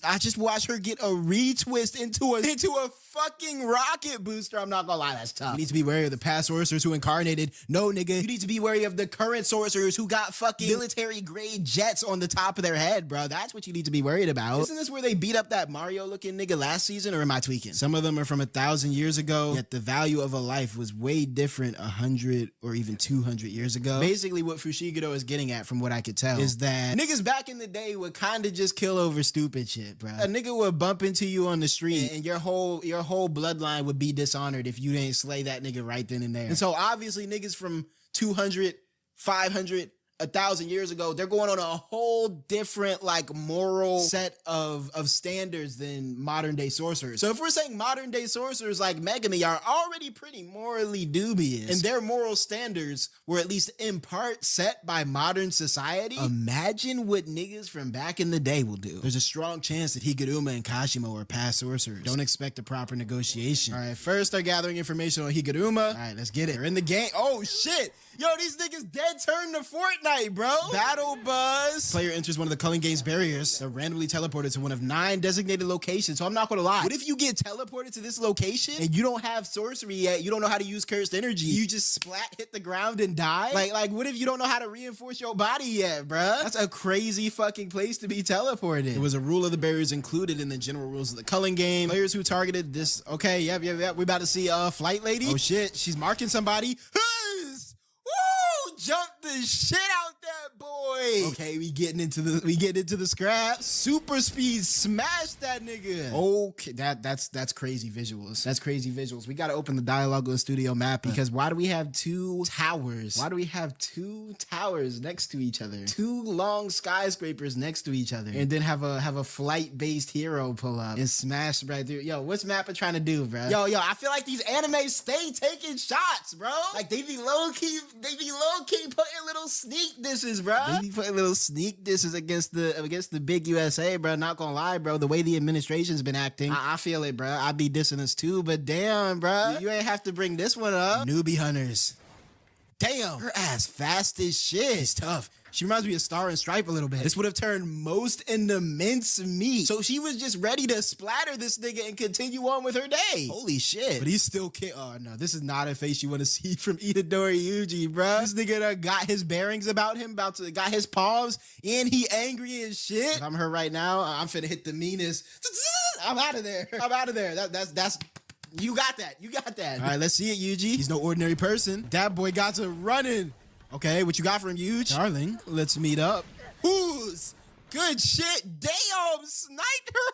I just watched her get a retwist into a fucking rocket booster. I'm not gonna lie, that's tough. You need to be wary of the past sorcerers who incarnated. No, nigga, you need to be wary of the current sorcerers who got fucking military grade jets on the top of their head, bro. That's what you need to be worried about. Isn't this where they beat up that Mario looking nigga last season, or am I tweaking? Some of them are from 1,000 years ago, yet the value of a life was way different 100 or even 200 years ago. Basically what Fushiguro is getting at, from what I could tell, is that niggas back in the day would kind of just kill over stupid shit, bro. A nigga would bump into you on the street and your whole bloodline would be dishonored if you didn't slay that nigga right then and there. And so obviously niggas from 200, 500, 1,000 years ago, they're going on a whole different like moral set of standards than modern day sorcerers. So if we're saying modern day sorcerers like Megami are already pretty morally dubious, and their moral standards were at least in part set by modern society, imagine what niggas from back in the day will do. There's a strong chance that Higuruma and Kashimo are past sorcerers. Don't expect a proper negotiation. All right, first they're gathering information on Higuruma. All right, let's get it. They're in the game. Oh shit. Yo, these niggas dead turn to Fortnite, bro. Battle Buzz. Player enters one of the Culling Game's barriers. They're randomly teleported to one of 9 designated locations. So I'm not gonna lie. What if you get teleported to this location and you don't have sorcery yet? You don't know how to use cursed energy. You just splat, hit the ground, and die? Like what if you don't know how to reinforce your body yet, bruh? That's a crazy fucking place to be teleported. There was a rule of the barriers included in the general rules of the Culling Game. Players who targeted this. Okay, yep. We about to see Flight Lady. Oh shit, she's marking somebody. Woo! Jump the shit out that boy. Okay, we getting into the scrap. Super speed, smash that nigga. Okay, that's crazy visuals. That's crazy visuals. We gotta open the dialogue on Studio Map, because why do we have 2 towers? Why do we have 2 towers next to each other? 2 long skyscrapers next to each other, and then have a flight-based hero pull up and smash right through. Yo, what's Mappa trying to do, bro? Yo, I feel like these animes stay taking shots, bro. Like they be low key putting little sneak disses, bro. They be putting little sneak disses against the big USA, bro. Not gonna lie, bro. The way the administration's been acting, I feel it, bro. I be dissing us too, but damn, bro. You ain't have to bring this one up. Newbie hunters. Damn, her ass fast as shit. It's tough. She reminds me of Star and Stripe a little bit. This would have turned most into mince meat. So she was just ready to splatter this nigga and continue on with her day. Holy shit. But he's still oh no, this is not a face you want to see from Itadori Yuji, bro. This nigga done got his bearings about him, got his palms, and he angry as shit. If I'm her right now, I'm finna hit the meanest. I'm out of there. That's you got that. All right, let's see it, Yuji. He's no ordinary person. That boy got to running. Okay, what you got for him, Yuji? Darling, let's meet up. Who's good shit? Damn, sniped her.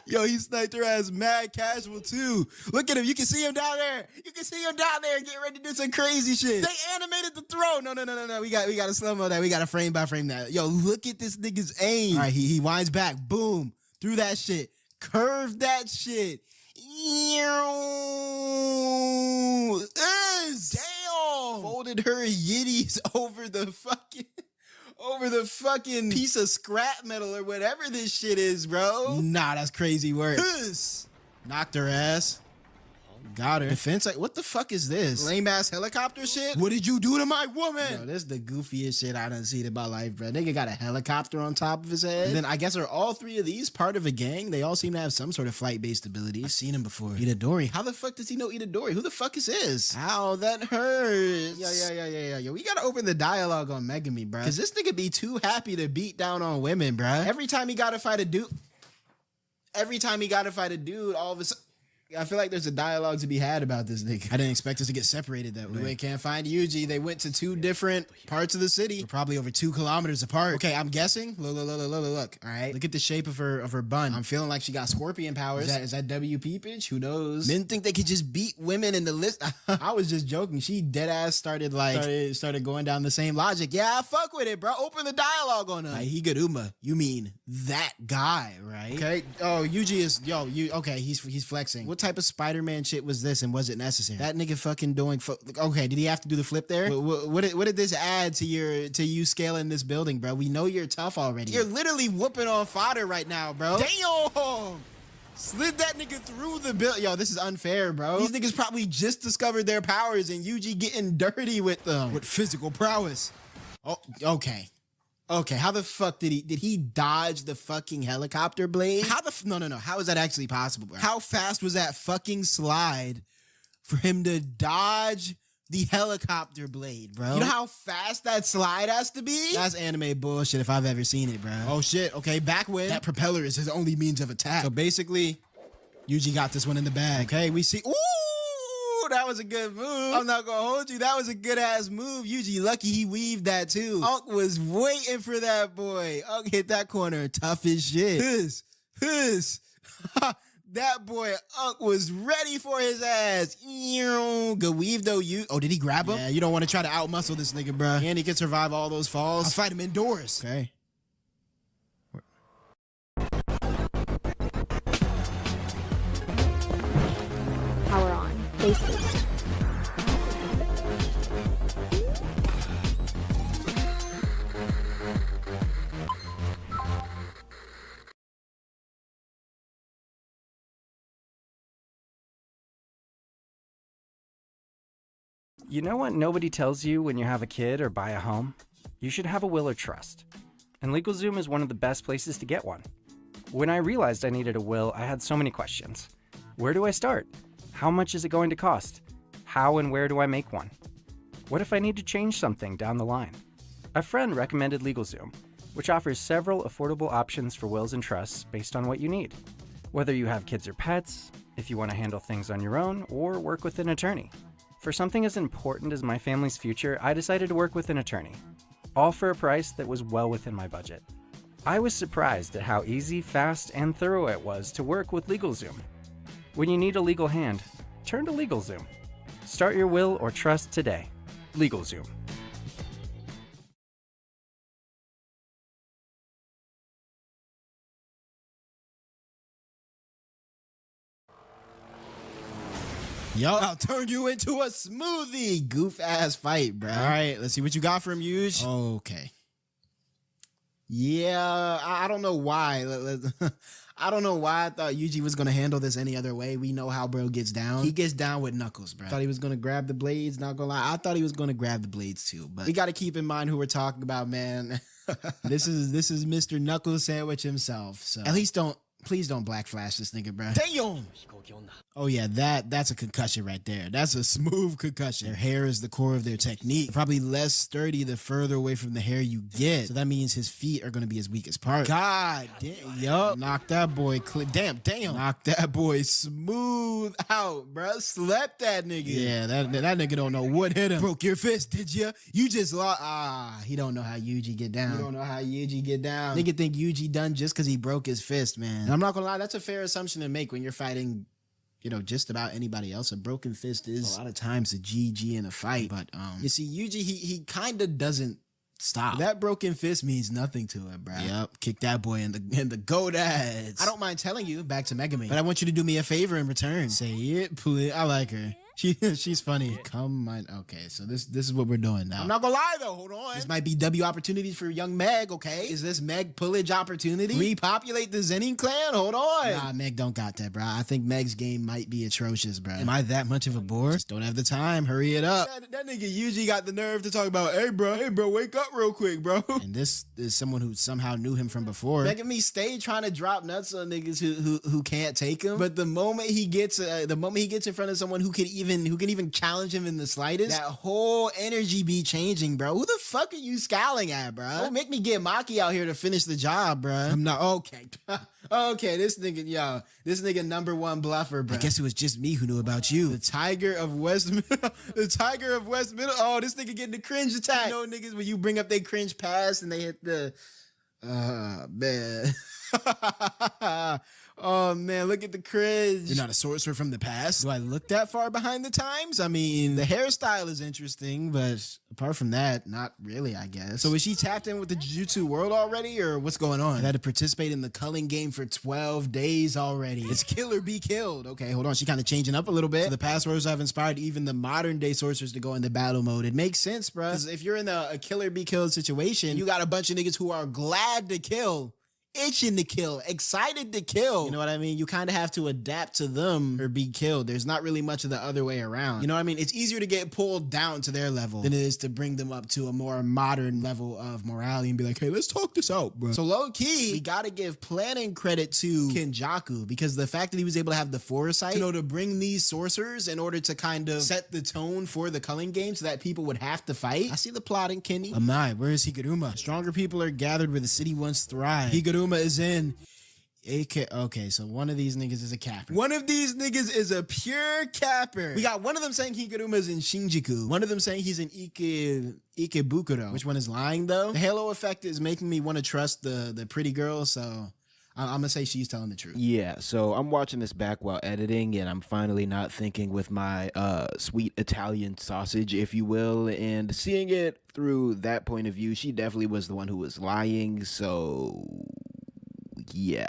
Yo, he sniped her ass mad casual too. Look at him. You can see him down there. Getting ready to do some crazy shit. They animated the throw. No. We got to slow-mo that. We got to frame by frame that. Yo, look at this nigga's aim. All right, he winds back. Boom. Through that shit. Curve that shit. Damn! Folded her yitties over the fucking piece of scrap metal or whatever this shit is, bro. Nah, that's crazy work. Knocked her ass. Got her. Defense, like, what the fuck is this? Lame ass helicopter shit? What did you do to my woman? Yo, this is the goofiest shit I done seen in my life, bro. Nigga got a helicopter on top of his head. And then I guess are all 3 of these part of a gang? They all seem to have some sort of flight-based ability. I've seen him before. Itadori. How the fuck does he know Itadori? Who the fuck is this? Ow, that hurts. Yo, we gotta open the dialogue on Megami, bro. Cause this nigga be too happy to beat down on women, bro. Every time he gotta fight a dude, all of a sudden, I feel like there's a dialogue to be had about this nigga. I didn't expect us to get separated that way. We can't find Yuji. They went to 2 different parts of the city. We're probably over 2 kilometers apart. Okay, I'm guessing. Look. All right. Look at the shape of her bun. I'm feeling like she got scorpion powers. Is that WP pitch? Who knows? Men think they could just beat women in the list. I was just joking. She dead ass started going down the same logic. Yeah, I fuck with it, bro. Open the dialogue on her. Like, Higuruma, you mean that guy, right? Okay. Oh, Yuji is okay, he's flexing. What type of Spider-Man shit was this, and was it necessary? That nigga fucking doing okay, did he have to do the flip there? What did this add to you scaling this building, bro? We know you're tough already. You're literally whooping on fodder right now, bro. Damn! Slid that nigga through the building. Yo, this is unfair, bro. These niggas probably just discovered their powers and Yuji getting dirty with them. With physical prowess. Oh, okay. Okay, how the fuck did he dodge the fucking helicopter blade? No, how is that actually possible, bro? How fast was that fucking slide for him to dodge the helicopter blade, bro? You know how fast that slide has to be? That's anime bullshit if I've ever seen it, bro. Oh shit, okay, backwind. That propeller is his only means of attack. So basically, Yuji got this one in the bag. Okay, we see, ooh, that was a good move. I'm not gonna hold you. That was a good ass move. Yuji, lucky he weaved that too. Unk was waiting for that boy. Unk hit that corner tough as shit. That boy Unk was ready for his ass. Good weave though. Oh, did he grab him? Yeah, you don't want to try to outmuscle this nigga, bro. And he can survive all those falls. I'll fight him indoors. Okay. Power on. Face boost. You know what nobody tells you when you have a kid or buy a home? You should have a will or trust. And LegalZoom is one of the best places to get one. When I realized I needed a will, I had so many questions. Where do I start? How much is it going to cost? How and where do I make one? What if I need to change something down the line? A friend recommended LegalZoom, which offers several affordable options for wills and trusts based on what you need. Whether you have kids or pets, if you want to handle things on your own, or work with an attorney. For something as important as my family's future, I decided to work with an attorney, all for a price that was well within my budget. I was surprised at how easy, fast, and thorough it was to work with LegalZoom. When you need a legal hand, turn to LegalZoom. Start your will or trust today. LegalZoom. Yo, I'll turn you into a smoothie. Goof ass fight, bro. All right, let's see what you got from Yuge. Okay. Yeah, I don't know why. I don't know why I thought Yuji was going to handle this any other way. We know how bro gets down. He gets down with knuckles, bro. Thought he was going to grab the blades, not going to lie. I thought he was going to grab the blades too, but we got to keep in mind who we're talking about, man. This is Mr. Knuckles Sandwich himself. So at least please don't black flash this nigga, bro. Damn! Oh yeah, that's a concussion right there. That's a smooth concussion. Their hair is the core of their technique. Probably less sturdy the further away from the hair you get. So that means his feet are going to be his weakest part. God damn. Yup. Knock that boy damn. Knock that boy smooth out, bro. Slept that nigga. Yeah, that nigga don't know what hit him. Broke your fist, did ya? You just lost. He don't know how Yuji get down. You don't know how Yuji get down. Nigga think Yuji done just because he broke his fist, man. And I'm not gonna lie, that's a fair assumption to make when you're fighting, you know, just about anybody else. A broken fist is a lot of times a GG in a fight. But you see, Yuji, he kind of doesn't stop. That broken fist means nothing to him, bro. Yep, kick that boy in the gonads. I don't mind telling you, back to Mega Man, but I want you to do me a favor in return. Say it, please. I like her. She's funny. Okay, so this is what we're doing now. I'm not gonna lie though, hold on. This might be W opportunities for young Meg, okay? Is this Meg pullage opportunity? Repopulate the Zenin clan? Hold on. Nah, Meg don't got that, bro. I think Meg's game might be atrocious, bro. Am I that much of a bore? Just don't have the time. Hurry it up. That nigga Yuji got the nerve to talk about, hey bro, wake up real quick, bro. And this is someone who somehow knew him from before. Making me stay trying to drop nuts on niggas who can't take him. But the moment he gets in front of someone who can even challenge him in the slightest, that whole energy be changing, bro. Who the fuck are you scowling at, bro? Don't make me get Maki out here to finish the job, bro. I'm not okay. Okay, this nigga number one bluffer, bro. I guess it was just me who knew about you. The Tiger of West Middle. The Tiger of West Middle. Oh, this nigga getting the cringe attack. You know niggas when you bring up they cringe pass and they hit the man. Oh man, look at the cringe. You're not a sorcerer from the past. Do I look that far behind the times? I mean, the hairstyle is interesting, but apart from that, not really, I guess. So is she tapped in with the Jujutsu world already, or what's going on? I've had to participate in the culling game for 12 days already. It's kill or be killed. Okay, hold on. She kind of changing up a little bit. So the past words have inspired even the modern day sorcerers to go into battle mode. It makes sense, bro. Because if you're in a kill or be killed situation, you got a bunch of niggas who are glad to kill itching to kill, excited to kill. You know what I mean? You kind of have to adapt to them or be killed. There's not really much of the other way around. You know what I mean? It's easier to get pulled down to their level than it is to bring them up to a more modern level of morality and be like, hey, let's talk this out, bro. So low key, we gotta give planning credit to Kenjaku, because the fact that he was able to have the foresight, you know, to bring these sorcerers in order to kind of set the tone for the culling game so that people would have to fight. I see the plotting, Kenny. Amai, where is Higuruma? Stronger people are gathered where the city once thrived. Higuruma is in okay, so one of these niggas is a capper. One of these niggas is a pure capper. We got one of them saying Higuruma is in Shinjuku. One of them saying he's in Ikebukuro. Which one is lying though? The halo effect is making me want to trust the pretty girl, so I'm gonna say she's telling the truth. Yeah, so I'm watching this back while editing, and I'm finally not thinking with my sweet Italian sausage, if you will, and seeing it through that point of view, she definitely was the one who was lying, so yeah.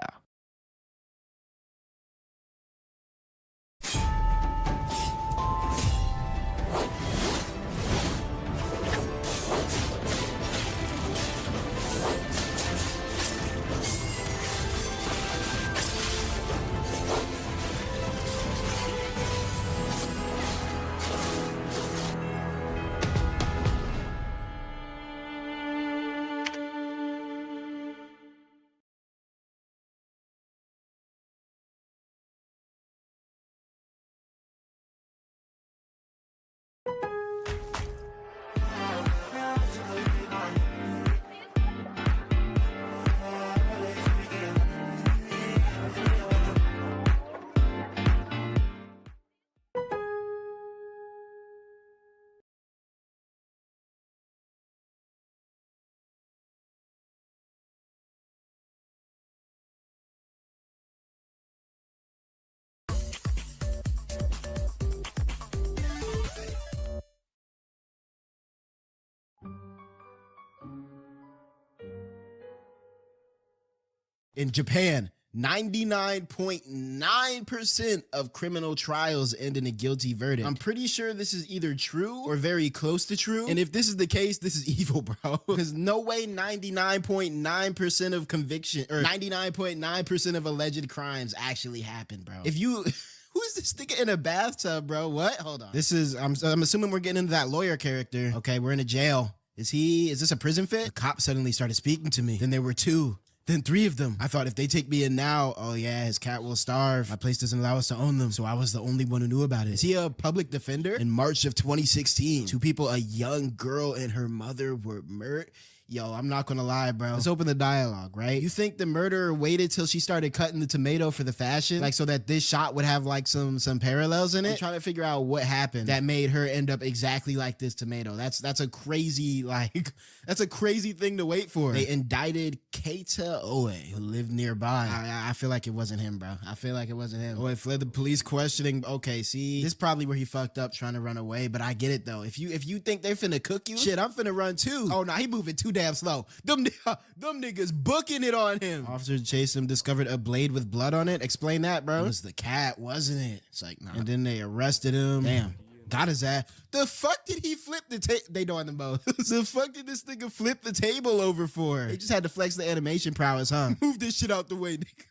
In Japan, 99.9% of criminal trials end in a guilty verdict. I'm pretty sure this is either true or very close to true. And if this is the case, this is evil, bro. Because no way 99.9% of conviction or 99.9% of alleged crimes actually happen, bro. If you... Who is this nigga in a bathtub, bro? What? Hold on. This is... I'm assuming we're getting into that lawyer character. Okay, we're in a jail. Is this a prison fit? The cop suddenly started speaking to me. Then there were two. Then three of them. I thought if they take me in now, oh yeah, his cat will starve. My place doesn't allow us to own them, so I was the only one who knew about it. Is he a public defender? In March of 2016, two people, a young girl and her mother, were murdered. Yo, I'm not gonna lie, bro. Let's open the dialogue, right? You think the murderer waited till she started cutting the tomato for the fashion? Like, so that this shot would have like some parallels in it? I'm trying to figure out what happened that made her end up exactly like this tomato. That's a crazy, like, that's a crazy thing to wait for. They indicted Keita Oe, who lived nearby. I feel like it wasn't him, bro. I feel like it wasn't him. Oe fled the police questioning. Okay, see, this is probably where he fucked up trying to run away, but I get it though. If you think they're finna cook you, shit, I'm finna run too. Oh no, he moving too damn slow. Them niggas booking it on him. Officers chased him, discovered a blade with blood on it. Explain that, bro. It was the cat, wasn't it? It's like, nah. And then they arrested him. Damn. Got his ass. The fuck did he flip the table? They know on them both. The fuck did this nigga flip the table over for? They just had to flex the animation prowess, huh? Move this shit out the way, nigga.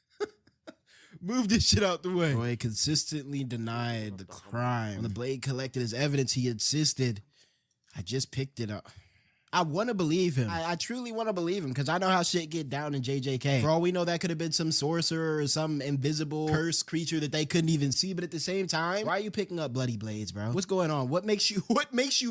Move this shit out the way. Roy consistently denied the crime. When the blade collected as evidence, he insisted, I just picked it up. I want to believe him. I truly want to believe him because I know how shit get down in JJK. For all we know, that could have been some sorcerer or some invisible curse creature that they couldn't even see. But at the same time, why are you picking up bloody blades, bro? What's going on? What makes you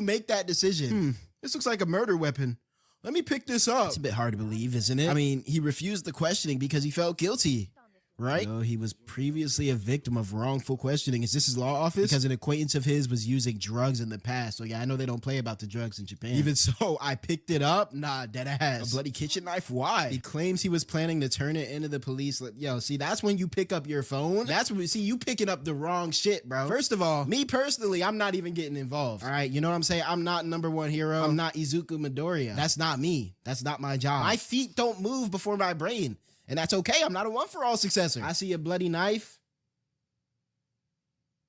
make that decision? This looks like a murder weapon. Let me pick this up. It's a bit hard to believe, isn't it? I mean, he refused the questioning because he felt guilty. Right? No, he was previously a victim of wrongful questioning. Is this his law office? Because an acquaintance of his was using drugs in the past. So yeah, I know they don't play about the drugs in Japan. Even so, I picked it up? Nah, dead ass. A bloody kitchen knife? Why? He claims he was planning to turn it into the police. Yo, see, that's when you pick up your phone. That's when we see you picking up the wrong shit, bro. First of all, me personally, I'm not even getting involved. All right, you know what I'm saying? I'm not number one hero. I'm not Izuku Midoriya. That's not me. That's not my job. My feet don't move before my brain. And that's okay. I'm not a one-for-all successor. I see a bloody knife.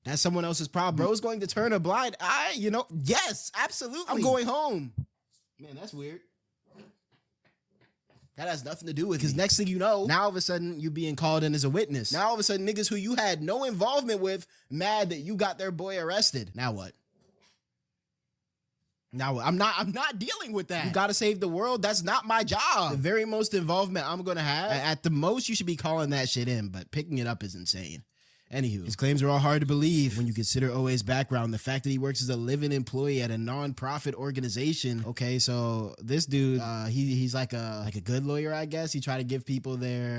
That's someone else's problem. Bro's going to turn a blind eye, you know? Yes, absolutely. I'm going home. Man, that's weird. That has nothing to do with Because next thing you know, now all of a sudden you being called in as a witness. Now all of a sudden niggas who you had no involvement with mad that you got their boy arrested. Now what? Now I'm not dealing with that. You gotta save the world. That's not my job. The very most involvement I'm gonna have, at the most you should be calling that shit in, but picking it up is insane. Anywho, his claims are all hard to believe when you consider OA's background. The fact that he works as a living employee at a non-profit organization. Okay, so this dude, he's like a good lawyer, I guess. He tries to give people their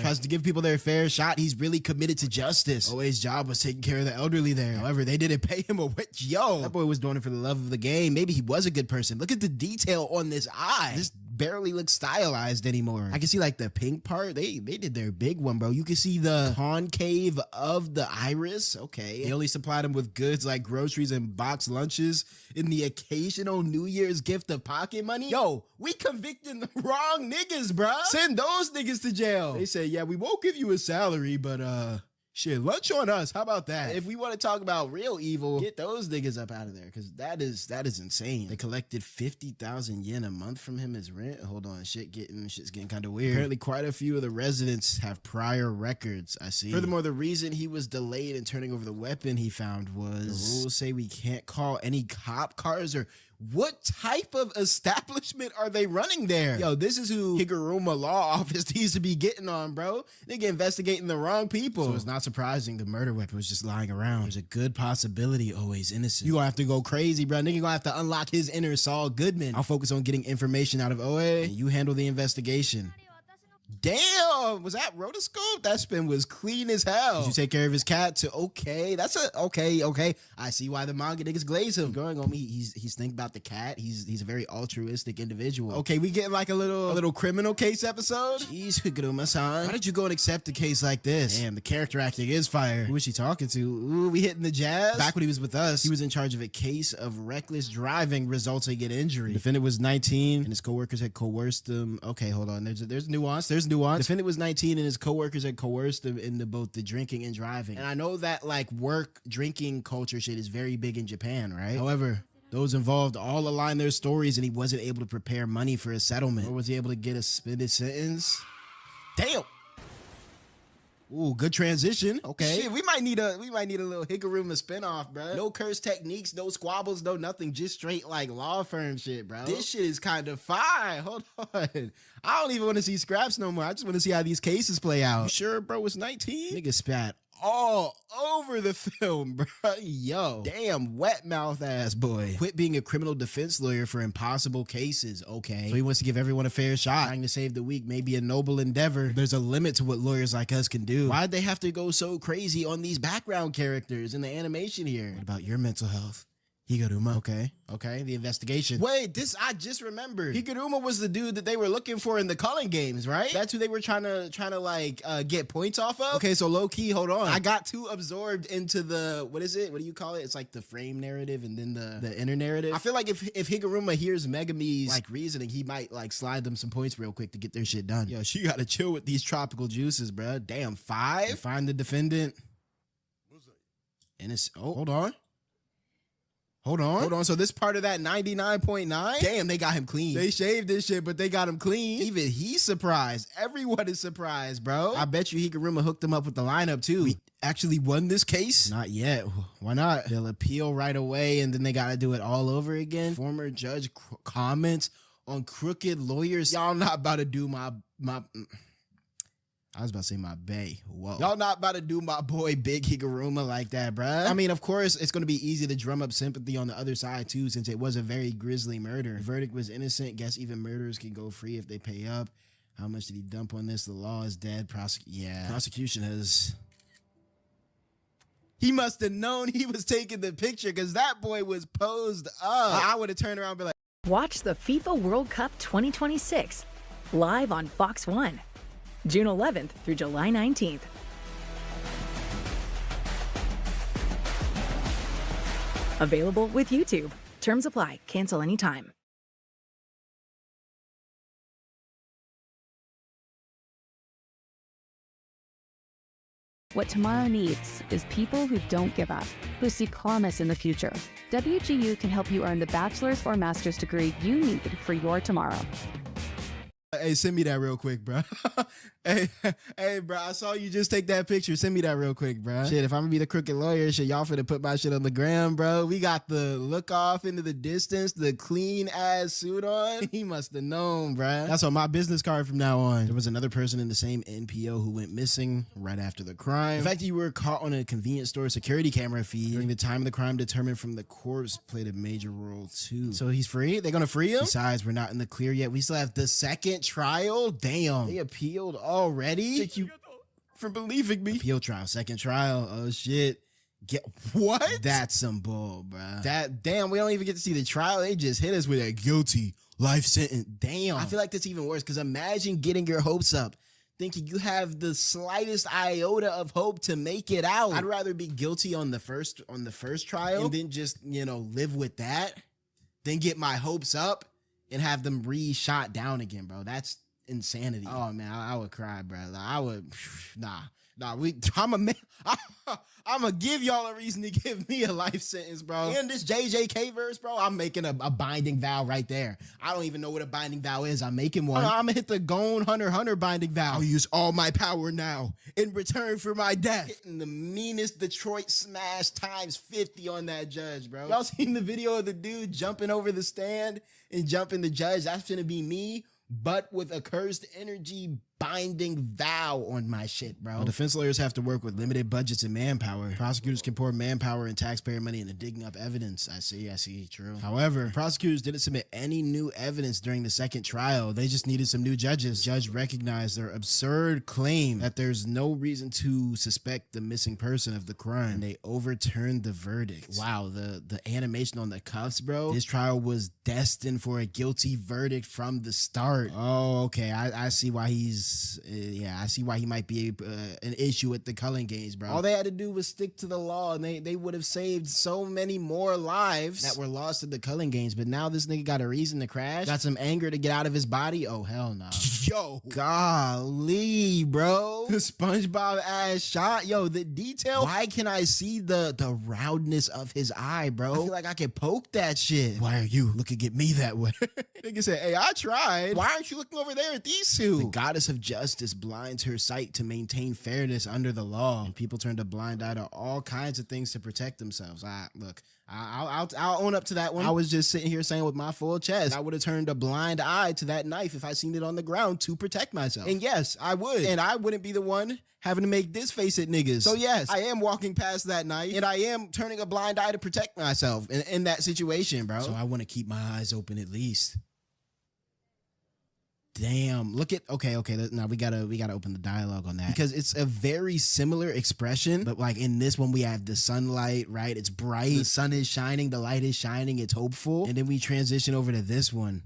fair shot. He's really committed to justice. OA's job was taking care of the elderly there. However, they didn't pay him a wage. Yo, that boy was doing it for the love of the game. Maybe he was a good person. Look at the detail on this eye. This barely looks stylized anymore. I can see like the pink part. They did their big one, bro. You can see the concave of the iris. Okay. They only supplied him with goods like groceries and boxed lunches in the occasional New Year's gift of pocket money. Yo, we convicting the wrong niggas, bro. Send those niggas to jail. They say, yeah, we won't give you a salary, but shit, lunch on us. How about that? If we want to talk about real evil, get those niggas up out of there, because that is insane. They collected 50,000 yen a month from him as rent. Hold on, shit's getting kind of weird. Apparently, quite a few of the residents have prior records, I see. Furthermore, the reason he was delayed in turning over the weapon he found was the rules say we can't call any cop cars or... What type of establishment are they running there? Yo, this is who Higuruma Law Office needs to be getting on, bro. Nigga investigating the wrong people. So it's not surprising the murder weapon was just lying around. There's a good possibility OA's innocent. You gonna have to go crazy, bro. Nigga gonna have to unlock his inner Saul Goodman. I'll focus on getting information out of OA, and you handle the investigation. Damn, was that rotoscope? That spin was clean as hell. Did you take care of his cat too? Okay, that's okay. I see why the manga niggas glaze him. Going on me, he's thinking about the cat. He's a very altruistic individual. Okay, we getting like a little criminal case episode. Jeez, Higuruma-san, why did you go and accept a case like this? Damn, the character acting is fire. Who is she talking to? Ooh, we hitting the jazz. Back when he was with us, he was in charge of a case of reckless driving resulting in injury. The defendant was 19, and his coworkers had coerced him. Okay, hold on. There's nuance. There's nuance. Defendant was 19 and his coworkers had coerced him into both the drinking and driving. And I know that like work drinking culture shit is very big in Japan, right? However, those involved all aligned their stories and he wasn't able to prepare money for a settlement. Or was he able to get a suspended sentence? Damn. Ooh, good transition. Okay. Shit, we might need a little Higuruma spinoff, bro. No curse techniques, no squabbles, no nothing. Just straight like law firm shit, bro. This shit is kind of fire. Hold on. I don't even want to see scraps no more. I just want to see how these cases play out. You sure, bro? It's 19? Nigga spat all over the film, bro. Yo, damn wet mouth ass boy. Quit being a criminal defense lawyer for impossible cases. Okay. So he wants to give everyone a fair shot. Trying to save the weak may be a noble endeavor. There's a limit to what lawyers like us can do. Why'd they have to go so crazy on these background characters in the animation here? What about your mental health? Higuruma. Okay, the investigation. Wait, I just remembered. Higuruma was the dude that they were looking for in the Culling games, right? That's who they were trying to like get points off of. Okay, so low key, hold on. I got too absorbed into the, what is it? What do you call it? It's like the frame narrative and then the inner narrative. I feel like if Higuruma hears Megami's like reasoning, he might like slide them some points real quick to get their shit done. Yo, she gotta chill with these tropical juices, bro. Damn, 5? Find the defendant. And it's, oh, hold on. Hold on. So this part of that 99.9? Damn, they got him clean. They shaved this shit, but they got him clean. Even he's surprised. Everyone is surprised, bro. I bet you Higuruma hooked him up with the lineup too. We actually won this case? Not yet. Why not? They'll appeal right away and then they gotta do it all over again. Former judge comments on crooked lawyers. Y'all not about to do my I was about to say my bae. Whoa. Y'all not about to do my boy Big Higuruma like that, bruh. I mean, of course, it's going to be easy to drum up sympathy on the other side, too, since it was a very grisly murder. The verdict was innocent. Guess even murderers can go free if they pay up. How much did he dump on this? The law is dead. Prosecution has... He must have known he was taking the picture because that boy was posed up. I would have turned around and be like... Watch the FIFA World Cup 2026 live on Fox 1. June 11th through July 19th. Available with YouTube. Terms apply. Cancel anytime. What tomorrow needs is people who don't give up, who see promise in the future. WGU can help you earn the bachelor's or master's degree you need for your tomorrow. Hey, send me that real quick, bro. hey, bro, I saw you just take that picture. Send me that real quick, bro. Shit, if I'm gonna be the crooked lawyer, shit, y'all finna put my shit on the gram, bro. We got the look off into the distance, the clean ass suit on. He must have known, bro. That's on my business card from now on. There was another person in the same NPO who went missing right after the crime. The fact that you were caught on a convenience store security camera feed during the time of the crime determined from the corpse played a major role too. So he's free? They're gonna free him? Besides, we're not in the clear yet. We still have the second trial. Damn, they appealed already. Thank you for believing me. Appeal trial, second trial. Oh shit. Get what? That's some bull, bro. That damn, we don't even get to see the trial. They just hit us with a guilty life sentence. Damn. I feel like that's even worse because imagine getting your hopes up, thinking you have the slightest iota of hope to make it out. I'd rather be guilty on the first trial and then just, live with that than get my hopes up and have them re-shot down again, bro. That's insanity. Oh man, I would cry, bro. Like, I would, I'm gonna give y'all a reason to give me a life sentence, bro. In this JJK verse, bro, I'm making a binding vow right there. I don't even know what a binding vow is. I'm making one. I'm gonna hit the Gone Hunter binding vow. I'll use all my power now in return for my death. Hitting the meanest Detroit smash times 50 on that judge, bro. Y'all seen the video of the dude jumping over the stand and jumping the judge? That's gonna be me, but with a cursed energy binding vow on my shit, bro. Well, defense lawyers have to work with limited budgets and manpower. Prosecutors can pour manpower and taxpayer money into digging up evidence. I see, true. However, prosecutors didn't submit any new evidence during the second trial. They just needed some new judges. The judge recognized their absurd claim that there's no reason to suspect the missing person of the crime. And they overturned the verdict. Wow, the animation on the cuffs, bro. This trial was destined for a guilty verdict from the start. Oh, okay. I see why he's I see why he might be an issue with the culling games, bro. All they had to do was stick to the law and they would have saved so many more lives that were lost in the culling games. But now this nigga got a reason to crash, got some anger to get out of his body. Oh hell no. Yo, golly, bro. The SpongeBob ass shot. Yo, the detail. Why can I see the roundness of his eye, bro? I feel like I can poke that shit. Why are you looking at me that way? Nigga said, hey, I tried. Why aren't you looking over there at these two? The goddess of justice blinds her sight to maintain fairness under the law, and people turn a blind eye to all kinds of things to protect themselves. I'll own up to that one. I was just sitting here saying with my full chest, I would have turned a blind eye to that knife if I seen it on the ground to protect myself. And yes, I would. And I wouldn't be the one having to make this face at niggas. So yes, I am walking past that knife and I am turning a blind eye to protect myself in that situation, bro. So I want to keep my eyes open at least. Damn, look at, okay, now we gotta open the dialogue on that because it's a very similar expression, but like in this one we have the sunlight, right? It's bright, the sun is shining, the light is shining, it's hopeful. And then we transition over to this one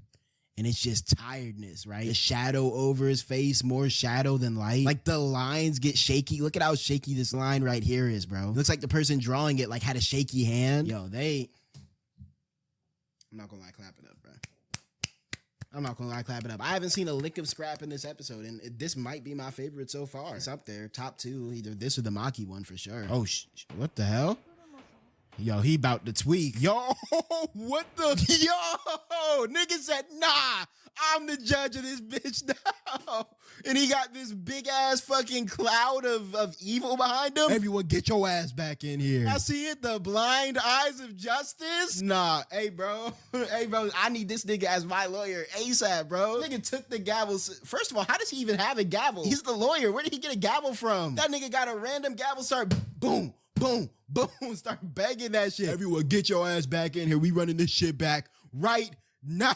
and it's just tiredness, right? The shadow over his face, more shadow than light. Like the lines get shaky. Look at how shaky this line right here is, bro. Looks like the person drawing it like had a shaky hand. Yo, I'm not gonna lie, clap it up, bro. I'm not gonna lie, clap it up. I haven't seen a lick of scrap in this episode, and this might be my favorite so far. It's up there, top two, either this or the Maki one for sure. Oh, what the hell? Yo, he about to tweak. Yo, what the? Yo, nigga said, nah, I'm the judge of this bitch now. And he got this big ass fucking cloud of evil behind him. Everyone get your ass back in here. I see it, the blind eyes of justice. Nah, hey bro, I need this nigga as my lawyer ASAP, bro. Nigga took the gavel. First of all, how does he even have a gavel? He's the lawyer. Where did he get a gavel from? That nigga got a random gavel, start boom, boom, boom, start begging that shit. Everyone get your ass back in here. We running this shit back right now.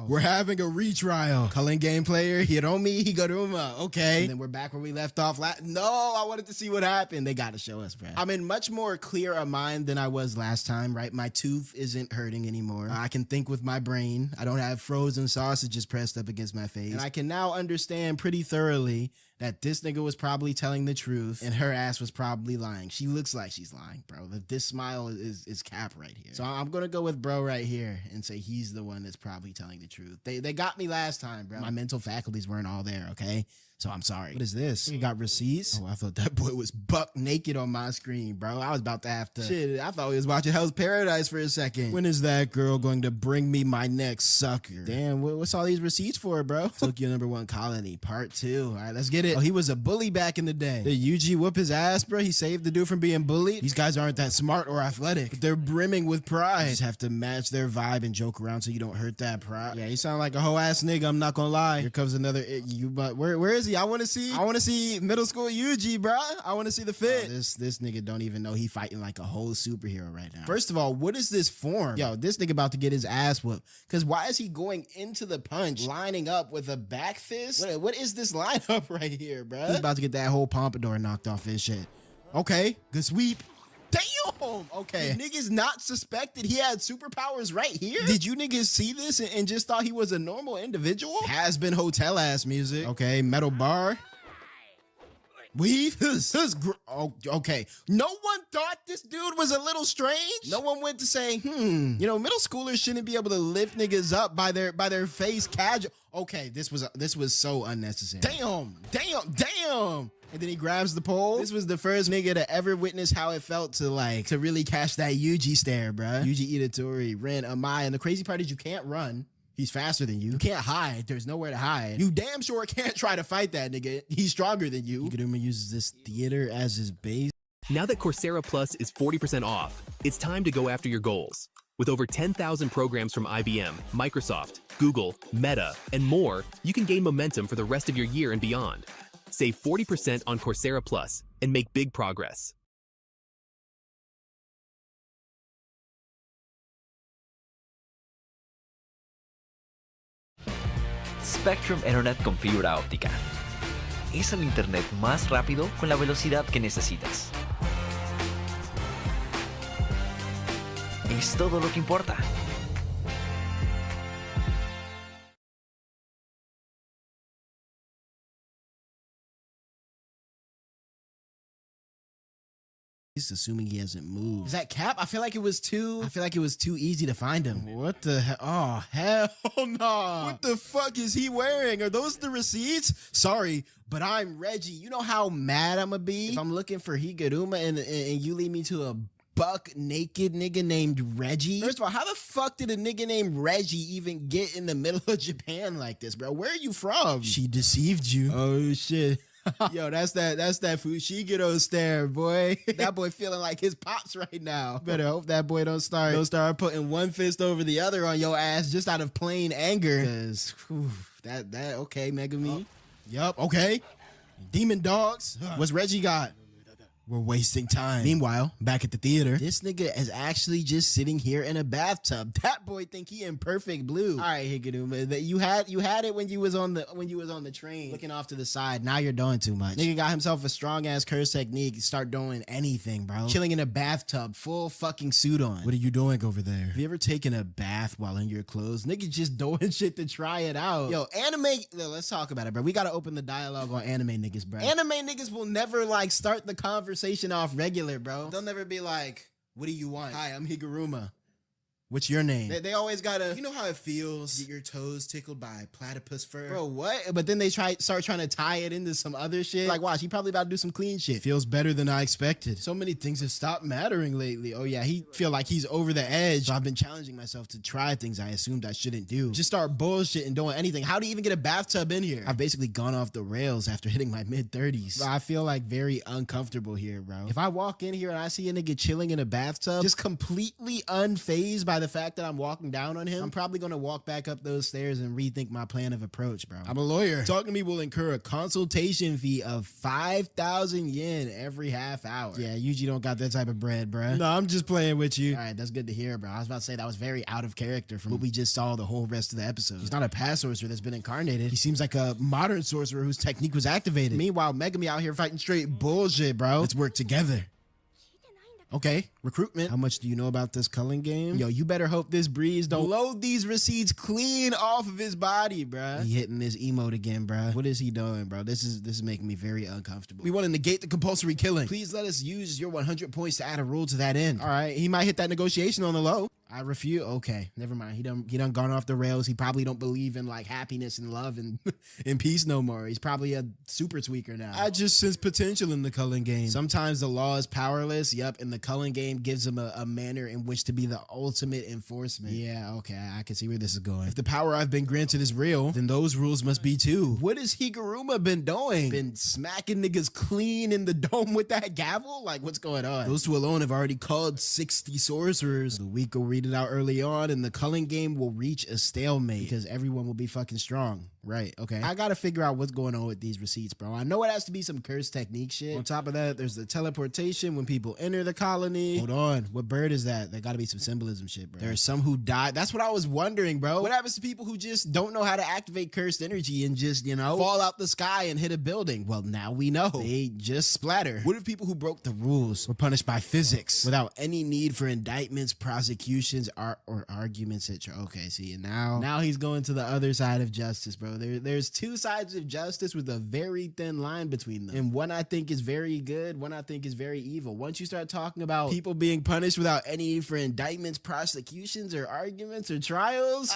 We're having a retrial. Culling game player, Hiromi Higuruma. Okay. And then we're back where we left off. No, I wanted to see what happened. They got to show us, bro. I'm in much more clear a mind than I was last time, right? My tooth isn't hurting anymore. I can think with my brain. I don't have frozen sausages pressed up against my face. And I can now understand pretty thoroughly that this nigga was probably telling the truth and her ass was probably lying. She looks like she's lying, bro. This smile is cap right here. So I'm gonna go with bro right here and say he's the one that's probably telling the truth. They got me last time, bro. My mental faculties weren't all there, okay? So I'm sorry. What is this? You got receipts? Oh, I thought that boy was buck naked on my screen, bro. I was about to have to. Shit, I thought we was watching Hell's Paradise for a second. When is that girl going to bring me my next sucker? Damn, what's all these receipts for, bro? Tokyo #1 Colony, part 2. All right, let's get it. Oh, he was a bully back in the day. Did Yuji whoop his ass, bro? He saved the dude from being bullied. These guys aren't that smart or athletic, but they're brimming with pride. You just have to match their vibe and joke around so you don't hurt that pride. Yeah, you sound like a whole ass nigga. I'm not gonna lie. Here comes another. But where is he? I want to see middle school Yuji, bro. I want to see the fit. Oh, this nigga don't even know he fighting like a whole superhero right now. First of all, what is this form? Yo, this nigga about to get his ass whooped. Cause why is he going into the punch, lining up with a back fist? What is this lineup right here, bro? He's about to get that whole pompadour knocked off his shit. Okay, good sweep. Damn! Okay. Niggas not suspected he had superpowers right here? Did you niggas see this and just thought he was a normal individual? Has been hotel ass music. Okay, metal bar. Weave. Okay. No one thought this dude was a little strange? No one went to say, you know, middle schoolers shouldn't be able to lift niggas up by their face casual. Okay, this was so unnecessary. Damn. And then he grabs the pole. This was the first nigga to ever witness how it felt to really catch that Yuji stare, bruh. Yuji Itatori ran Amai, and the crazy part is you can't run. He's faster than you. You can't hide. There's nowhere to hide. You damn sure can't try to fight that nigga. He's stronger than you. Higuruma uses this theater as his base. Now that Coursera Plus is 40% off, it's time to go after your goals. With over 10,000 programs from IBM, Microsoft, Google, Meta, and more, you can gain momentum for the rest of your year and beyond. Save 40% on Coursera Plus and make big progress. Spectrum Internet con fibra óptica. Es el internet más rápido con la velocidad que necesitas. Es todo lo que importa. Assuming he hasn't moved. Is that Cap? I feel like it was too easy to find him. What the hell? Oh, hell no. What the fuck is he wearing? Are those the receipts? Sorry, but I'm Reggie. You know how mad I'm gonna be if I'm looking for Higuruma and you lead me to a buck naked nigga named Reggie? First of all, how the fuck did a nigga named Reggie even get in the middle of Japan like this, bro? Where are you from? She deceived you. Oh shit. Yo, that's that Fushiguro stare, boy. That boy feeling like his pops right now. Better hope that boy don't start putting one fist over the other on your ass just out of plain anger. Cause okay, Megami. Yup, okay. Demon dogs. What's Reggie got? We're wasting time. Meanwhile, back at the theater, this nigga is actually just sitting here in a bathtub. That boy think he in perfect blue. All right, Higuruma, you had it when you was on the train, looking off to the side. Now you're doing too much. Nigga got himself a strong ass curse technique. Start doing anything, bro. Chilling in a bathtub, full fucking suit on. What are you doing over there? Have you ever taken a bath while in your clothes? Nigga just doing shit to try it out. Yo, let's talk about it, bro. We gotta open the dialogue on anime niggas, bro. Anime niggas will never start the conversation off regular, bro. They'll never be like, what do you want? Hi, I'm Higuruma. What's your name? They always gotta, you know how it feels, get your toes tickled by platypus fur. Bro, what? But then they start trying to tie it into some other shit. Like, watch, he probably about to do some clean shit. Feels better than I expected. So many things have stopped mattering lately. Oh yeah, he feel like he's over the edge. So I've been challenging myself to try things I assumed I shouldn't do. Just start bullshit and doing anything. How do you even get a bathtub in here? I've basically gone off the rails after hitting my mid-30s. I feel like very uncomfortable here, bro. If I walk in here and I see a nigga chilling in a bathtub, just completely unfazed by the fact that I'm walking down on him, I'm probably gonna walk back up those stairs and rethink my plan of approach, bro. I'm a lawyer. Talking to me will incur a consultation fee of 5,000 yen every half hour. Yeah, Yuji don't got that type of bread, bro. No, I'm just playing with you. All right, that's good to hear, bro. I was about to say that was very out of character from what we just saw the whole rest of the episode. He's not a past sorcerer that's been incarnated. He seems like a modern sorcerer whose technique was activated. Meanwhile, Megami out here fighting straight bullshit, bro. Let's work together. Okay, recruitment. How much do you know about this culling game? Yo, you better hope this breeze don't load these receipts clean off of his body, bruh. He hitting this emote again, bruh. What is he doing, bro? This is making me very uncomfortable. We want to negate the compulsory killing. Please let us use your 100 points to add a rule to that end. All right, he might hit that negotiation on the low. I refuse. Okay, never mind. He done gone off the rails. He probably don't believe in like happiness and love and and peace no more. He's probably a super tweaker now. I just sense potential in the Cullen game. Sometimes the law is powerless. Yep, and the Cullen game gives him a manner in which to be the ultimate enforcement. Yeah, okay, I can see where this is going. If the power I've been granted is real, then those rules must be too. What has Higuruma been doing? Been smacking niggas clean in the dome with that gavel? Like, what's going on? Those two alone have already called 60 sorcerers. The week will read it out early on, and the Cullen game will reach a stalemate because everyone will be fucking strong. Right, okay. I gotta figure out what's going on with these receipts, bro. I know it has to be some cursed technique shit. On top of that, there's the teleportation when people enter the colony. Hold on, what bird is that? There gotta be some symbolism shit, bro. There are some who died. That's what I was wondering, bro. What happens to people who just don't know how to activate cursed energy and just, you know, fall out the sky and hit a building? Well, now we know. They just splatter. What if people who broke the rules were punished by physics without any need for indictments, prosecutions, or arguments? Okay, see, and now he's going to the other side of justice, bro. There's two sides of justice with a very thin line between them. And one I think is very good, one I think is very evil. Once you start talking about people being punished without any need for indictments, prosecutions, or arguments, or trials,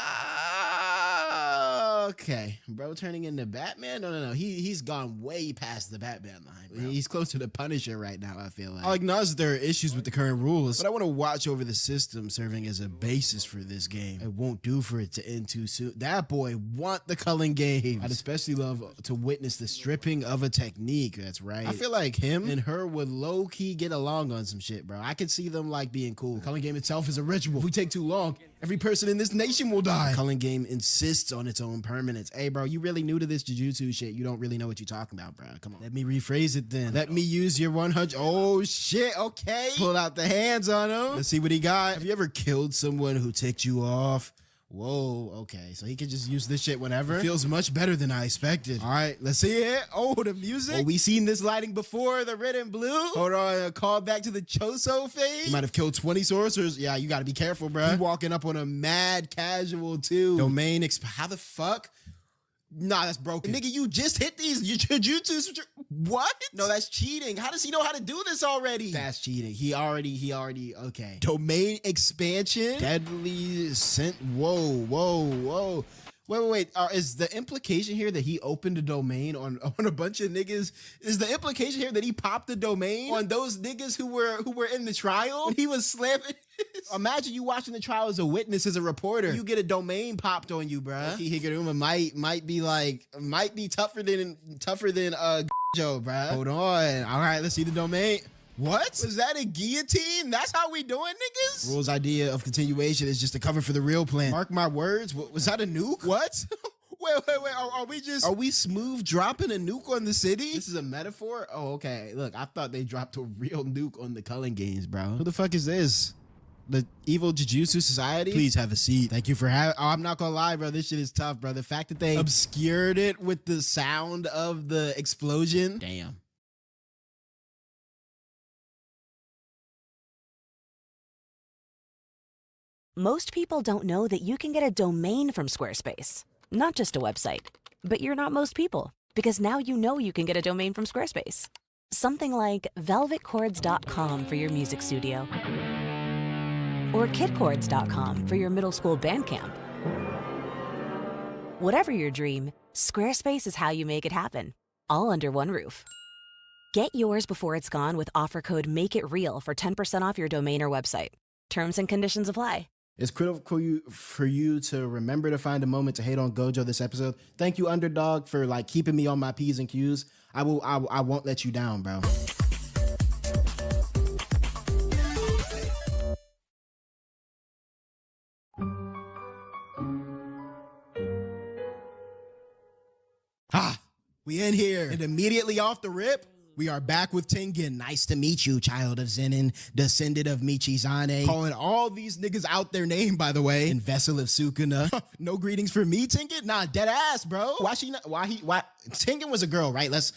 okay, bro, turning into Batman? No. He's gone way past the Batman line, bro. He's close to the Punisher right now, I feel like. I'll acknowledge that there are issues with the current rules, but I want to watch over the system serving as a basis for this game. It won't do for it to end too soon. That boy want the Cullen game. I'd especially love to witness the stripping of a technique. That's right. I feel like him and her would low-key get along on some shit, bro. I could see them like being cool. The Cullen game itself is a ritual. If we take too long, every person in this nation will die. The Cullen game insists on its own permanence. Hey, bro, you really new to this jujutsu shit. You don't really know what you're talking about, bro. Come on. Let me rephrase it then. Let me use your 100. Oh, shit. Okay. Pull out the hands on him. Let's see what he got. Have you ever killed someone who ticked you off? Whoa, okay, so he can just use this shit whenever. It feels much better than I expected. All right, let's see it. Oh, the music. Oh, we seen this lighting before, the red and blue. Hold on, a call back to the Choso phase. You might have killed 20 sorcerers. Yeah, you gotta be careful, bro. You walking up on a mad casual too. Domain how the fuck? Nah, that's broken. Nigga, you just hit these jujutsu. What? No, that's cheating. How does he know how to do this already? That's cheating. He already, okay. Domain expansion. Deadly scent. Whoa. Wait. Is the implication here that he opened a domain on a bunch of niggas? Is the implication here that he popped the domain on those niggas who were in the trial? And he was slamming. Imagine you watching the trial as a witness, as a reporter. You get a domain popped on you, bruh. Higuruma might be tougher than Joe, bruh. Hold on. All right, let's see the domain. What? Was that a guillotine? That's how we doing, niggas? Rule's idea of continuation is just a cover for the real plan. Mark my words. Was that a nuke? What? Wait. Are we smooth dropping a nuke on the city? This is a metaphor? Oh, okay. Look, I thought they dropped a real nuke on the Cullen games, bro. Who the fuck is this? The evil Jujutsu Society? Please have a seat. Thank you for having. Oh, I'm not gonna lie, bro. This shit is tough, bro. The fact that they obscured it with the sound of the explosion. Damn. Most people don't know that you can get a domain from Squarespace. Not just a website. But you're not most people, because now you know you can get a domain from Squarespace. Something like velvetchords.com for your music studio. Or kidchords.com for your middle school band camp. Whatever your dream, Squarespace is how you make it happen. All under one roof. Get yours before it's gone with offer code MAKEITREAL for 10% off your domain or website. Terms and conditions apply. It's critical for you to remember to find a moment to hate on Gojo this episode. Thank you, Underdog, for like keeping me on my P's and Q's. I won't let you down, bro. We in here. And immediately off the rip, we are back with Tengen. Nice to meet you, child of Zenin, descendant of Michizane. Calling all these niggas out their name, by the way. And vessel of Sukuna. No greetings for me, Tengen? Nah, dead ass, bro. Why Tengen was a girl, right? Let's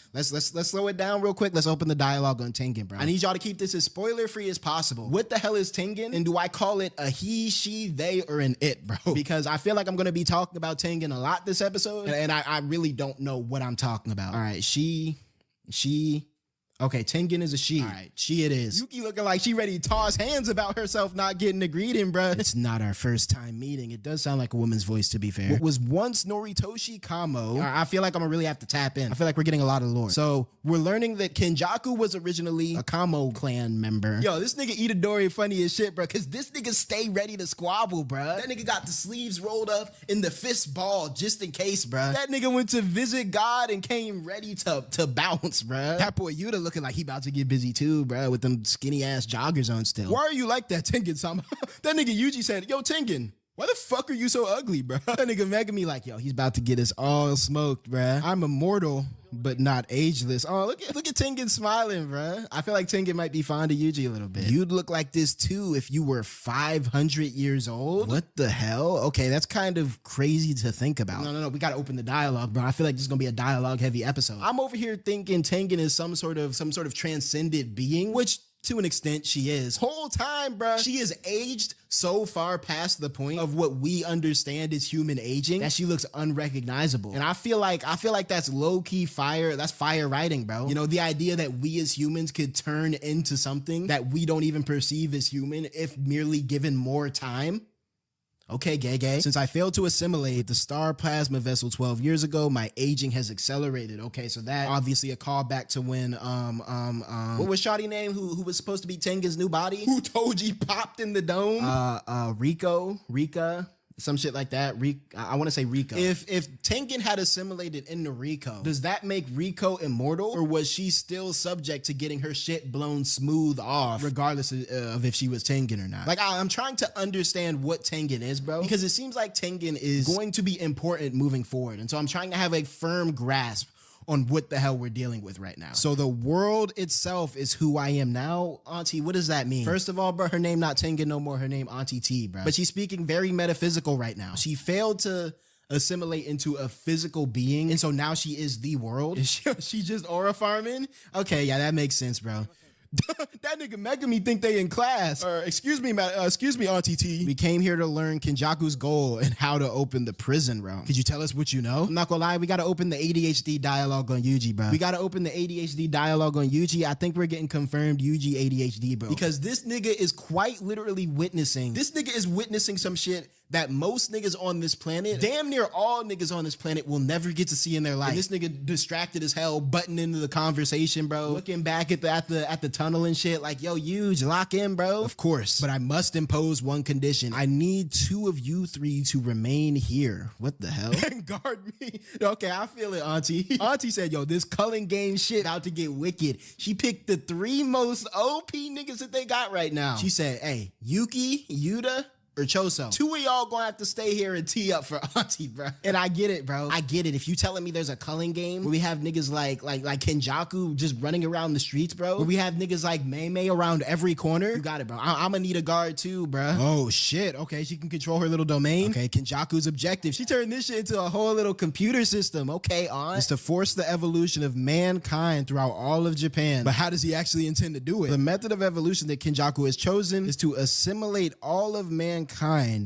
slow it down real quick. Let's open the dialogue on Tengen, bro. I need y'all to keep this as spoiler free as possible. What the hell is Tengen? And do I call it a he, she, they, or an it, bro? Because I feel like I'm gonna be talking about Tengen a lot this episode, and I really don't know what I'm talking about. All right, she Okay, Tengen is a she. All right, she it is. Yuki looking like she ready to toss hands about herself not getting a greeting, bruh. It's not our first time meeting. It does sound like a woman's voice, to be fair. What was once Noritoshi Kamo, I feel like I'm gonna really have to tap in. I feel like we're getting a lot of lore. So we're learning that Kenjaku was originally a Kamo clan member. Yo, this nigga Itadori funny as shit, bruh, because this nigga stay ready to squabble, bruh. That nigga got the sleeves rolled up in the fist ball just in case, bruh. That nigga went to visit God and came ready to bounce, bruh. That boy Yuta looking like he about to get busy too, bro, with them skinny ass joggers on still. Why are you like that, Tengen-sama? That nigga Yuji said, yo, Tengen, why the fuck are you so ugly, bro? That nigga Megami like, yo, he's about to get us all smoked, bro. I'm immortal, but not ageless. Oh, look at Tengen smiling, bro. I feel like Tengen might be fond of Yuji a little bit. You'd look like this too if you were 500 years old. What the hell? Okay, that's kind of crazy to think about. No, we gotta open the dialogue, bro. I feel like this is gonna be a dialogue heavy episode. I'm over here thinking Tengen is some sort of transcendent being, which to an extent she is. Whole time, bruh, she is aged so far past the point of what we understand as human aging that she looks unrecognizable. And I feel like that's low-key fire. That's fire writing, bro. You know, the idea that we as humans could turn into something that we don't even perceive as human if merely given more time. Okay, gay. Since I failed to assimilate the star plasma vessel 12 years ago, my aging has accelerated. Okay, so that obviously a callback to when what was Shawty name who was supposed to be Tengen's new body? Who told you popped in the dome? Rika. Some shit like that. I want to say Rico. If Tengen had assimilated into Rico, does that make Rico immortal? Or was she still subject to getting her shit blown smooth off, regardless of if she was Tengen or not? Like, I'm trying to understand what Tengen is, bro. Because it seems like Tengen is going to be important moving forward. And so I'm trying to have a firm grasp on what the hell we're dealing with right now. So the world itself is who I am now. Auntie, what does that mean? First of all, bro, her name not Tengen no more. Her name Auntie T, bro. But she's speaking very metaphysical right now. She failed to assimilate into a physical being, and so now she is the world. Is she just aura farming? Okay, yeah, that makes sense, bro. That nigga Megami think they in class. Excuse me, Auntie T. We came here to learn Kenjaku's goal and how to open the prison realm. Could you tell us what you know? I'm not gonna lie, we gotta open the ADHD dialogue on Yuji, bro. I think we're getting confirmed Yuji ADHD, bro. Because this nigga is quite literally witnessing some shit that most niggas on this planet, damn near all niggas on this planet, will never get to see in their life. And this nigga distracted as hell, butting into the conversation, bro. Looking back at the tunnel and shit, like, yo, Yuge, lock in, bro. Of course, but I must impose one condition. I need 2 of you 3 to remain here. What the hell? And guard me. Okay, I feel it, Auntie. Auntie said, yo, this culling game shit about to get wicked. She picked the 3 most OP niggas that they got right now. She said, hey, Yuki, Yuta, or Choso, 2 of y'all gonna have to stay here and tee up for Auntie, bro. And I get it, bro. I get it. If you telling me there's a culling game where we have niggas like Kenjaku just running around the streets, bro, where we have niggas like Mei around every corner, you got it, bro. I'm gonna need a guard too, bro. Oh shit. Okay, she can control her little domain. Okay, Kenjaku's objective. She turned this shit into a whole little computer system. Okay, is to force the evolution of mankind throughout all of Japan. But how does he actually intend to do it? The method of evolution that Kenjaku has chosen is to assimilate all of mankind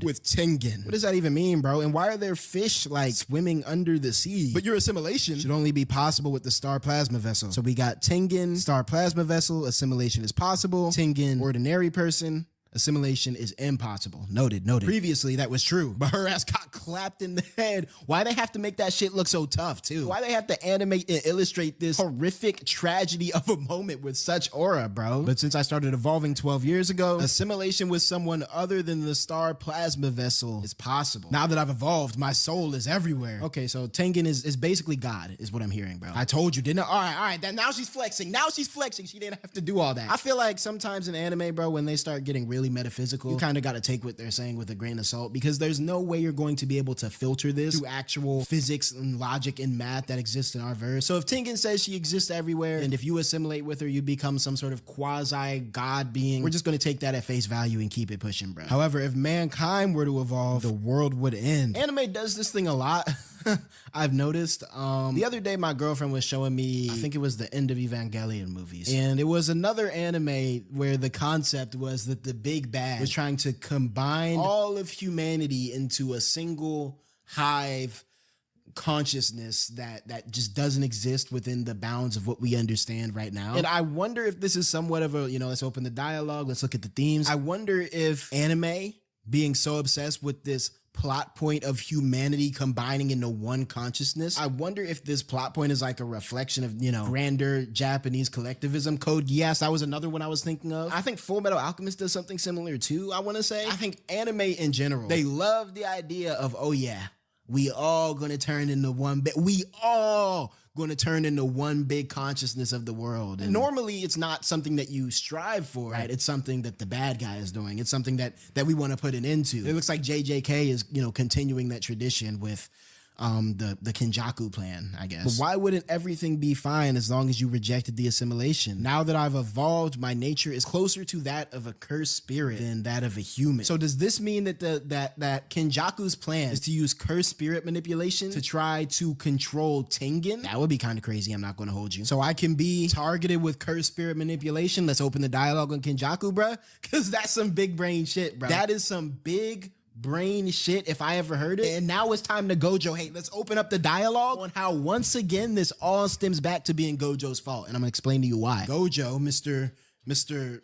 with Tengen. What does that even mean, bro? And why are there fish like swimming under the sea? But your assimilation should only be possible with the star plasma vessel. So we got Tengen, star plasma vessel, assimilation is possible. Tengen, ordinary person, assimilation is impossible. Noted. Previously, that was true, but her ass got clapped in the head. Why they have to make that shit look so tough, too? Why they have to animate and illustrate this horrific tragedy of a moment with such aura, bro? But since I started evolving 12 years ago, assimilation with someone other than the star plasma vessel is possible. Now that I've evolved, my soul is everywhere. Okay, so Tengen is basically God, is what I'm hearing, bro. I told you, didn't I? All right. Now she's flexing. She didn't have to do all that. I feel like sometimes in anime, bro, when they start getting really metaphysical, you kind of got to take what they're saying with a grain of salt, because there's no way you're going to be able to filter this through actual physics and logic and math that exists in our verse. So if Tengen says she exists everywhere, and if you assimilate with her, you become some sort of quasi-god being, we're just going to take that at face value and keep it pushing, bro. However, if mankind were to evolve, the world would end. Anime does this thing a lot. I've noticed. The other day, my girlfriend was showing me, I think it was the end of Evangelion movies. And it was another anime where the concept was that the big bad was trying to combine all of humanity into a single hive consciousness that just doesn't exist within the bounds of what we understand right now. And I wonder if this is somewhat of a, let's open the dialogue, let's look at the themes. I wonder if anime being so obsessed with this plot point of humanity combining into one consciousness, I wonder if this plot point is like a reflection of, grander Japanese collectivism. Code Geass, that was another one I was thinking of. I think Full Metal Alchemist does something similar too, I want to say. I think anime in general, they love the idea of, oh yeah, we all gonna turn into one big, consciousness of the world. And normally it's not something that you strive for, right? It's something that the bad guy is doing. It's something that we want to put an end to. It looks like JJK is, continuing that tradition with the Kenjaku plan, I guess. But why wouldn't everything be fine as long as you rejected the assimilation? Now that I've evolved, my nature is closer to that of a cursed spirit than that of a human. So does this mean that that Kenjaku's plan is to use cursed spirit manipulation to try to control Tengen? That would be kind of crazy, I'm not going to hold you. So I can be targeted with cursed spirit manipulation. Let's open the dialogue on Kenjaku, bruh, because that's some big brain shit, bruh. That is some big brain shit if I ever heard it. And now it's time to Gojo. Hey, let's open up the dialogue on how once again this all stems back to being Gojo's fault, and I'm gonna explain to you why. Gojo, Mr.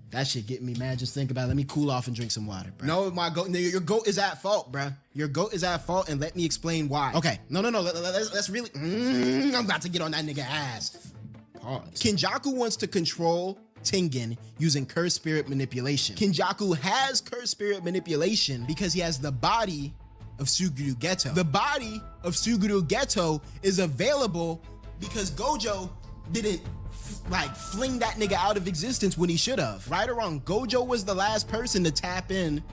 That shit getting me mad just think about it. Let me cool off and drink some water, bro. No, your goat is at fault, bro. Your goat is at fault, and let me explain why. Okay, no. Let's really. I'm about to get on that nigga ass. Pause. Kenjaku wants to control Tengen using cursed spirit manipulation. Kenjaku has cursed spirit manipulation because he has the body of Suguru Geto. The body of Suguru Geto is available because Gojo didn't fling that nigga out of existence when he should have. Right or wrong, Gojo was the last person to tap in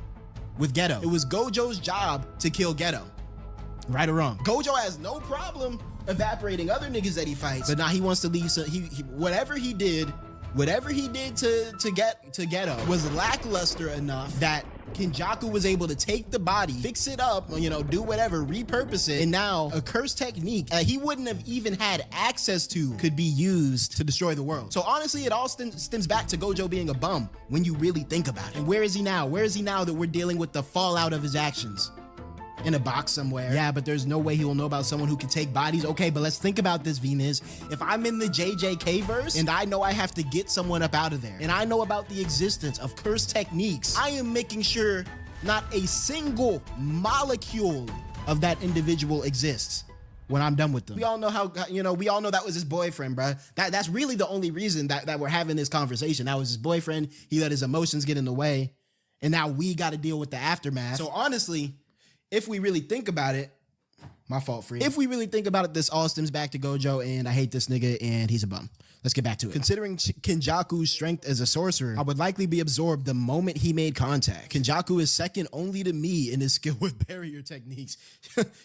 with Geto. It was Gojo's job to kill Geto. Right or wrong. Gojo has no problem evaporating other niggas that he fights, but now he wants to leave. So whatever he did to get to Geto was lackluster enough that Kenjaku was able to take the body, fix it up, do whatever, repurpose it, and now a cursed technique he wouldn't have even had access to could be used to destroy the world. So honestly, it all stems back to Gojo being a bum when you really think about it. And where is he now? Where is he now that we're dealing with the fallout of his actions? In a box somewhere. Yeah, but there's no way he will know about someone who can take bodies. Okay, but let's think about this, Venus. If I'm in the JJK verse and I know I have to get someone up out of there, and I know about the existence of cursed techniques, I am making sure not a single molecule of that individual exists when I'm done with them. We all know how, we all know that was his boyfriend, bruh. That's really the only reason that we're having this conversation. That was his boyfriend. He let his emotions get in the way, and now we got to deal with the aftermath. So honestly, if we really think about it, my fault, Free. If we really think about it, this all stems back to Gojo, and I hate this nigga, and he's a bum. Let's get back to it. Considering Kenjaku's strength as a sorcerer, I would likely be absorbed the moment he made contact. Kenjaku is second only to me in his skill with barrier techniques.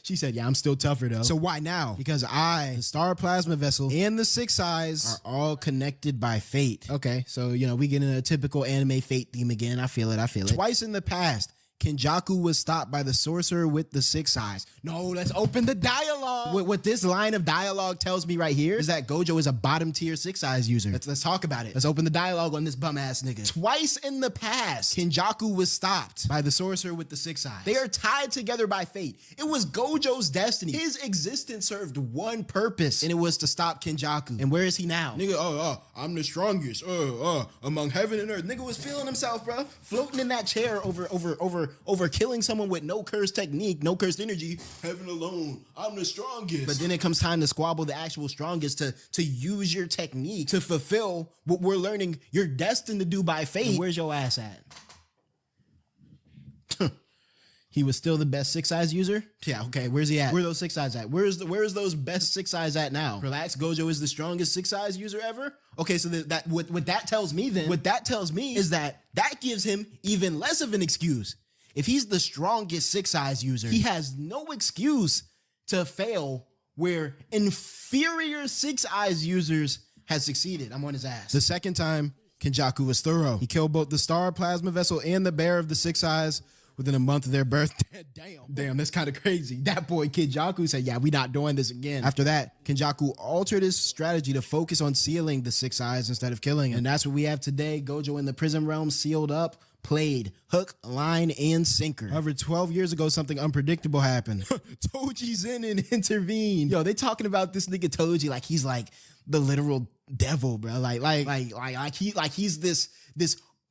She said, yeah, I'm still tougher though. So why now? Because I, the Star Plasma Vessel, and the Six Eyes are all connected by fate. Okay, so, we get in a typical anime fate theme again. I feel it. Twice in the past, Kenjaku was stopped by the sorcerer with the Six Eyes. No, let's open the dialogue. What this line of dialogue tells me right here is that Gojo is a bottom tier Six Eyes user. Let's talk about it. Let's open the dialogue on this bum ass nigga. Twice in the past, Kenjaku was stopped by the sorcerer with the Six Eyes. They are tied together by fate. It was Gojo's destiny. His existence served one purpose, and it was to stop Kenjaku. And where is he now? Nigga, I'm the strongest. Among heaven and earth. Nigga was feeling himself, bro. Floating in that chair over killing someone with no cursed technique, no cursed energy. Heaven alone, I'm the strongest. But then it comes time to squabble the actual strongest to use your technique to fulfill what we're learning you're destined to do by fate. And where's your ass at? He was still the best Six Eyes user? Yeah, okay, where's he at? Where are those Six Eyes at? Where's those best Six Eyes at now? Relax, Gojo is the strongest Six Eyes user ever? Okay, so what that tells me is that gives him even less of an excuse. If he's the strongest Six Eyes user, he has no excuse to fail where inferior Six Eyes users has succeeded. I'm on his ass. The second time, Kenjaku was thorough. He killed both the Star Plasma Vessel and the bearer of the Six Eyes within a month of their birth. Damn, that's kind of crazy. That boy Kenjaku said, yeah, we not doing this again. After that, Kenjaku altered his strategy to focus on sealing the Six Eyes instead of killing him. And that's what we have today. Gojo in the prison realm, sealed up played hook, line, and sinker. However, 12 years ago, something unpredictable happened. Toji's in and intervened. Yo, they talking about this nigga Toji like he's like the literal devil, bro. Like he's this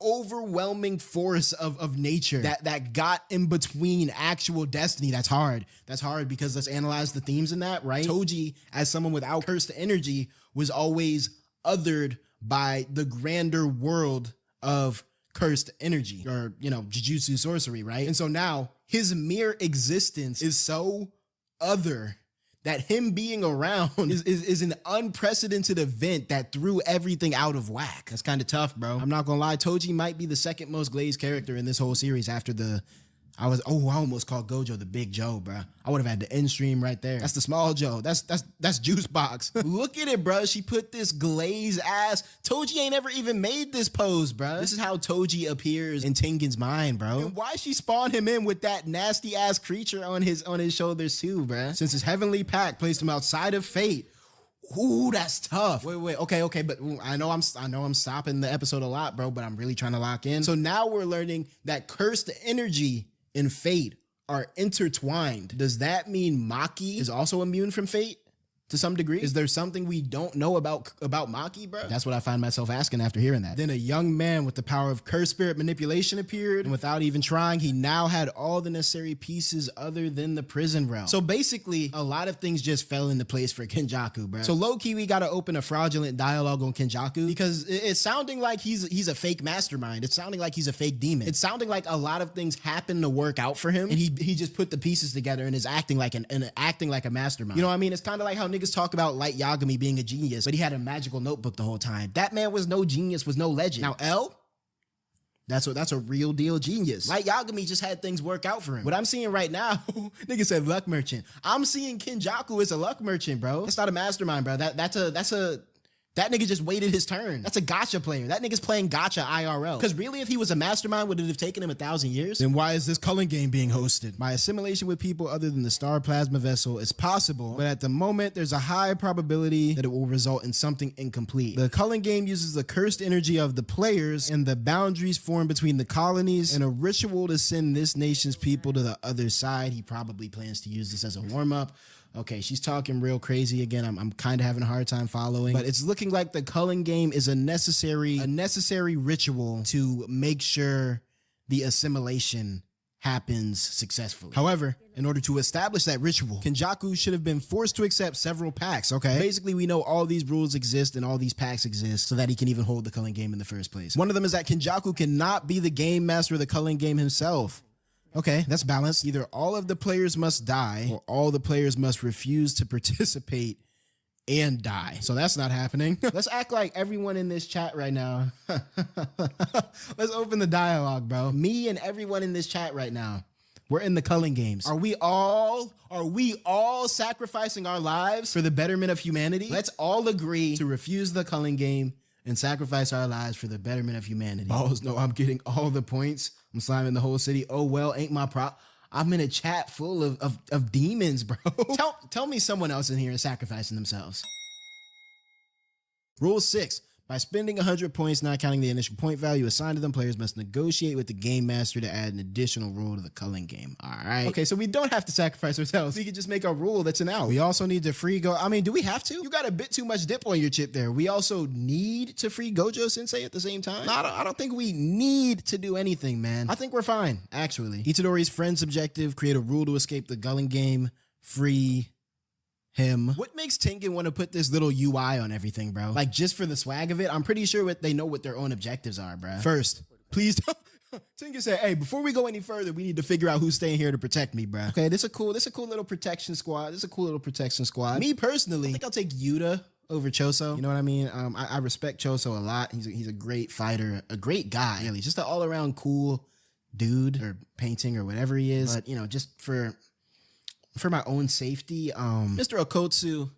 overwhelming force of nature that got in between actual destiny. That's hard. That's hard because let's analyze the themes in that, right? Toji, as someone without cursed energy, was always othered by the grander world of cursed energy, or, you know, jujutsu sorcery, right? And so now his mere existence is so other that him being around is an unprecedented event that threw everything out of whack. That's kind of tough, bro. I'm not gonna lie, Toji might be the second most glazed character in this whole series after I almost called Gojo the Big Joe, bro. I would have had the end stream right there. That's the small Joe. That's Juice Box. Look at it, bro. She put this glazed ass. Toji ain't ever even made this pose, bro. This is how Toji appears in Tengen's mind, bro. And why she spawned him in with that nasty ass creature on his shoulders too, bro? Since his heavenly pact placed him outside of fate. Ooh, that's tough. Wait. Okay, but I know I'm stopping the episode a lot, bro, but I'm really trying to lock in. So now we're learning that cursed energy and fate are intertwined. Does that mean Maki is also immune from fate to some degree? Is there something we don't know about Maki, bro? That's what I find myself asking after hearing that. Then a young man with the power of cursed spirit manipulation appeared, and without even trying, he now had all the necessary pieces other than the prison realm. So basically, a lot of things just fell into place for Kenjaku, bro. So low-key, we gotta open a fraudulent dialogue on Kenjaku because it's sounding like he's a fake mastermind. It's sounding like he's a fake demon. It's sounding like a lot of things happen to work out for him, and he just put the pieces together and is acting like a mastermind. You know what I mean? It's kind of like how niggas talk about Light Yagami being a genius, but he had a magical notebook the whole time. That man was no genius, was no legend. Now L, that's a real deal genius. Light Yagami just had things work out for him. What I'm seeing right now, nigga said luck merchant. I'm seeing Kenjaku as a luck merchant, bro. That's not a mastermind, bro. That nigga just waited his turn. That's a gacha player. That nigga's playing gacha IRL. Because really, if he was a mastermind, would it have taken him 1,000 years? Then why is this culling game being hosted? My assimilation with people other than the star plasma vessel is possible, but at the moment, there's a high probability that it will result in something incomplete. The culling game uses the cursed energy of the players and the boundaries formed between the colonies and a ritual to send this nation's people to the other side. He probably plans to use this as a warm-up. Okay, she's talking real crazy again. I'm kind of having a hard time following, but it's looking like the culling game is a necessary ritual to make sure the assimilation happens successfully. However, in order to establish that ritual, Kenjaku should have been forced to accept several pacts, okay? Basically, we know all these rules exist and all these pacts exist so that he can even hold the culling game in the first place. One of them is that Kenjaku cannot be the game master of the culling game himself. Okay, that's balanced. Either all of the players must die or all the players must refuse to participate and die. So that's not happening. Let's act like everyone in this chat right now. Let's open the dialogue, bro. Me and everyone in this chat right now. We're in the culling games. Are we all sacrificing our lives for the betterment of humanity? Let's all agree to refuse the culling game and sacrifice our lives for the betterment of humanity. Balls, no, I'm getting all the points. I'm slamming the whole city. Oh, well, ain't my prop. I'm in a chat full of demons, bro. Tell me someone else in here is sacrificing themselves. Rule 6. By spending 100 points, not counting the initial point value assigned to them, players must negotiate with the game master to add an additional rule to the culling game. All right. Okay, so we don't have to sacrifice ourselves. We can just make a rule that's an out. We also need to free Go. I mean, do we have to? You got a bit too much dip on your chip there. We also need to free Gojo Sensei at the same time. No, I don't think we need to do anything, man. I think we're fine, actually. Itadori's friend's objective: create a rule to escape the culling game. Free him. What makes Tengen want to put this little UI on everything, bro? Like, just for the swag of it? I'm pretty sure they know what their own objectives are, bro. First, please don't. Tengen said, hey, before we go any further, we need to figure out who's staying here to protect me, bro. Okay, this is a cool little protection squad. Me personally, I think I'll take Yuta over Choso. You know what I mean? I respect Choso a lot. He's a great fighter, a great guy, really. Just an all-around cool dude, or painting, or whatever he is. But, you know, just for my own safety, Mr. Okotsu,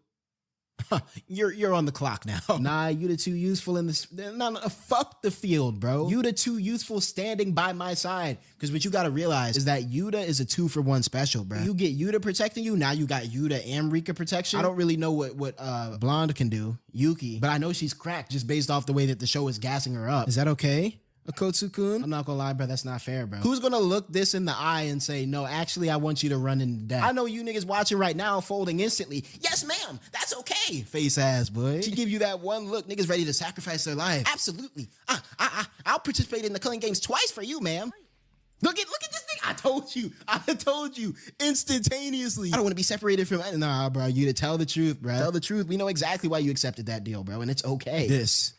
you're on the clock now. Nah, Yuta too useful in this. No, fuck the field, bro. Yuta too useful standing by my side. Because what you gotta realize is that Yuta is a 2-for-1 special, bro. You get Yuta protecting you, now you got Yuta and Rika protection. I don't really know what Blonde can do, Yuki, but I know she's cracked just based off the way that the show is gassing her up. Is that okay? Akotsu-kun? I'm not gonna lie, bro, that's not fair, bro. Who's gonna look this in the eye and say, no, actually, I want you to run into death? I know you niggas watching right now folding instantly. Yes, ma'am, that's okay. Face ass, boy. She give you that one look, niggas ready to sacrifice their life. Absolutely. I'll participate in the Killing Games twice for you, ma'am. Look at this thing. I told you instantaneously. I don't want to be separated from, nah, bro, you to tell the truth, bro. Tell the truth. We know exactly why you accepted that deal, bro, and it's okay. This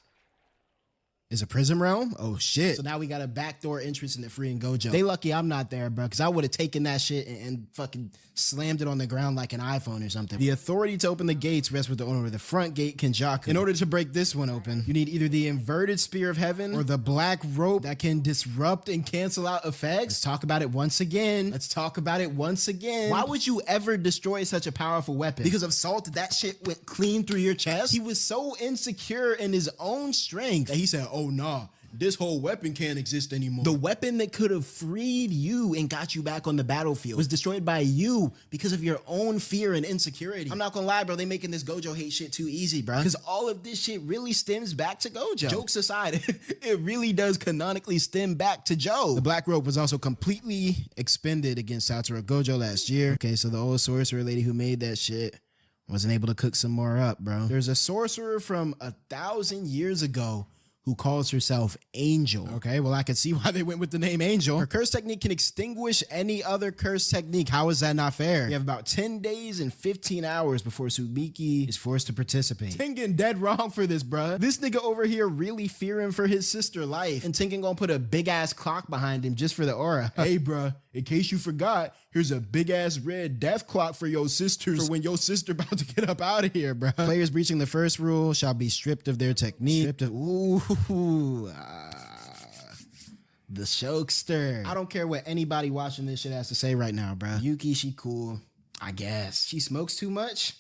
is a prison realm? Oh, shit. So now we got a backdoor entrance in the freeing Gojo. They lucky I'm not there, bro, because I would have taken that shit and fucking slammed it on the ground like an iPhone or something. The authority to open the gates rests with the owner of the front gate, Kenjaku. In order to break this one open, you need either the inverted spear of heaven or the black rope that can disrupt and cancel out effects. Let's talk about it once again. Why would you ever destroy such a powerful weapon? Because of Salt, that shit went clean through your chest? He was so insecure in his own strength that he said, oh, nah, this whole weapon can't exist anymore. The weapon that could have freed you and got you back on the battlefield was destroyed by you because of your own fear and insecurity. I'm not gonna lie, bro, they making this Gojo hate shit too easy, bro. Because all of this shit really stems back to Gojo. Jokes aside, it really does canonically stem back to Joe. The black rope was also completely expended against Satoru Gojo last year. Okay, so the old sorcerer lady who made that shit wasn't able to cook some more up, bro. There's a sorcerer from 1,000 years ago who calls herself Angel. Okay, well, I can see why they went with the name Angel. Her curse technique can extinguish any other curse technique. How is that not fair? You have about 10 days and 15 hours before Tsubiki is forced to participate. Tengen dead wrong for this, bruh. This nigga over here really fearing for his sister's life, and Tengen gonna put a big-ass clock behind him just for the aura. Hey, bruh, in case you forgot, here's a big-ass red death clock for your sisters for when your sister about to get up out of here, bruh. Players breaching the first rule shall be stripped of their technique. The Shokester. I don't care what anybody watching this shit has to say right now, bro. Yuki, she cool, I guess. She smokes too much.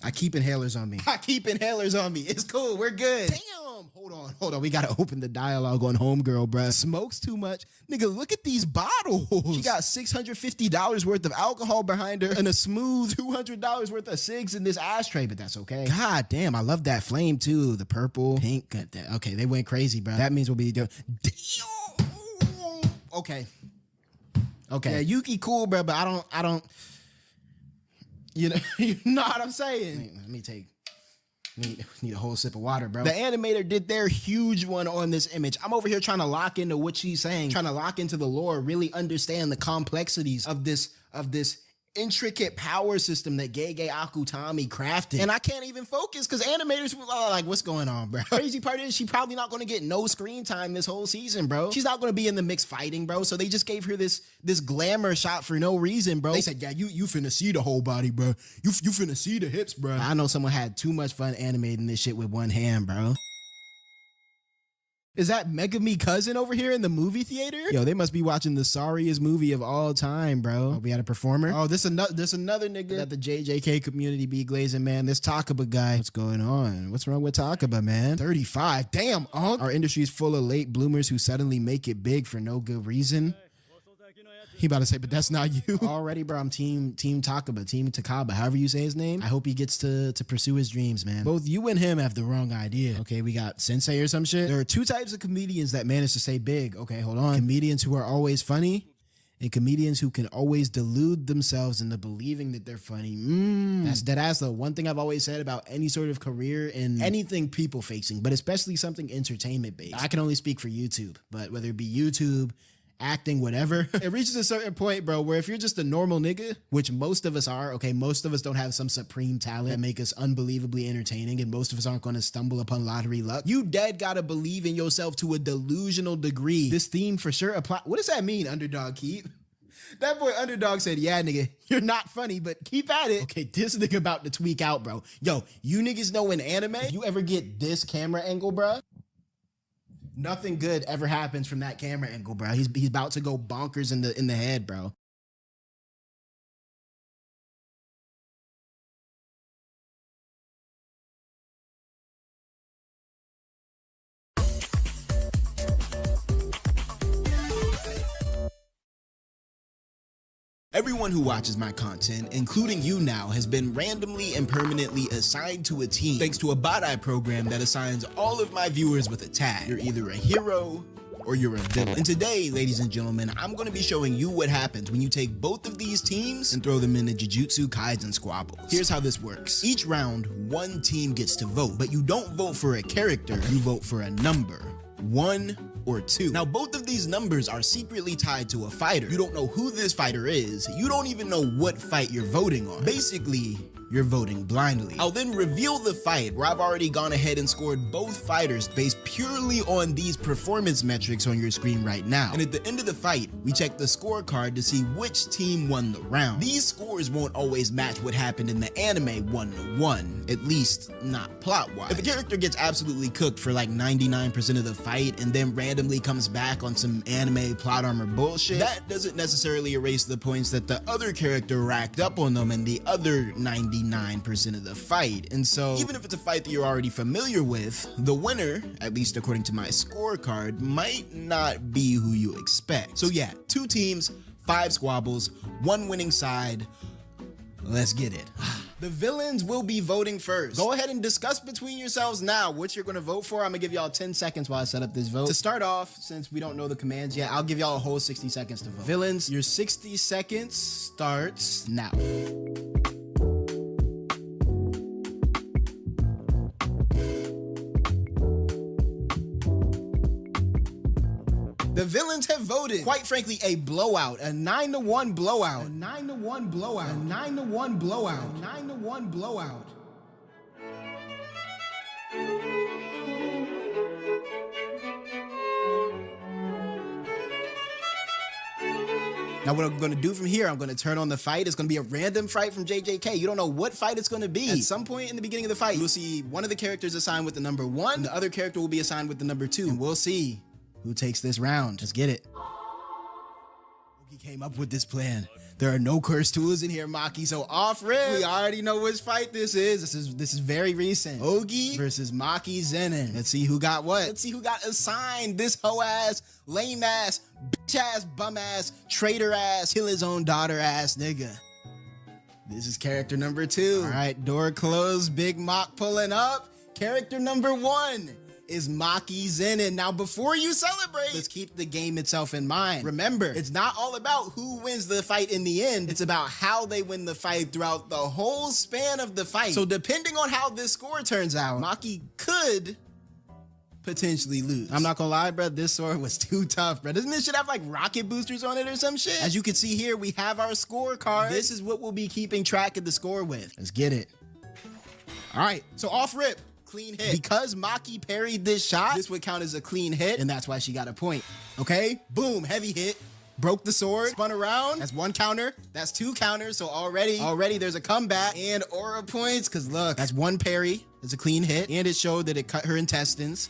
I keep inhalers on me. It's cool. We're good. Damn. Hold on. We gotta open the dialogue on Homegirl, bruh. Smokes too much. Nigga, look at these bottles. She got $650 worth of alcohol behind her and a smooth $200 worth of cigs in this ashtray, but that's okay. God damn, I love that flame too. The purple, pink. Okay, they went crazy, bro. That means we'll be doing. Okay. Yeah, Yuki cool, bro, but I don't. You know what I'm saying? Let me need a whole sip of water, bro. The animator did their huge one on this image. I'm over here trying to lock into what she's saying, trying to lock into the lore, really understand the complexities of this intricate power system that Gege Akutami crafted. And I can't even focus because animators were like, what's going on, bro? Crazy part is she probably not going to get no screen time this whole season, bro. She's not going to be in the mix fighting, bro. So they just gave her this glamour shot for no reason, bro. They said, yeah, you finna see the whole body, bro. You finna see the hips, bro. I know someone had too much fun animating this shit with one hand, bro. Is that Megami cousin over here in the movie theater? Yo, they must be watching the sorriest movie of all time, bro. Oh, we had a performer. Oh, this another nigga that the JJK community be glazing, man. This Takaba guy. What's going on? What's wrong with Takaba, man? 35. Damn, Our industry's full of late bloomers who suddenly make it big for no good reason. He about to say, but that's not you. Already, bro, I'm team Takaba, team Takaba, however you say his name. I hope he gets to pursue his dreams, man. Both you and him have the wrong idea. Okay, we got sensei or some shit. There are two types of comedians that manage to stay big. Okay, hold on. Comedians who are always funny and comedians who can always delude themselves into believing that they're funny. That's dead ass though. One thing I've always said about any sort of career in anything people facing, but especially something entertainment based. I can only speak for YouTube, but whether it be YouTube, acting, whatever, it reaches a certain point, bro, where if you're just a normal nigga, which most of us are, okay, most of us don't have some supreme talent that make us unbelievably entertaining, and most of us aren't going to stumble upon lottery luck. You dead gotta believe in yourself to a delusional degree. This theme for sure apply. What does that mean, Underdog Keep? That boy Underdog said, yeah, nigga, you're not funny, but keep at it. Okay, this nigga about to tweak out, bro. Yo, you niggas know in anime, if you ever get this camera angle, bro, nothing good ever happens from that camera angle, bro. He's about to go bonkers in the head, bro. Everyone who watches my content, including you now, has been randomly and permanently assigned to a team thanks to a bot I program that assigns all of my viewers with a tag. You're either a hero or you're a villain. And today, ladies and gentlemen, I'm going to be showing you what happens when you take both of these teams and throw them into Jujutsu Kaisen squabbles. Here's how this works. Each round, one team gets to vote, but you don't vote for a character, you vote for a number. 1 or 2. Now, both of these numbers are secretly tied to a fighter. You don't know who this fighter is. You don't even know what fight you're voting on. Basically, you're voting blindly. I'll then reveal the fight where I've already gone ahead and scored both fighters based purely on these performance metrics on your screen right now. And at the end of the fight, we check the scorecard to see which team won the round. These scores won't always match what happened in the anime 1-to-1, at least not plot-wise. If a character gets absolutely cooked for like 99% of the fight and then randomly comes back on some anime plot armor bullshit, that doesn't necessarily erase the points that the other character racked up on them in the other 99% of the fight. And so even if it's a fight that you're already familiar with, the winner, at least according to my scorecard, might not be who you expect. So yeah, 2 teams, 5 squabbles, 1 winning side. Let's get it. The villains will be voting first. Go ahead and discuss between yourselves now what you're gonna vote for. I'm gonna give y'all 10 seconds while I set up this vote. To start off, since we don't know the commands yet, I'll give y'all a whole 60 seconds to vote. Villains, your 60 seconds starts now. The villains have voted. Quite frankly, a blowout, a 9-to-1 blowout, a 9-to-1 blowout, a 9-to-1 blowout, a 9-to-1 blowout. Now what I'm gonna do from here, I'm gonna turn on the fight. It's gonna be a random fight from JJK. You don't know what fight it's gonna be. At some point in the beginning of the fight, you'll see one of the characters assigned with the number 1, and the other character will be assigned with the number 2. And we'll see who takes this round. Let's get it. He came up with this plan. There are no cursed tools in here, Maki, so off rip. We already know which fight this is. This is very recent. Ogi versus Maki Zenin. Let's see who got what. Let's see who got assigned this hoe-ass, lame-ass, bitch-ass, bum-ass, traitor-ass, kill his own daughter-ass nigga. This is character number 2. All right, door closed, Big Mock pulling up. Character number 1 is Maki Zenin. Now, before you celebrate, let's keep the game itself in mind. Remember, it's not all about who wins the fight in the end. It's about how they win the fight throughout the whole span of the fight. So depending on how this score turns out, Maki could potentially lose. I'm not gonna lie, bro, this sword was too tough, bro. Doesn't this shit have like rocket boosters on it or some shit? As you can see here, we have our scorecard. This is what we'll be keeping track of the score with. Let's get it. All right, so off rip. Clean hit. Because Maki parried this shot, this would count as a clean hit, and that's why she got a point. Okay, boom, heavy hit. Broke the sword, spun around. That's 1 counter. That's 2 counters. So already there's a comeback and aura points. Cause look, that's 1 parry. It's a clean hit, and it showed that it cut her intestines.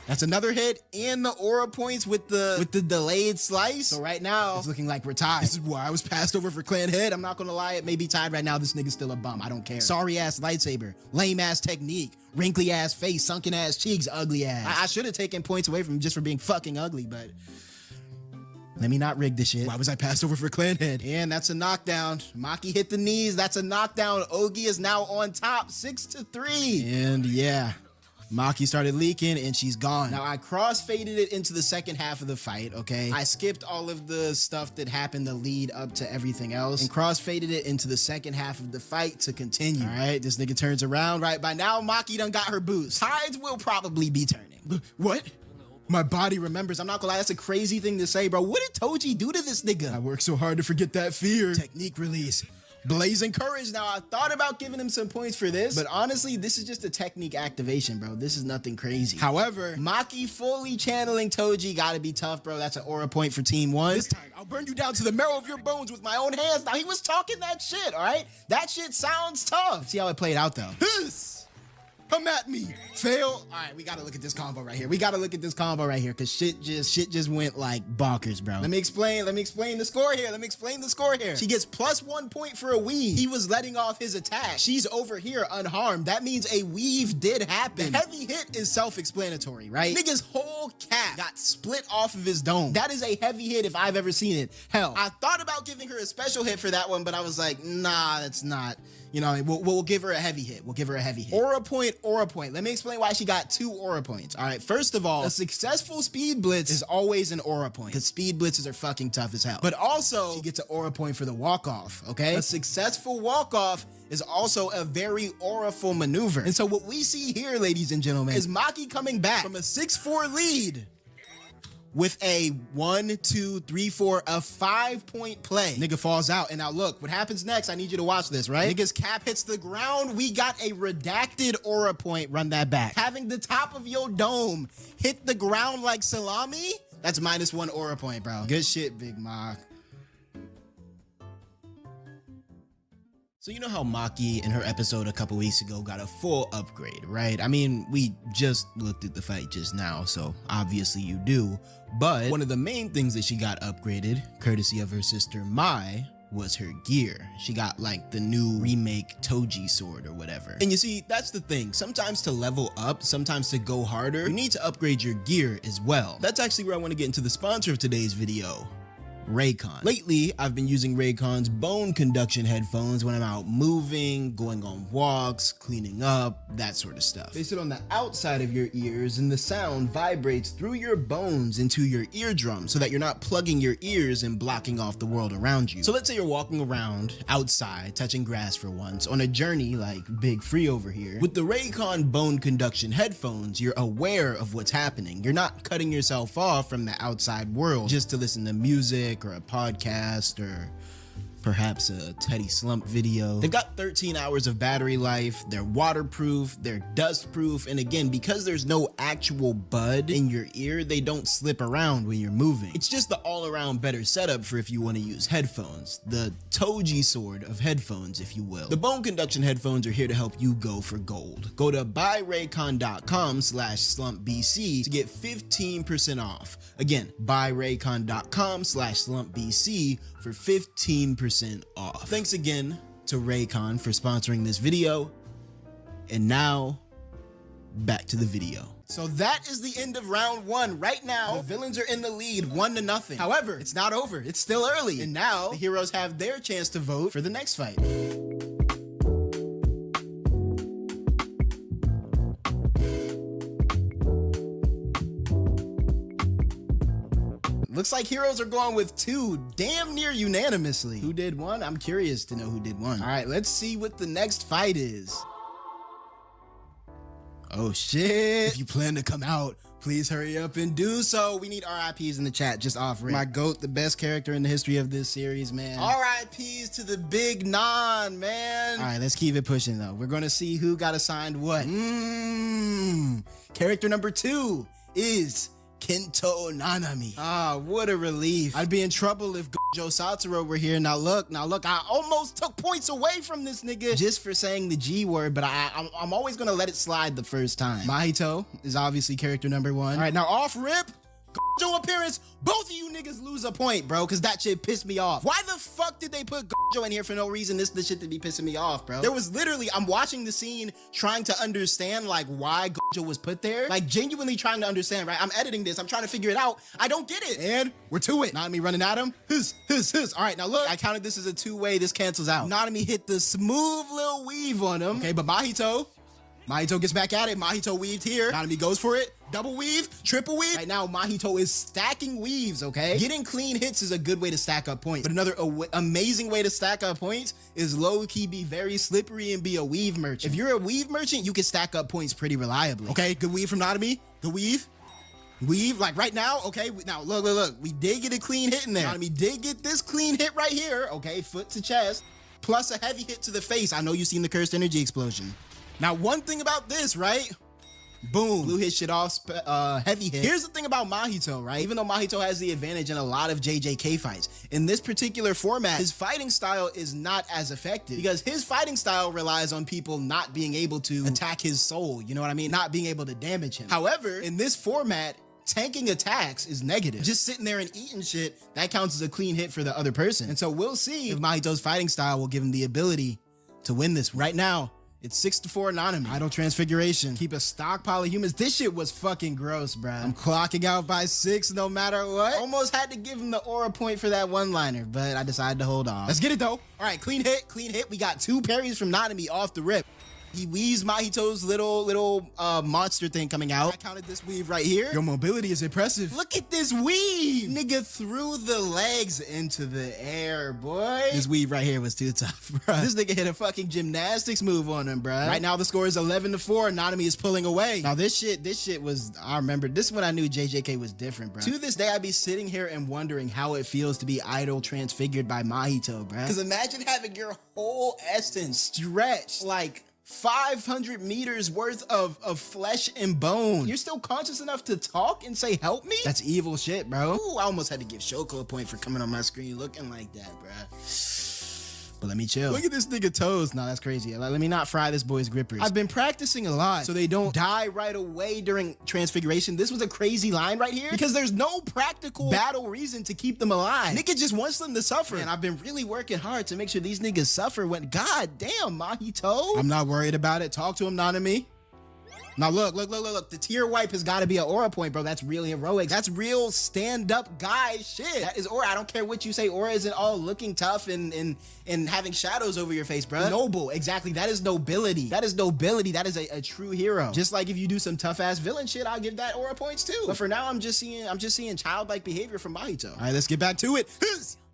That's another hit and the aura points with the delayed slice. So right now, it's looking like we're tied. This is why I was passed over for clan head. I'm not gonna lie, it may be tied right now. This nigga's still a bum. I don't care. Sorry ass lightsaber, lame ass technique, wrinkly ass face, sunken ass cheeks, ugly ass. I should have taken points away from him just for being fucking ugly, but let me not rig this shit. Why was I passed over for clan head? And that's a knockdown. Maki hit the knees. That's a knockdown. Ogi is now on top, 6-3. And yeah, Maki started leaking and she's gone. Now I cross-faded it into the second half of the fight, okay? I skipped all of the stuff that happened to lead up to everything else and cross-faded it into the second half of the fight to continue. All right, this nigga turns around. Right, by now Maki done got her boost. Tides will probably be turning. What? My body remembers. I'm not gonna lie, that's a crazy thing to say, bro. What did Toji do to this nigga? I worked so hard to forget that fear. Technique release. Blazing courage. Now, I thought about giving him some points for this, but honestly, this is just a technique activation, bro. This is nothing crazy. However, Maki fully channeling Toji gotta be tough, bro. That's an aura point for team 1. This time, I'll burn you down to the marrow of your bones with my own hands. Now, he was talking that shit, all right? That shit sounds tough. See how it played out, though. This Come at me. Fail. All right, we gotta look at this combo right here. We gotta look at this combo right here, because shit just went like bonkers, bro. Let me explain the score here. She gets +1 point for a weave. He was letting off his attack. She's over here unharmed. That means a weave did happen. The heavy hit is self-explanatory, right? Nigga's whole cap got split off of his dome. That is a heavy hit if I've ever seen it. Hell, I thought about giving her a special hit for that one, but I was like, nah, that's not. You know, we'll give her a heavy hit. Aura point. Let me explain why she got 2 aura points. All right, first of all, a successful speed blitz is always an aura point, because speed blitzes are fucking tough as hell. But also, she gets an aura point for the walk-off, okay? A successful walk-off is also a very auraful maneuver. And so what we see here, ladies and gentlemen, is Maki coming back from a 6-4 lead with a 1, 2, 3, 4, a 5-point play. Nigga falls out, and now look, what happens next? I need you to watch this, right? Nigga's cap hits the ground. We got a redacted aura point. Run that back. Having the top of your dome hit the ground like salami, that's -1 aura point, bro. Good shit, Big Mach. So you know how Maki in her episode a couple weeks ago got a full upgrade, right? I mean, we just looked at the fight just now, so obviously you do. But one of the main things that she got upgraded, courtesy of her sister Mai, was her gear. She got like the new remake Toji sword or whatever. And you see, that's the thing. Sometimes to level up, sometimes to go harder, you need to upgrade your gear as well. That's actually where I want to get into the sponsor of today's video, Raycon. Lately, I've been using Raycon's bone conduction headphones when I'm out moving, going on walks, cleaning up, that sort of stuff. They sit on the outside of your ears and the sound vibrates through your bones into your eardrum so that you're not plugging your ears and blocking off the world around you. So let's say you're walking around outside, touching grass for once, on a journey like Big Free over here. With the Raycon bone conduction headphones, you're aware of what's happening. You're not cutting yourself off from the outside world just to listen to music or a podcast or perhaps a Teddy Slump video. They've got 13 hours of battery life, they're waterproof, they're dust proof, and again, because there's no actual bud in your ear, they don't slip around when you're moving. It's just the all-around better setup for if you want to use headphones, the Toji sword of headphones, if you will. The bone conduction headphones are here to help you go for gold. Go to buyraycon.com/slumpbc to get 15% off. Again, buyraycon.com/slumpbc for 15% off. Thanks again to Raycon for sponsoring this video. And now, back to the video. So that is the end of round 1. Right now, the villains are in the lead 1-0. However, it's not over. It's still early. And now, the heroes have their chance to vote for the next fight. Looks like heroes are going with 2 damn near unanimously. Who did 1? I'm curious to know who did 1. All right, let's see what the next fight is. Oh shit. If you plan to come out, please hurry up and do so. We need RIPs in the chat, just off rip. My GOAT, the best character in the history of this series, man. RIPs to the big non, man. All right, let's keep it pushing though. We're gonna see who got assigned what. Character number 2 is Kento Nanami. Ah, what a relief. I'd be in trouble if Gojo Satoru were here. Now look, I almost took points away from this nigga just for saying the G word, but I'm always gonna let it slide the first time. Mahito is obviously character number 1. All right, now off rip, Gojo appearance, both of you niggas lose a point, bro, because that shit pissed me off. Why the fuck did they put Gojo in here for no reason? This is the shit that be pissing me off, bro. There was literally, I'm watching the scene trying to understand like why Gojo was put there, like genuinely trying to understand, right? I'm editing this, I'm trying to figure it out. I don't get it. And we're to it. Nanami running at him. All right, now look, I counted this as a 2-way. This cancels out. Nanami hit the smooth little weave on him. Okay, but Mahito gets back at it. Mahito weaved here. Nanami goes for it. Double weave, triple weave. Right now, Mahito is stacking weaves, okay? Getting clean hits is a good way to stack up points. But another amazing way to stack up points is low-key be very slippery and be a weave merchant. If you're a weave merchant, you can stack up points pretty reliably. Okay, good weave from Nanami. Good weave. Weave, like right now, okay? Now, look. We did get a clean hit in there. Nanami did get this clean hit right here, okay? Foot to chest, plus a heavy hit to the face. I know you've seen the cursed energy explosion. Now, one thing about this, right? Boom. Blew his shit off, heavy hit. Here's the thing about Mahito, right? Even though Mahito has the advantage in a lot of JJK fights, in this particular format, his fighting style is not as effective because his fighting style relies on people not being able to attack his soul, you know what I mean? Not being able to damage him. However, in this format, tanking attacks is negative. Just sitting there and eating shit, that counts as a clean hit for the other person. And so we'll see if Mahito's fighting style will give him the ability to win this. Right now, it's 6-4 Nanami. Idle transfiguration. Keep a stockpile of humans. This shit was fucking gross, bruh. I'm clocking out by 6 no matter what. Almost had to give him the aura point for that one-liner, but I decided to hold on. Let's get it though. All right, clean hit, clean hit. We got 2 parries from Nanami off the rip. He weaves Mahito's little monster thing coming out. I counted this weave right here. Your mobility is impressive. Look at this weave. Nigga threw the legs into the air, boy. This weave right here was too tough, bro. This nigga hit a fucking gymnastics move on him, bro. Right now the score is 11-4. Nanami is pulling away. Now this shit was, I remember, this is when I knew JJK was different, bro. To this day, I'd be sitting here and wondering how it feels to be idle transfigured by Mahito, bro. Because imagine having your whole essence stretched like 500 meters worth of flesh and bone. You're still conscious enough to talk and say, help me? That's evil shit, bro. Ooh, I almost had to give Shoko a point for coming on my screen looking like that, bro. But let me chill. Look at this nigga toes. No, that's crazy. Let me not fry this boy's grippers. I've been practicing a lot so they don't die right away during transfiguration. This was a crazy line right here because there's no practical battle reason to keep them alive. Nigga just wants them to suffer. And I've been really working hard to make sure these niggas suffer when, god damn, Mahito. I'm not worried about it. Talk to him, Nanami. Now look. The tier wipe has got to be an aura point, bro. That's real heroics. That's real stand-up guy shit. That is aura. I don't care what you say. Aura isn't all looking tough and having shadows over your face, bro. Noble, exactly. That is nobility. That is nobility. That is a true hero. Just like if you do some tough-ass villain shit, I'll give that aura points too. But for now, I'm just seeing childlike behavior from Mahito. All right, let's get back to it.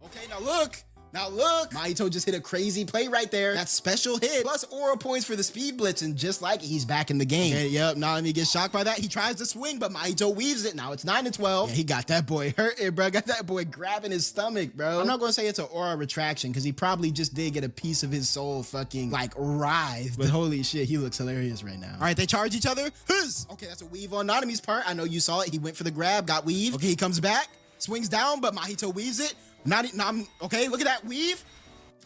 Okay, now look. Mahito just hit a crazy play right there. That special hit, plus aura points for the speed blitz, and just like it, he's back in the game. Okay, yep, Nanami gets shocked by that. He tries to swing, but Mahito weaves it. Now it's 9-12. Yeah, he got that boy hurting, bro. Got that boy grabbing his stomach, bro. I'm not gonna say it's an aura retraction, because he probably just did get a piece of his soul fucking, like, writhed. But holy shit, he looks hilarious right now. All right, they charge each other. Okay, that's a weave on Nanami's part. I know you saw it. He went for the grab, got weave. Okay, he comes back, swings down, but Mahito weaves it. Okay, look at that weave.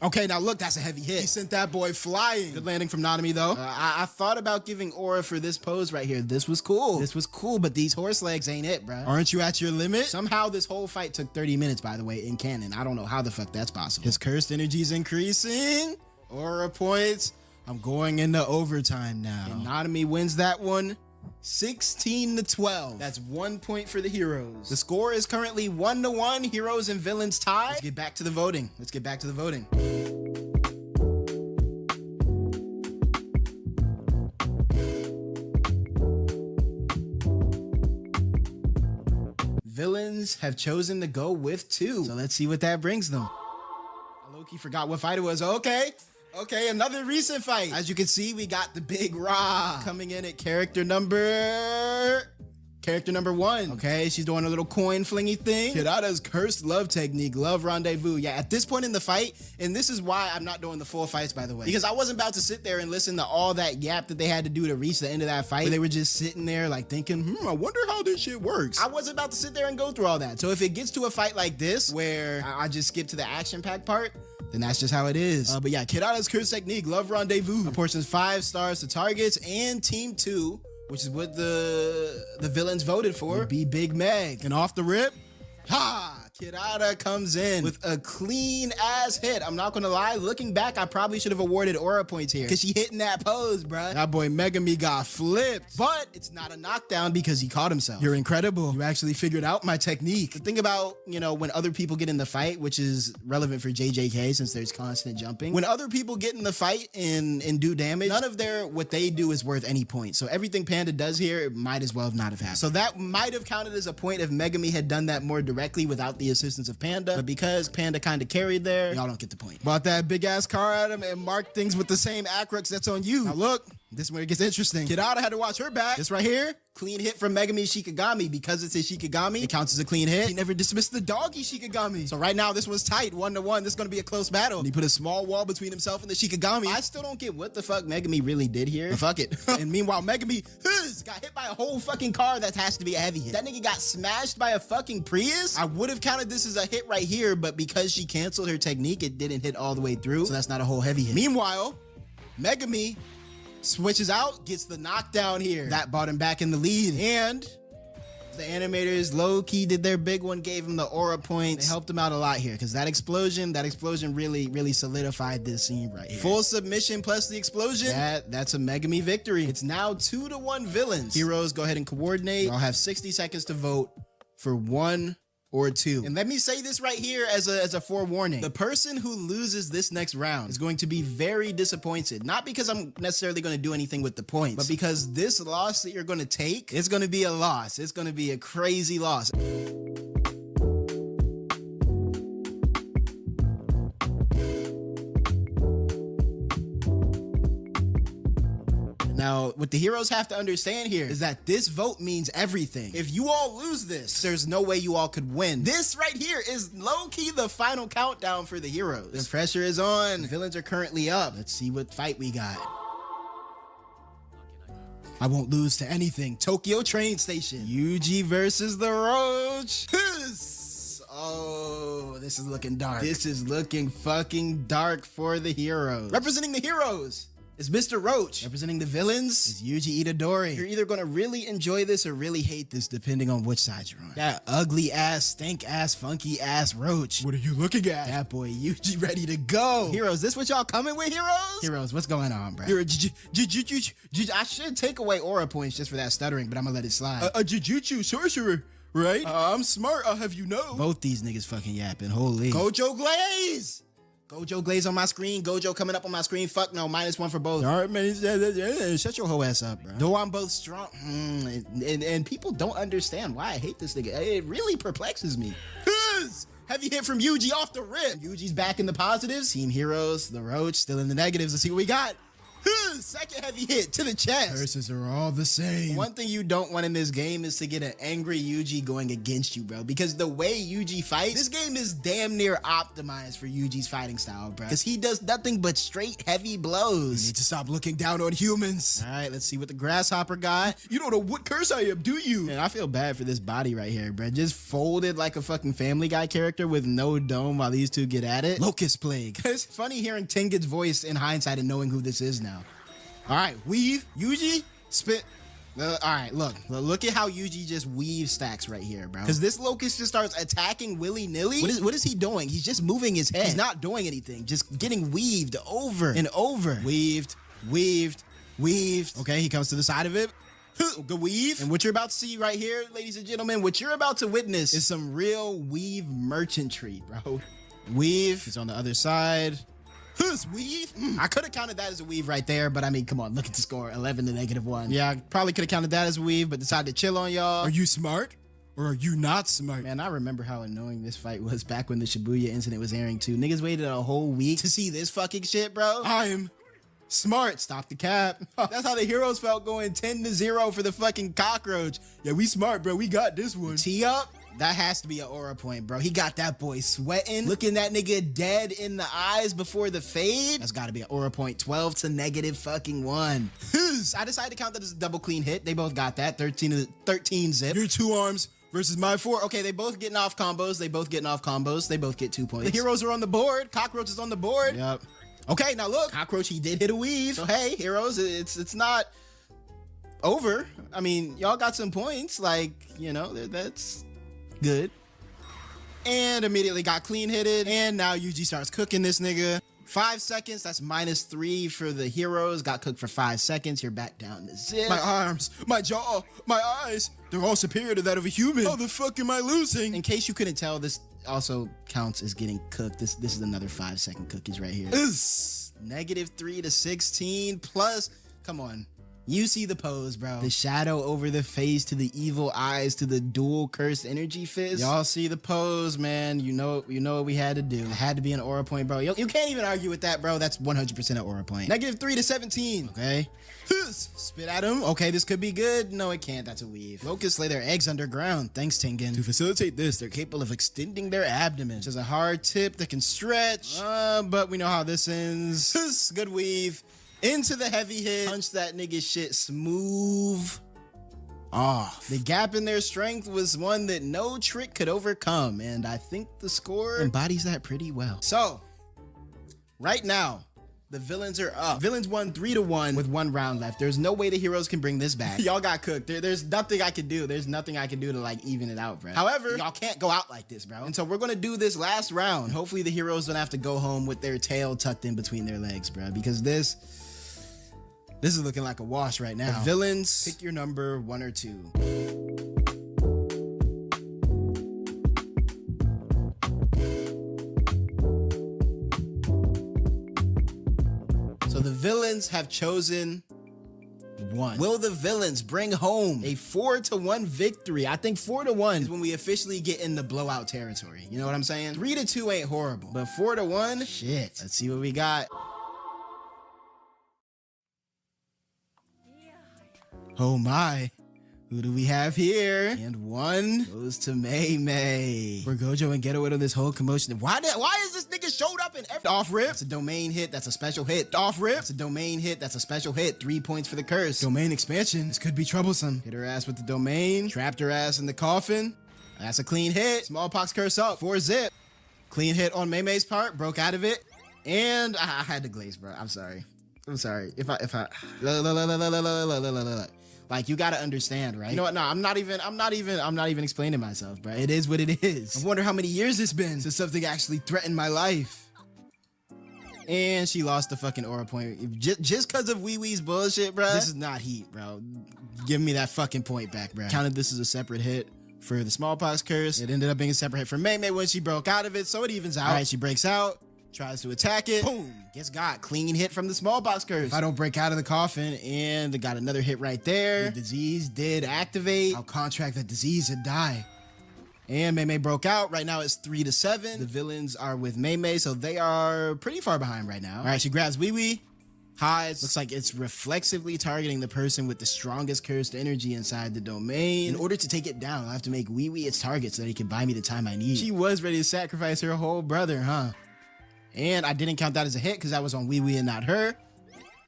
Okay, now look, that's a heavy hit. He sent that boy flying. Good landing from Nanami, though. I thought about giving aura for this pose right here. This was cool, but these horse legs ain't it, bro. Aren't you at your limit? Somehow this whole fight took 30 minutes, by the way, in canon. I don't know how the fuck that's possible. His cursed energy's increasing. Aura points. I'm going into overtime now. And Nanami wins that one. 16-12. That's 1 point for the heroes. The score is currently 1-1. Heroes and villains tied. Let's get back to the voting. Villains have chosen to go with 2. So let's see what that brings them. Loki forgot what fight it was. Okay, another recent fight. As you can see, we got the big Ra coming in at character number 1. Okay, she's doing a little coin flingy thing. Kirada's cursed love technique, love rendezvous. Yeah, at this point in the fight, and this is why I'm not doing the full fights, by the way, because I wasn't about to sit there and listen to all that yap that they had to do to reach the end of that fight. Where they were just sitting there like thinking, I wonder how this shit works. I wasn't about to sit there and go through all that. So if it gets to a fight like this, where I just skip to the action-packed part, then that's just how it is. But yeah, Kirada's cursed technique, love rendezvous, apportions 5 stars to targets and team 2, which is what the villains voted for, would be Big Meg. And off the rip, Kirada comes in with a clean ass hit. I'm not gonna lie, looking back, I probably should have awarded aura points here because she hitting that pose, bruh. That boy Megami got flipped, but it's not a knockdown because he caught himself. You're incredible. You actually figured out my technique. The thing about, when other people get in the fight, which is relevant for JJK since there's constant jumping, when other people get in the fight and do damage, none of what they do is worth any points. So everything Panda does here, it might as well not have happened. So that might have counted as a point if Megami had done that more directly without the assistance of Panda, but because Panda kind of carried there, y'all don't get the point. Brought that big ass car at him and marked things with the same acrux that's on you. Now look, This is where it gets interesting. Kidada had to watch her back. This right here, clean hit from Megami Shikigami. Because it's a Shikigami, it counts as a clean hit. He never dismissed the doggy Shikigami. So right now, this one's tight, 1-1. This is gonna be a close battle. And he put a small wall between himself and the Shikigami. I still don't get what the fuck Megami really did here. But fuck it. And meanwhile, Megami got hit by a whole fucking car that has to be a heavy hit. That nigga got smashed by a fucking Prius. I would have counted this as a hit right here, but because she canceled her technique, it didn't hit all the way through. So that's not a whole heavy hit. Meanwhile, Megami switches out, gets the knockdown here. That brought him back in the lead. And the animators low-key did their big one, gave him the aura points. They helped him out a lot here because that explosion really solidified this scene right here. Full submission plus the explosion. That's a Megami victory. It's now 2-1 villains. Heroes, go ahead and coordinate. I'll have 60 seconds to vote for 1 or 2. And let me say this right here as a forewarning. The person who loses this next round is going to be very disappointed. Not because I'm necessarily going to do anything with the points, but because this loss that you're going to take is going to be a loss. It's going to be a crazy loss. Now, what the heroes have to understand here is that this vote means everything. If you all lose this, there's no way you all could win. This right here is low-key the final countdown for the heroes. The pressure is on. The villains are currently up. Let's see what fight we got. I won't lose to anything. Tokyo train station. Yuji versus the Roach. Oh, this is looking dark. This is looking fucking dark for the heroes. Representing the heroes is Mr. Roach. Representing the villains is Yuji Itadori. You're either gonna really enjoy this or really hate this, depending on which side you're on. That ugly ass, stink ass, funky ass Roach. What are you looking at? That boy Yuji ready to go. Heroes, this what y'all coming with, heroes? Heroes, what's going on, bro? I should take away aura points just for that stuttering, but I'm gonna let it slide. A Jujutsu sorcerer. Right? I'm smart, I'll have you know. Both these niggas fucking yapping, holy. Gojo Glaze! Gojo Glaze on my screen, Gojo coming up on my screen, fuck no, -1 for both. All right, man, shut your whole ass up, bro. Though I'm both strong, and people don't understand why I hate this nigga. It really perplexes me. Heavy hit from Yuji off the rip. Yuji's back in the positives. Team Heroes, the Roach, still in the negatives. Let's see what we got. Second heavy hit to the chest. Curses are all the same. One thing you don't want in this game is to get an angry Yuji going against you, bro. Because the way Yuji fights, this game is damn near optimized for Yuji's fighting style, bro. Because he does nothing but straight heavy blows. You need to stop looking down on humans. All right, let's see what the grasshopper got. You don't know what curse I am, do you? Man, I feel bad for this body right here, bro. Just folded like a fucking Family Guy character with no dome while these two get at it. Locust Plague. It's funny hearing Tengen's voice in hindsight and knowing who this is now. All right, weave, Yuji, spit. All right, look at how Yuji just weave stacks right here, bro. Because this Locust just starts attacking willy-nilly. What is he doing? He's just moving his head. He's not doing anything, just getting weaved over and over. Weaved. Okay, he comes to the side of it. Good weave. And what you're about to see right here, ladies and gentlemen, what you're about to witness is some real weave merchantry, bro. Weave is on the other side. Weave? I could have counted that as a weave right there, but I mean, come on, look at the score, 11 to -1. Yeah, I probably could have counted that as a weave, but decided to chill on y'all. Are you smart? Or are you not smart? Man, I remember how annoying this fight was back when the Shibuya incident was airing too. Niggas waited a whole week to see this fucking shit, bro. I'm smart. Stop the cap. That's how the heroes felt going 10-0 for the fucking cockroach. Yeah, we smart, bro. We got this one. Tee up. That has to be an aura point, bro. He got that boy sweating, looking that nigga dead in the eyes before the fade. That's gotta be an aura point. 12 to -1. I decided to count that as a double clean hit. They both got that. 13 zip. Your 2 arms versus my 4. Okay, they both getting off combos. They both get 2 points. The heroes are on the board. Cockroach is on the board. Yep. Okay, now look. Cockroach, he did hit a weave. So hey, heroes, it's not over. I mean, y'all got some points. Like, you know, that's good. And immediately got clean hitted. And now Yuji starts cooking this nigga. 5 seconds, that's -3 for the heroes. Got cooked for 5 seconds. You're back down to zip. My arms, my jaw, my eyes, they're all superior to that of a human. How the fuck am I losing? In case you couldn't tell, this also counts as getting cooked. This is another 5-second cookies right here. -3 to 16 plus, come on. You see the pose, bro. The shadow over the face to the evil eyes to the dual cursed energy fist. Y'all see the pose, man. You know what we had to do. It had to be an aura point, bro. You can't even argue with that, bro. That's 100% an aura point. -3 to 17, okay? Spit at him. Okay, this could be good. No, it can't. That's a weave. Locusts lay their eggs underground. Thanks, Tengen. To facilitate this, they're capable of extending their abdomen, which is a hard tip that can stretch. But we know how this ends. Good weave. Into the heavy hit. Punch that nigga shit smooth off. The gap in their strength was one that no trick could overcome, and I think the score embodies that pretty well. So, right now, the villains are up. Villains won 3-1 with 1 round left. There's no way the heroes can bring this back. Y'all got cooked. There's nothing I can do. There's nothing I can do to like even it out, bro. However, y'all can't go out like this, bro. And so we're gonna do this last round. Hopefully the heroes don't have to go home with their tail tucked in between their legs, bro, because this is looking like a wash right now. The villains, pick your number 1 or 2. So the villains have chosen 1. Will the villains bring home a 4-1 victory? I think 4-1 is when we officially get in the blowout territory. You know what I'm saying? 3-2 ain't horrible, but 4-1, shit. Let's see what we got. Oh my. Who do we have here? And 1 goes to Mei Mei. For Gojo and Geto out of this whole commotion. Why is this nigga showed up in every off rip? That's a domain hit. That's a special hit. Off rip. That's a domain hit. That's a special hit. 3 points for the curse. Domain expansion. This could be troublesome. Hit her ass with the domain. Trapped her ass in the coffin. That's a clean hit. Smallpox curse up. 4 zip. Clean hit on Mei Mei's part. Broke out of it. And I had to glaze, bro. I'm sorry. If I like, you gotta understand, right? You know what? No, I'm not even explaining myself, bro. It is what it is. I wonder how many years it's been since something actually threatened my life. And she lost the fucking aura point. Just because of Wee Wee's bullshit, bro. This is not heat, bro. Give me that fucking point back, bro. Counted this as a separate hit for the smallpox curse. It ended up being a separate hit for Mei Mei when she broke out of it, so it evens out. All right, she breaks out. Tries to attack it. Boom. Gets got. Clean hit from the smallpox curse. If I don't break out of the coffin, and they got another hit right there. The disease did activate. I'll contract the disease and die. And Mei Mei broke out. Right now it's 3-7. The villains are with Mei Mei, so they are pretty far behind right now. All right, she grabs Wee Wee. Hides. Looks like it's reflexively targeting the person with the strongest cursed energy inside the domain. In order to take it down, I'll have to make Wee Wee its target so that he can buy me the time I need. She was ready to sacrifice her whole brother, huh? And I didn't count that as a hit because that was on Wee Wee and not her.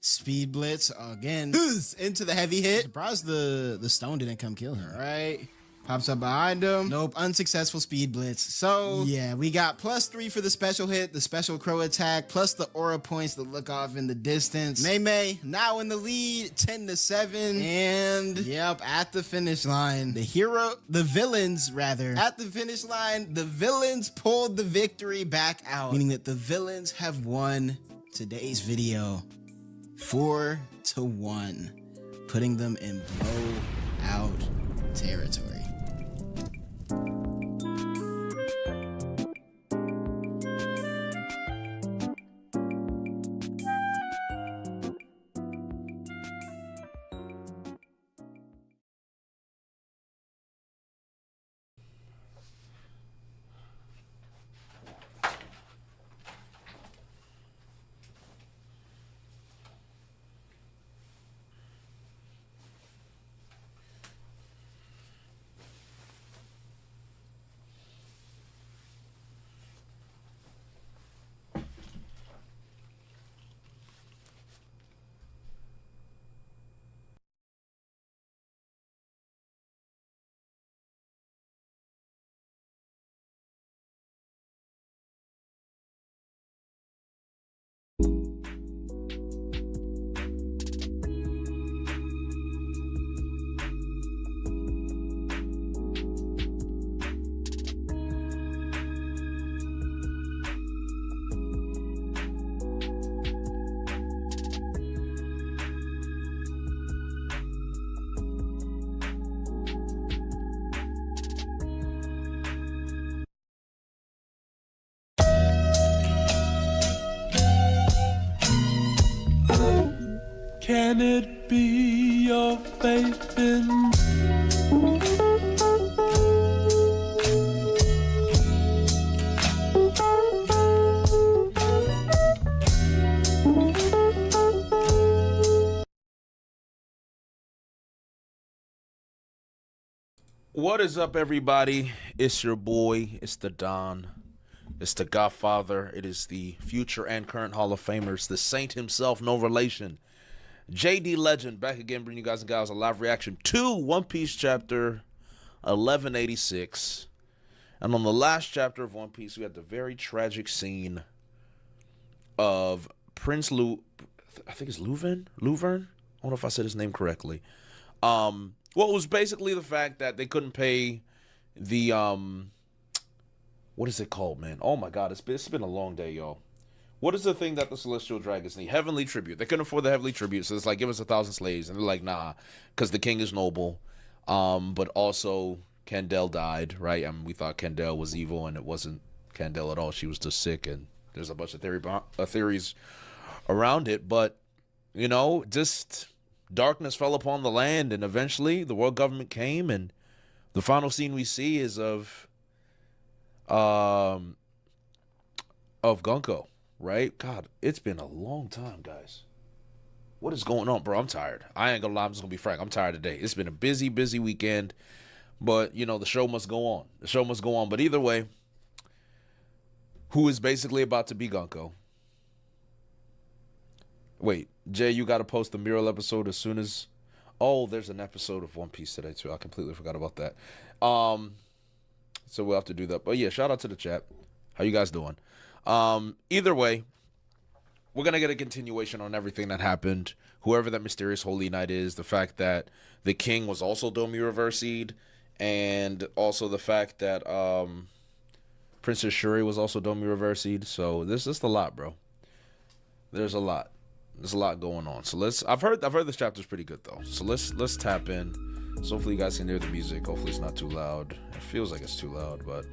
Speed Blitz again. Into the heavy hit. Surprised the stone didn't come kill her. All right. Pops up behind him. Nope. Unsuccessful Speed Blitz. So, yeah, we got +3 for the special hit, the special crow attack, plus the aura points that look off in the distance. Mei Mei now in the lead, 10-7. And, yep, at the finish line, the villains, at the finish line, the villains pulled the victory back out. Meaning that the villains have won today's video 4-1, putting them in blowout territory. Can it be your faith in. What is up, everybody? It's your boy. It's the Don. It's the Godfather. It is the future and current Hall of Famers, the Saint himself, no relation, JD Legend, back again, bringing you guys and gals a live reaction to One Piece chapter 1186. And on the last chapter of One Piece, we had the very tragic scene of Prince I think it's Luverne? I don't know if I said his name correctly. Well, it was basically the fact that they couldn't pay the, what is it called, man? Oh my God, it's been a long day, y'all. What is the thing that the Celestial Dragons need? Heavenly Tribute. They couldn't afford the Heavenly Tribute, so it's like, give us 1,000 slaves. And they're like, nah, because the king is noble. But also, Candle died, right? I mean, we thought Candle was evil, and it wasn't Candle at all. She was just sick, and there's a bunch of theories around it. But, you know, just darkness fell upon the land, and eventually the world government came, and the final scene we see is of Gunko, right? God, it's been a long time, guys. What is going on, bro? I'm tired. I ain't gonna lie, I'm just gonna be frank. I'm tired today. It's been a busy weekend, but you know, the show must go on. The show must go on. But either way, who is basically about to be Gunko? Wait, Jay, you got to post the mural episode as soon as... Oh, there's an episode of One Piece today, too. I completely forgot about that. So we'll have to do that. But yeah, shout out to the chat. How you guys doing? Either way, we're going to get a continuation on everything that happened. Whoever that mysterious Holy Knight is, the fact that the king was also Domi Reversied, and also the fact that Princess Shuri was also Domi Reversied. So there's just a lot, bro. There's a lot. There's a lot going on. So I've heard this chapter's pretty good though. So let's tap in. So hopefully you guys can hear the music. Hopefully it's not too loud. It feels like it's too loud, but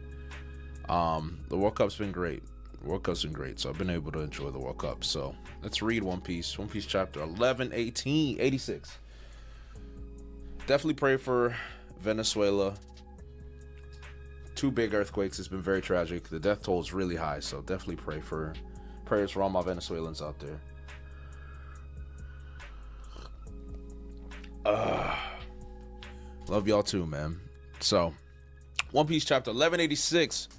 the World Cup's been great. The World Cup's been great. So I've been able to enjoy the World Cup. So let's read One Piece. One Piece chapter 1186. Definitely pray for Venezuela. 2 big earthquakes. It's been very tragic. The death toll is really high. So definitely prayers for all my Venezuelans out there. Love y'all too, man. So, One Piece chapter 1186.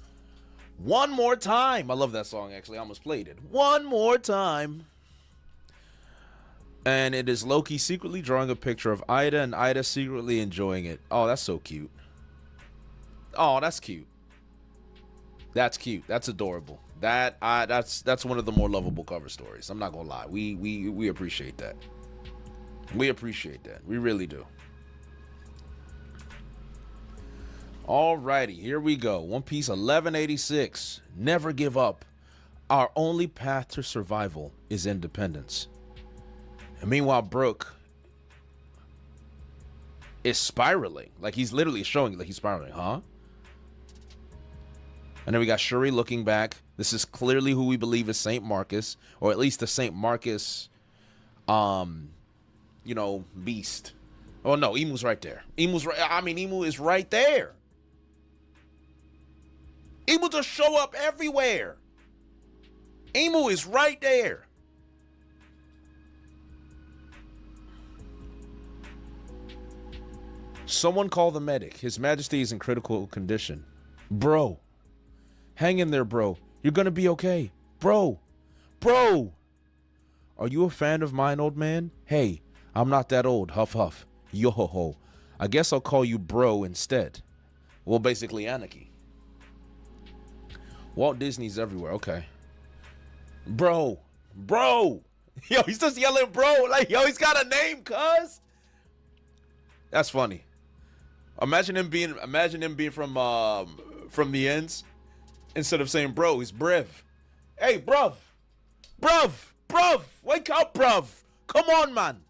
One more time. I love that song, actually. I almost played it. One more time. And it is Loki secretly drawing a picture of Ida, and Ida secretly enjoying it. Oh, that's so cute. Oh, that's cute. That's cute. That's adorable. That's one of the more lovable cover stories. I'm not gonna lie. We appreciate that. We appreciate that. We really do. Alrighty, here we go. One Piece 1186. Never give up. Our only path to survival is independence. And meanwhile, Brook is spiraling. Like he's literally showing like he's spiraling, huh? And then we got Shuri looking back. This is clearly who we believe is Saint Marcus, or at least the Saint Marcus you know, beast. Oh no, Imu's right there. Imu is right there. Imu just show up everywhere. Imu is right there. Someone call the medic. His Majesty is in critical condition. Bro. Hang in there, bro. You're gonna be okay. Bro. Bro. Are you a fan of mine, old man? Hey. I'm not that old, huff huff. Yo-ho-ho. I guess I'll call you bro instead. Well, basically anarchy. Walt Disney's everywhere, okay. Bro. Bro. Yo, he's just yelling bro. Like, yo, he's got a name, cuz. That's funny. Imagine him being from the ends. Instead of saying bro, he's brev. Hey, bruv. Bruv. Bruv. Wake up, bruv. Come on, man.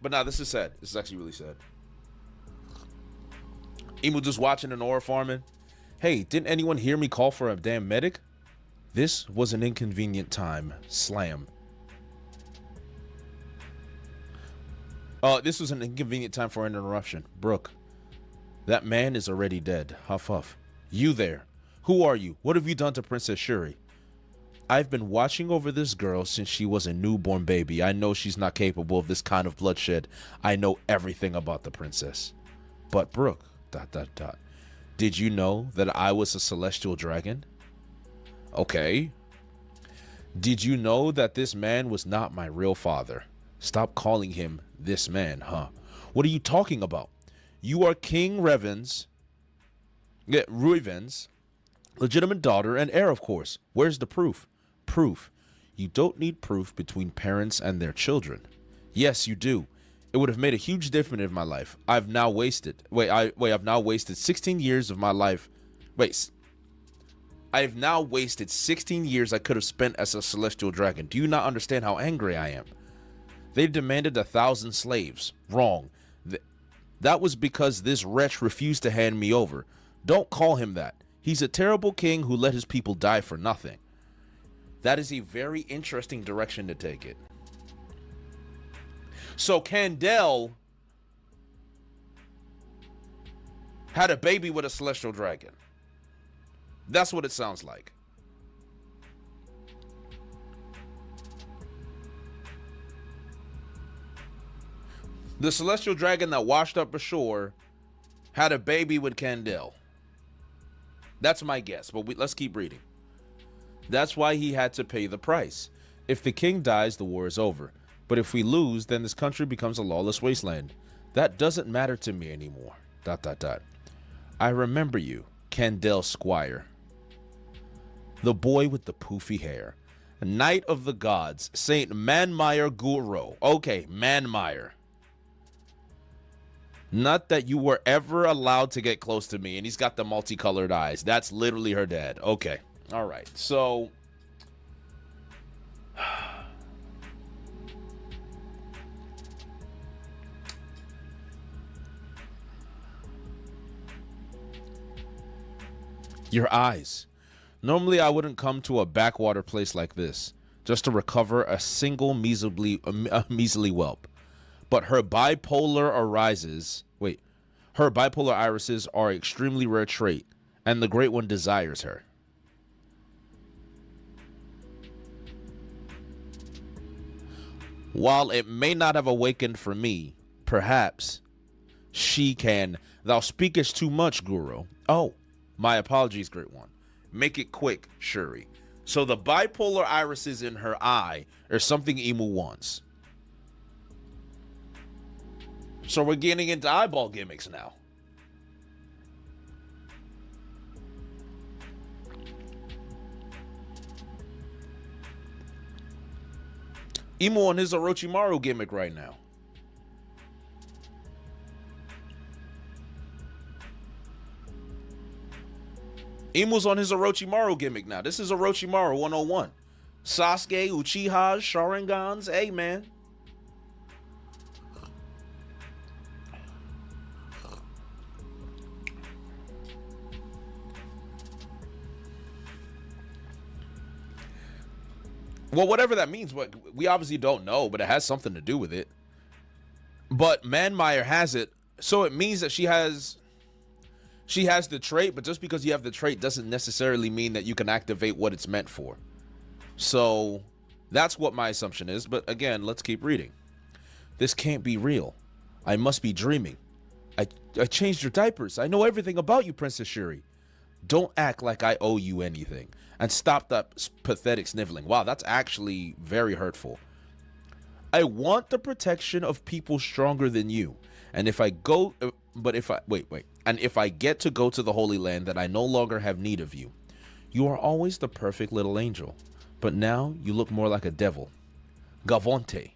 But nah, this is sad. This is actually really sad. Imu just watching an ore farming. Hey, didn't anyone hear me call for a damn medic? This was an inconvenient time. Slam. This was an inconvenient time for an interruption. Brooke, that man is already dead. Huff huff. You there. Who are you? What have you done to Princess Shuri? I've been watching over this girl since she was a newborn baby. I know she's not capable of this kind of bloodshed. I know everything about the princess. But Brooke, ... Did you know that I was a celestial dragon? Okay. Did you know that this man was not my real father? Stop calling him this man, huh? What are you talking about? You are King Reuven's legitimate daughter and heir, of course. Where's the proof? Proof. You don't need proof between parents and their children. Yes, you do. It would have made a huge difference in my life. I've now wasted 16 years of my life. I've now wasted 16 years I could have spent as a celestial dragon. Do you not understand how angry I am? They demanded 1,000 slaves. Wrong. That was because this wretch refused to hand me over. Don't call him that. He's a terrible king who let his people die for nothing. That is a very interesting direction to take it. So Candel had a baby with a celestial dragon. That's what it sounds like. The celestial dragon that washed up ashore had a baby with Candel. That's my guess, but let's keep reading. That's why he had to pay the price. If the king dies, the war is over. But if we lose, then this country becomes a lawless wasteland. That doesn't matter to me anymore. ... I remember you, Candel Squire. The boy with the poofy hair. Knight of the gods, Saint Manmeyer Guro. Okay, Manmeyer. Not that you were ever allowed to get close to me. And he's got the multicolored eyes. That's literally her dad. Okay. All right. So your eyes. Normally I wouldn't come to a backwater place like this just to recover a single measly whelp. But her bipolar irises are extremely rare trait, and the Great One desires her. While it may not have awakened for me, perhaps she can. Thou speakest too much, Guru. Oh, my apologies, Great One. Make it quick, Shuri. So the bipolar irises in her eye are something Emu wants. So we're getting into eyeball gimmicks now. Emu on his Orochimaru gimmick right now. Emu's on his Orochimaru gimmick now. This is Orochimaru 101. Sasuke, Uchihas, Sharingans. Hey, man. Well, whatever that means, we obviously don't know, but it has something to do with it. But Manmeyer has it, so it means that she has the trait, but just because you have the trait doesn't necessarily mean that you can activate what it's meant for. So that's what my assumption is, but again, let's keep reading. This can't be real. I must be dreaming. I changed your diapers. I know everything about you, Princess Shuri. Don't act like I owe you anything. And stop that pathetic sniveling. Wow, that's actually very hurtful. I want the protection of people stronger than you. And if I go, And if I get to go to the Holy Land, then I no longer have need of you. You are always the perfect little angel. But now you look more like a devil. Gavonte.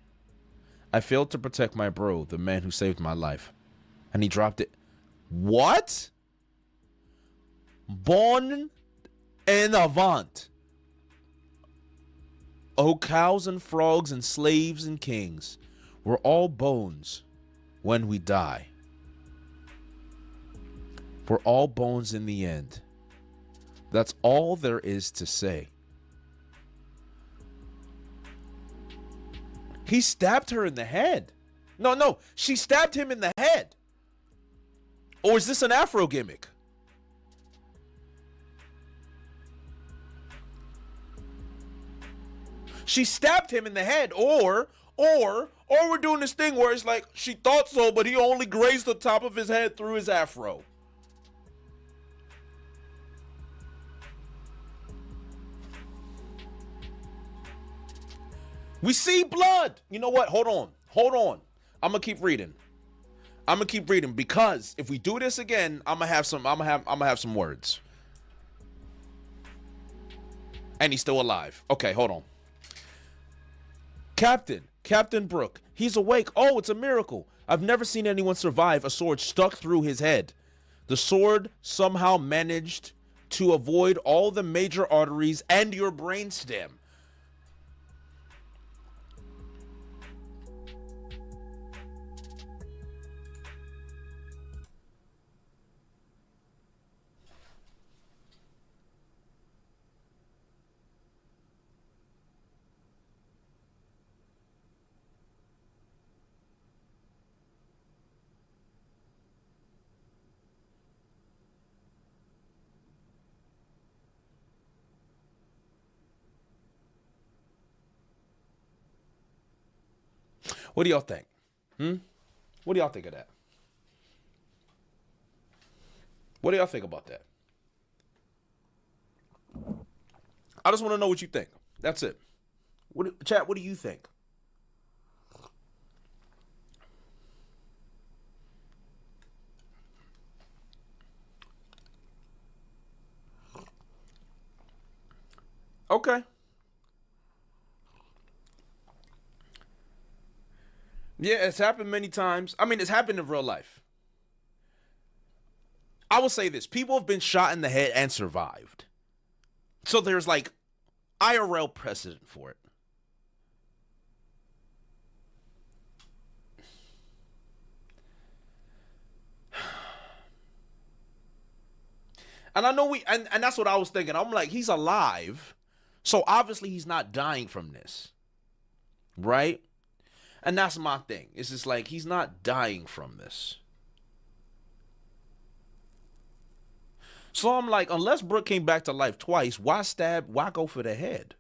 I failed to protect my bro, the man who saved my life. And he dropped it. What? Bon en avant. Oh, cows and frogs and slaves and kings, we're all bones when we die. We're all bones in the end. That's all there is to say. He stabbed her in the head. No. She stabbed him in the head. Or is this an Afro gimmick? She stabbed him in the head, or we're doing this thing where it's like she thought so, but he only grazed the top of his head through his afro. We see blood. You know what? Hold on. I'm gonna keep reading because if we do this again, I'm gonna have some words. And he's still alive. Okay, hold on. Captain Brooke, he's awake. Oh, it's a miracle. I've never seen anyone survive a sword stuck through his head. The sword somehow managed to avoid all the major arteries and your brainstem. What do y'all think? What do y'all think of that? What do y'all think about that? I just want to know what you think. That's it. Chat, what do you think? Okay. Yeah, it's happened many times. I mean, it's happened in real life. I will say this. People have been shot in the head and survived. So there's like IRL precedent for it. And I know and that's what I was thinking. I'm like, he's alive. So obviously he's not dying from this. Right? And that's my thing. It's just like, he's not dying from this. So I'm like, unless Brooke came back to life twice, why go for the head?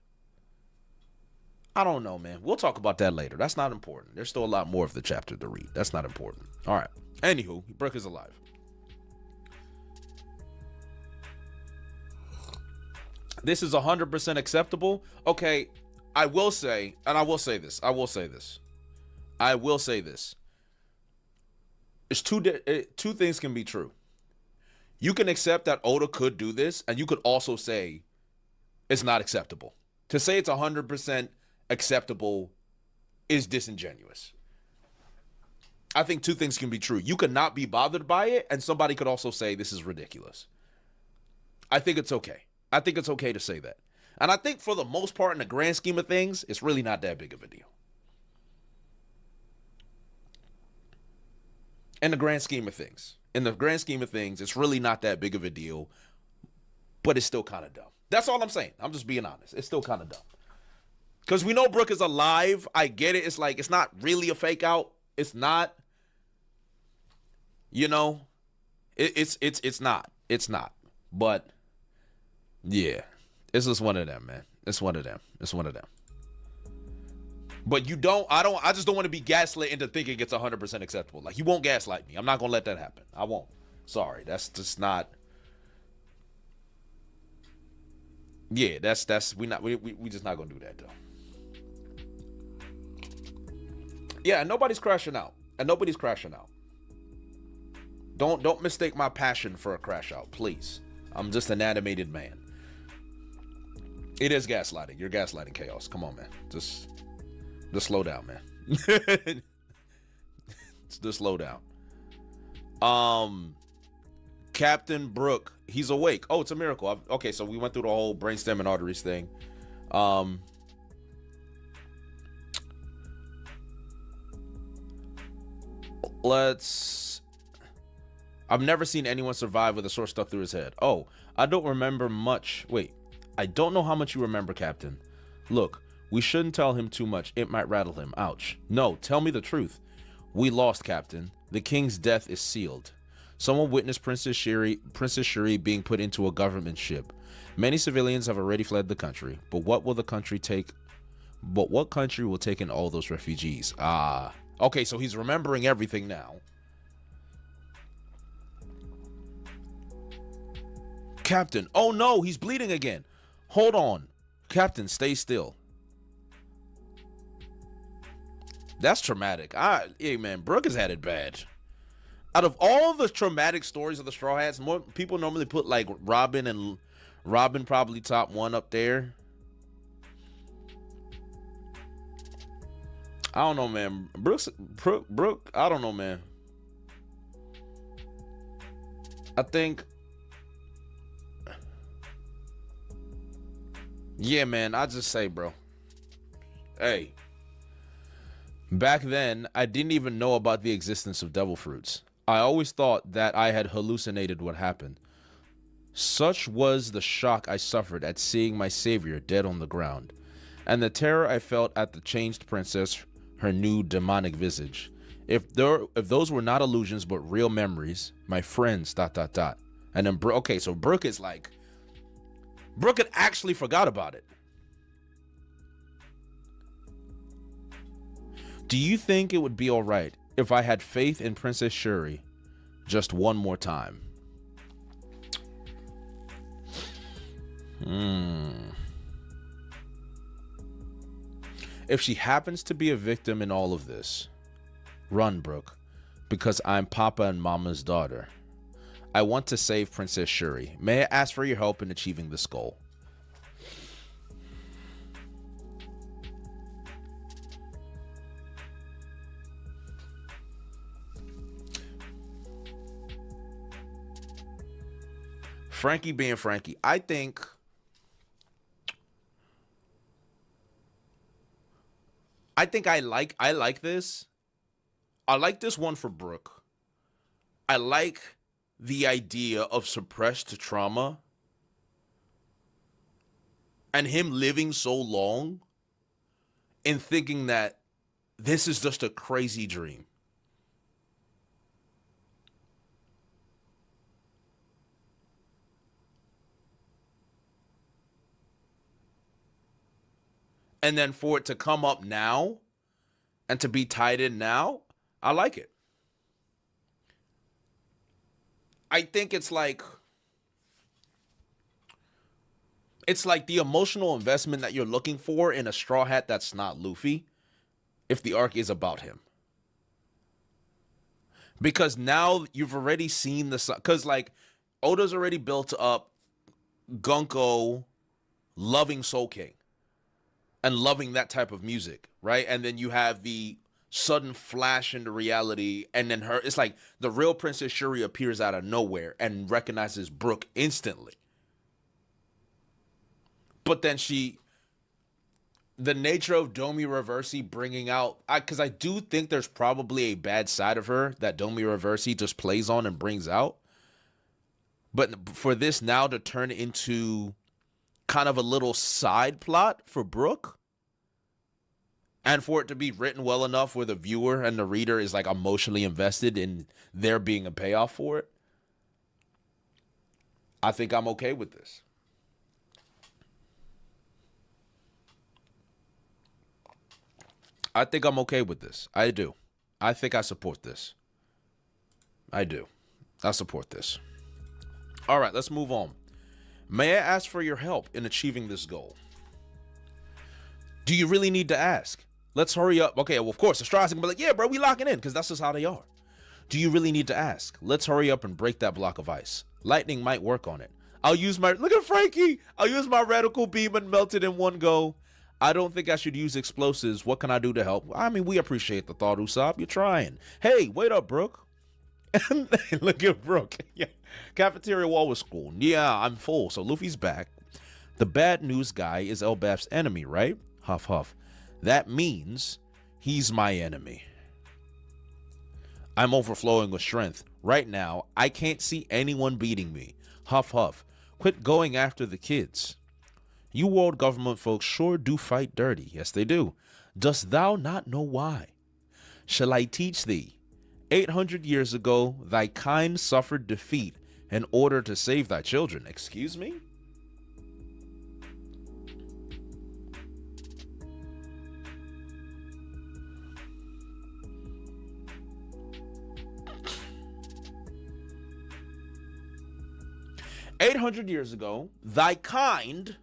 I don't know, man. We'll talk about that later. That's not important. There's still a lot more of the chapter to read. That's not important. All right. Anywho, Brooke is alive. This is 100% acceptable. Okay, I will say this. It's two things can be true. You can accept that Oda could do this, and you could also say it's not acceptable. To say it's 100% acceptable is disingenuous. I think two things can be true. You could not be bothered by it, and somebody could also say this is ridiculous. I think it's okay. I think it's okay to say that. And I think for the most part, in the grand scheme of things, it's really not that big of a deal. In the grand scheme of things. It's really not that big of a deal, but it's still kind of dumb. That's all I'm saying. I'm just being honest. It's still kind of dumb. Because we know Brooke is alive. I get it. It's like, it's not really a fake out. It's not. You know, it's not. It's not. But yeah, it's just one of them, man. It's one of them. But I just don't want to be gaslit into thinking it's 100% acceptable. Like, you won't gaslight me. I'm not going to let that happen. I won't. Sorry. That's just not. Yeah, we just not going to do that, though. Yeah, and nobody's crashing out. Don't mistake my passion for a crash out, please. I'm just an animated man. It is gaslighting. You're gaslighting Chaos. Come on, man. Just slow down, man. Just slow down. Captain Brooke, he's awake. Oh, it's a miracle. Okay, so we went through the whole brainstem and arteries thing. I've never seen anyone survive with a sword stuck through his head. Oh, I don't remember much. Wait, I don't know how much you remember, Captain. Look, we shouldn't tell him too much. It might rattle him. Ouch. No, tell me the truth. We lost, Captain. The king's death is sealed. Someone witnessed Princess Shuri being put into a government ship. Many civilians have already fled the country, but what country will take in all those refugees? Okay, so he's remembering everything now. Captain, oh no, he's bleeding again. Hold on. Captain, stay still. That's traumatic. Hey man, Brooke has had it bad. Out of all the traumatic stories of the Straw Hats, more people normally put like Robin probably top one up there. I don't know, man. Brooke, I don't know, man. I think, yeah, man, I just say, bro. Hey, back then, I didn't even know about the existence of devil fruits. I always thought that I had hallucinated what happened. Such was the shock I suffered at seeing my savior dead on the ground, and the terror I felt at the changed princess, her new demonic visage. If those were not illusions but real memories, my friends, ... And then, okay, so Brooke is like, Brooke had actually forgot about it. Do you think it would be all right if I had faith in Princess Shuri just one more time? If she happens to be a victim in all of this, run, Brooke, because I'm Papa and Mama's daughter. I want to save Princess Shuri. May I ask for your help in achieving this goal? Frankie being Frankie, I think I like this. I like this one for Brooke. I like the idea of suppressed trauma and him living so long and thinking that this is just a crazy dream. And then for it to come up now and to be tied in now, I like it. I think it's like the emotional investment that you're looking for in a Straw Hat that's not Luffy, if the arc is about him. Because now you've already seen because like Oda's already built up Gunko loving Soul King and loving that type of music, right? And then you have the sudden flash into reality, and then it's like the real Princess Shuri appears out of nowhere and recognizes Brooke instantly. But then the nature of Domi Reversi bringing out, because I do think there's probably a bad side of her that Domi Reversi just plays on and brings out. But for this now to turn into kind of a little side plot for Brooke, and for it to be written well enough where the viewer and the reader is like emotionally invested in there being a payoff for it, I think I'm okay with this. I think I'm okay with this. I do. I think I support this. I do. I support this. All right, let's move on. May I ask for your help in achieving this goal? Do you really need to ask? Let's hurry up. Okay, well, of course, the Straws can be like, yeah, bro, we locking in, because that's just how they are. Do you really need to ask? Let's hurry up and break that block of ice. Lightning might work on it. Look at Frankie. I'll use my radical beam and melt it in one go. I don't think I should use explosives. What can I do to help? I mean, we appreciate the thought, Usopp. You're trying. Hey, wait up, Brooke. Look at Brooke. Yeah. Cafeteria wall was school. Yeah, I'm full. So Luffy's back. The bad news guy is Elbaf's enemy, right? Huff, huff. That means he's my enemy. I'm overflowing with strength. Right now, I can't see anyone beating me. Huff, huff. Quit going after the kids. You world government folks sure do fight dirty. Yes, they do. Dost thou not know why? shall I teach thee? 800 years ago, thy kind suffered defeat in order to save thy children. Excuse me? "800 years ago, thy kind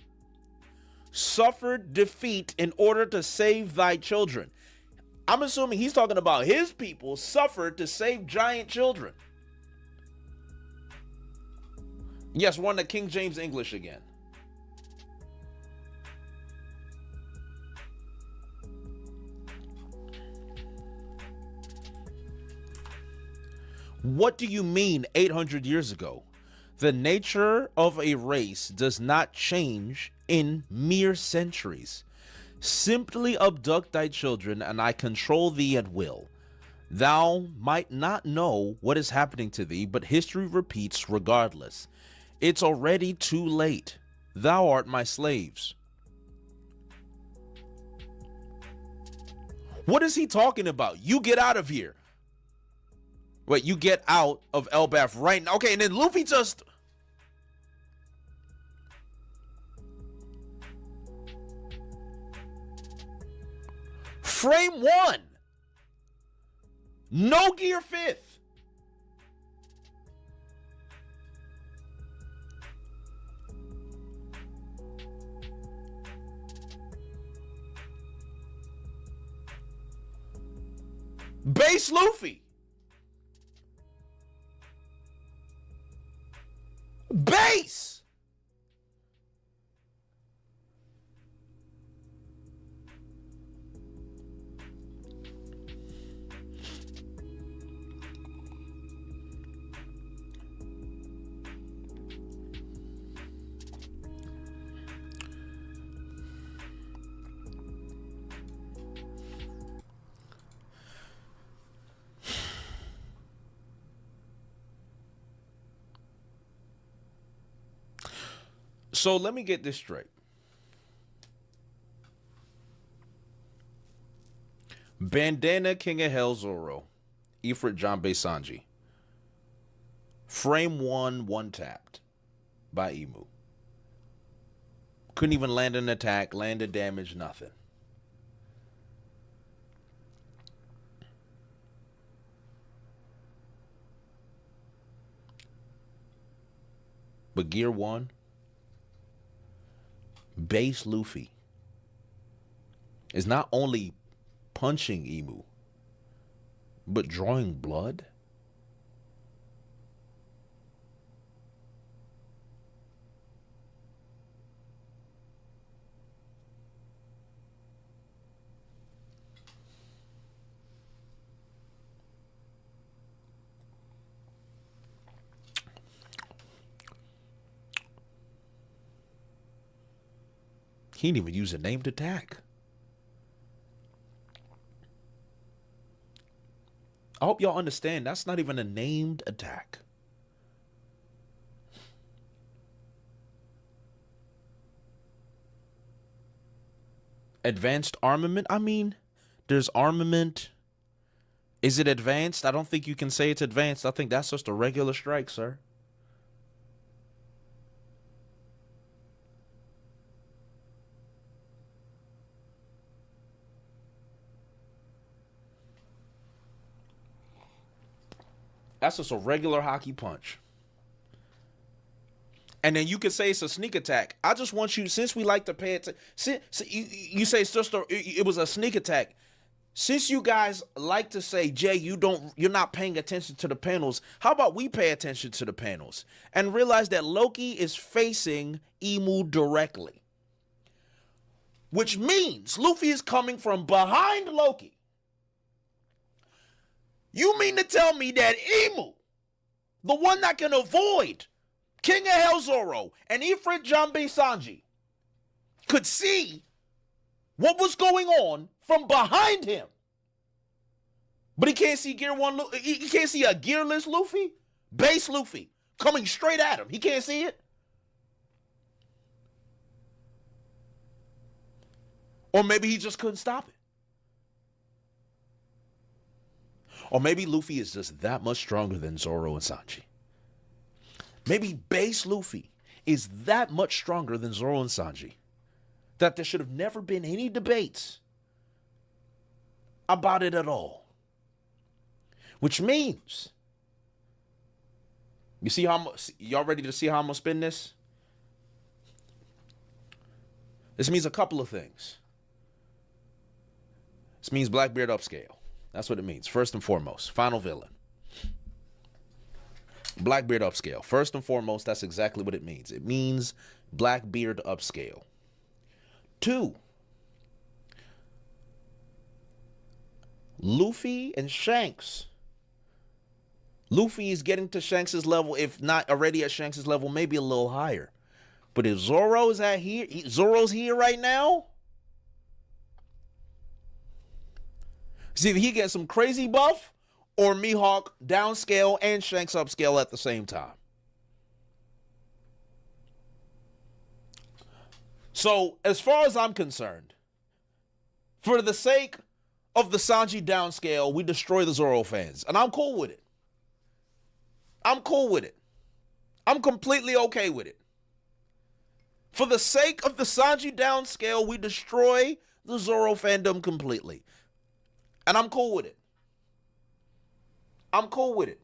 suffered defeat in order to save thy children." I'm assuming he's talking about his people suffered to save giant children. Yes, we're on the King James English again. What do you mean 800 years ago? The nature of a race does not change in mere centuries. Simply abduct thy children, and I control thee at will. Thou might not know what is happening to thee, but history repeats regardless. It's already too late. Thou art my slaves. What is he talking about? You get out of here. Wait, you get out of Elbaf right now. Okay, and then Luffy just... Frame 1. No gear 5th. Base Luffy. Base. So let me get this straight. Bandana King of Hell Zoro, Ifrit Janbei Sanji. Frame 1, one tapped by Emu. Couldn't even land an attack, landed damage, nothing. But Gear 1, Base Luffy is not only punching Emu, but drawing blood. He didn't even use a named attack. I hope y'all understand that's not even a named attack. Advanced armament? I mean, there's armament. Is it advanced? I don't think you can say it's advanced. I think that's just a regular strike, sir. That's just a regular hockey punch. And then you could say it's a sneak attack. I just want you, since we like to pay attention, you say it's just it was a sneak attack. Since you guys like to say, Jay, you're not paying attention to the panels, how about we pay attention to the panels and realize that Loki is facing Emu directly? Which means Luffy is coming from behind Loki. You mean to tell me that Emu, the one that can avoid King of Hell Zoro and Ifrit Janbei Sanji, could see what was going on from behind him? But he can't see Gear 1, he can't see a gearless Luffy? Base Luffy coming straight at him. He can't see it? Or maybe he just couldn't stop it. Or maybe Luffy is just that much stronger than Zoro and Sanji. Maybe base Luffy is that much stronger than Zoro and Sanji that there should have never been any debates about it at all. Which means, you see how y'all ready to see how I'm gonna spin this? This means a couple of things. This means Blackbeard upscale. That's what it means. First and foremost, final villain. Blackbeard upscale. First and foremost, that's exactly what it means. It means Blackbeard upscale. 2, Luffy and Shanks. Luffy is getting to Shanks' level, if not already at Shanks' level, maybe a little higher. But if Zoro's here right now, see if he gets some crazy buff, or Mihawk downscale and Shanks upscale at the same time. So, as far as I'm concerned, for the sake of the Sanji downscale, we destroy the Zoro fans. And I'm cool with it. I'm cool with it. I'm completely okay with it. For the sake of the Sanji downscale, we destroy the Zoro fandom completely. And I'm cool with it. I'm cool with it.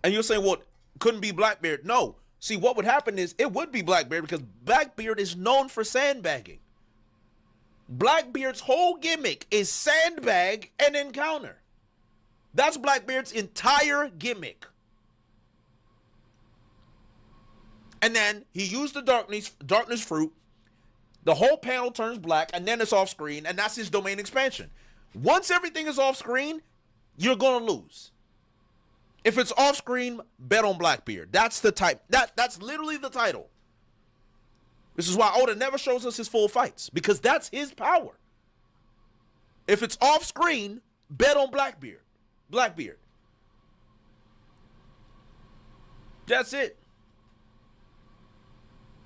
And you're saying, well, couldn't be Blackbeard. No. See, what would happen is it would be Blackbeard because Blackbeard is known for sandbagging. Blackbeard's whole gimmick is sandbag and encounter. That's Blackbeard's entire gimmick. And then he used the darkness fruit. The whole panel turns black, and then it's off screen, and that's his domain expansion. Once everything is off screen, you're gonna lose. If it's off screen, bet on Blackbeard. That's the type. That's literally the title. This is why Oda never shows us his full fights, because that's his power. If it's off screen, bet on Blackbeard. Blackbeard. That's it.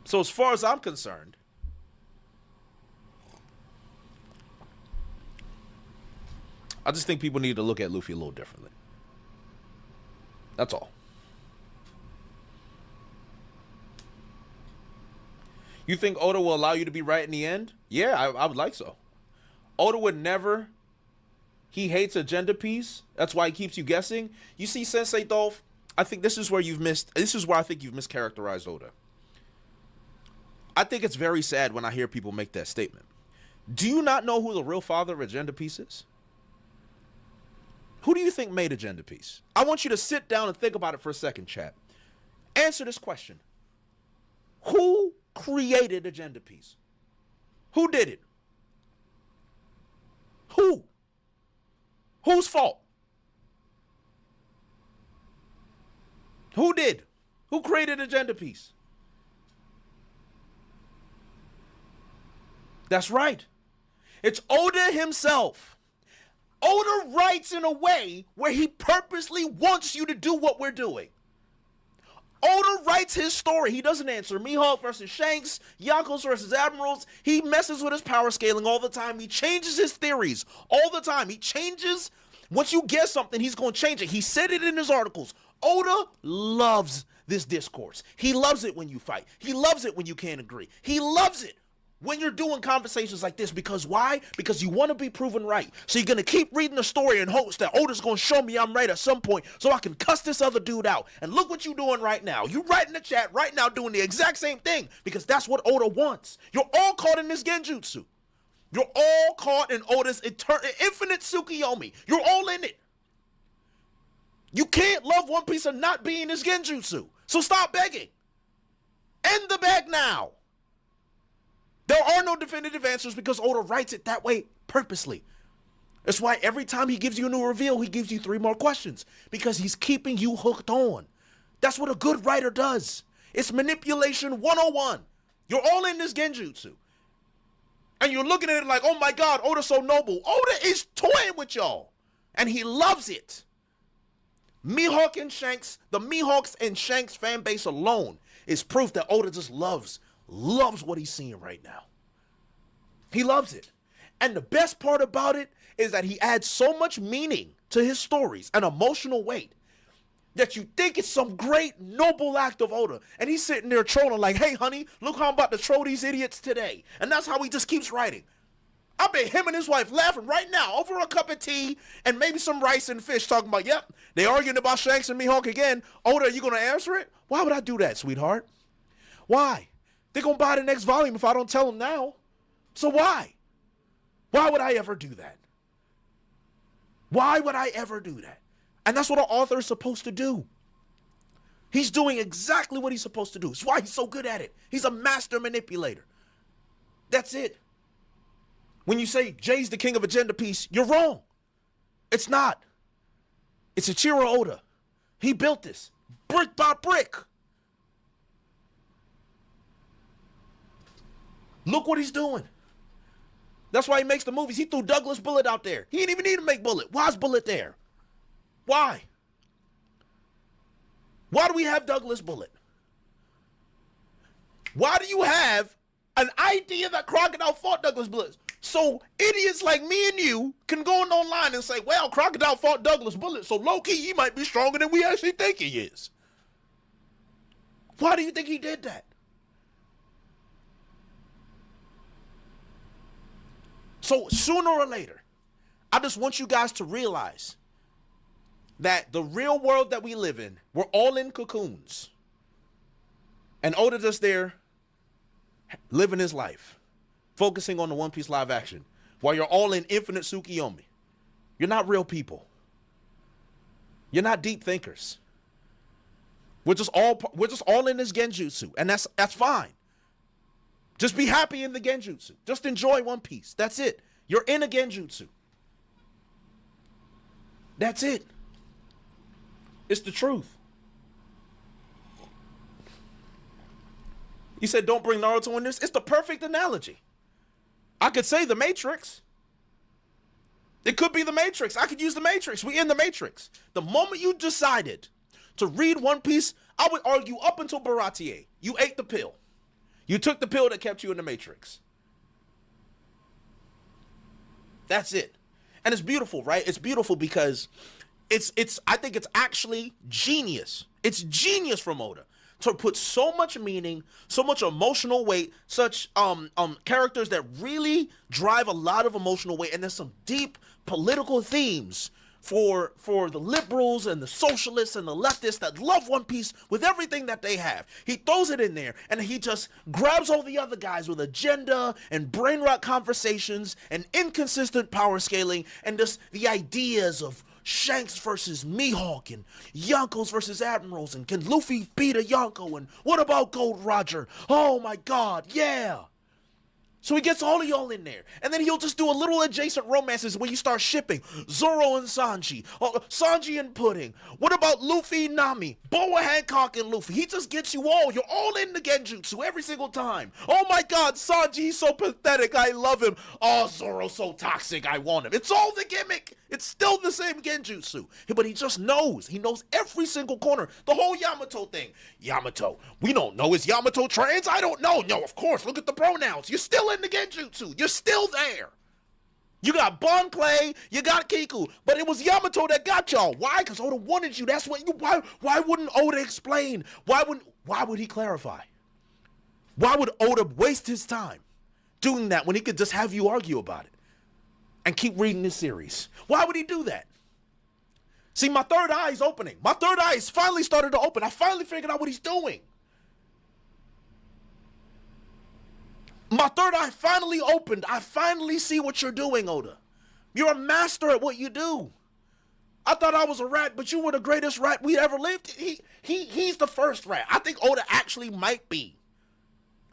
So as far as I'm concerned, I just think people need to look at Luffy a little differently. That's all. You think Oda will allow you to be right in the end? Yeah, I would like so. Oda would never. He hates agenda piece. That's why he keeps you guessing. You see, Sensei Dolph, I think this is where you've missed. This is where I think you've mischaracterized Oda. I think it's very sad when I hear people make that statement. Do you not know who the real father of agenda piece is? Who do you think made agenda piece? I want you to sit down and think about it for a second, chat. Answer this question. Who created agenda piece? Who did it? Who? Whose fault? Who did? Who created agenda piece? That's right. It's Oda himself. Oda writes in a way where he purposely wants you to do what we're doing. Oda writes his story. He doesn't answer Mihawk versus Shanks, Yonkos versus Admirals. He messes with his power scaling all the time. He changes his theories all the time. He changes. Once you guess something, he's going to change it. He said it in his articles. Oda loves this discourse. He loves it when you fight. He loves it when you can't agree. He loves it when you're doing conversations like this. Because why? Because you want to be proven right. So you're going to keep reading the story in hopes that Oda's going to show me I'm right at some point so I can cuss this other dude out. And look what you're doing right now. You right in the chat right now doing the exact same thing because that's what Oda wants. You're all caught in this genjutsu. You're all caught in Oda's infinite Tsukiyomi. You're all in it. You can't love One Piece and not be in this genjutsu. So stop begging. End the beg now. There are no definitive answers because Oda writes it that way purposely. That's why every time he gives you a new reveal, he gives you 3 more questions because he's keeping you hooked on. That's what a good writer does. It's manipulation 101. You're all in this genjutsu. And you're looking at it like, oh my God, Oda's so noble. Oda is toying with y'all. And he loves it. Mihawk and Shanks, the Mihawks and Shanks fan base alone is proof that Oda just loves what he's seeing right now. He loves it. And the best part about it is that he adds so much meaning to his stories, an emotional weight, that you think it's some great noble act of Oda. And he's sitting there trolling like, hey, honey, look how I'm about to troll these idiots today. And that's how he just keeps writing. I bet him and his wife laughing right now over a cup of tea and maybe some rice and fish talking about, yep, they arguing about Shanks and Mihawk again. Oda, are you going to answer it? Why would I do that, sweetheart? Why? They're going to buy the next volume if I don't tell them now. So why? Why would I ever do that? Why would I ever do that? And that's what an author is supposed to do. He's doing exactly what he's supposed to do. That's why he's so good at it. He's a master manipulator. That's it. When you say Jay's the king of agenda piece, you're wrong. It's not. It's Ichiro Oda. He built this brick by brick. Look what he's doing. That's why he makes the movies. He threw Douglas Bullet out there. He didn't even need to make Bullet. Why is Bullet there? Why? Why do we have Douglas Bullet? Why do you have an idea that Crocodile fought Douglas Bullet? So idiots like me and you can go online and say, well, Crocodile fought Douglas Bullet, so low-key he might be stronger than we actually think he is. Why do you think he did that? So sooner or later, I just want you guys to realize that the real world that we live in, we're all in cocoons. And Oda just there living his life, focusing on the One Piece live action, while you're all in infinite Tsukiyomi. You're not real people. You're not deep thinkers. We're just all in this genjutsu, and that's fine. Just be happy in the genjutsu. Just enjoy One Piece. That's it. You're in a genjutsu. That's it. It's the truth. You said don't bring Naruto in this. It's the perfect analogy. I could say the Matrix. It could be the Matrix. I could use the Matrix. We in the Matrix. The moment you decided to read One Piece, I would argue up until Baratier, you ate the pill. You took the pill that kept you in the Matrix. That's it. And it's beautiful, right? It's beautiful because I think it's actually genius. It's genius from Oda to put so much meaning, so much emotional weight, such characters that really drive a lot of emotional weight, and there's some deep political themes for the liberals and the socialists and the leftists that love One Piece with everything that they have. He throws it in there, and he just grabs all the other guys with agenda and brain rot conversations and inconsistent power scaling and just the ideas of Shanks versus Mihawk and Yonkos versus Admirals, and can Luffy beat a Yonko, and what about Gold Roger? Oh my god, yeah. So he gets all of y'all in there. And then he'll just do a little adjacent romances when you start shipping Zoro and Sanji. Sanji and Pudding. What about Luffy and Nami? Boa Hancock and Luffy. He just gets you all. You're all in the genjutsu every single time. Oh my god, Sanji, he's so pathetic. I love him. Oh, Zoro's so toxic. I want him. It's all the gimmick. It's still the same genjutsu. But he just knows. He knows every single corner. The whole Yamato thing. Yamato. We don't know. Is Yamato trans? I don't know. No, of course. Look at the pronouns. You're still in the genjutsu. You're still there. You got Bon Clay, you got Kiku, but it was Yamato that got y'all. Why? Because Oda wanted you. That's what you. Why wouldn't Oda explain? Why would he clarify? Why would Oda waste his time doing that when he could just have you argue about it and keep reading this series? Why would he do that? See, my third eye is opening. My third eye has finally started to open. I finally figured out what he's doing. My third eye finally opened. I finally see what you're doing, Oda. You're a master at what you do. I thought I was a rat, but you were the greatest rat we ever lived. He's the first rat. I think Oda actually might be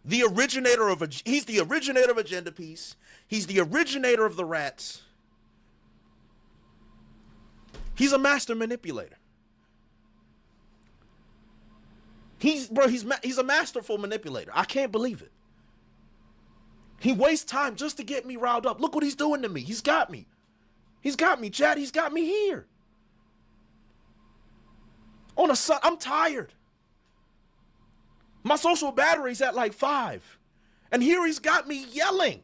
the originator of he's the originator of Agenda Piece. He's the originator of the rats. He's a master manipulator. He's a masterful manipulator. I can't believe it. He wastes time just to get me riled up. Look what he's doing to me. He's got me. He's got me, Chad. He's got me here. I'm tired. My social battery's at like 5. And here he's got me yelling.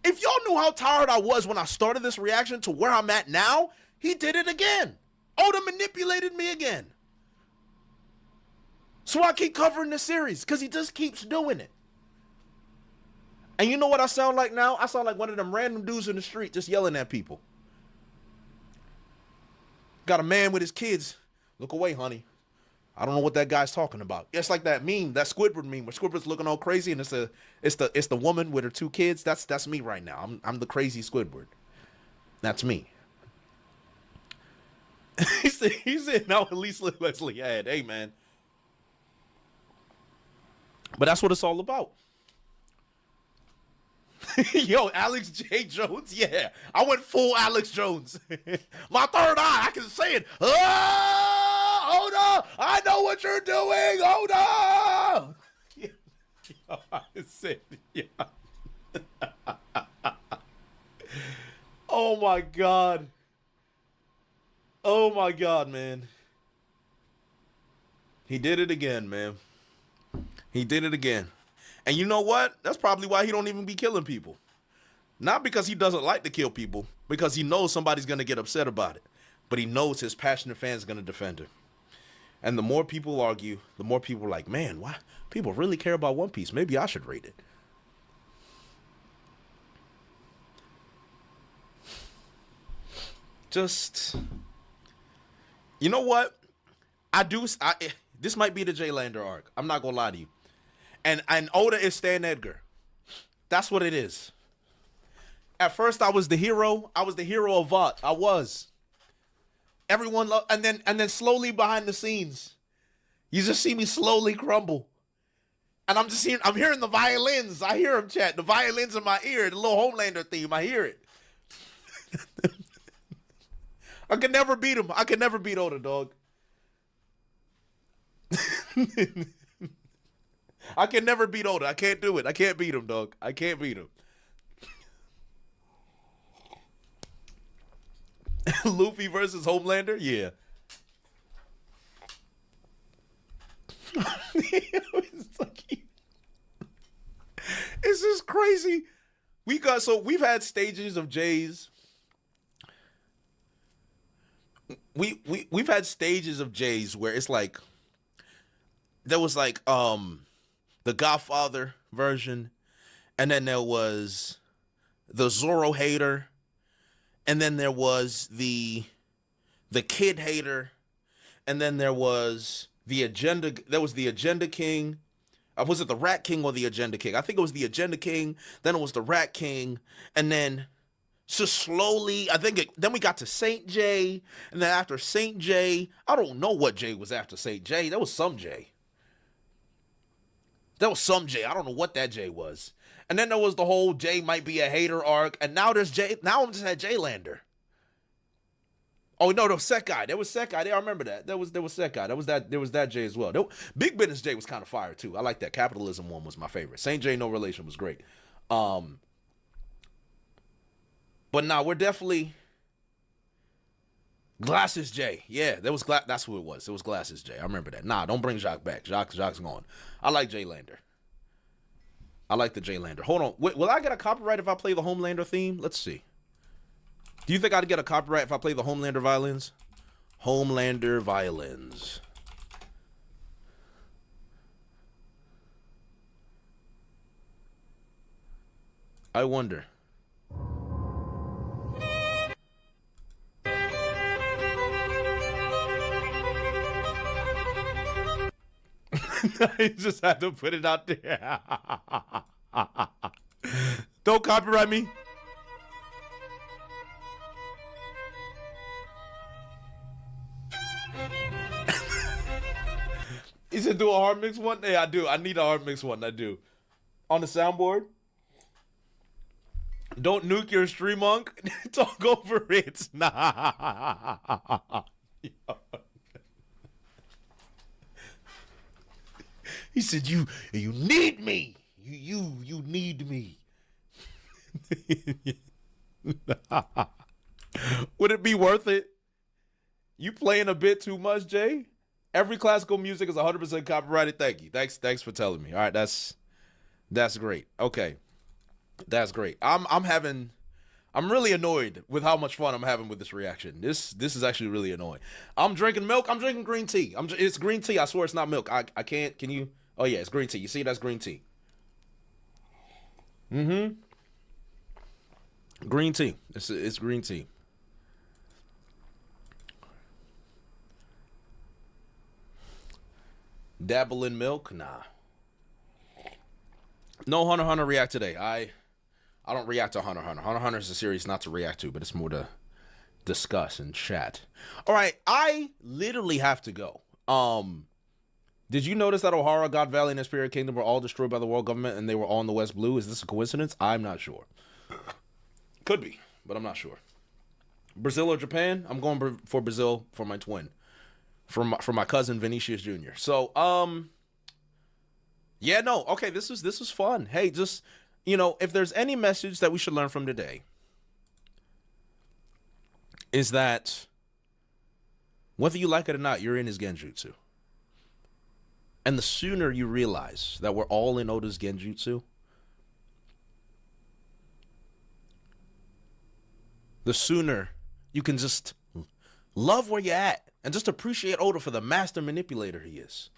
If y'all knew how tired I was when I started this reaction to where I'm at now, he did it again. Oda manipulated me again. So I keep covering the series because he just keeps doing it. And you know what I sound like now? I sound like one of them random dudes in the street just yelling at people. Got a man with his kids. Look away, honey. I don't know what that guy's talking about. It's like that meme, that Squidward meme, where Squidward's looking all crazy, and it's the woman with her 2 kids. That's me right now. I'm the crazy Squidward. That's me. he said now at least Leslie had. Hey man. But that's what it's all about. Yo, Alex J. Jones, yeah. I went full Alex Jones. My third eye, I can say it. Oh, Oda, I know what you're doing, Oda. Yo, I said, yeah. Oh my God. Oh my God, man. He did it again, man. He did it again. And you know what? That's probably why he don't even be killing people. Not because he doesn't like to kill people, because he knows somebody's going to get upset about it. But he knows his passionate fans are going to defend him. And the more people argue, the more people are like, man, why? People really care about One Piece. Maybe I should rate it. Just, you know what? This might be the Jay Lander arc. I'm not going to lie to you. And Oda is Stan Edgar. That's what it is. At first, I was the hero. I was the hero of Vought. I was. Everyone loved, and then slowly behind the scenes, you just see me slowly crumble. And I'm hearing the violins. I hear them, chat. The violins in my ear. The little Homelander theme. I hear it. I can never beat him. I can never beat Oda, dog. I can never beat Oda. I can't do it. I can't beat him, dog. I can't beat him. Luffy versus Homelander? Yeah. It's just crazy. We've had stages of J's. We've had stages of J's where it's like there was like the Godfather version, and then there was the Zoro hater, and then there was the kid hater, and then there was the agenda. There was the Agenda King. Was it the Rat King or the Agenda King? I think it was the Agenda King. Then it was the Rat King, and then so slowly, then we got to Saint J, and then after Saint J, I don't know what J was after Saint J. There was some J. There was some J. I don't know what that J was. And then there was the whole J might be a hater arc. And now there's J. Now I'm just at J-Lander. Oh no, there was Sekai. There was Sekai. I remember that. There was Sekai. There was that J as well. Big Business J was kind of fire too. I like that. Capitalism one was my favorite. Saint J No Relation was great. But now we're definitely Glasses J. Yeah, that's who it was. It was Glasses J. I remember that. Nah, don't bring Jacques back. Jacques gone. I like J-Lander. I like the J-Lander. Hold on. Will I get a copyright if I play the Homelander theme? Let's see. Do you think I'd get a copyright if I play the Homelander violins? Homelander violins. I wonder. I just had to put it out there. Don't copyright me. He said do a hard mix one? Yeah, I do. I need a hard mix one. I do. On the soundboard. Don't nuke your stream, monk. Talk over it. Nah. He said, "You need me. You need me." Would it be worth it? You playing a bit too much, Jay? Every classical music is 100% copyrighted. Thank you. Thanks for telling me. All right, that's great. Okay. That's great. I'm really annoyed with how much fun I'm having with this reaction. This is actually really annoying. I'm drinking milk. I'm drinking green tea. It's green tea. I swear it's not milk. I can't. Can you? Oh yeah, it's green tea. You see, that's green tea. Green tea. It's green tea. Dabble in milk? Nah. No Hunter x Hunter react today. I don't react to Hunter x Hunter. Hunter x Hunter is a series not to react to, but it's more to discuss and chat. All right, I literally have to go. Did you notice that O'Hara, God Valley, and the Spirit Kingdom were all destroyed by the world government and they were all in the West Blue? Is this a coincidence? I'm not sure. Could be, but I'm not sure. Brazil or Japan? I'm going for Brazil for my twin. For my cousin Vinicius Jr. So, yeah, no, okay, this was fun. Hey, just, if there's any message that we should learn from today, is that whether you like it or not, you're in his genjutsu. And the sooner you realize that we're all in Oda's genjutsu, the sooner you can just love where you're at and just appreciate Oda for the master manipulator he is.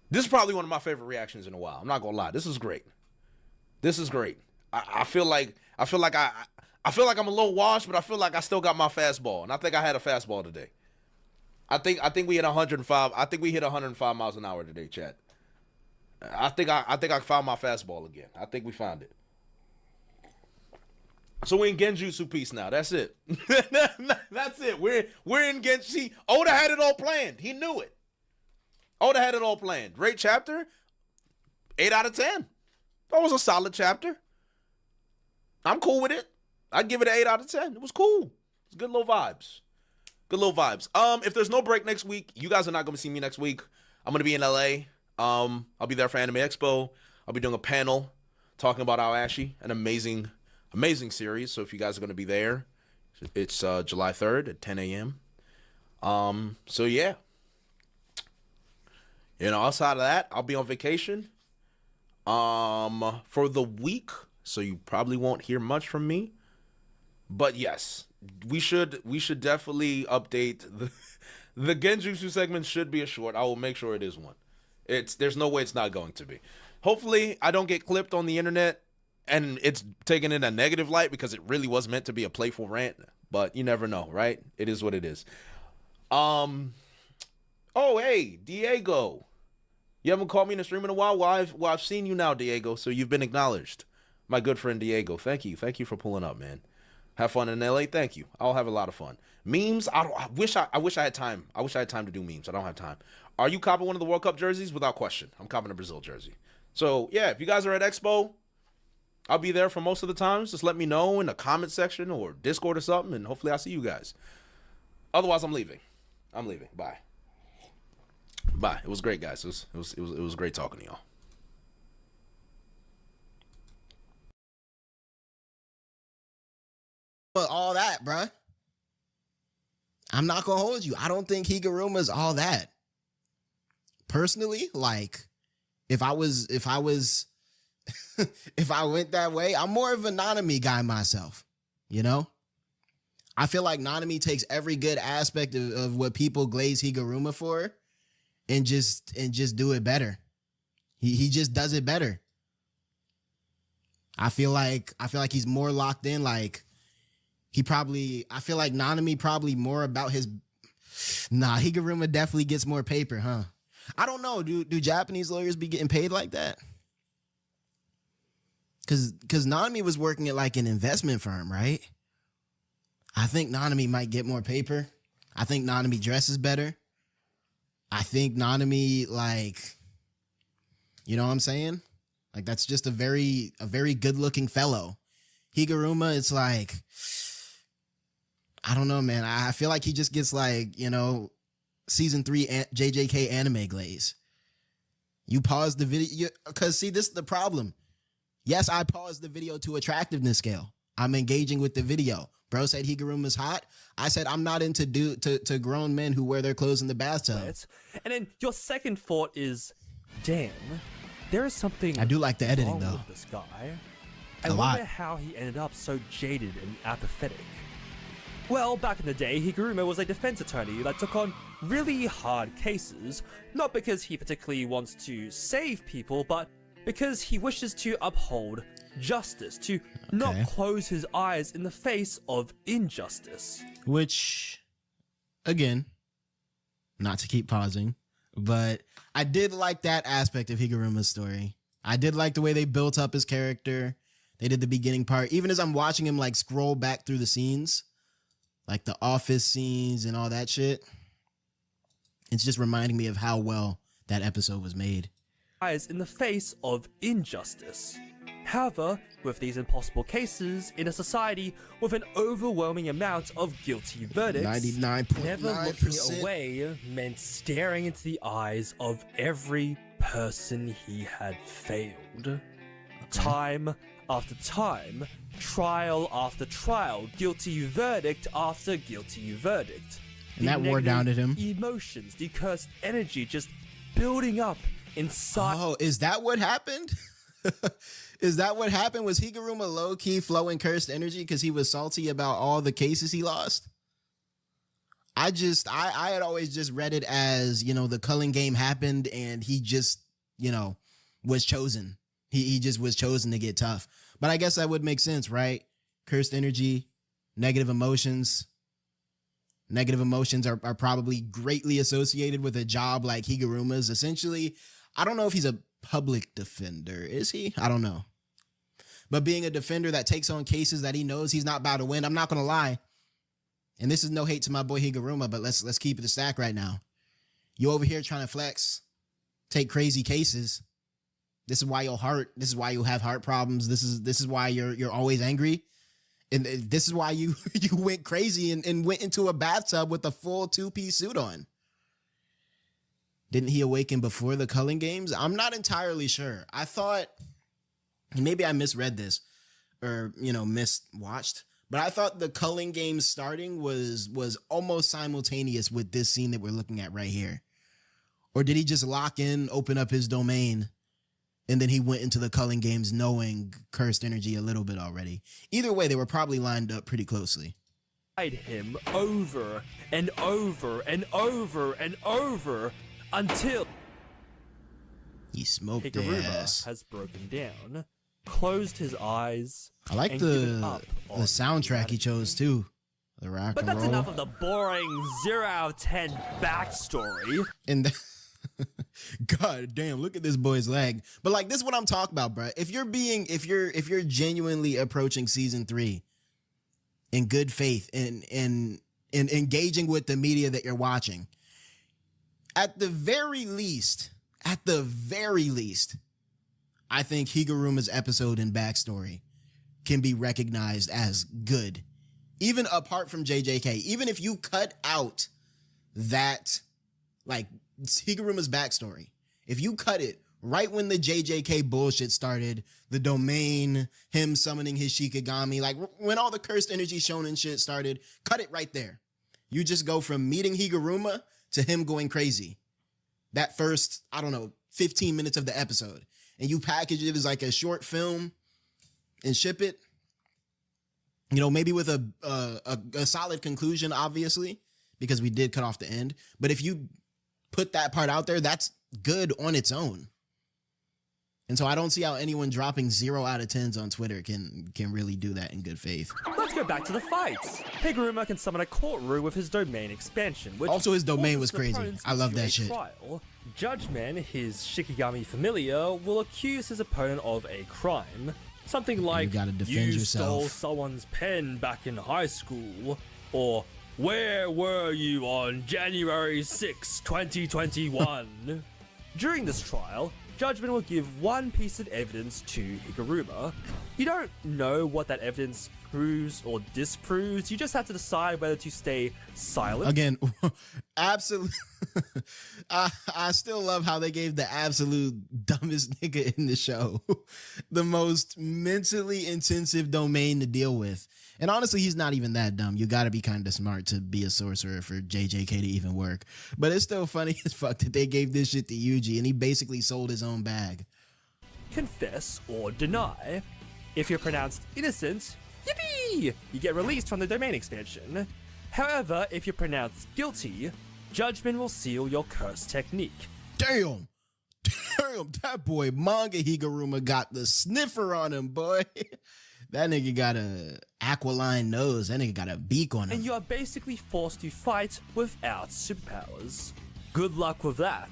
This is probably one of my favorite reactions in a while. I'm not gonna lie. This is great. This is great. I feel like I'm a little washed, but I feel like I still got my fastball, and I think I had a fastball today. I think we hit 105. I think we hit 105 miles an hour today, chat. I think I found my fastball again. I think we found it. So we're in Genjutsu Piece now. That's it. That's it. We're in Genjutsu. See, Oda had it all planned. He knew it. Oda had it all planned. Great chapter. 8 out of 10. That was a solid chapter. I'm cool with it. I'd give it an 8 out of 10. It was cool. It's good little vibes. Good little vibes. If there's no break next week, you guys are not going to see me next week. I'm going to be in LA. I'll be there for Anime Expo. I'll be doing a panel talking about Aoashi, an amazing series. So if you guys are going to be there, it's July 3rd at 10 a.m. So yeah. Outside of that, I'll be on vacation for the week. So you probably won't hear much from me. But yes, we should definitely update the Genjutsu segment should be a short. I will make sure it is one. There's no way it's not going to be. Hopefully I don't get clipped on the internet and it's taken in a negative light because it really was meant to be a playful rant, but you never know, right? It is what it is. Oh, hey, Diego. You haven't called me in a stream in a while? Well, I've seen you now, Diego, so you've been acknowledged. My good friend Diego, thank you. Thank you for pulling up, man. Have fun in LA. Thank you. I'll have a lot of fun. Memes, I wish I had time. I wish I had time to do memes. I don't have time. Are you copping one of the World Cup jerseys? Without question. I'm copping a Brazil jersey. So, yeah, if you guys are at Expo, I'll be there for most of the times. Just let me know in the comment section or Discord or something, and hopefully I'll see you guys. Otherwise, I'm leaving. Bye. Bye. It was great, guys. It was great talking to y'all. But all that, bruh. I'm not gonna hold you. I don't think Higuruma's all that. Personally, like, if I went that way, I'm more of a Nanami guy myself. I feel like Nanami takes every good aspect of what people glaze Higuruma for and just do it better. He just does it better. I feel like he's more locked in. Like, I feel like Nanami probably more about his. Nah, Higuruma definitely gets more paper, huh? I don't know. Do Japanese lawyers be getting paid like that? Cause Nanami was working at like an investment firm, right? I think Nanami might get more paper. I think Nanami dresses better. I think Nanami, like, you know what I'm saying? Like, that's just a very good looking fellow. Higuruma, it's like, I don't know, man. I feel like he just gets like, season 3 JJK anime glaze. You pause the video, because see, this is the problem. Yes, I paused the video to attractiveness scale. I'm engaging with the video. Bro said Higuruma's hot. I said I'm not into to grown men who wear their clothes in the bathtub. And then your second thought is, damn, there is something I do like the editing, wrong though. with this guy. I A lot. wonder how he ended up so jaded and apathetic. Well, back in the day, Higuruma was a defense attorney that took on really hard cases, not because he particularly wants to save people, but because he wishes to uphold justice, to not close his eyes in the face of injustice. Which, again, not to keep pausing, but I did like that aspect of Higuruma's story. I did like the way they built up his character. They did the beginning part. Even as I'm watching him like scroll back through the scenes, like the office scenes and all that shit, it's just reminding me of how well that episode was made. Eyes in the face of injustice. However, with these impossible cases in a society with an overwhelming amount of guilty verdicts, 99.9%. never looking away meant staring into the eyes of every person he had failed. Time after time, trial after trial, guilty verdict after guilty verdict. And that wore down at him. Emotions, the cursed energy just building up inside. Oh, is that what happened? Is that what happened? Was Higuruma low-key flowing cursed energy because he was salty about all the cases he lost? I had always just read it as, you know, the culling game happened and he just, you know, was chosen. He just was chosen to get tough. But I guess that would make sense, right? Cursed energy, negative emotions. Negative emotions are probably greatly associated with a job like Higuruma's. Essentially, I don't know if he's a public defender. Is he? I don't know. But being a defender that takes on cases that he knows he's not about to win, I'm not going to lie. And this is no hate to my boy Higuruma, but let's keep it a stack right now. You over here trying to flex, take crazy cases. This is why this is why you have heart problems. This is why you're always angry. And this is why you went crazy and went into a bathtub with a full two-piece suit on. Didn't he awaken before the culling games? I'm not entirely sure. I thought, maybe I misread this or, you know, miswatched, but I thought the culling games starting was almost simultaneous with this scene that we're looking at right here. Or did he just lock in, open up his domain, and then he went into the culling games knowing cursed energy a little bit already? Either way, they were probably lined up pretty closely. Him over and over and over and over until he smoked Higuruma ass. has broken down, closed his eyes. I like and given the up soundtrack he chose too. The rock But and that's roll. enough of the boring 0 out of 10 backstory. And God damn, look at this boy's leg. But like, this is what I'm talking about, bro. If you're genuinely approaching season 3 in good faith and engaging with the media that you're watching, at the very least, I think Higuruma's episode and backstory can be recognized as good. Even apart from JJK, even if you cut out that, like, Higuruma's backstory, if you cut it right when the JJK bullshit started, the domain, him summoning his Shikigami, like when all the cursed energy shonen shit started, cut it right there. You just go from meeting Higuruma to him going crazy. That first, 15 minutes of the episode. And you package it as like a short film and ship it, you know, maybe with a solid conclusion, obviously, because we did cut off the end. But if you put that part out there, that's good on its own. And so I don't see how anyone dropping 0 out of 10s on Twitter can really do that in good faith. Let's go back to the fights. Higuruma can summon a courtroom with his domain expansion, which also his domain was forces crazy. opponents I love into that a shit. Trial. Judgman, his Shikigami familiar, will accuse his opponent of a crime. Something like, gotta defend stole yourself. someone's pen back in high school, or where were you on January 6, 2021? During this trial, Judgment will give one piece of evidence to Higuruma. You don't know what that evidence proves or disproves. You just have to decide whether to stay silent. Again, absolutely. I still love how they gave the absolute dumbest nigga in the show the most mentally intensive domain to deal with. And honestly, he's not even that dumb. You got to be kind of smart to be a sorcerer for JJK to even work. But it's still funny as fuck that they gave this shit to Yuji and he basically sold his own bag. confess, or deny. If you're pronounced innocent, yippee! You get released from the domain expansion. However, if you're pronounced guilty, judgment will seal your curse technique. Damn, that boy Manga Higuruma got the sniffer on him, boy. That nigga got a aquiline nose. That nigga got a beak on him. And you are basically forced to fight without superpowers. Good luck with that.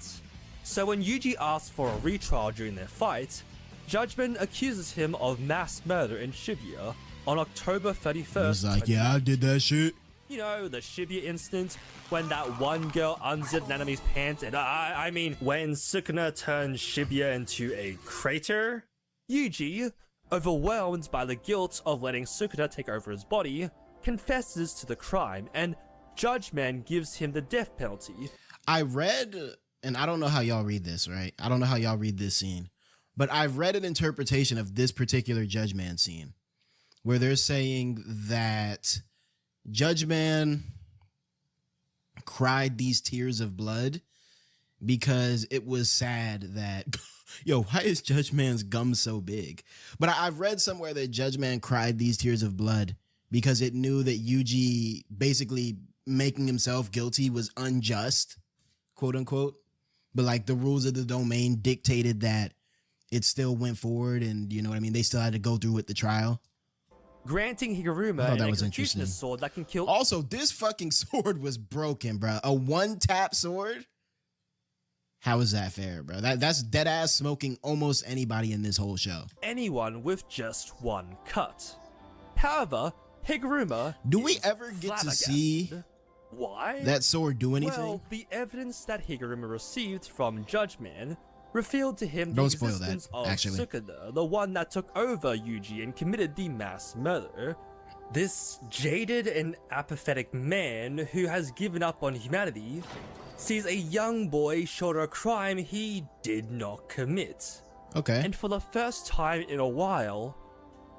So when Yuji asks for a retrial during their fight, Judgment accuses him of mass murder in Shibuya on October 31st. He's like, yeah, I did that shit. You know, the Shibuya incident when that one girl unzipped Nanami's pants and I mean when Sukuna turned Shibuya into a crater? Yuji, overwhelmed by the guilt of letting Sukuna take over his body, confesses to the crime and Judgment gives him the death penalty. I read, and I don't know how y'all read this, right? I don't know how y'all read this scene, but I've read an interpretation of this particular Judgment scene where they're saying that Judgment cried these tears of blood because it was sad that, yo, why is Judgment's gum so big? But I've read somewhere that Judgment cried these tears of blood because it knew that Yuji basically making himself guilty was unjust, quote unquote. But like the rules of the domain dictated that it still went forward, and you know what I mean? They still had to go through with the trial. Granting Higuruma an executioner's sword that can kill. Also, this fucking sword was broken, bro. A one-tap sword? How is that fair, bro? That's dead ass smoking almost anybody in this whole show. Anyone with just one cut. However, Higuruma. Do we ever get to see why that sword do anything? Well, the evidence that Higuruma received from Judgment revealed to him the Don't spoil existence that, of actually. Sukuna, the one that took over Yuji and committed the mass murder. This jaded and apathetic man who has given up on humanity sees a young boy shoulder a crime he did not commit. Okay. And for the first time in a while,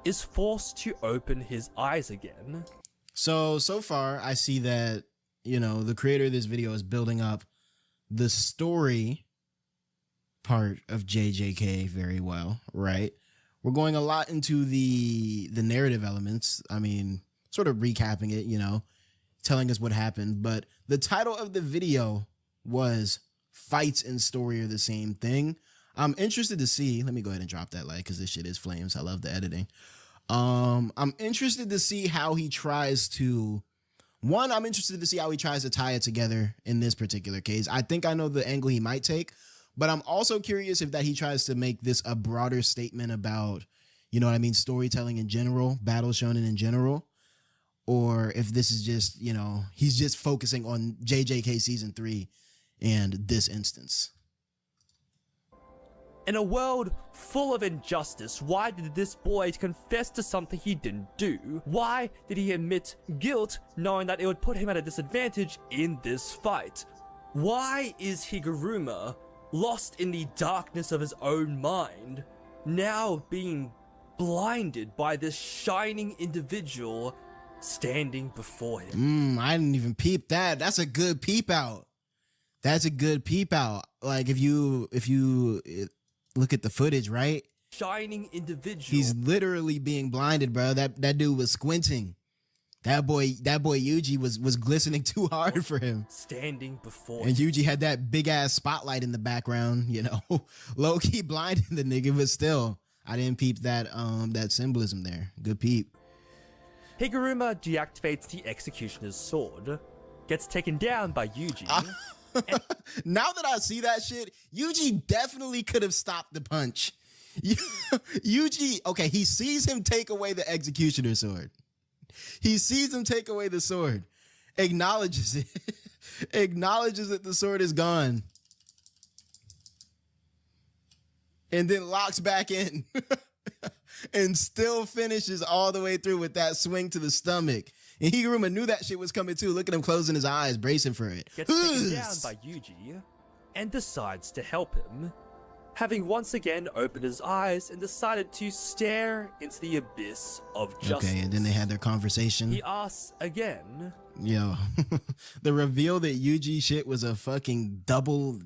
is forced to open his eyes again. So far, I see that, you know, the creator of this video is building up the story part of JJK very well, right? We're going a lot into the narrative elements. I mean, sort of recapping it, you know, telling us what happened. But the title of the video was Fights and Story Are the Same Thing. I'm interested to see. Let me go ahead and drop that like, because this shit is flames. I love the editing. I'm interested to see how he tries to. One, I'm interested to see how he tries to tie it together in this particular case. I think I know the angle he might take, but I'm also curious if that he tries to make this a broader statement about, you know what I mean, storytelling in general, battle shonen in general, or if this is just, you know, he's just focusing on JJK season 3 and this instance. In a world full of injustice, why did this boy confess to something he didn't do? Why did he admit guilt knowing that it would put him at a disadvantage in this fight? Why is Higuruma lost in the darkness of his own mind, now being blinded by this shining individual standing before him? I didn't even peep that. That's a good peep out. That's a good peep out. Like if you look at the footage, right? Shining individual. He's literally being blinded, bro. That dude was squinting. That boy Yuji was glistening too hard for him. Standing before and Yuji had that big ass spotlight in the background, you know, low key blinding the nigga, but still, I didn't peep that that symbolism there. Good peep. Higuruma deactivates the executioner's sword, gets taken down by Yuji. Now that I see that shit, Yuji definitely could have stopped the punch. Yuji, okay, he sees him take away the executioner sword. He sees him take away the sword, acknowledges it, acknowledges that the sword is gone, and then locks back in and still finishes all the way through with that swing to the stomach. And Higuruma knew that shit was coming too. Look at him closing his eyes, bracing for it. Gets taken down by Yuji and decides to help him, having once again opened his eyes and decided to stare into the abyss of justice. Okay, and then they had their conversation. He asks again. Yo, the reveal that Yuji shit was a fucking double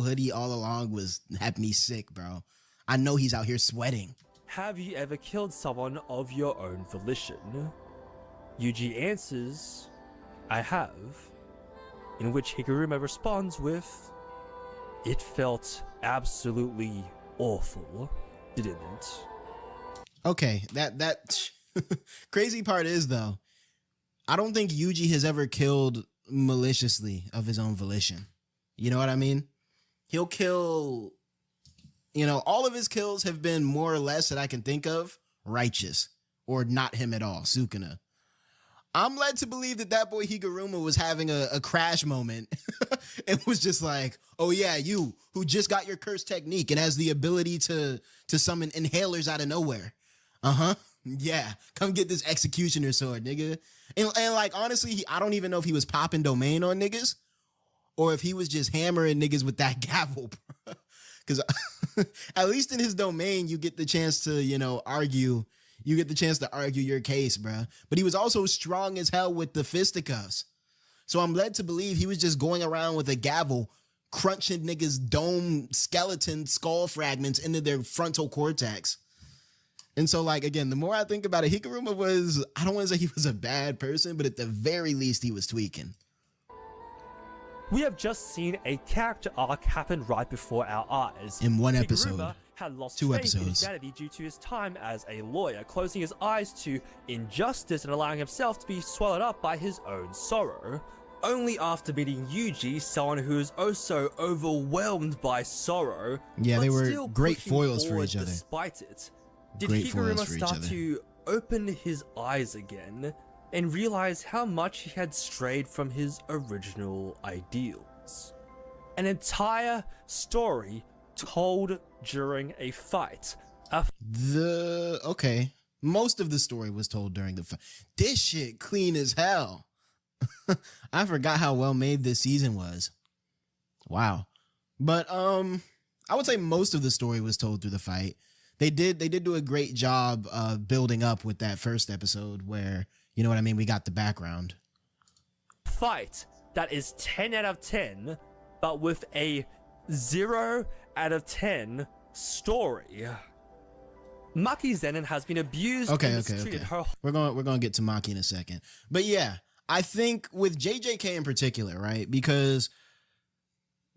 hoodie all along had me sick, bro. I know he's out here sweating. Have you ever killed someone of your own volition? Yuji answers, I have. In which Higuruma responds with, it felt absolutely awful, didn't it? Okay, that crazy part is though, I don't think Yuji has ever killed maliciously of his own volition. You know what I mean? He'll kill, all of his kills have been more or less that I can think of righteous or not him at all, Sukuna. I'm led to believe that boy Higuruma was having a crash moment. It was just like, oh yeah, you who just got your curse technique and has the ability to summon inhalers out of nowhere. Yeah, come get this executioner sword, nigga. And like, honestly, I don't even know if he was popping domain on niggas or if he was just hammering niggas with that gavel, bro. Because at least in his domain, you get the chance to, argue. You get the chance to argue your case, bro. But he was also strong as hell with the fisticuffs. So I'm led to believe he was just going around with a gavel, crunching niggas' dome skeleton skull fragments into their frontal cortex. And so, like, again, the more I think about it, Higuruma was, I don't want to say he was a bad person, but at the very least, he was tweaking. We have just seen a character arc happen right before our eyes. In one episode. Higuruma had lost two faith episodes. in humanity due to his time as a lawyer, closing his eyes to injustice and allowing himself to be swallowed up by his own sorrow. Only after meeting Yuji, someone who is also overwhelmed by sorrow, yeah, they but were still great pushing foils for forward each other. Despite it, did Great foils Higuruma for each start other. to open his eyes again and realize how much he had strayed from his original ideals? An entire story told during a fight. Okay. Most of the story was told during the fight. This shit clean as hell. I forgot how well made this season was. Wow. But I would say most of the story was told through the fight. They did do a great job building up with that first episode where, you know what I mean, we got the background. Fight that is 10 out of 10, but with a 0 out of 10 story. Maki Zenin has been abused and mistreated her. We're going to get to Maki in a second. But yeah, I think with JJK in particular, right? Because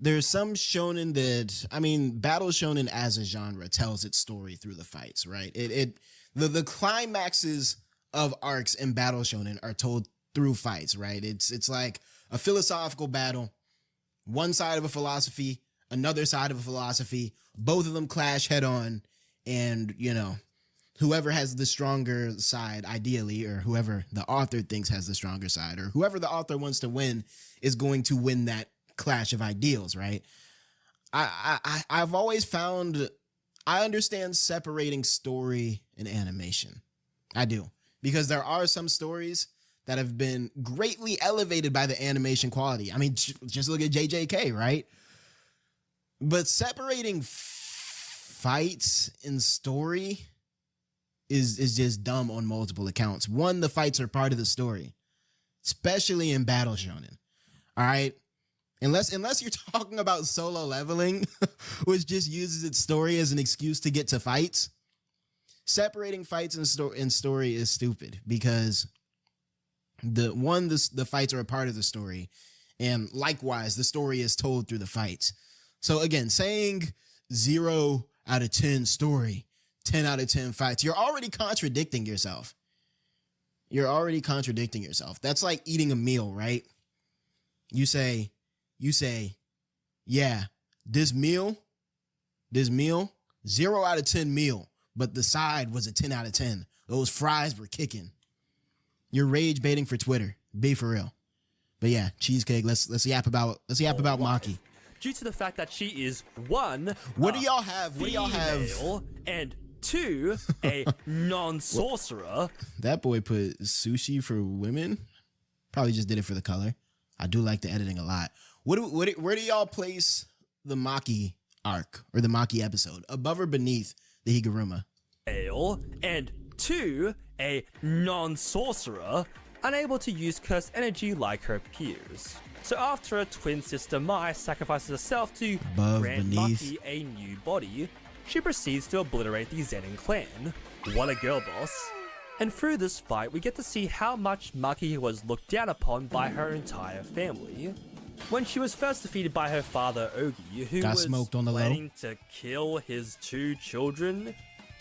there's some shonen that, I mean, battle shonen as a genre tells its story through the fights, right? The climaxes of arcs in battle shonen are told through fights, right? It's like a philosophical battle, one side of a philosophy, another side of a philosophy, both of them clash head on, and, whoever has the stronger side, ideally, or whoever the author thinks has the stronger side, or whoever the author wants to win is going to win that clash of ideals, right? I've always found I understand separating story and animation. I do. Because there are some stories that have been greatly elevated by the animation quality. I mean, just look at JJK, right? But separating fights and story is just dumb on multiple accounts. One, the fights are part of the story, especially in battle shonen. All right? Unless you're talking about Solo Leveling, which just uses its story as an excuse to get to fights, separating fights and story is stupid, because the fights are a part of the story, and likewise the story is told through the fights. So again, saying 0 out of 10 story, 10 out of 10 fights, you're already contradicting yourself. That's like eating a meal, right? You say, yeah, this meal, 0 out of 10 meal, but the side was a 10 out of 10. Those fries were kicking. You're rage baiting for Twitter. Be for real. But yeah, Cheesecake, let's yap about Maki. Due to the fact that she is one, what do y'all have? And 2, a non-sorcerer. That boy put sushi for women. Probably just did it for the color. I do like the editing a lot. Where do y'all place the Maki arc or the Maki episode? Above or beneath the Higuruma? And 2, a non-sorcerer, unable to use cursed energy like her peers. So after her twin sister Mai sacrifices herself to grant Maki a new body, she proceeds to obliterate the Zenin clan. What a girl boss. And through this fight, we get to see how much Maki was looked down upon by her entire family. When she was first defeated by her father Ogi, who Got was smoked on the low. planning to kill his 2 children,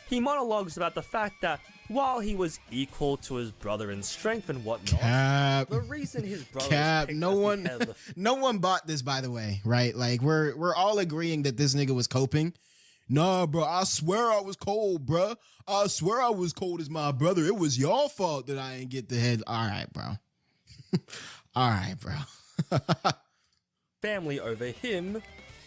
he monologues about the fact that while he was equal to his brother in strength and whatnot, Cap. the reason his brother Cap. was No one, no one bought this, by the way, right? Like we're all agreeing that this nigga was coping. Nah, bro, I swear I was cold, bro. I swear I was cold as my brother. It was your fault that I didn't get the head. All right, bro. All right, bro. family over him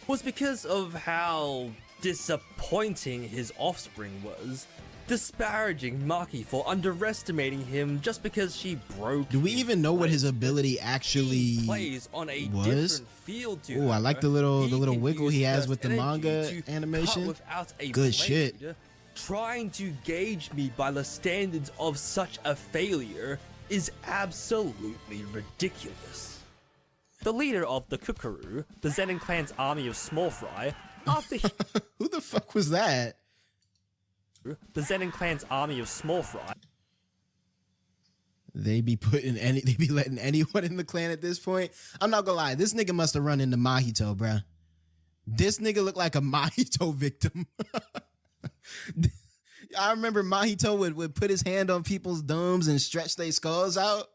was because of how disappointing his offspring was, disparaging Maki for underestimating him just because she broke. Do we even know what his ability actually plays on a was? different field to Oh, I her. like the little can wiggle use he has burst with the energy manga to cut animation. without a Good blade, shit. Trying to gauge me by the standards of such a failure is absolutely ridiculous. The leader of the Kukuru, the Zenin clan's army of small fry, after who the fuck was that? The Zenin clan's army of small fry. They be letting anyone in the clan at this point. I'm not gonna lie, this nigga must have run into Mahito, bruh. This nigga looked like a Mahito victim. I remember Mahito would put his hand on people's domes and stretch their skulls out.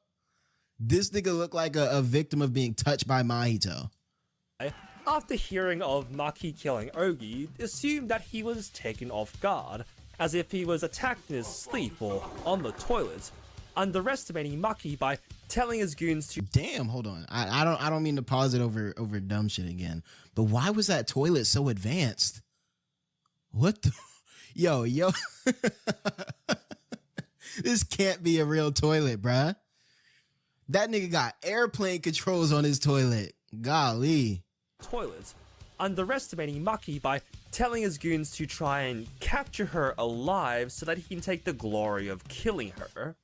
This nigga looked like a victim of being touched by Mahito. After hearing of Maki killing Ogi, assumed that he was taken off guard, as if he was attacked in his sleep or on the toilet, underestimating Maki by telling his goons to— Damn, hold on. I don't mean to pause it over dumb shit again, but why was that toilet so advanced? What the— Yo. This can't be a real toilet, bruh. That nigga got airplane controls on his toilet. Golly. Toilets, underestimating Maki by telling his goons to try and capture her alive so that he can take the glory of killing her.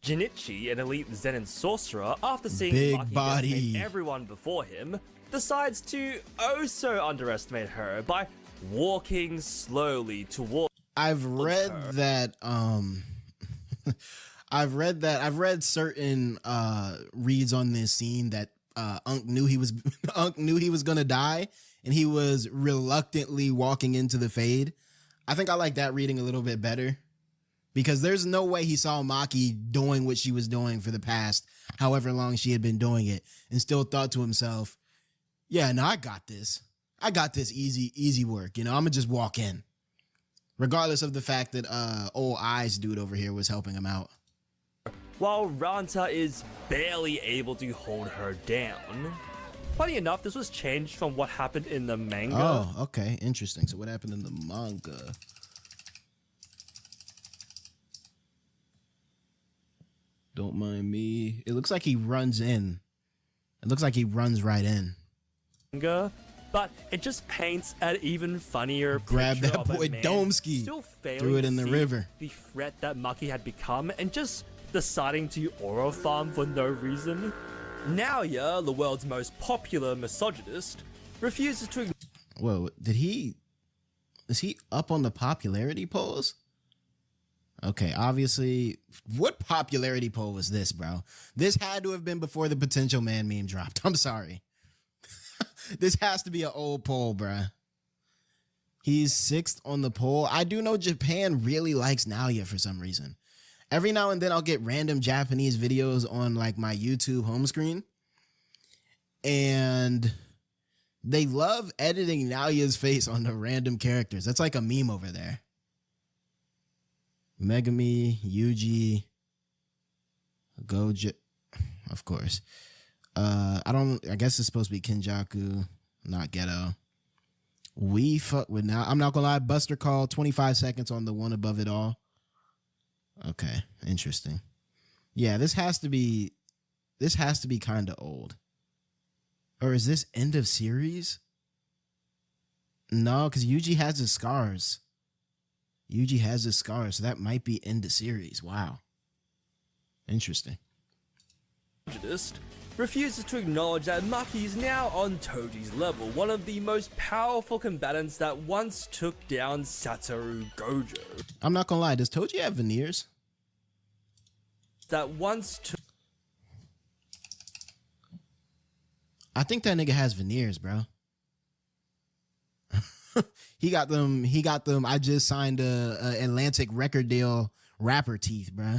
Jinichi, an elite Zenin sorcerer, after seeing Big Maki body. decimate everyone before him, decides to also underestimate her by walking slowly towards I've read her. that I've read certain reads on this scene that Unk knew he was gonna die and he was reluctantly walking into the fade. I think I like that reading a little bit better because there's no way he saw Maki doing what she was doing for the past however long she had been doing it and still thought to himself, yeah, no, I got this easy work, you know, I'm gonna just walk in, regardless of the fact that old eyes dude over here was helping him out. While Ranta is barely able to hold her down. Funny enough, this was changed from what happened in the manga. Oh, okay. Interesting. So what happened in the manga? Don't mind me. It looks like he runs in. It looks like he runs right in. But it just paints an even funnier Grab picture that of a boy man Domsky. still failing Threw it to in the see river. The threat that Maki had become and just deciding to aura farm for no reason. Naoya, the world's most popular misogynist, refuses to ignore— Whoa, is he up on the popularity polls? Okay, obviously, what popularity poll was this, bro? This had to have been before the Potential Man meme dropped. I'm sorry. This has to be an old poll, bruh. He's 6th on the poll. I do know Japan really likes Naoya for some reason. Every now and then I'll get random Japanese videos on like my YouTube home screen. And they love editing Naoya's face on the random characters. That's like a meme over there. Megami, Yuji, Gojo, of course. I guess it's supposed to be Kenjaku, not Ghetto. We fuck with now. I'm not gonna lie, Buster Call, 25 seconds on the one above it all. Okay, interesting. Yeah, this has to be kind of old. Or is this end of series? No, because Yuji has his scars. So that might be end of series. Wow. Interesting. refuses to acknowledge that Maki is now on Toji's level, one of the most powerful combatants that once took down Satoru Gojo. I'm not gonna lie, does Toji have veneers? That once took... I think that nigga has veneers, bro. He got them. I just signed a Atlantic record deal rapper teeth, bro.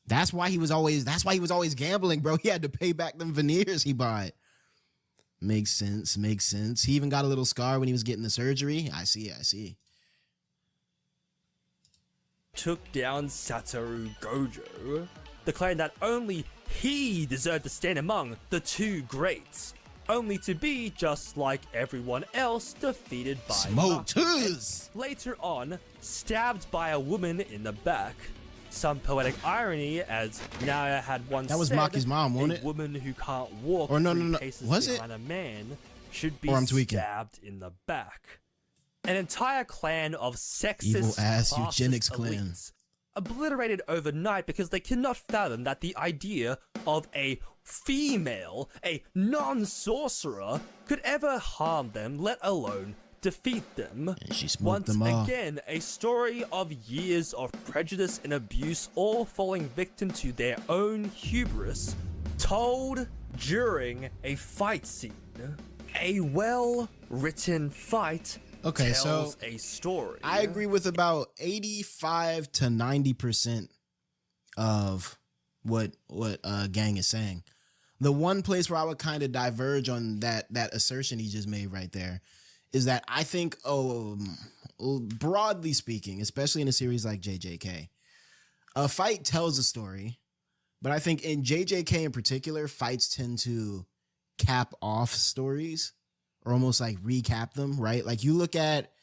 That's why he was always gambling, bro. He had to pay back them veneers he bought. Makes sense. He even got a little scar when he was getting the surgery. I see. Took down Satoru Gojo, declaring that only he deserved to stand among the two greats, only to be, just like everyone else, defeated by Maki. Later on, stabbed by a woman in the back. Some poetic irony, as Naya had once said, that was Maki's mom, wasn't it? A woman who can't walk or no, paces was behind it? A man should be or I'm tweaking. Stabbed in the back. An entire clan of sexist, evil-ass classist eugenics clan. elites obliterated overnight because they cannot fathom that the idea of a female, a non-sorcerer, could ever harm them, let alone defeat them. And she smoked Once them all. again, a story of years of prejudice and abuse, all falling victim to their own hubris, told during a fight scene. A well-written fight Okay, tells so a story. I agree with about 85 to 90% of what Gang is saying. The one place where I would kind of diverge on that assertion he just made right there is that I think, broadly speaking, especially in a series like JJK, a fight tells a story, but I think in JJK in particular, fights tend to cap off stories or almost like recap them, right? Like you look at,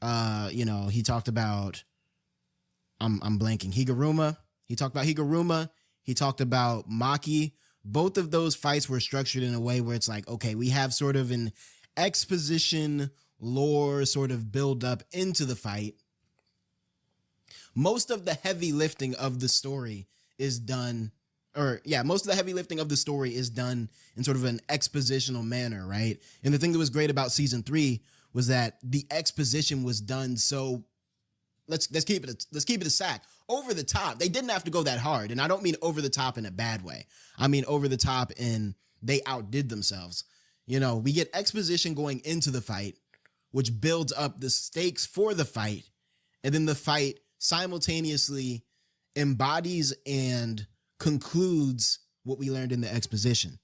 he talked about, I'm blanking, Higuruma. He talked about Higuruma. He talked about Maki. Both of those fights were structured in a way where it's like, okay, we have sort of an exposition lore sort of build up into the fight. Most of the heavy lifting of the story is done, most of the heavy lifting of the story is done in sort of an expositional manner, right? And the thing that was great about season 3 was that the exposition was done so let's keep it a sack. Over the top. They didn't have to go that hard. And I don't mean over the top in a bad way. I mean over the top in they outdid themselves. We get exposition going into the fight, which builds up the stakes for the fight. And then the fight simultaneously embodies and concludes what we learned in the exposition.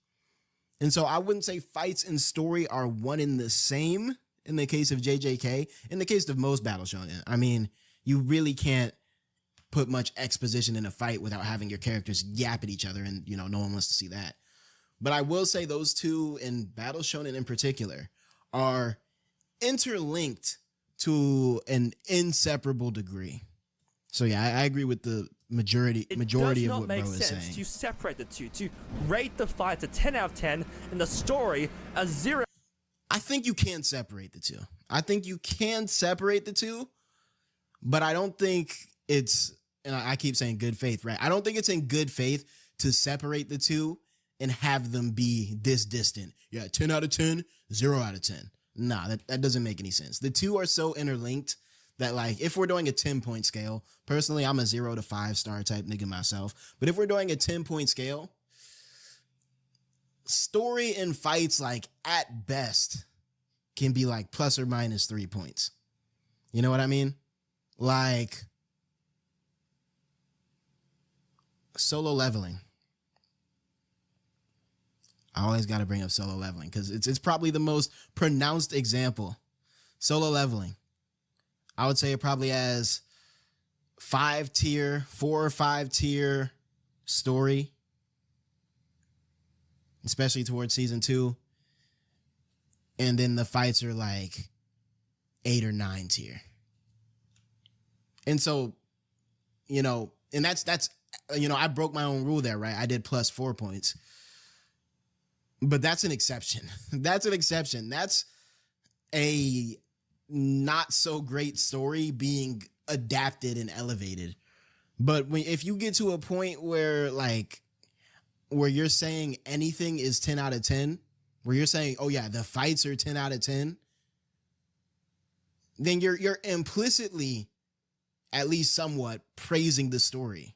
And so I wouldn't say fights and story are one and the same in the case of JJK. In the case of most battle shonen, I mean, you really can't put much exposition in a fight without having your characters yap at each other, and no one wants to see that. But I will say those two, in battle shonen in particular, are interlinked to an inseparable degree. So yeah, I agree with the majority of what bro is saying. It does not make sense to separate the two, to rate the fight a 10 out of 10 and the story a 0. I think you can separate the two. But I don't think it's, and I keep saying good faith, right? I don't think it's in good faith to separate the two and have them be this distant. Yeah, 10 out of 10, 0 out of 10. Nah, that doesn't make any sense. The two are so interlinked that, like, if we're doing a 10-point scale, personally, I'm a 0 to 5-star type nigga myself. But if we're doing a 10-point scale, story and fights, like, at best, can be like plus or minus 3 points. You know what I mean? Like, Solo Leveling. I always got to bring up Solo Leveling because it's probably the most pronounced example. Solo Leveling. I would say it probably has 4 or 5 tier story, especially towards season 2. And then the fights are like 8 or 9 tier. And so, and that's, I broke my own rule there, right? I did plus 4 points. But that's an exception. That's an exception. That's a not so great story being adapted and elevated. But if you get to a point where, like, where you're saying anything is 10 out of 10, where you're saying, oh yeah, the fights are 10 out of 10, then you're implicitly, at least somewhat, praising the story.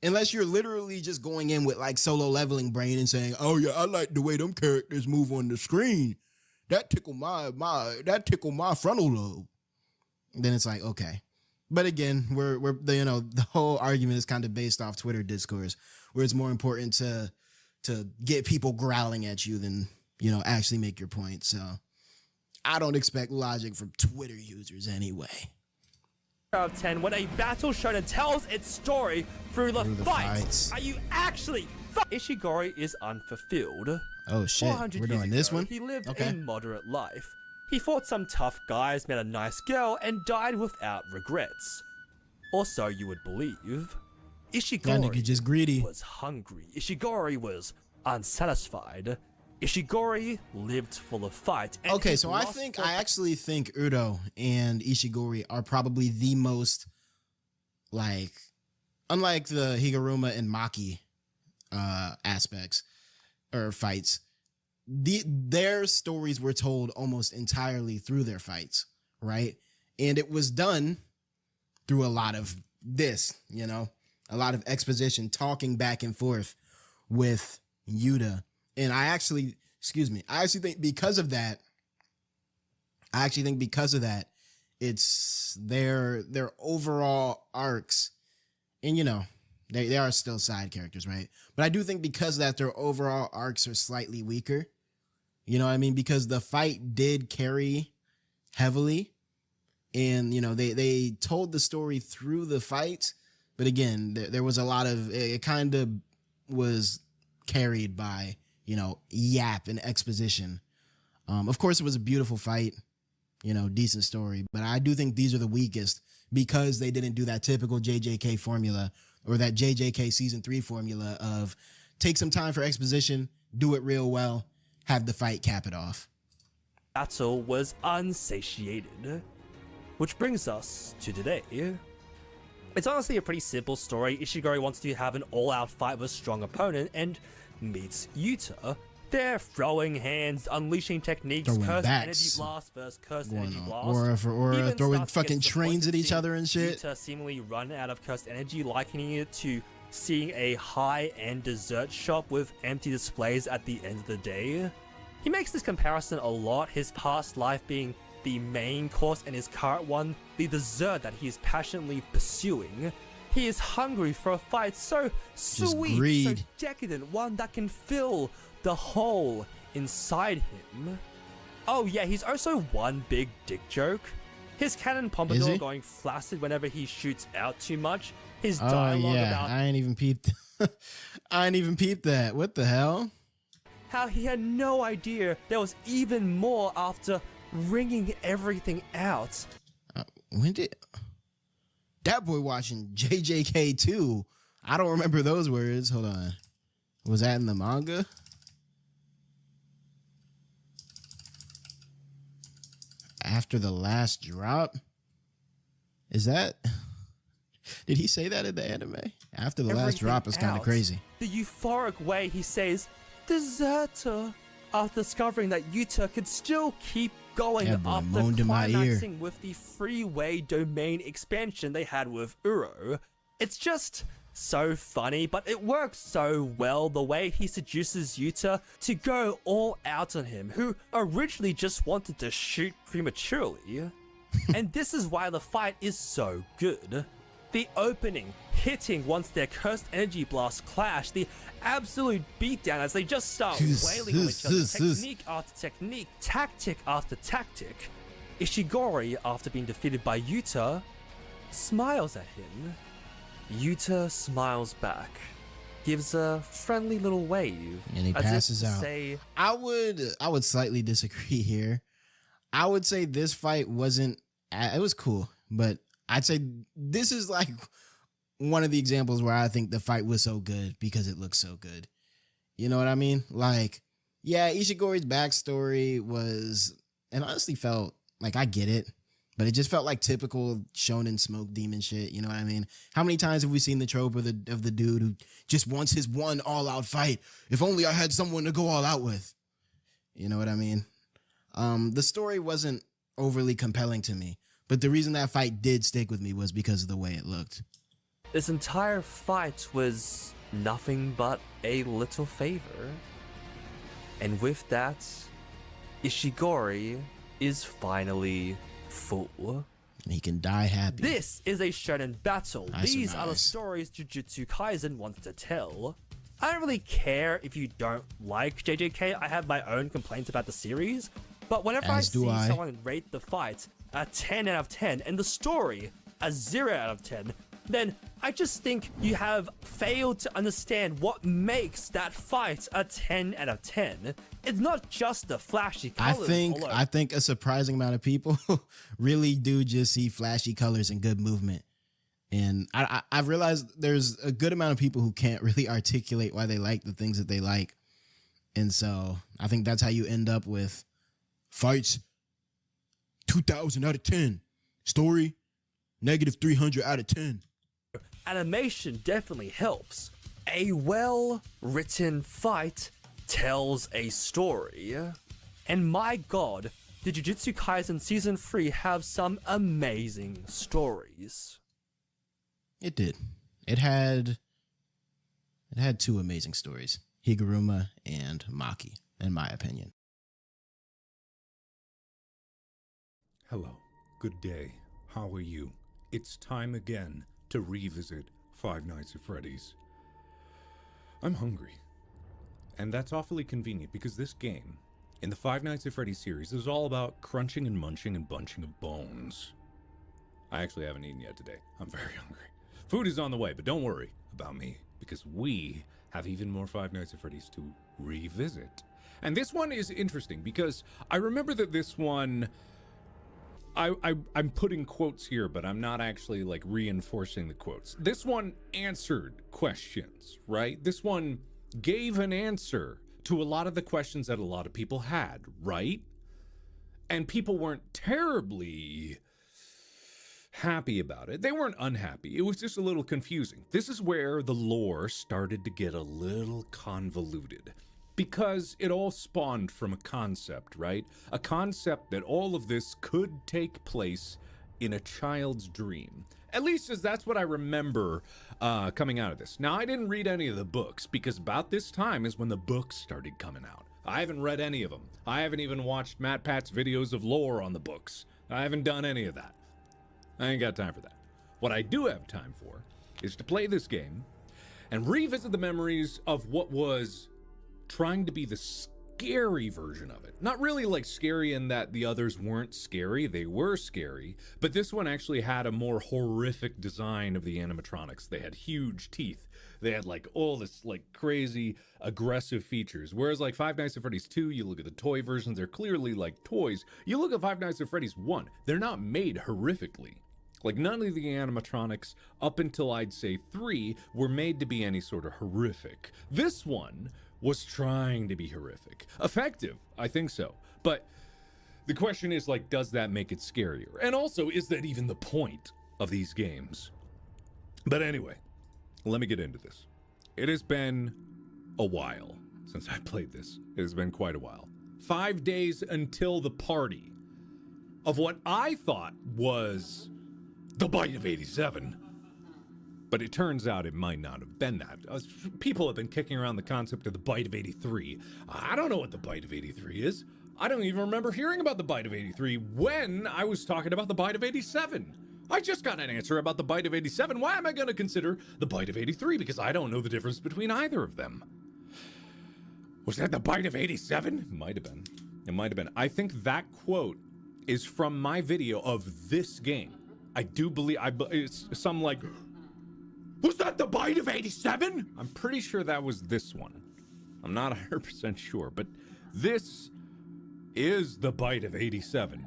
Unless you're literally just going in with like Solo Leveling brain and saying, oh yeah, I like the way them characters move on the screen. That tickle my frontal lobe. Then it's like, okay. But again, we're the whole argument is kind of based off Twitter discourse, where it's more important to get people growling at you than, actually make your point. So I don't expect logic from Twitter users anyway. Out of 10 when a battle shonen tells its story through the fights. Are you actually Ishigori is unfulfilled. Oh shit, we're doing this one? He lived a moderate life. He fought some tough guys, met a nice girl, and died without regrets. Or so you would believe. Ishigori just greedy. Was hungry. Ishigori was unsatisfied. Ishigori lived full of fight. And okay, so I actually think Udo and Ishigori are probably the most, like, unlike the Higuruma and Maki aspects or fights, their stories were told almost entirely through their fights, right? And it was done through a lot of this, a lot of exposition, talking back and forth with Yuta. And I actually think because of that, it's their overall arcs, and they are still side characters, right? But I do think because of that, their overall arcs are slightly weaker. You know what I mean? Because the fight did carry heavily, and they told the story through the fight, but again, there was a lot of it kind of was carried by yap and exposition. Of course, it was a beautiful fight, decent story, but I do think these are the weakest because they didn't do that typical JJK formula or that JJK season 3 formula of take some time for exposition, do it real well, have the fight cap it off. Battle was unsatiated, which brings us to today. It's honestly a pretty simple story. Ishigori wants to have an all-out fight with a strong opponent and meets Yuta. They're throwing hands, unleashing techniques, cursed energy blast versus cursed energy blast. Or throwing fucking trains at each other and shit. Yuta seemingly run out of cursed energy, likening it to seeing a high-end dessert shop with empty displays at the end of the day. He makes this comparison a lot, his past life being the main course and his current one, the dessert that he is passionately pursuing. He is hungry for a fight so sweet, so decadent, one that can fill the hole inside him. Oh yeah, he's also one big dick joke. His cannon pompadour going flaccid whenever he shoots out too much. His dialogue about I ain't even peeped. I ain't even peeped that. What the hell? How he had no idea there was even more after wringing everything out. When did that boy watching JJK 2? I don't remember those words. Hold on. Was that in the manga? After the last drop? Is that... Did he say that in the anime? After the last drop is kind of crazy. The euphoric way he says, deserter, after discovering that Yuta could still keep going after climaxing with the freeway domain expansion they had with Uro. It's just so funny, but it works so well the way he seduces Yuta to go all out on him, who originally just wanted to shoot prematurely. And this is why the fight is so good. The opening, hitting once their cursed energy blasts clash, the absolute beatdown as they just start wailing on each other, technique after technique, tactic after tactic. Ishigori, after being defeated by Yuta, smiles at him. Yuta smiles back, gives a friendly little wave, and he passes out. I would slightly disagree here. I would say this fight wasn't. It was cool, but I'd say this is like one of the examples where I think the fight was so good because it looks so good. You know what I mean? Like, yeah, Ishigori's backstory was, and honestly felt like I get it, But it just felt like typical shonen smoke demon shit. You know what I mean? How many times have we seen the trope of the dude who just wants his one all out fight? If only I had someone to go all out with. You know what I mean? The story wasn't overly compelling to me, but the reason that fight did stick with me was because of the way it looked. This entire fight was nothing but a little favor. And with that, Ishigori is finally full. He can die happy. This is a shonen battle. These are the stories Jujutsu Kaisen wants to tell. I don't really care if you don't like JJK. I have my own complaints about the series. But whenever I see someone rate the fight a 10 out of 10 and the story a 0 out of 10, then I just think you have failed to understand what makes that fight a 10 out of 10. It's not just the flashy colors. I think a surprising amount of people really do just see flashy colors and good movement. And I've realized there's a good amount of people who can't really articulate why they like the things that they like. And so I think that's how you end up with fights 2,000 out of 10. Story negative 300 out of 10. Animation definitely helps. A well-written fight tells a story. And my god, did Jujutsu Kaisen Season 3 have some amazing stories. It did. It had two amazing stories. Higuruma and Maki, in my opinion. Hello. Good day. How are you? It's time again to revisit Five Nights at Freddy's. I'm hungry. And that's awfully convenient because this game, in the Five Nights at Freddy's series, is all about crunching and munching and bunching of bones. I actually haven't eaten yet today. I'm very hungry. Food is on the way, but don't worry about me because we have even more Five Nights at Freddy's to revisit. And this one is interesting because I remember that this one... I'm putting quotes here, but I'm not actually like reinforcing the quotes. This one answered questions, right? This one gave an answer to a lot of the questions that a lot of people had, right? And people weren't terribly happy about it. They weren't unhappy. It was just a little confusing. This is where the lore started to get a little convoluted. Because it all spawned from a concept, right? A concept that all of this could take place in a child's dream. At least as that's what I remember coming out of this. Now, I didn't read any of the books because about this time is when the books started coming out. I haven't read any of them. I haven't even watched Matt Pat's videos of lore on the books. I haven't done any of that. I ain't got time for that. What I do have time for is to play this game and revisit the memories of what was trying to be the scary version of it. Not really like scary in that the others weren't scary, they were scary, but this one actually had a more horrific design of the animatronics. They had huge teeth. They had like all this like crazy aggressive features. Whereas like Five Nights at Freddy's 2, you look at the toy versions, they're clearly like toys. You look at Five Nights at Freddy's 1, they're not made horrifically. Like none of the animatronics up until I'd say 3 were made to be any sort of horrific. This one was trying to be horrific. Effective, I think so. But the question is like, does that make it scarier? And also, is that even the point of these games? But anyway, let me get into this. It has been a while since I played this. It has been quite a while. 5 days until the party of what I thought was the Bite of 87. But it turns out it might not have been that. People have been kicking around the concept of the Bite of 83. I don't know what the Bite of 83 is. I don't even remember hearing about the Bite of 83 when I was talking about the Bite of 87. I just got an answer about the Bite of 87. Why am I going to consider the Bite of 83? Because I don't know the difference between either of them. Was that the Bite of 87? Might have been. It might have been. I think that quote is from my video of this game. I do believe it's some like... Was that the Bite of 87? I'm pretty sure that was this one. I'm not 100% sure, but this is the Bite of 87.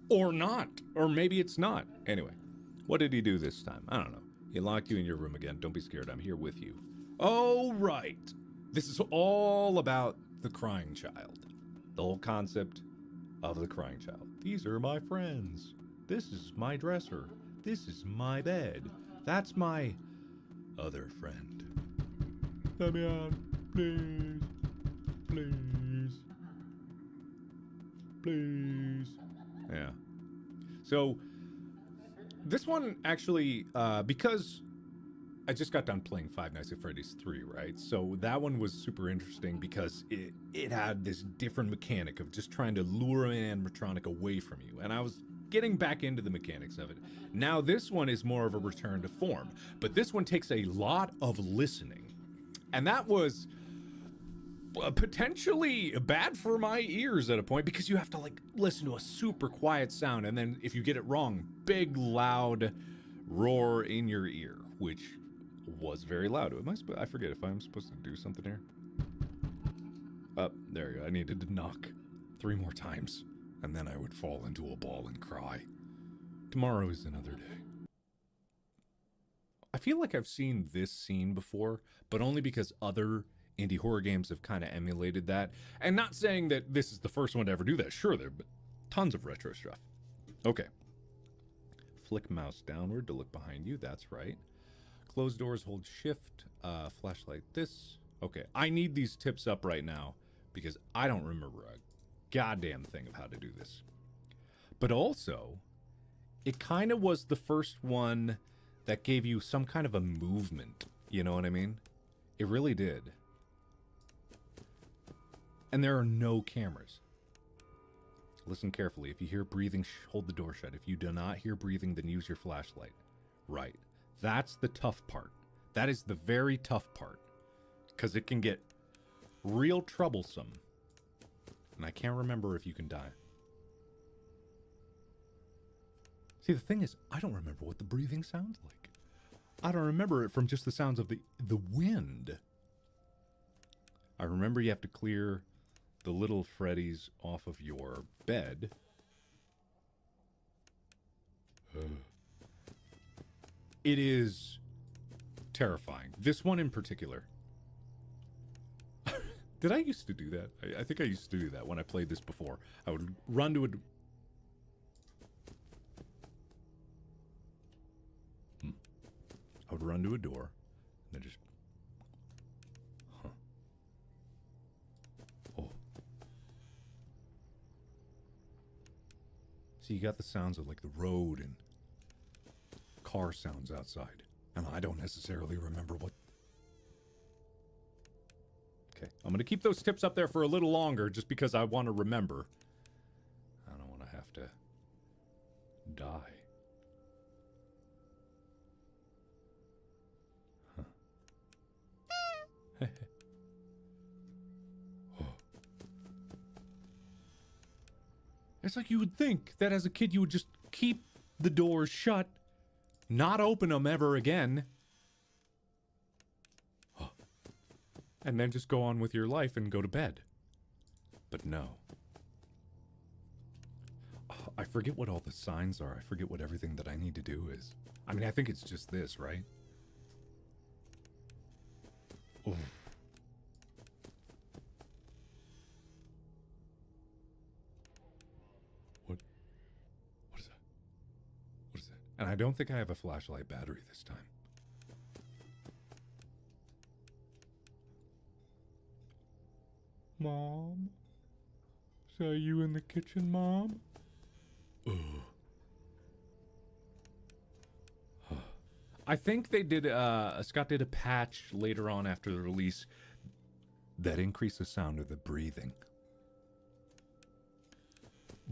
Or not. Or maybe it's not. Anyway, what did he do this time? I don't know. He locked you in your room again. Don't be scared. I'm here with you. Oh, right. This is all about the crying child. The whole concept of the crying child. These are my friends. This is my dresser. This is my bed. That's my other friend. Let me out, please. Please. Please. Yeah. So, this one actually, because I just got done playing Five Nights at Freddy's 3, right? So that one was super interesting because it had this different mechanic of just trying to lure an animatronic away from you. And I was getting back into the mechanics of it. Now this one is more of a return to form, but this one takes a lot of listening. And that was potentially bad for my ears at a point because you have to like listen to a super quiet sound, and then if you get it wrong, big loud roar in your ear, which was very loud. I forget if I'm supposed to do something here. There you go. I needed to knock 3 more times, and then I would fall into a ball and cry. Tomorrow is another day. I feel like I've seen this scene before, but only because other indie horror games have kind of emulated that. And not saying that this is the first one to ever do that. Sure, there but tons of retro stuff. Okay. Flick mouse downward to look behind you. That's right. Close doors, hold shift. Flashlight this. Okay, I need these tips up right now because I don't remember a goddamn thing of how to do this. But also, it kind of was the first one that gave you some kind of a movement. You know what I mean? It really did. And there are no cameras. Listen carefully. If you hear breathing, hold the door shut. If you do not hear breathing, then use your flashlight. Right. That's the tough part. That is the very tough part. Because it can get real troublesome. And I can't remember if you can die. See, the thing is, I don't remember what the breathing sounds like. I don't remember it from just the sounds of the wind. I remember you have to clear the little Freddies off of your bed. It is terrifying. This one in particular. Did I used to do that? I think I used to do that when I played this before. I would run to a... I would run to a door and then just... So you got the sounds of like the road and car sounds outside. And I don't necessarily remember what... Okay, I'm going to keep those tips up there for a little longer just because I want to remember. I don't want to have to die. Huh. It's like you would think that as a kid you would just keep the doors shut, not open them ever again, and then just go on with your life and go to bed. But no. I forget what all the signs are. I forget what everything that I need to do is. I mean, I think it's just this, right? Oof. And I don't think I have a flashlight battery this time. Mom? Is that you in the kitchen, Mom? I think they did, Scott did a patch later on after the release that increased the sound of the breathing.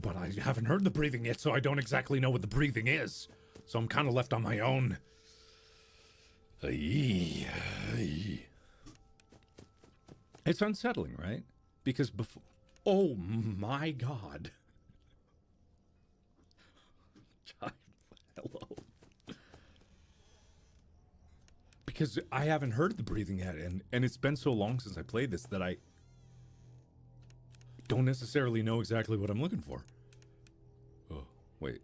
But I haven't heard the breathing yet, so I don't exactly know what the breathing is. So I'm kind of left on my own. It's unsettling, right? Because before... Oh my God. Hello. Because I haven't heard the breathing yet, and it's been so long since I played this that I don't necessarily know exactly what I'm looking for. Oh, wait.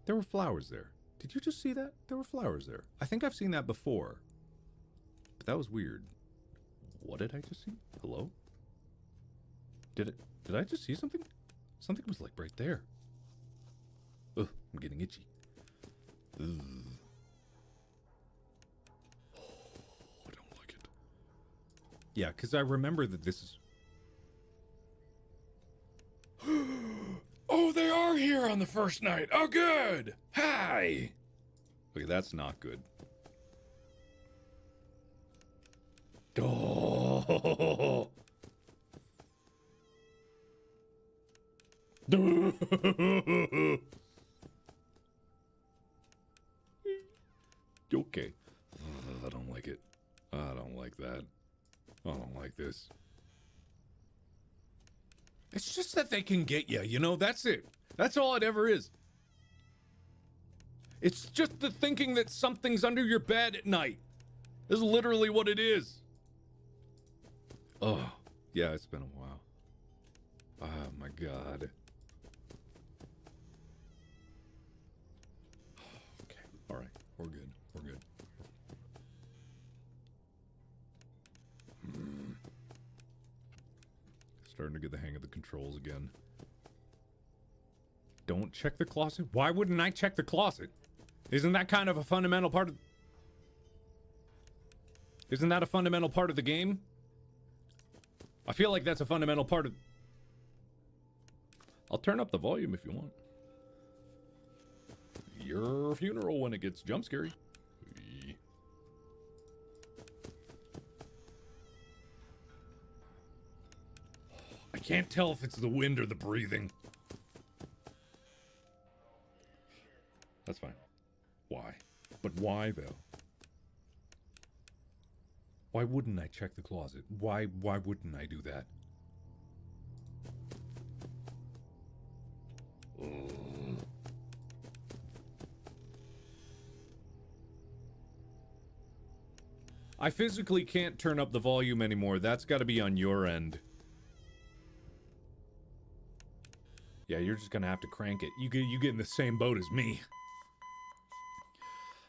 There were flowers there. Did you just see that? There were flowers there. I think I've seen that before. But that was weird. What did I just see? Hello? Did I just see something? Something was like right there. Ugh, I'm getting itchy. Ugh. I don't like it. Yeah, because I remember that this is... Oh, they are here on the first night. Oh, good. Hi. Okay, that's not good. Oh. Okay. I don't like it. I don't like that. I don't like this. It's just that they can get you, you know? That's it. That's all it ever is. It's just the thinking that something's under your bed at night. This is literally what it is. Oh, yeah, it's been a while. Oh, my God. Okay, all right. We're good. We're good. Starting to get the hang of the controls again. Don't check the closet? Why wouldn't I check the closet? Isn't that kind of a fundamental part of... Isn't that a fundamental part of the game? I feel like that's a fundamental part of... I'll turn up the volume if you want. Your funeral when it gets jump scary. I can't tell if it's the wind or the breathing. That's fine. Why? But why, though? Why wouldn't I check the closet? Why wouldn't I do that? Ugh. I physically can't turn up the volume anymore. That's got to be on your end. Yeah, you're just gonna have to crank it. You get in the same boat as me.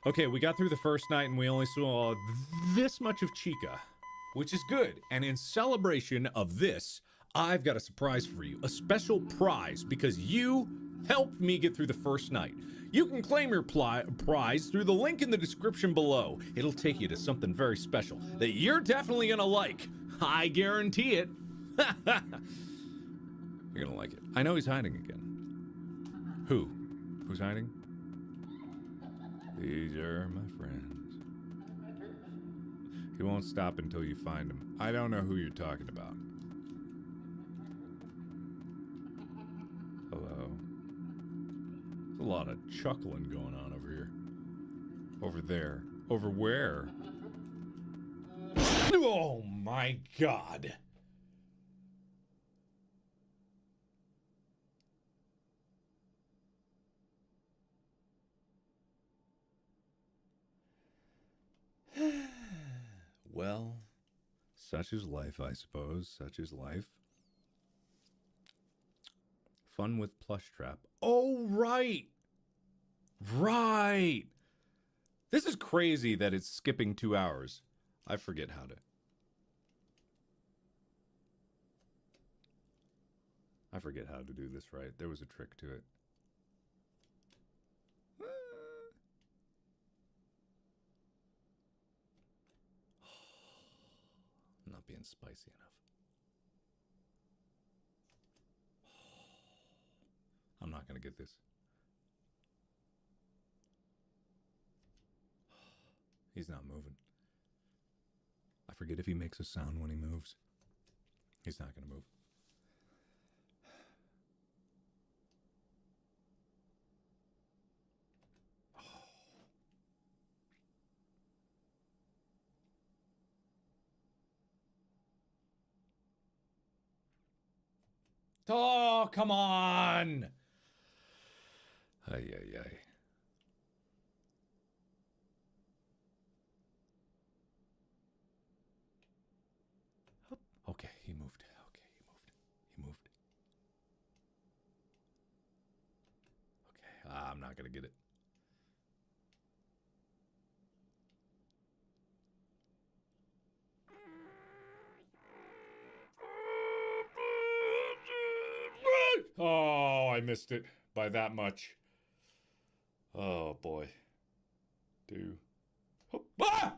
Okay, we got through the first night and we only saw this much of Chica, which is good. And in celebration of this, I've got a surprise for you. A special prize because you helped me get through the first night. You can claim your prize through the link in the description below. It'll take you to something very special that you're definitely gonna like. I guarantee it. You're gonna like it. I know he's hiding again. Who? Who's hiding? These are my friends. He won't stop until you find him. I don't know who you're talking about. Hello. There's a lot of chuckling going on over here. Over there. Over where? Oh my God. Well, such is life, I suppose. Such is life. Fun with plush trap. Oh, right. Right. This is crazy that it's skipping 2 hours. I forget how to. I forget how to do this right. There was a trick to it. I'm not being spicy enough. I'm not gonna get this. He's not moving. I forget if he makes a sound when he moves. He's not gonna move. Oh, come on! Ay, ay, ay. Okay, he moved. Okay, he moved. He moved. Okay, I'm not gonna get it. Oh, I missed it by that much. Oh boy. 2. Oh, ah!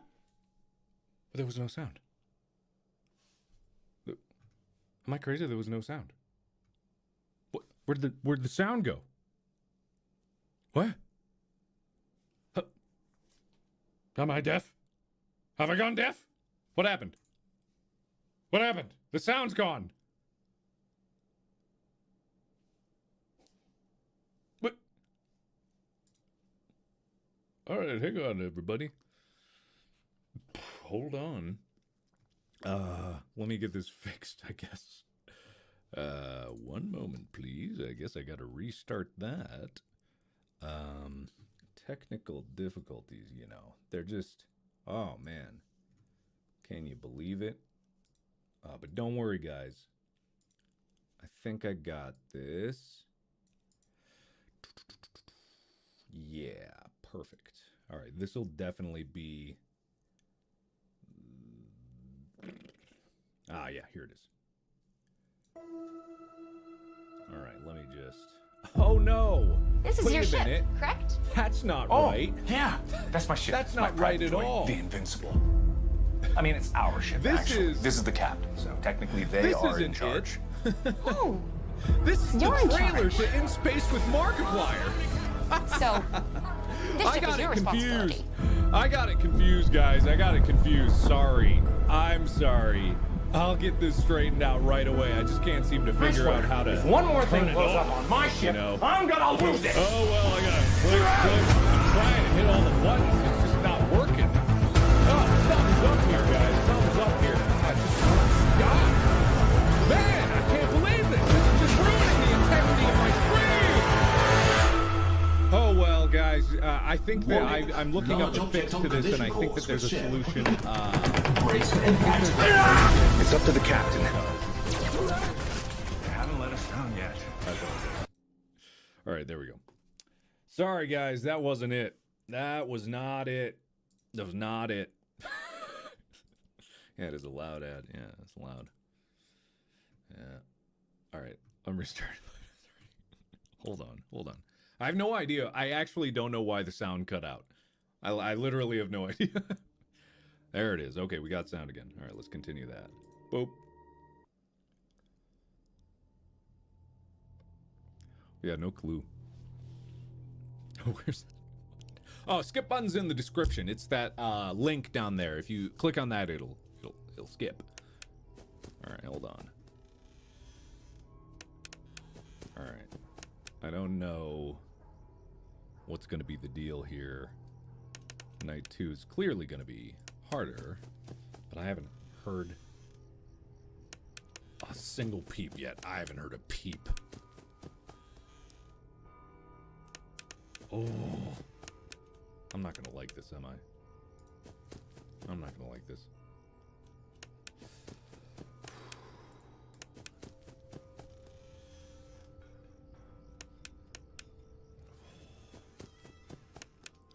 But there was no sound. Am I crazy? There was no sound. What? Where'd the sound go? What? Huh. Am I deaf? Have I gone deaf? What happened? What happened? The sound's gone. What? All right, hang on, everybody. Hold on. Let me get this fixed, I guess. One moment, please. I guess I gotta restart that. Technical difficulties, you know. They're just, oh man. Can you believe it? But don't worry, guys. I think I got this. Yeah, perfect. All right, this will definitely be... Ah, yeah, here it is. All right, let me just... Oh, no! This is Wait your a ship, minute. correct? That's not Oh, right. yeah, that's my ship. That's not right at all. The Invincible. I mean, it's our ship, This is the captain, so technically they are in charge. Oh, This is You're in the trailer charge. to In Space with Markiplier. So, this I ship is got your it confused. responsibility. I got it confused, guys. I got it confused. Sorry. I'm sorry. I'll get this straightened out right away. I just can't seem to figure out how to. If one more thing turn it blows off, up on my ship, you know. I'm gonna lose it. Oh well, I gotta click. I'm trying to hit all the buttons. It's just not working. Oh, something's up here, guys. Something's up here. God, man, I can't believe this. This is just ruining the integrity of my screen. Oh well, guys. I think that I'm looking up a fix to this, and I think that there's a solution. It's up to the captain. They haven't let us down yet. All right, there we go. Sorry, guys, that wasn't it. That was not it. That was not it. Yeah, it is a loud ad. Yeah, it's loud. Yeah. All right, I'm restarting. Hold on. I have no idea. I actually don't know why the sound cut out. I literally have no idea. There it is. Okay, we got sound again. All right, let's continue that. Boop. Yeah, no clue. Oh, where's that? Oh, skip button's in the description. It's that link down there. If you click on that, it'll skip. All right, hold on. All right. I don't know what's going to be the deal here. Night 2 is clearly going to be harder, but I haven't heard a single peep yet. I haven't heard a peep. Oh. I'm not gonna like this, am I? I'm not gonna like this.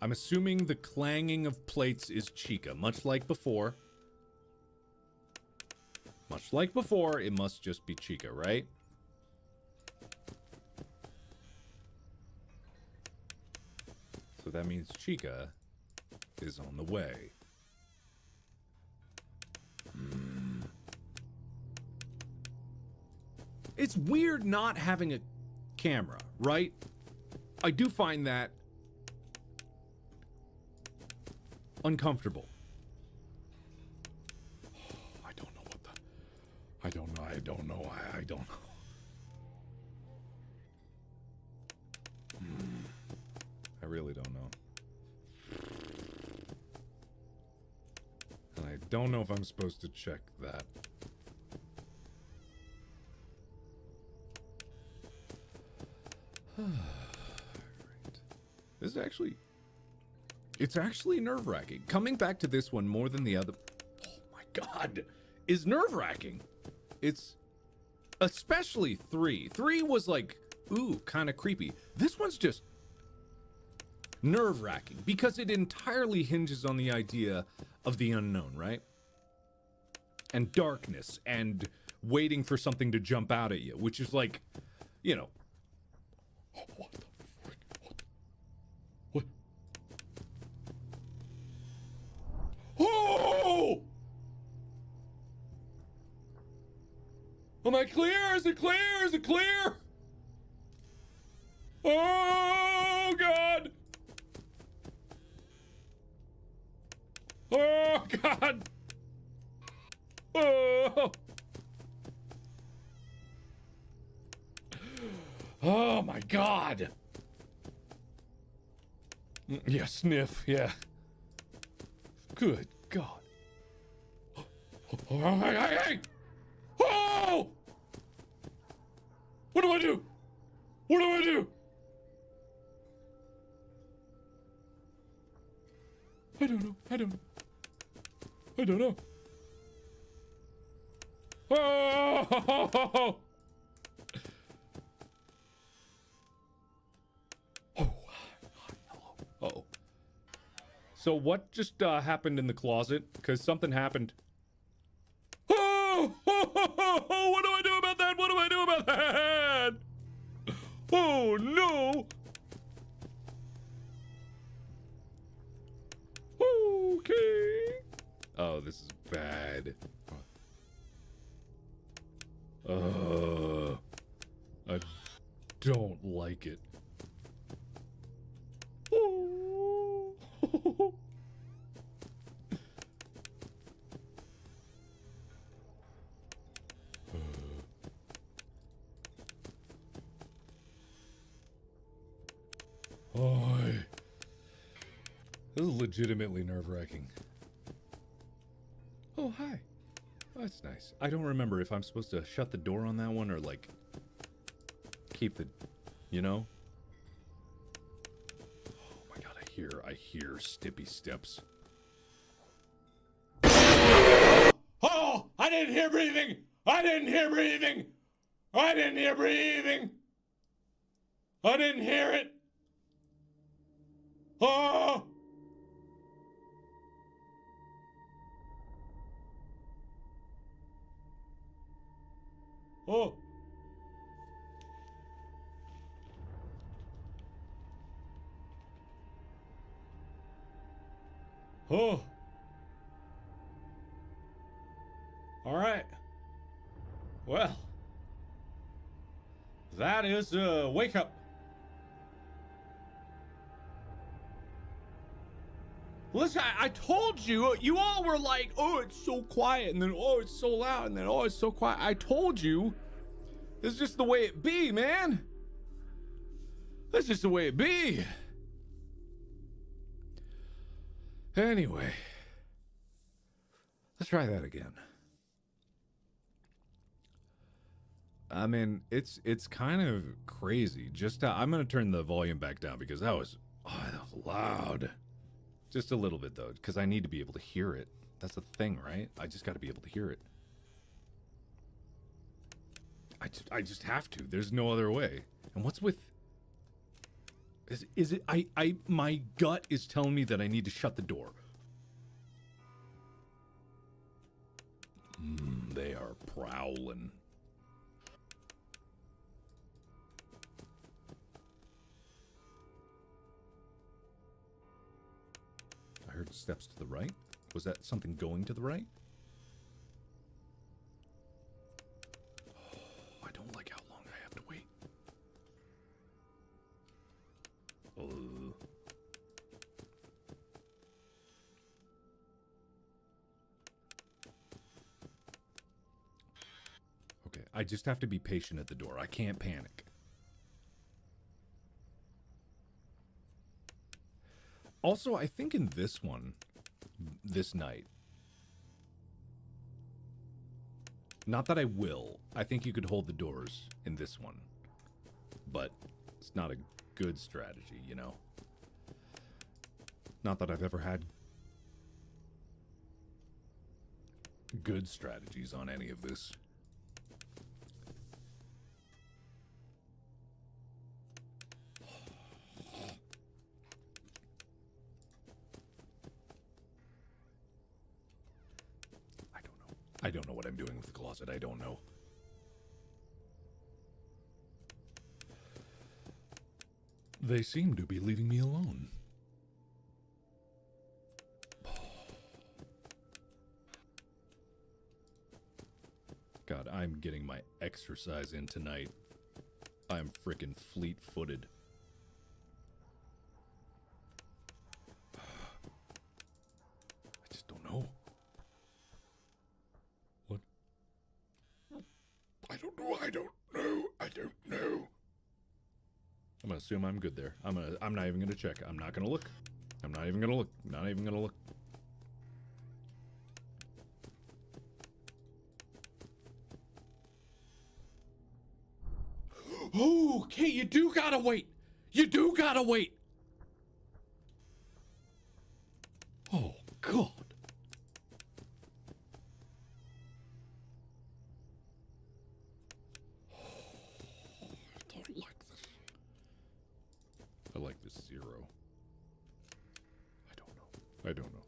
I'm assuming the clanging of plates is Chica, much like before. Much like before, it must just be Chica, right? So that means Chica is on the way. It's weird not having a camera, right? I do find that uncomfortable. I don't know. I really don't know. And I don't know if I'm supposed to check that. Right. This is actually... It's actually nerve-wracking. Coming back to this one more than the other... Oh my god! Is nerve-wracking. It's... Especially 3. 3 was like, ooh, kind of creepy. This one's just... nerve-wracking. Because it entirely hinges on the idea of the unknown, right? And darkness. And waiting for something to jump out at you. Which is like, you know... Am I clear? Is it clear? Is it clear? Oh, God. Oh, God. Oh. Oh, my God. Yeah, sniff. Yeah. Good God. Oh, hey. Oh! What do I do? What do I do? I don't know. I don't know. I don't know. Oh! Oh. So what just happened in the closet? Because something happened. Oh! What do I do about that? What do I do about that? Oh, no! Okay. Oh, this is bad. I don't like it. Oh. Oh, this is legitimately nerve-wracking. Oh, hi. Oh, that's nice. I don't remember if I'm supposed to shut the door on that one or, like, keep the, you know? Oh my God, I hear Stippy steps. Oh! I didn't hear breathing! I didn't hear breathing! I didn't hear breathing! I didn't hear it! Oh! Oh! Oh! All right. Well, that is a wake up. Listen, I told you, you all were like, oh, it's so quiet, and then, oh, it's so loud, and then, oh, it's so quiet. I told you, this is just the way it be, man. That's just the way it be. Anyway, let's try that again. I mean, it's kind of crazy. Just I'm gonna turn the volume back down because that was loud. Just a little bit though, because I need to be able to hear it. That's the thing, right? I just got to be able to hear it. I just have to. There's no other way. And what's with? Is it? My gut is telling me that I need to shut the door. They are prowling. I heard steps to the right. Was that something going to the right? Oh, I don't like how long I have to wait. Okay, I just have to be patient at the door. I can't panic. Also, I think in this one, this night, not that I will, I think you could hold the doors in this one, but it's not a good strategy, you know? Not that I've ever had good strategies on any of this. I don't know what I'm doing with the closet. I don't know. They seem to be leaving me alone. God, I I'm getting my exercise in tonight. I'm freaking fleet-footed. I just don't know. What? I don't know. I'm gonna assume I'm good there. I'm not even gonna check. I'm not gonna look. Not even gonna look. Oh, okay, you do gotta wait. Oh, God. I like this 0. I don't know.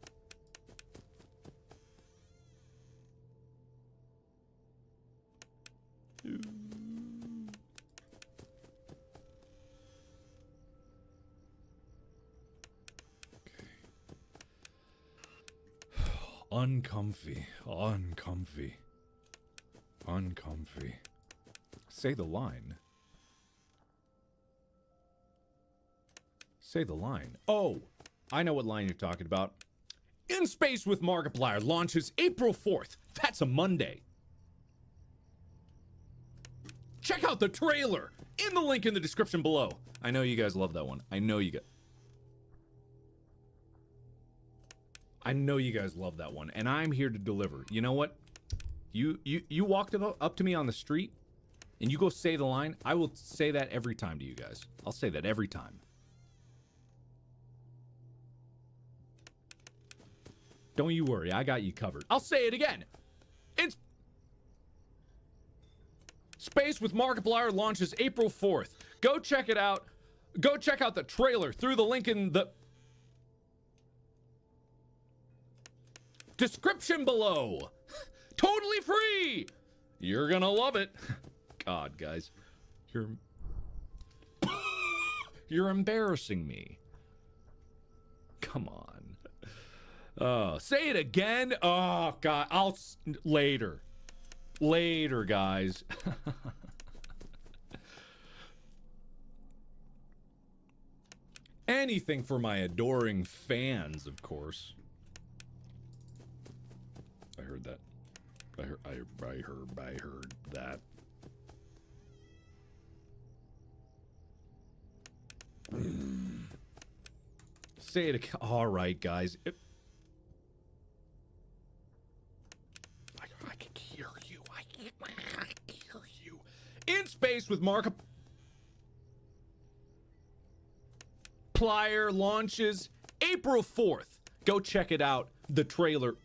Uncomfy. Say the line. Oh, I know what line you're talking about. In Space with Markiplier launches April 4th. That's a Monday. Check out the trailer in the link in the description below. I know you guys love that one. I know you guys love that one, and I'm here to deliver. You know what? You walked up to me on the street, and you go say the line. I will say that every time to you guys. I'll say that every time. Don't you worry, I got you covered. I'll say it again. It's Space with Markiplier launches April 4th. Go check it out. Go check out the trailer through the link in the description below. Totally free. You're gonna love it. God, guys. You're embarrassing me. Come on. Say it again. Oh, God. Later. Later, guys. Anything for my adoring fans, of course. I heard that. I heard that. Say it again. All right, guys. I can hear you. I can hear you. In Space with Markiplier launches April 4th. Go check it out. The trailer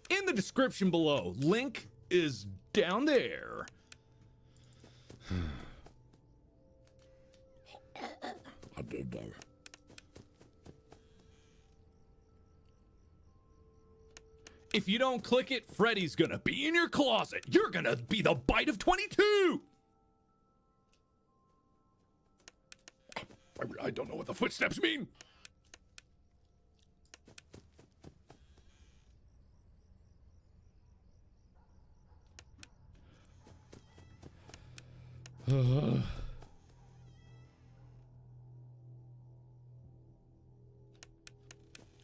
in the description below. Link is down there. I did that. If you don't click it, Freddy's gonna be in your closet. You're gonna be the bite of 22. I don't know what the footsteps mean.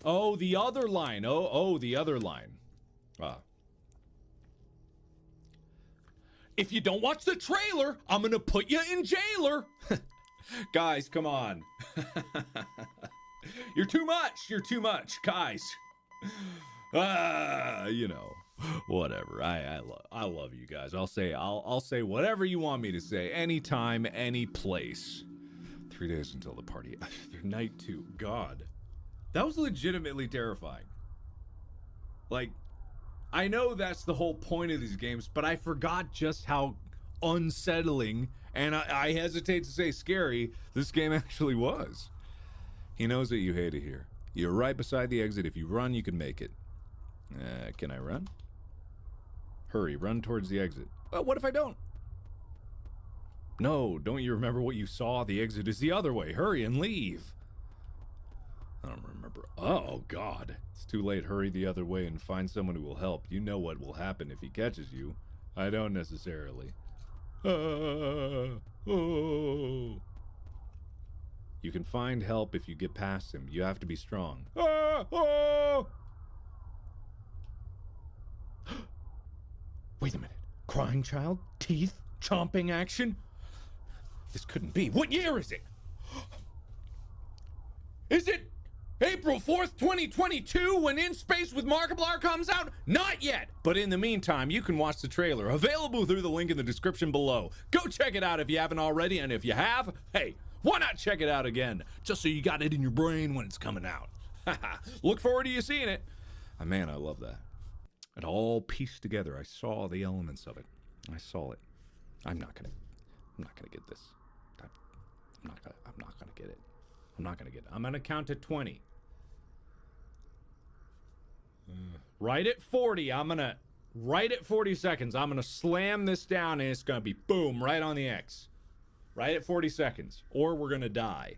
Oh, the other line. Oh, the other line. If you don't watch the trailer, I'm gonna put you in jailer. Guys, come on. You're too much, guys. You know, whatever. I love you guys. I'll say whatever you want me to say, anytime, any place. 3 days until the party. Night 2. God, that was legitimately terrifying. Like, I know that's the whole point of these games, but I forgot just how unsettling, and I hesitate to say scary, this game actually was. He knows that you hate it here. You're right beside the exit. If you run, you can make it. Can I run? Hurry, run towards the exit. Well, what if I don't? No, don't you remember what you saw? The exit is the other way. Hurry and leave. I don't remember. remember. Oh, God. It's too late. Hurry the other way and find someone who will help. You know what will happen if he catches you. I don't necessarily. Oh. You can find help if you get past him. You have to be strong. Wait a minute. Crying child? Teeth? Chomping action? This couldn't be. What year is it? Is it April 4th, 2022 when In Space with Markiplier comes out? Not yet! But in the meantime, you can watch the trailer, available through the link in the description below. Go check it out if you haven't already, and if you have, hey, why not check it out again? Just so you got it in your brain when it's coming out. Look forward to you seeing it. Man, I love that. It all pieced together. I saw the elements of it. I saw it. I'm not gonna get this. I'm not gonna get it. I'm not gonna get it. I'm gonna count to 20. Right at 40, right at 40 seconds, I'm gonna slam this down and it's gonna be boom, right on the X. Right at 40 seconds, or we're gonna die.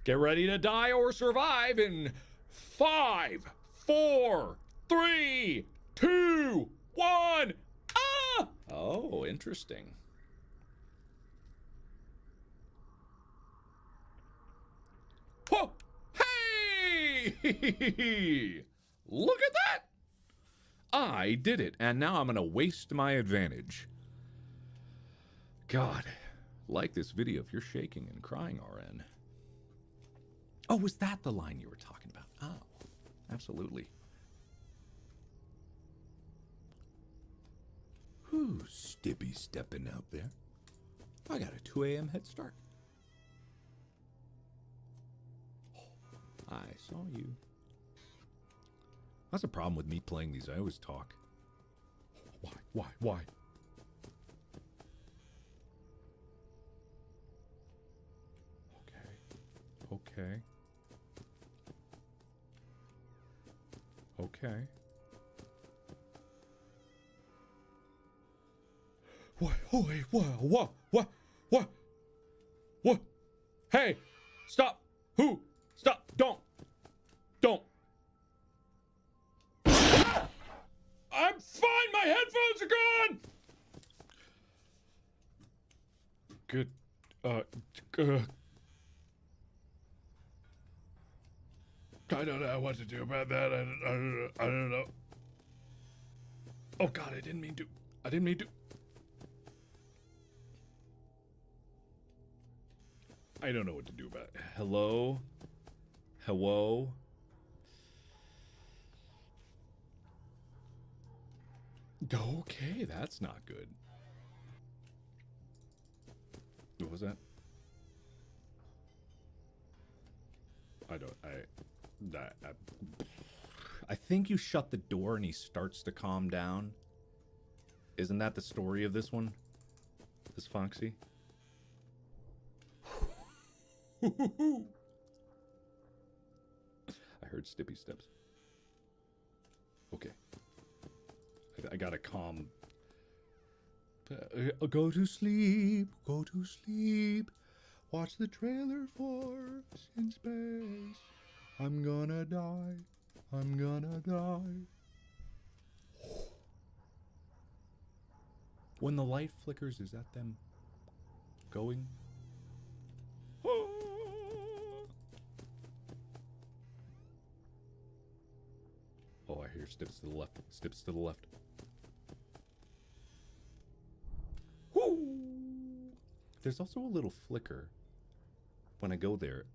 Get ready to die or survive in 5, 4, 3, 2, 1. Ah! Oh, interesting. Oh, hey! Look at that! I did it, and now I'm gonna waste my advantage. God, like this video if you're shaking and crying, RN. Oh, was that the line you were talking about? Oh, absolutely. Whew, Stippy stepping out there. I got a 2 a.m. head start. I saw you. That's a problem with me playing these. I always talk. Why? Okay. What? Oh, wait, what? Hey, stop. Who? Stop. Don't. I'm fine. My headphones are gone. Good. I don't know what to do about that. I don't know. Oh God, I didn't mean to. I don't know what to do about it. Hello? Okay, that's not good. What was that? I think you shut the door and he starts to calm down. Isn't that the story of this one? This Foxy? I heard Stippy steps. Okay. I gotta calm. Go to sleep. Watch the trailer for In Space. I'm gonna die. When the light flickers, is that them going? Oh, I hear steps to the left. Woo! There's also a little flicker when I go there.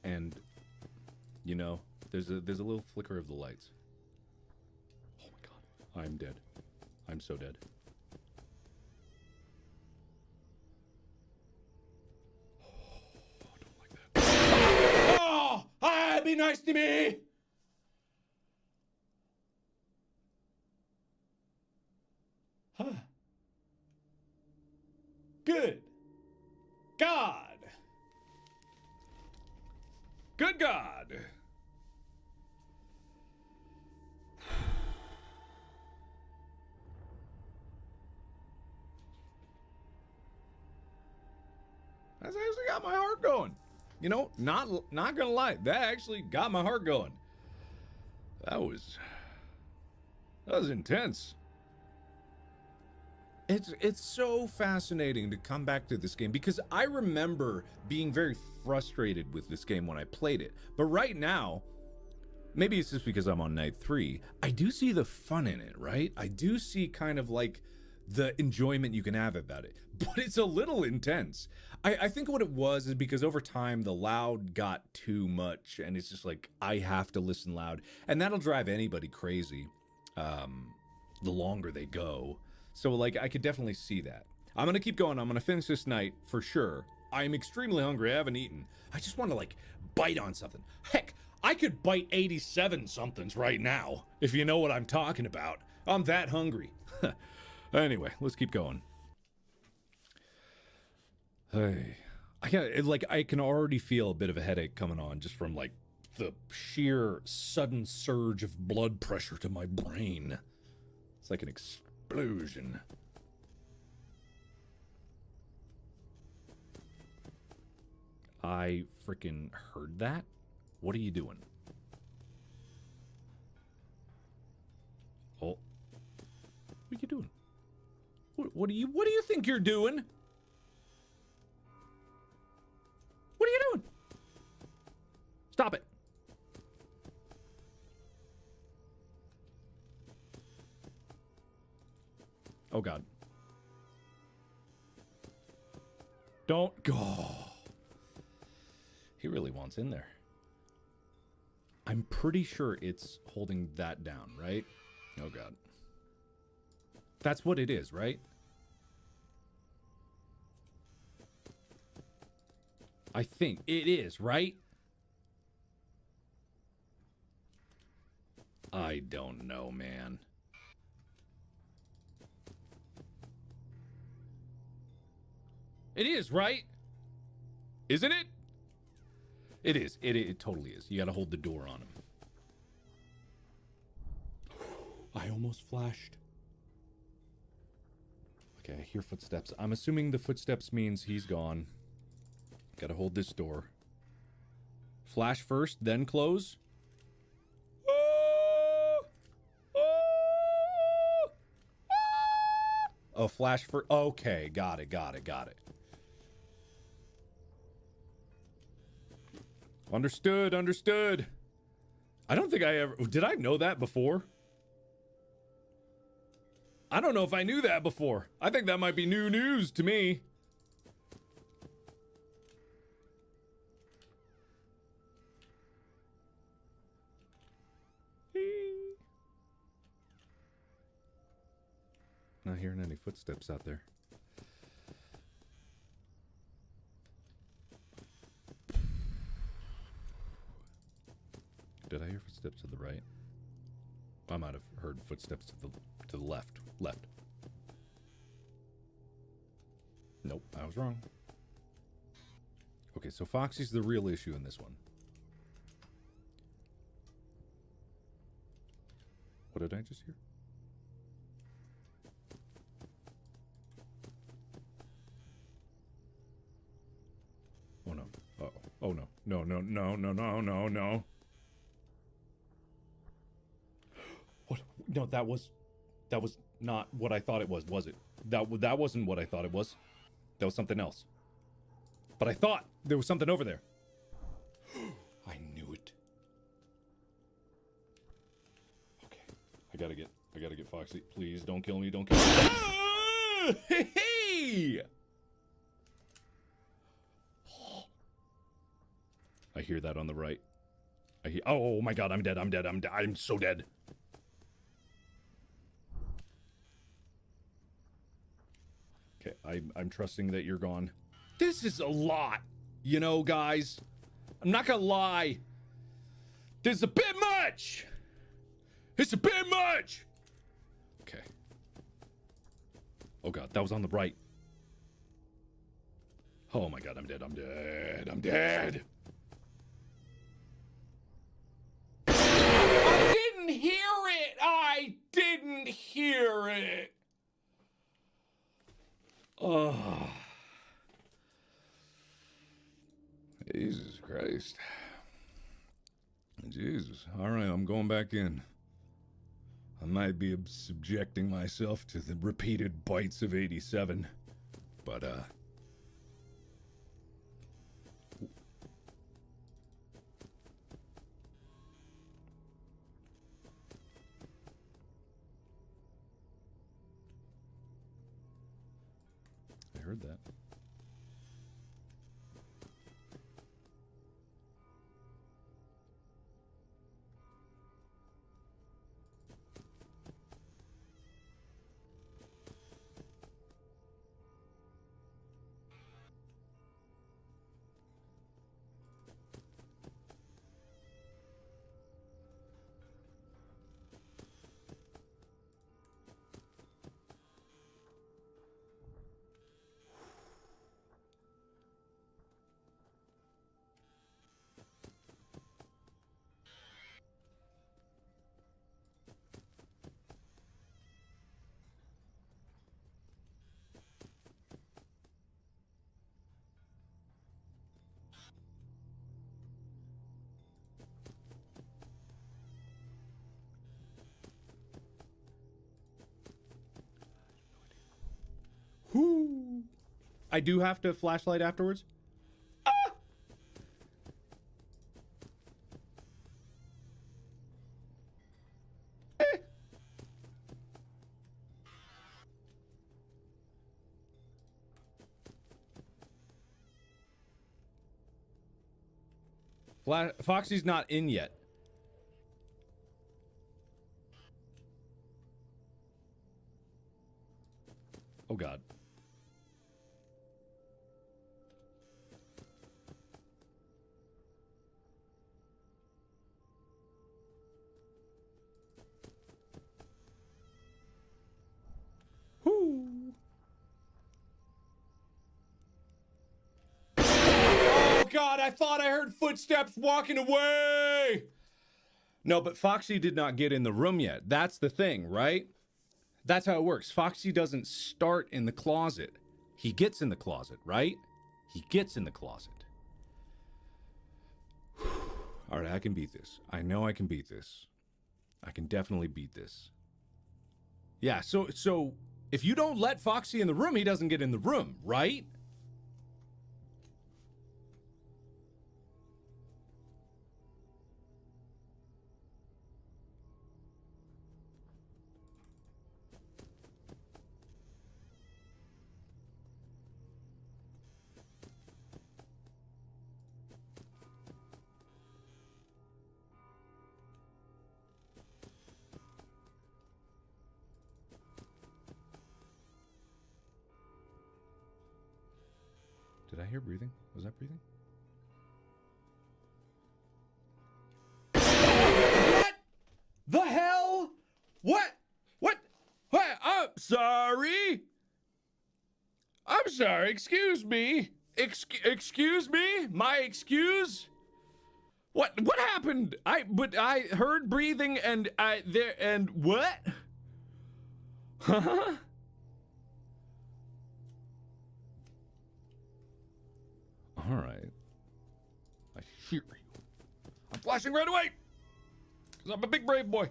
And, you know, there's a little flicker of the lights. Oh my God, I'm dead. I'm so dead. Oh, I don't like that. Oh, hi, be nice to me. Huh. Good God. Good God. That's actually got my heart going. You know, not gonna lie, that actually got my heart going. That was intense. It's so fascinating to come back to this game because I remember being very frustrated with this game when I played it. But right now, maybe it's just because I'm on night 3, I do see the fun in it, right? I do see kind of like the enjoyment you can have about it, but it's a little intense. I think what it was is because over time the loud got too much, and it's just like I have to listen loud, and that'll drive anybody crazy the longer they go. So like I could definitely see that. I'm gonna keep going. I'm gonna finish this night for sure. I'm extremely hungry. I haven't eaten. I just want to like bite on something. Heck, I could bite 87 somethings right now if you know what I'm talking about. I'm that hungry. Anyway, let's keep going. Hey, I can already feel a bit of a headache coming on just from like the sheer sudden surge of blood pressure to my brain. It's like an explosion. I freaking heard that. What are you doing? Oh, what are you doing? What do you think you're doing? What are you doing? Stop it. Oh God. Don't go. He really wants in there. I'm pretty sure it's holding that down, right? Oh God. That's what it is, right? I think it is, right? I don't know, man. It is, right? Isn't it? It is. It totally is. You gotta hold the door on him. I almost flashed. Okay, I hear footsteps. I'm assuming the footsteps means he's gone. Gotta hold this door. Flash first, then close. Oh, flash for... Okay, got it. Understood. I don't think I ever... Did I know that before? I don't know if I knew that before. I think that might be new news to me. Not hearing any footsteps out there. Did I hear footsteps to the right? I might have heard footsteps to the left. Nope, I was wrong. Okay, so Foxy's the real issue in this one. What did I just hear? Oh no. Uh-oh. Oh no. No. What? No, that was not what I thought it was it? That wasn't what I thought it was. That was something else. But I thought there was something over there. I knew it. Okay. I gotta get Foxy. Please don't kill me, don't kill me. Hey! I hear that on the right. Oh my God, I'm dead. I'm so dead. Okay, I'm trusting that you're gone. This is a lot, you know, guys. I'm not gonna lie. This is a bit much. It's a bit much. Okay. Oh God, that was on the right. Oh my God, I'm dead. I didn't hear it. Oh. Jesus Christ. Jesus. All right, I'm going back in. I might be subjecting myself to the repeated bites of 87, but, I heard that. Whoo! I do have to flashlight afterwards? Foxy's not in yet. Oh God. Whoo! Oh God, I thought I heard footsteps walking away! No, but Foxy did not get in the room yet. That's the thing, right? That's how it works. Foxy doesn't start in the closet. He gets in the closet, right? He gets in the closet. All right, I can beat this. I know I can beat this. I can definitely beat this. Yeah, so if you don't let Foxy in the room, he doesn't get in the room, right? Did I hear breathing? Was that breathing? What the hell? What? I'm sorry. I'm sorry. Excuse me. Excuse me? My excuse? What happened? I heard breathing and what? Huh? All right. I hear you. I'm flashing right away. Because I'm a big brave boy.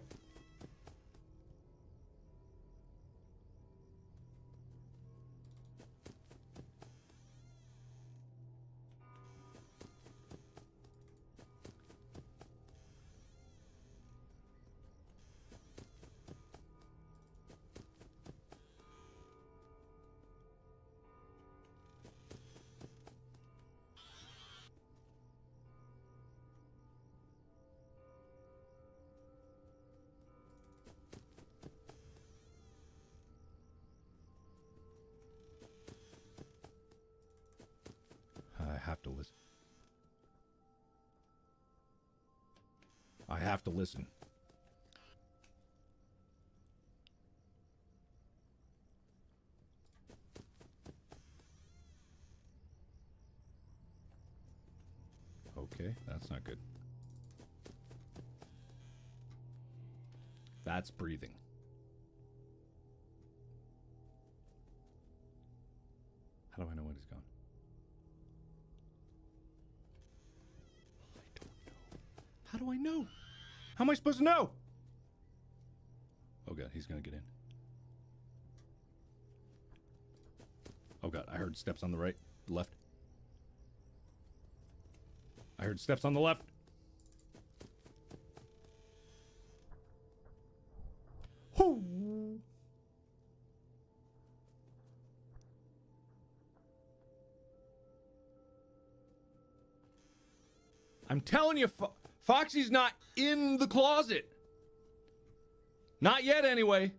I have to listen. I have to listen. Okay, that's not good. That's breathing. How do I know when he's gone? How do I know? How am I supposed to know? Oh god, he's gonna get in. Oh god, I heard steps on the right, left. I heard steps on the left. Whoo! I'm telling you, Foxy's not in the closet. Not yet, anyway.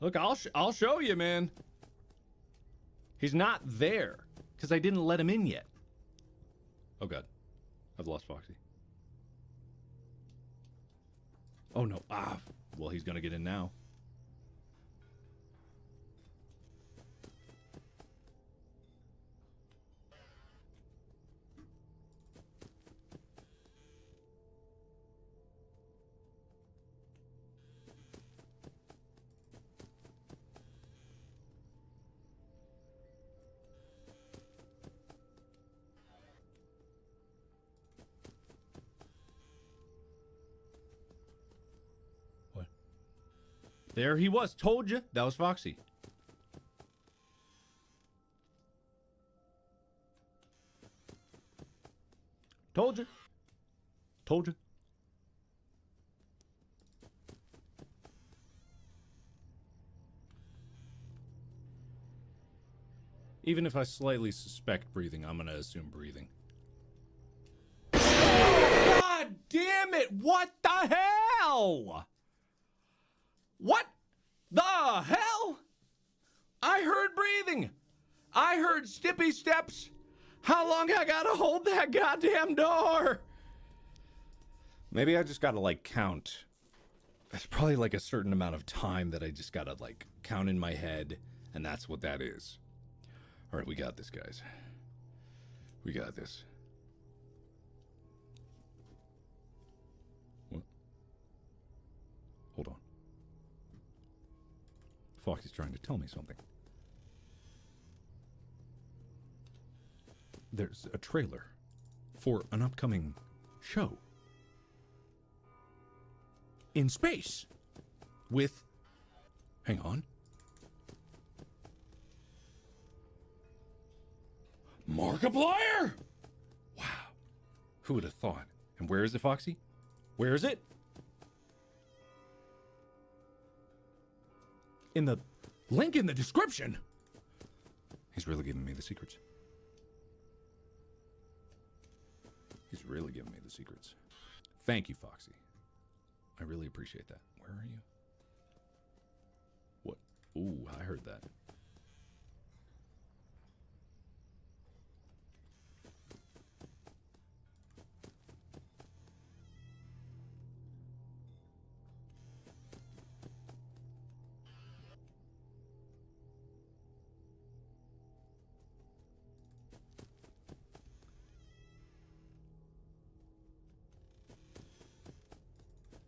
Look, I'll show you, man. He's not there because I didn't let him in yet. Oh god, I've lost Foxy. Oh no, well, he's gonna get in now. There he was. Told you. That was Foxy. Told you. Told you. Even if I slightly suspect breathing, I'm going to assume breathing. God damn it! What the hell? What the hell? I heard breathing. I heard stippy steps. How long I gotta hold that goddamn door? Maybe I just gotta, like, count. It's probably, like, a certain amount of time that I just gotta, like, count in my head, and that's what that is. All right, we got this, guys. We got this. What? Hold on. Foxy's trying to tell me something. There's a trailer for an upcoming show in space with, hang on, Markiplier! Wow. Who would have thought? And where is it, Foxy? Where is it? In the link in the description. He's really giving me the secrets. He's really giving me the secrets. Thank you, Foxy. I really appreciate that. Where are you? What? Ooh, I heard that.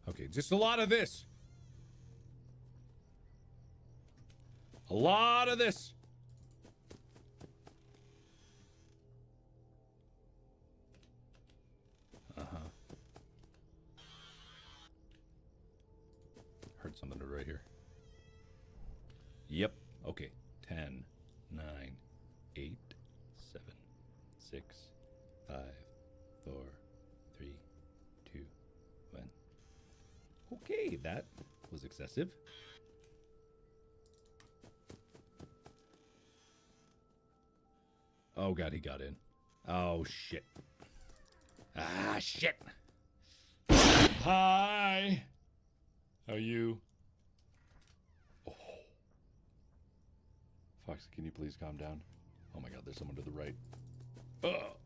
Okay, just a lot of this. A lot of this. Uh-huh. Heard something right here. Yep. Okay. 10, 9, 8, 7, 6, 5, 4, 3, 2, 1. Okay, that was excessive. Oh god, he got in. Oh shit. Ah shit. Hi. How are you? Oh. Foxy, can you please calm down? Oh my god, there's someone to the right. Ugh.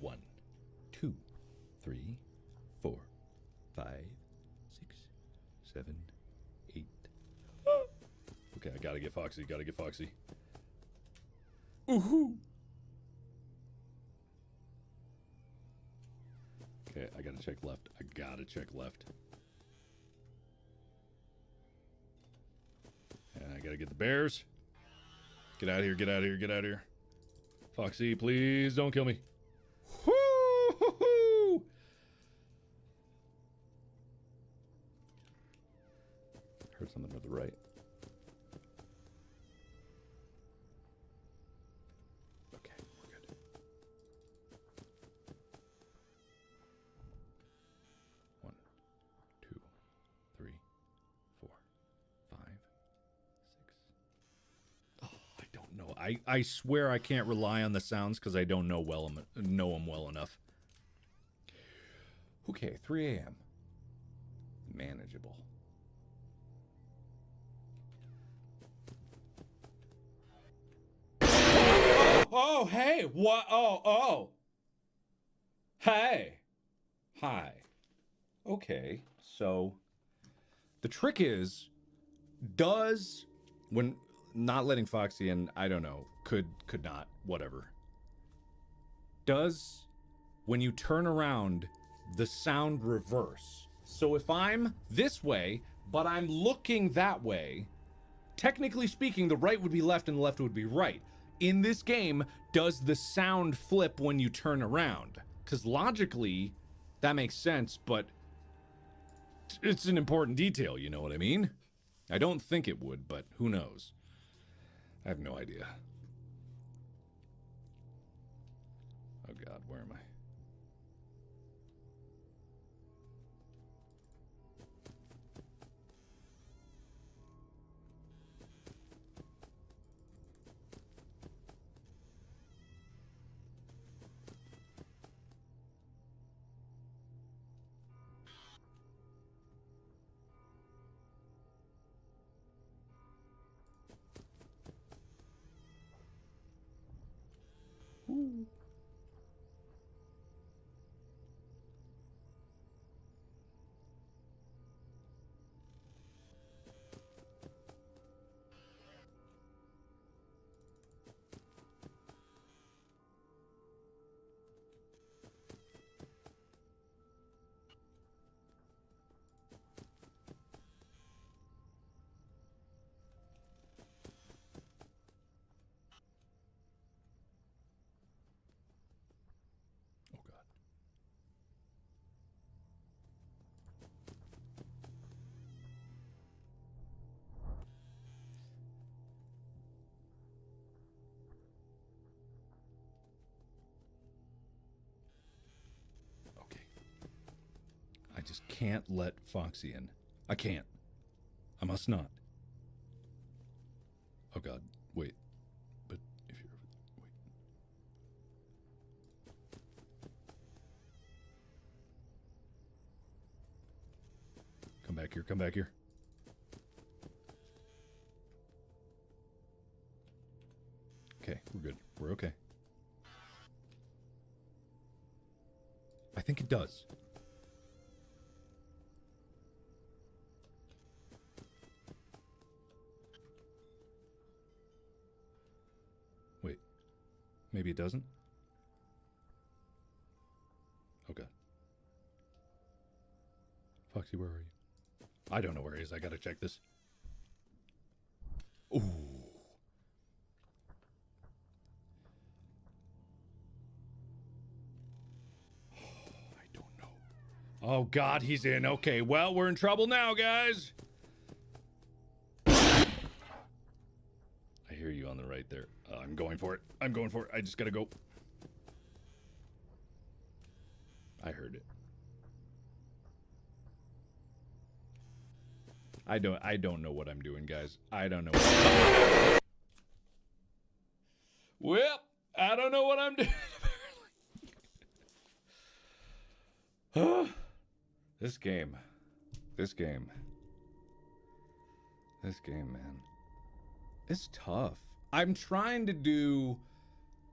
1, 2, 3, 4, 5, 6, 7, 8. Okay, I gotta get Foxy. Gotta get Foxy. Ooh-hoo. Okay, I gotta check left. I gotta check left. And I gotta get the bears. Get out of here, get out of here, get out of here. Foxy, please don't kill me. Woo-hoo-hoo! Heard something to the right. Okay, we're good. One, 2, 3, 4, 5, 6. Oh, I don't know. I swear I can't rely on the sounds because I don't know them well enough. Okay, 3 a.m. Manageable. Oh, hey, what? Oh. Hey. Hi. Okay, so the trick is, when not letting Foxy in, I don't know, could not, whatever. Does, when you turn around, the sound reverse? So if I'm this way, but I'm looking that way, technically speaking, the right would be left and the left would be right. In this game, does the sound flip when you turn around? Because logically, that makes sense, but it's an important detail, you know what I mean? I don't think it would, but who knows? I have no idea. Oh God, where am I? Ooh. I just can't let Foxy in. I can't. I must not. Oh God, wait. But if you're over there, wait. Come back here, come back here. Okay, we're good. We're okay. I think it does. Wait. Maybe it doesn't? Okay. Foxy, where are you? I don't know where he is. I gotta check this. Ooh. Oh, God, he's in. Okay, well, we're in trouble now, guys. I hear you on the right there. I'm going for it. I'm going for it. I just gotta go. I heard it. I don't know what I'm doing, guys. I don't know. Well, I don't know what I'm doing. This game, man, it's tough. I'm trying to do,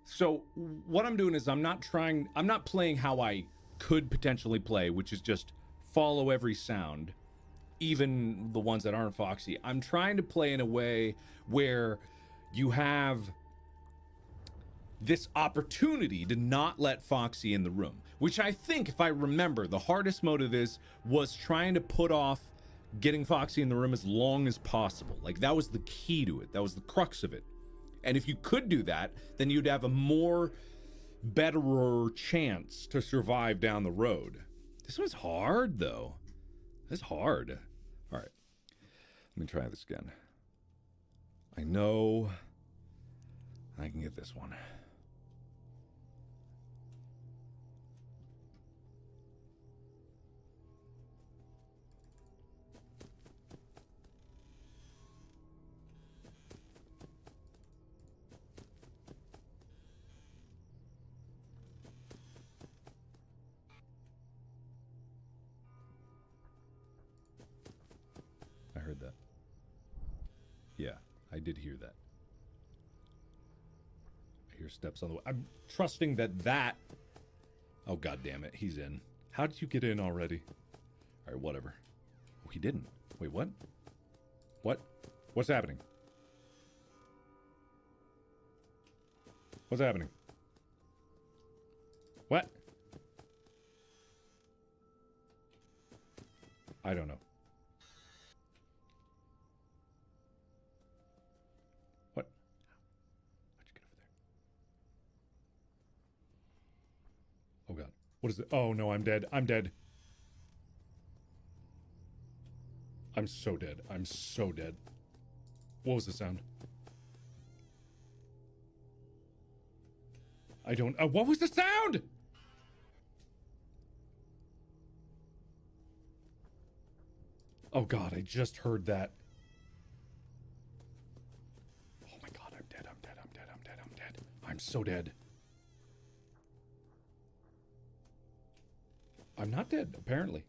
so what I'm doing is I'm not playing how I could potentially play, which is just follow every sound. even the ones that aren't Foxy. I'm trying to play in a way where you have this opportunity to not let Foxy in the room, which I think, if I remember, the hardest mode of this was trying to put off getting Foxy in the room as long as possible. Like, that was the key to it. That was the crux of it. And if you could do that, then you'd have a more betterer chance to survive down the road. This one's hard, though. It's hard. All right. Let me try this again. I know I can get this one. I heard that. Yeah, I did hear that. I hear steps on the way. I'm trusting that... Oh, God damn it. He's in. How did you get in already? All right, whatever. Oh, he didn't. Wait, what? What? What's happening? What's happening? What? I don't know. What? How'd you get over there? Oh, God. What is it? Oh, no, I'm dead. I'm dead. I'm so dead. I'm so dead. What was the sound? I don't... what was the sound? Oh, God, I just heard that. Oh, my God, I'm dead. I'm dead. I'm dead. I'm dead. I'm dead. I'm so dead. I'm not dead, apparently.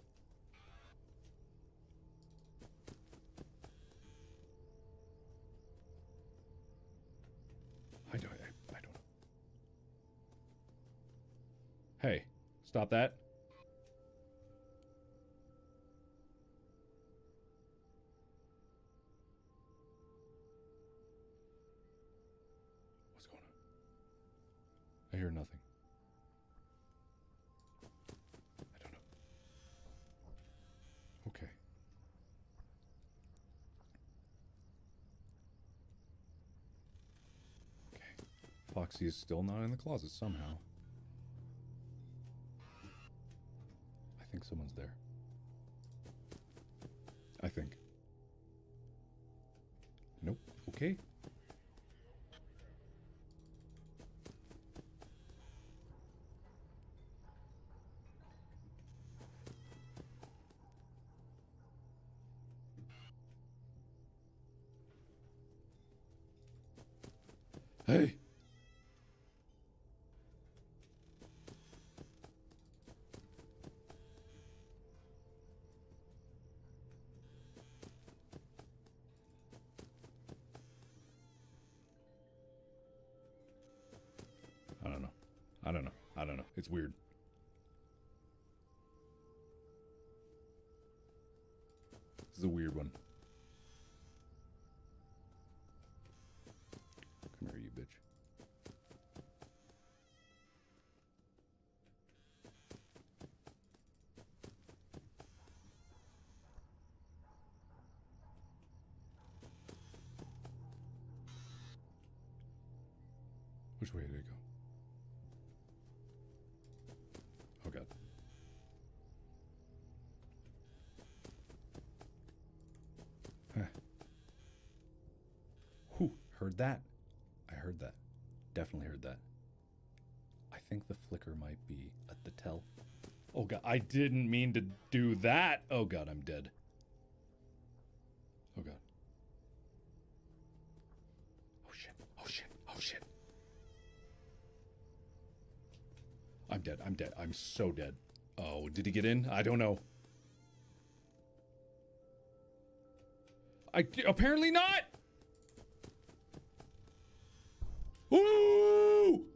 I don't know. Hey, stop that. What's going on? I hear nothing. I don't know. Okay. Okay. Foxy is still not in the closet somehow. I think someone's there. I think. Nope. Okay. Hey. I don't know. I don't know. I don't know. It's weird. This is a weird one. Come here, you bitch. Which way did it go? Oh, God. Huh. Whew, heard that. I heard that. Definitely heard that. I think the flicker might be at the tell. Oh, God, I didn't mean to do that. Oh, God, I'm dead. Oh, God. Oh, shit. Oh, shit. Oh, shit. I'm dead. I'm dead. I'm so dead. Oh, did he get in? I don't know. Apparently not. Ooh!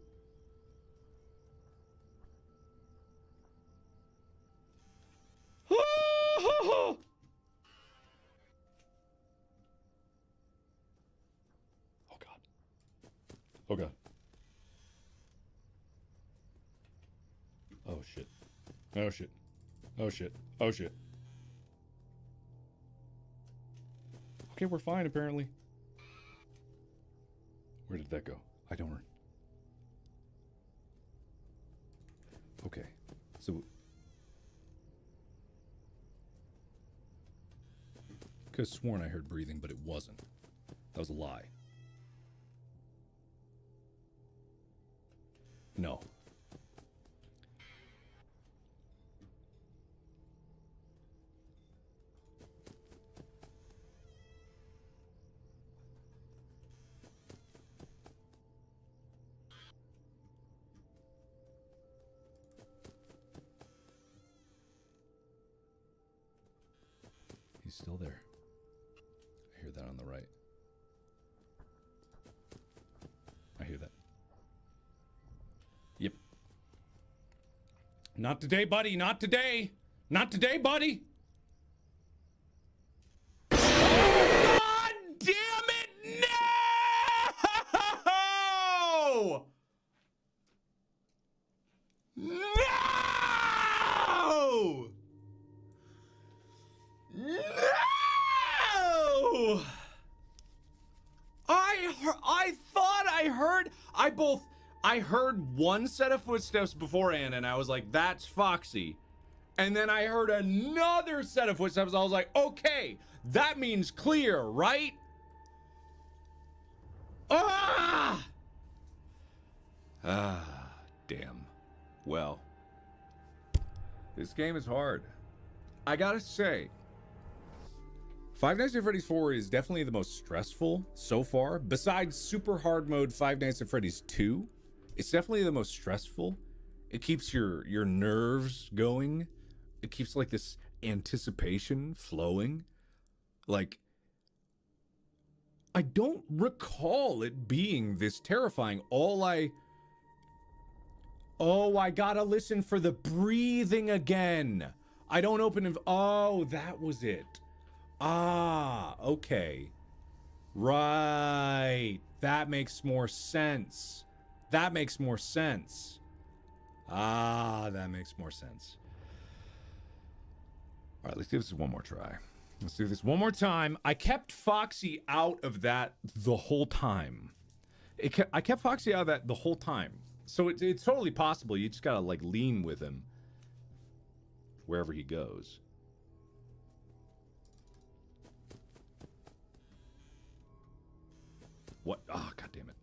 Okay. Oh shit. Oh shit. Oh shit. Oh shit. Okay, we're fine apparently. Where did that go? I don't. Okay. So could have sworn I heard breathing, but it wasn't. That was a lie. No. He's still there. I hear that on the right. I hear that. Yep. Not today, buddy. Not today. Not today, buddy. Oh, God damn it. No! No! No! I thought I heard. I heard one set of footsteps beforehand, and I was like, "That's Foxy." And then I heard another set of footsteps. I was like, "Okay, that means clear, right?" Ah! Ah, damn. Well, this game is hard. I gotta say, Five Nights at Freddy's 4 is definitely the most stressful so far. Besides super hard mode Five Nights at Freddy's 2, it's definitely the most stressful. It keeps your nerves going. It keeps like this anticipation flowing. Like, I don't recall it being this terrifying. Oh, I gotta listen for the breathing again. I don't open it. Oh, that was it. Ah, okay. Right. That makes more sense. That makes more sense. Ah, that makes more sense. All right, let's do this one more try. Let's do this one more time. I kept Foxy out of that the whole time. I kept Foxy out of that the whole time. So it's totally possible. You just gotta like lean with him wherever he goes. What? Ah, oh, God damn it.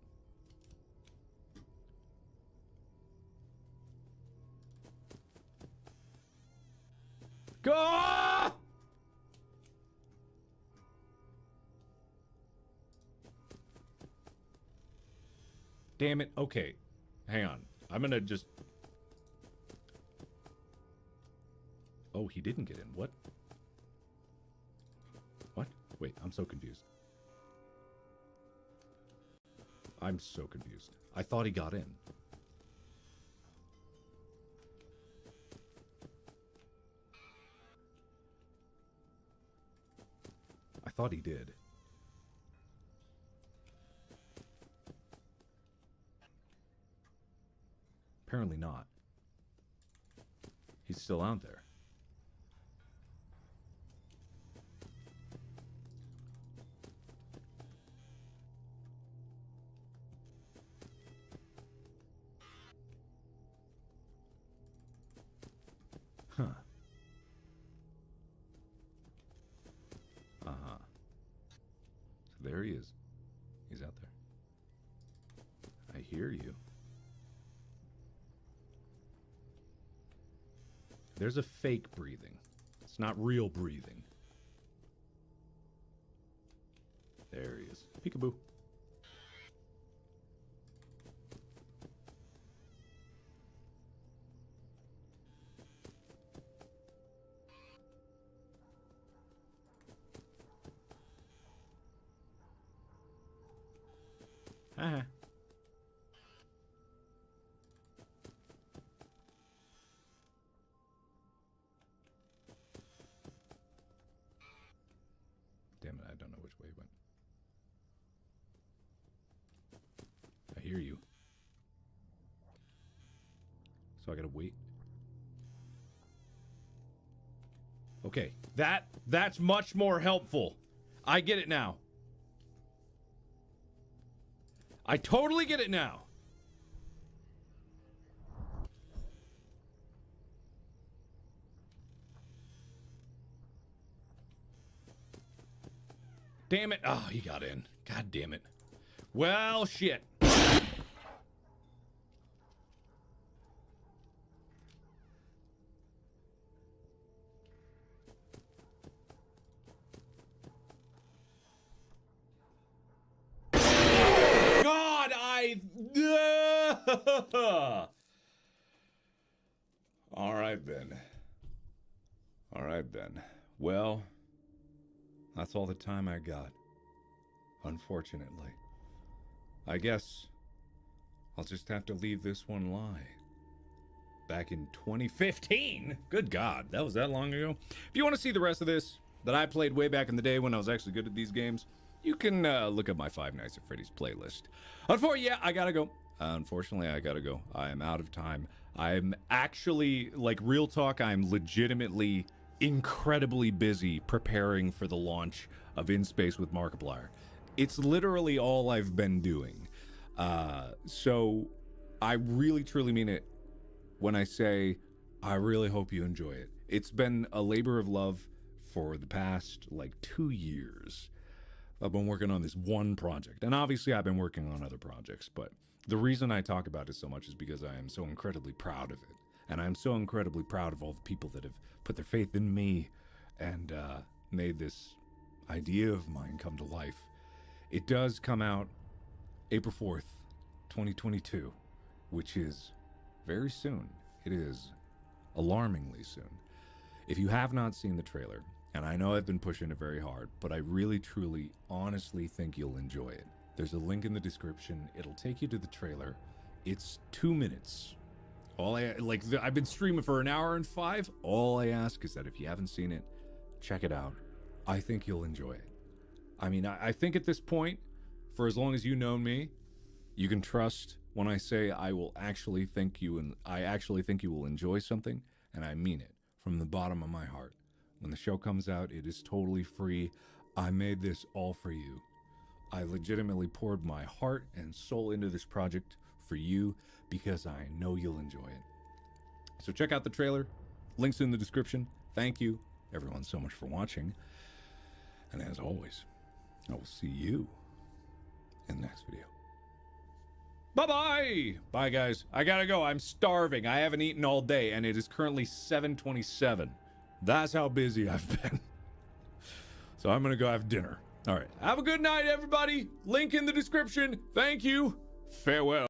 Go! Damn it. Okay. Hang on. I'm gonna just... Oh, he didn't get in. What? What? Wait, I'm so confused. I'm so confused. I thought he got in. I thought he did. Apparently not. He's still out there. Huh. Uh-huh. So there he is. He's out there. I hear you. There's a fake breathing. It's not real breathing. There he is. Peekaboo. Uh-huh. Damn it, I don't know which way he went. I hear you. So I gotta wait. Okay, that's much more helpful. I get it now. I totally get it now. Damn it. Oh, he got in. God damn it. Well, shit. God, All right, Ben. All right, Ben. Well, that's all the time I got. Unfortunately. I guess I'll just have to leave this one lie. Back in 2015? Good God, that was that long ago? If you want to see the rest of this that I played way back in the day when I was actually good at these games, you can look at my Five Nights at Freddy's playlist. I gotta go. Unfortunately, I gotta go. I am out of time. I'm actually, like, real talk, I'm legitimately incredibly busy preparing for the launch of In Space with Markiplier. It's literally all I've been doing. So I really, truly mean it when I say I really hope you enjoy it. It's been a labor of love for the past, like, 2 years. I've been working on this one project. And obviously I've been working on other projects, but the reason I talk about it so much is because I am so incredibly proud of it. And I'm so incredibly proud of all the people that have put their faith in me and made this idea of mine come to life. It does come out April 4th, 2022, which is very soon. It is alarmingly soon. If you have not seen the trailer, and I know I've been pushing it very hard, but I really, truly, honestly think you'll enjoy it. There's a link in the description. It'll take you to the trailer. It's 2 minutes. I've been streaming for 1 hour and 5. All I ask is that if you haven't seen it, check it out. I think you'll enjoy it. I mean, I think at this point, for as long as you know me, you can trust when I say I actually think you will enjoy something, and I mean it from the bottom of my heart. When the show comes out, it is totally free. I made this all for you. I legitimately poured my heart and soul into this project for you because I know you'll enjoy it. So check out the trailer. Links in the description. Thank you, everyone, so much for watching. And as always, I will see you in the next video. Bye-bye! Bye, guys. I gotta go. I'm starving. I haven't eaten all day, and it is currently 7:27. That's how busy I've been. So I'm gonna go have dinner. All right. Have a good night, everybody. Link in the description. Thank you. Farewell.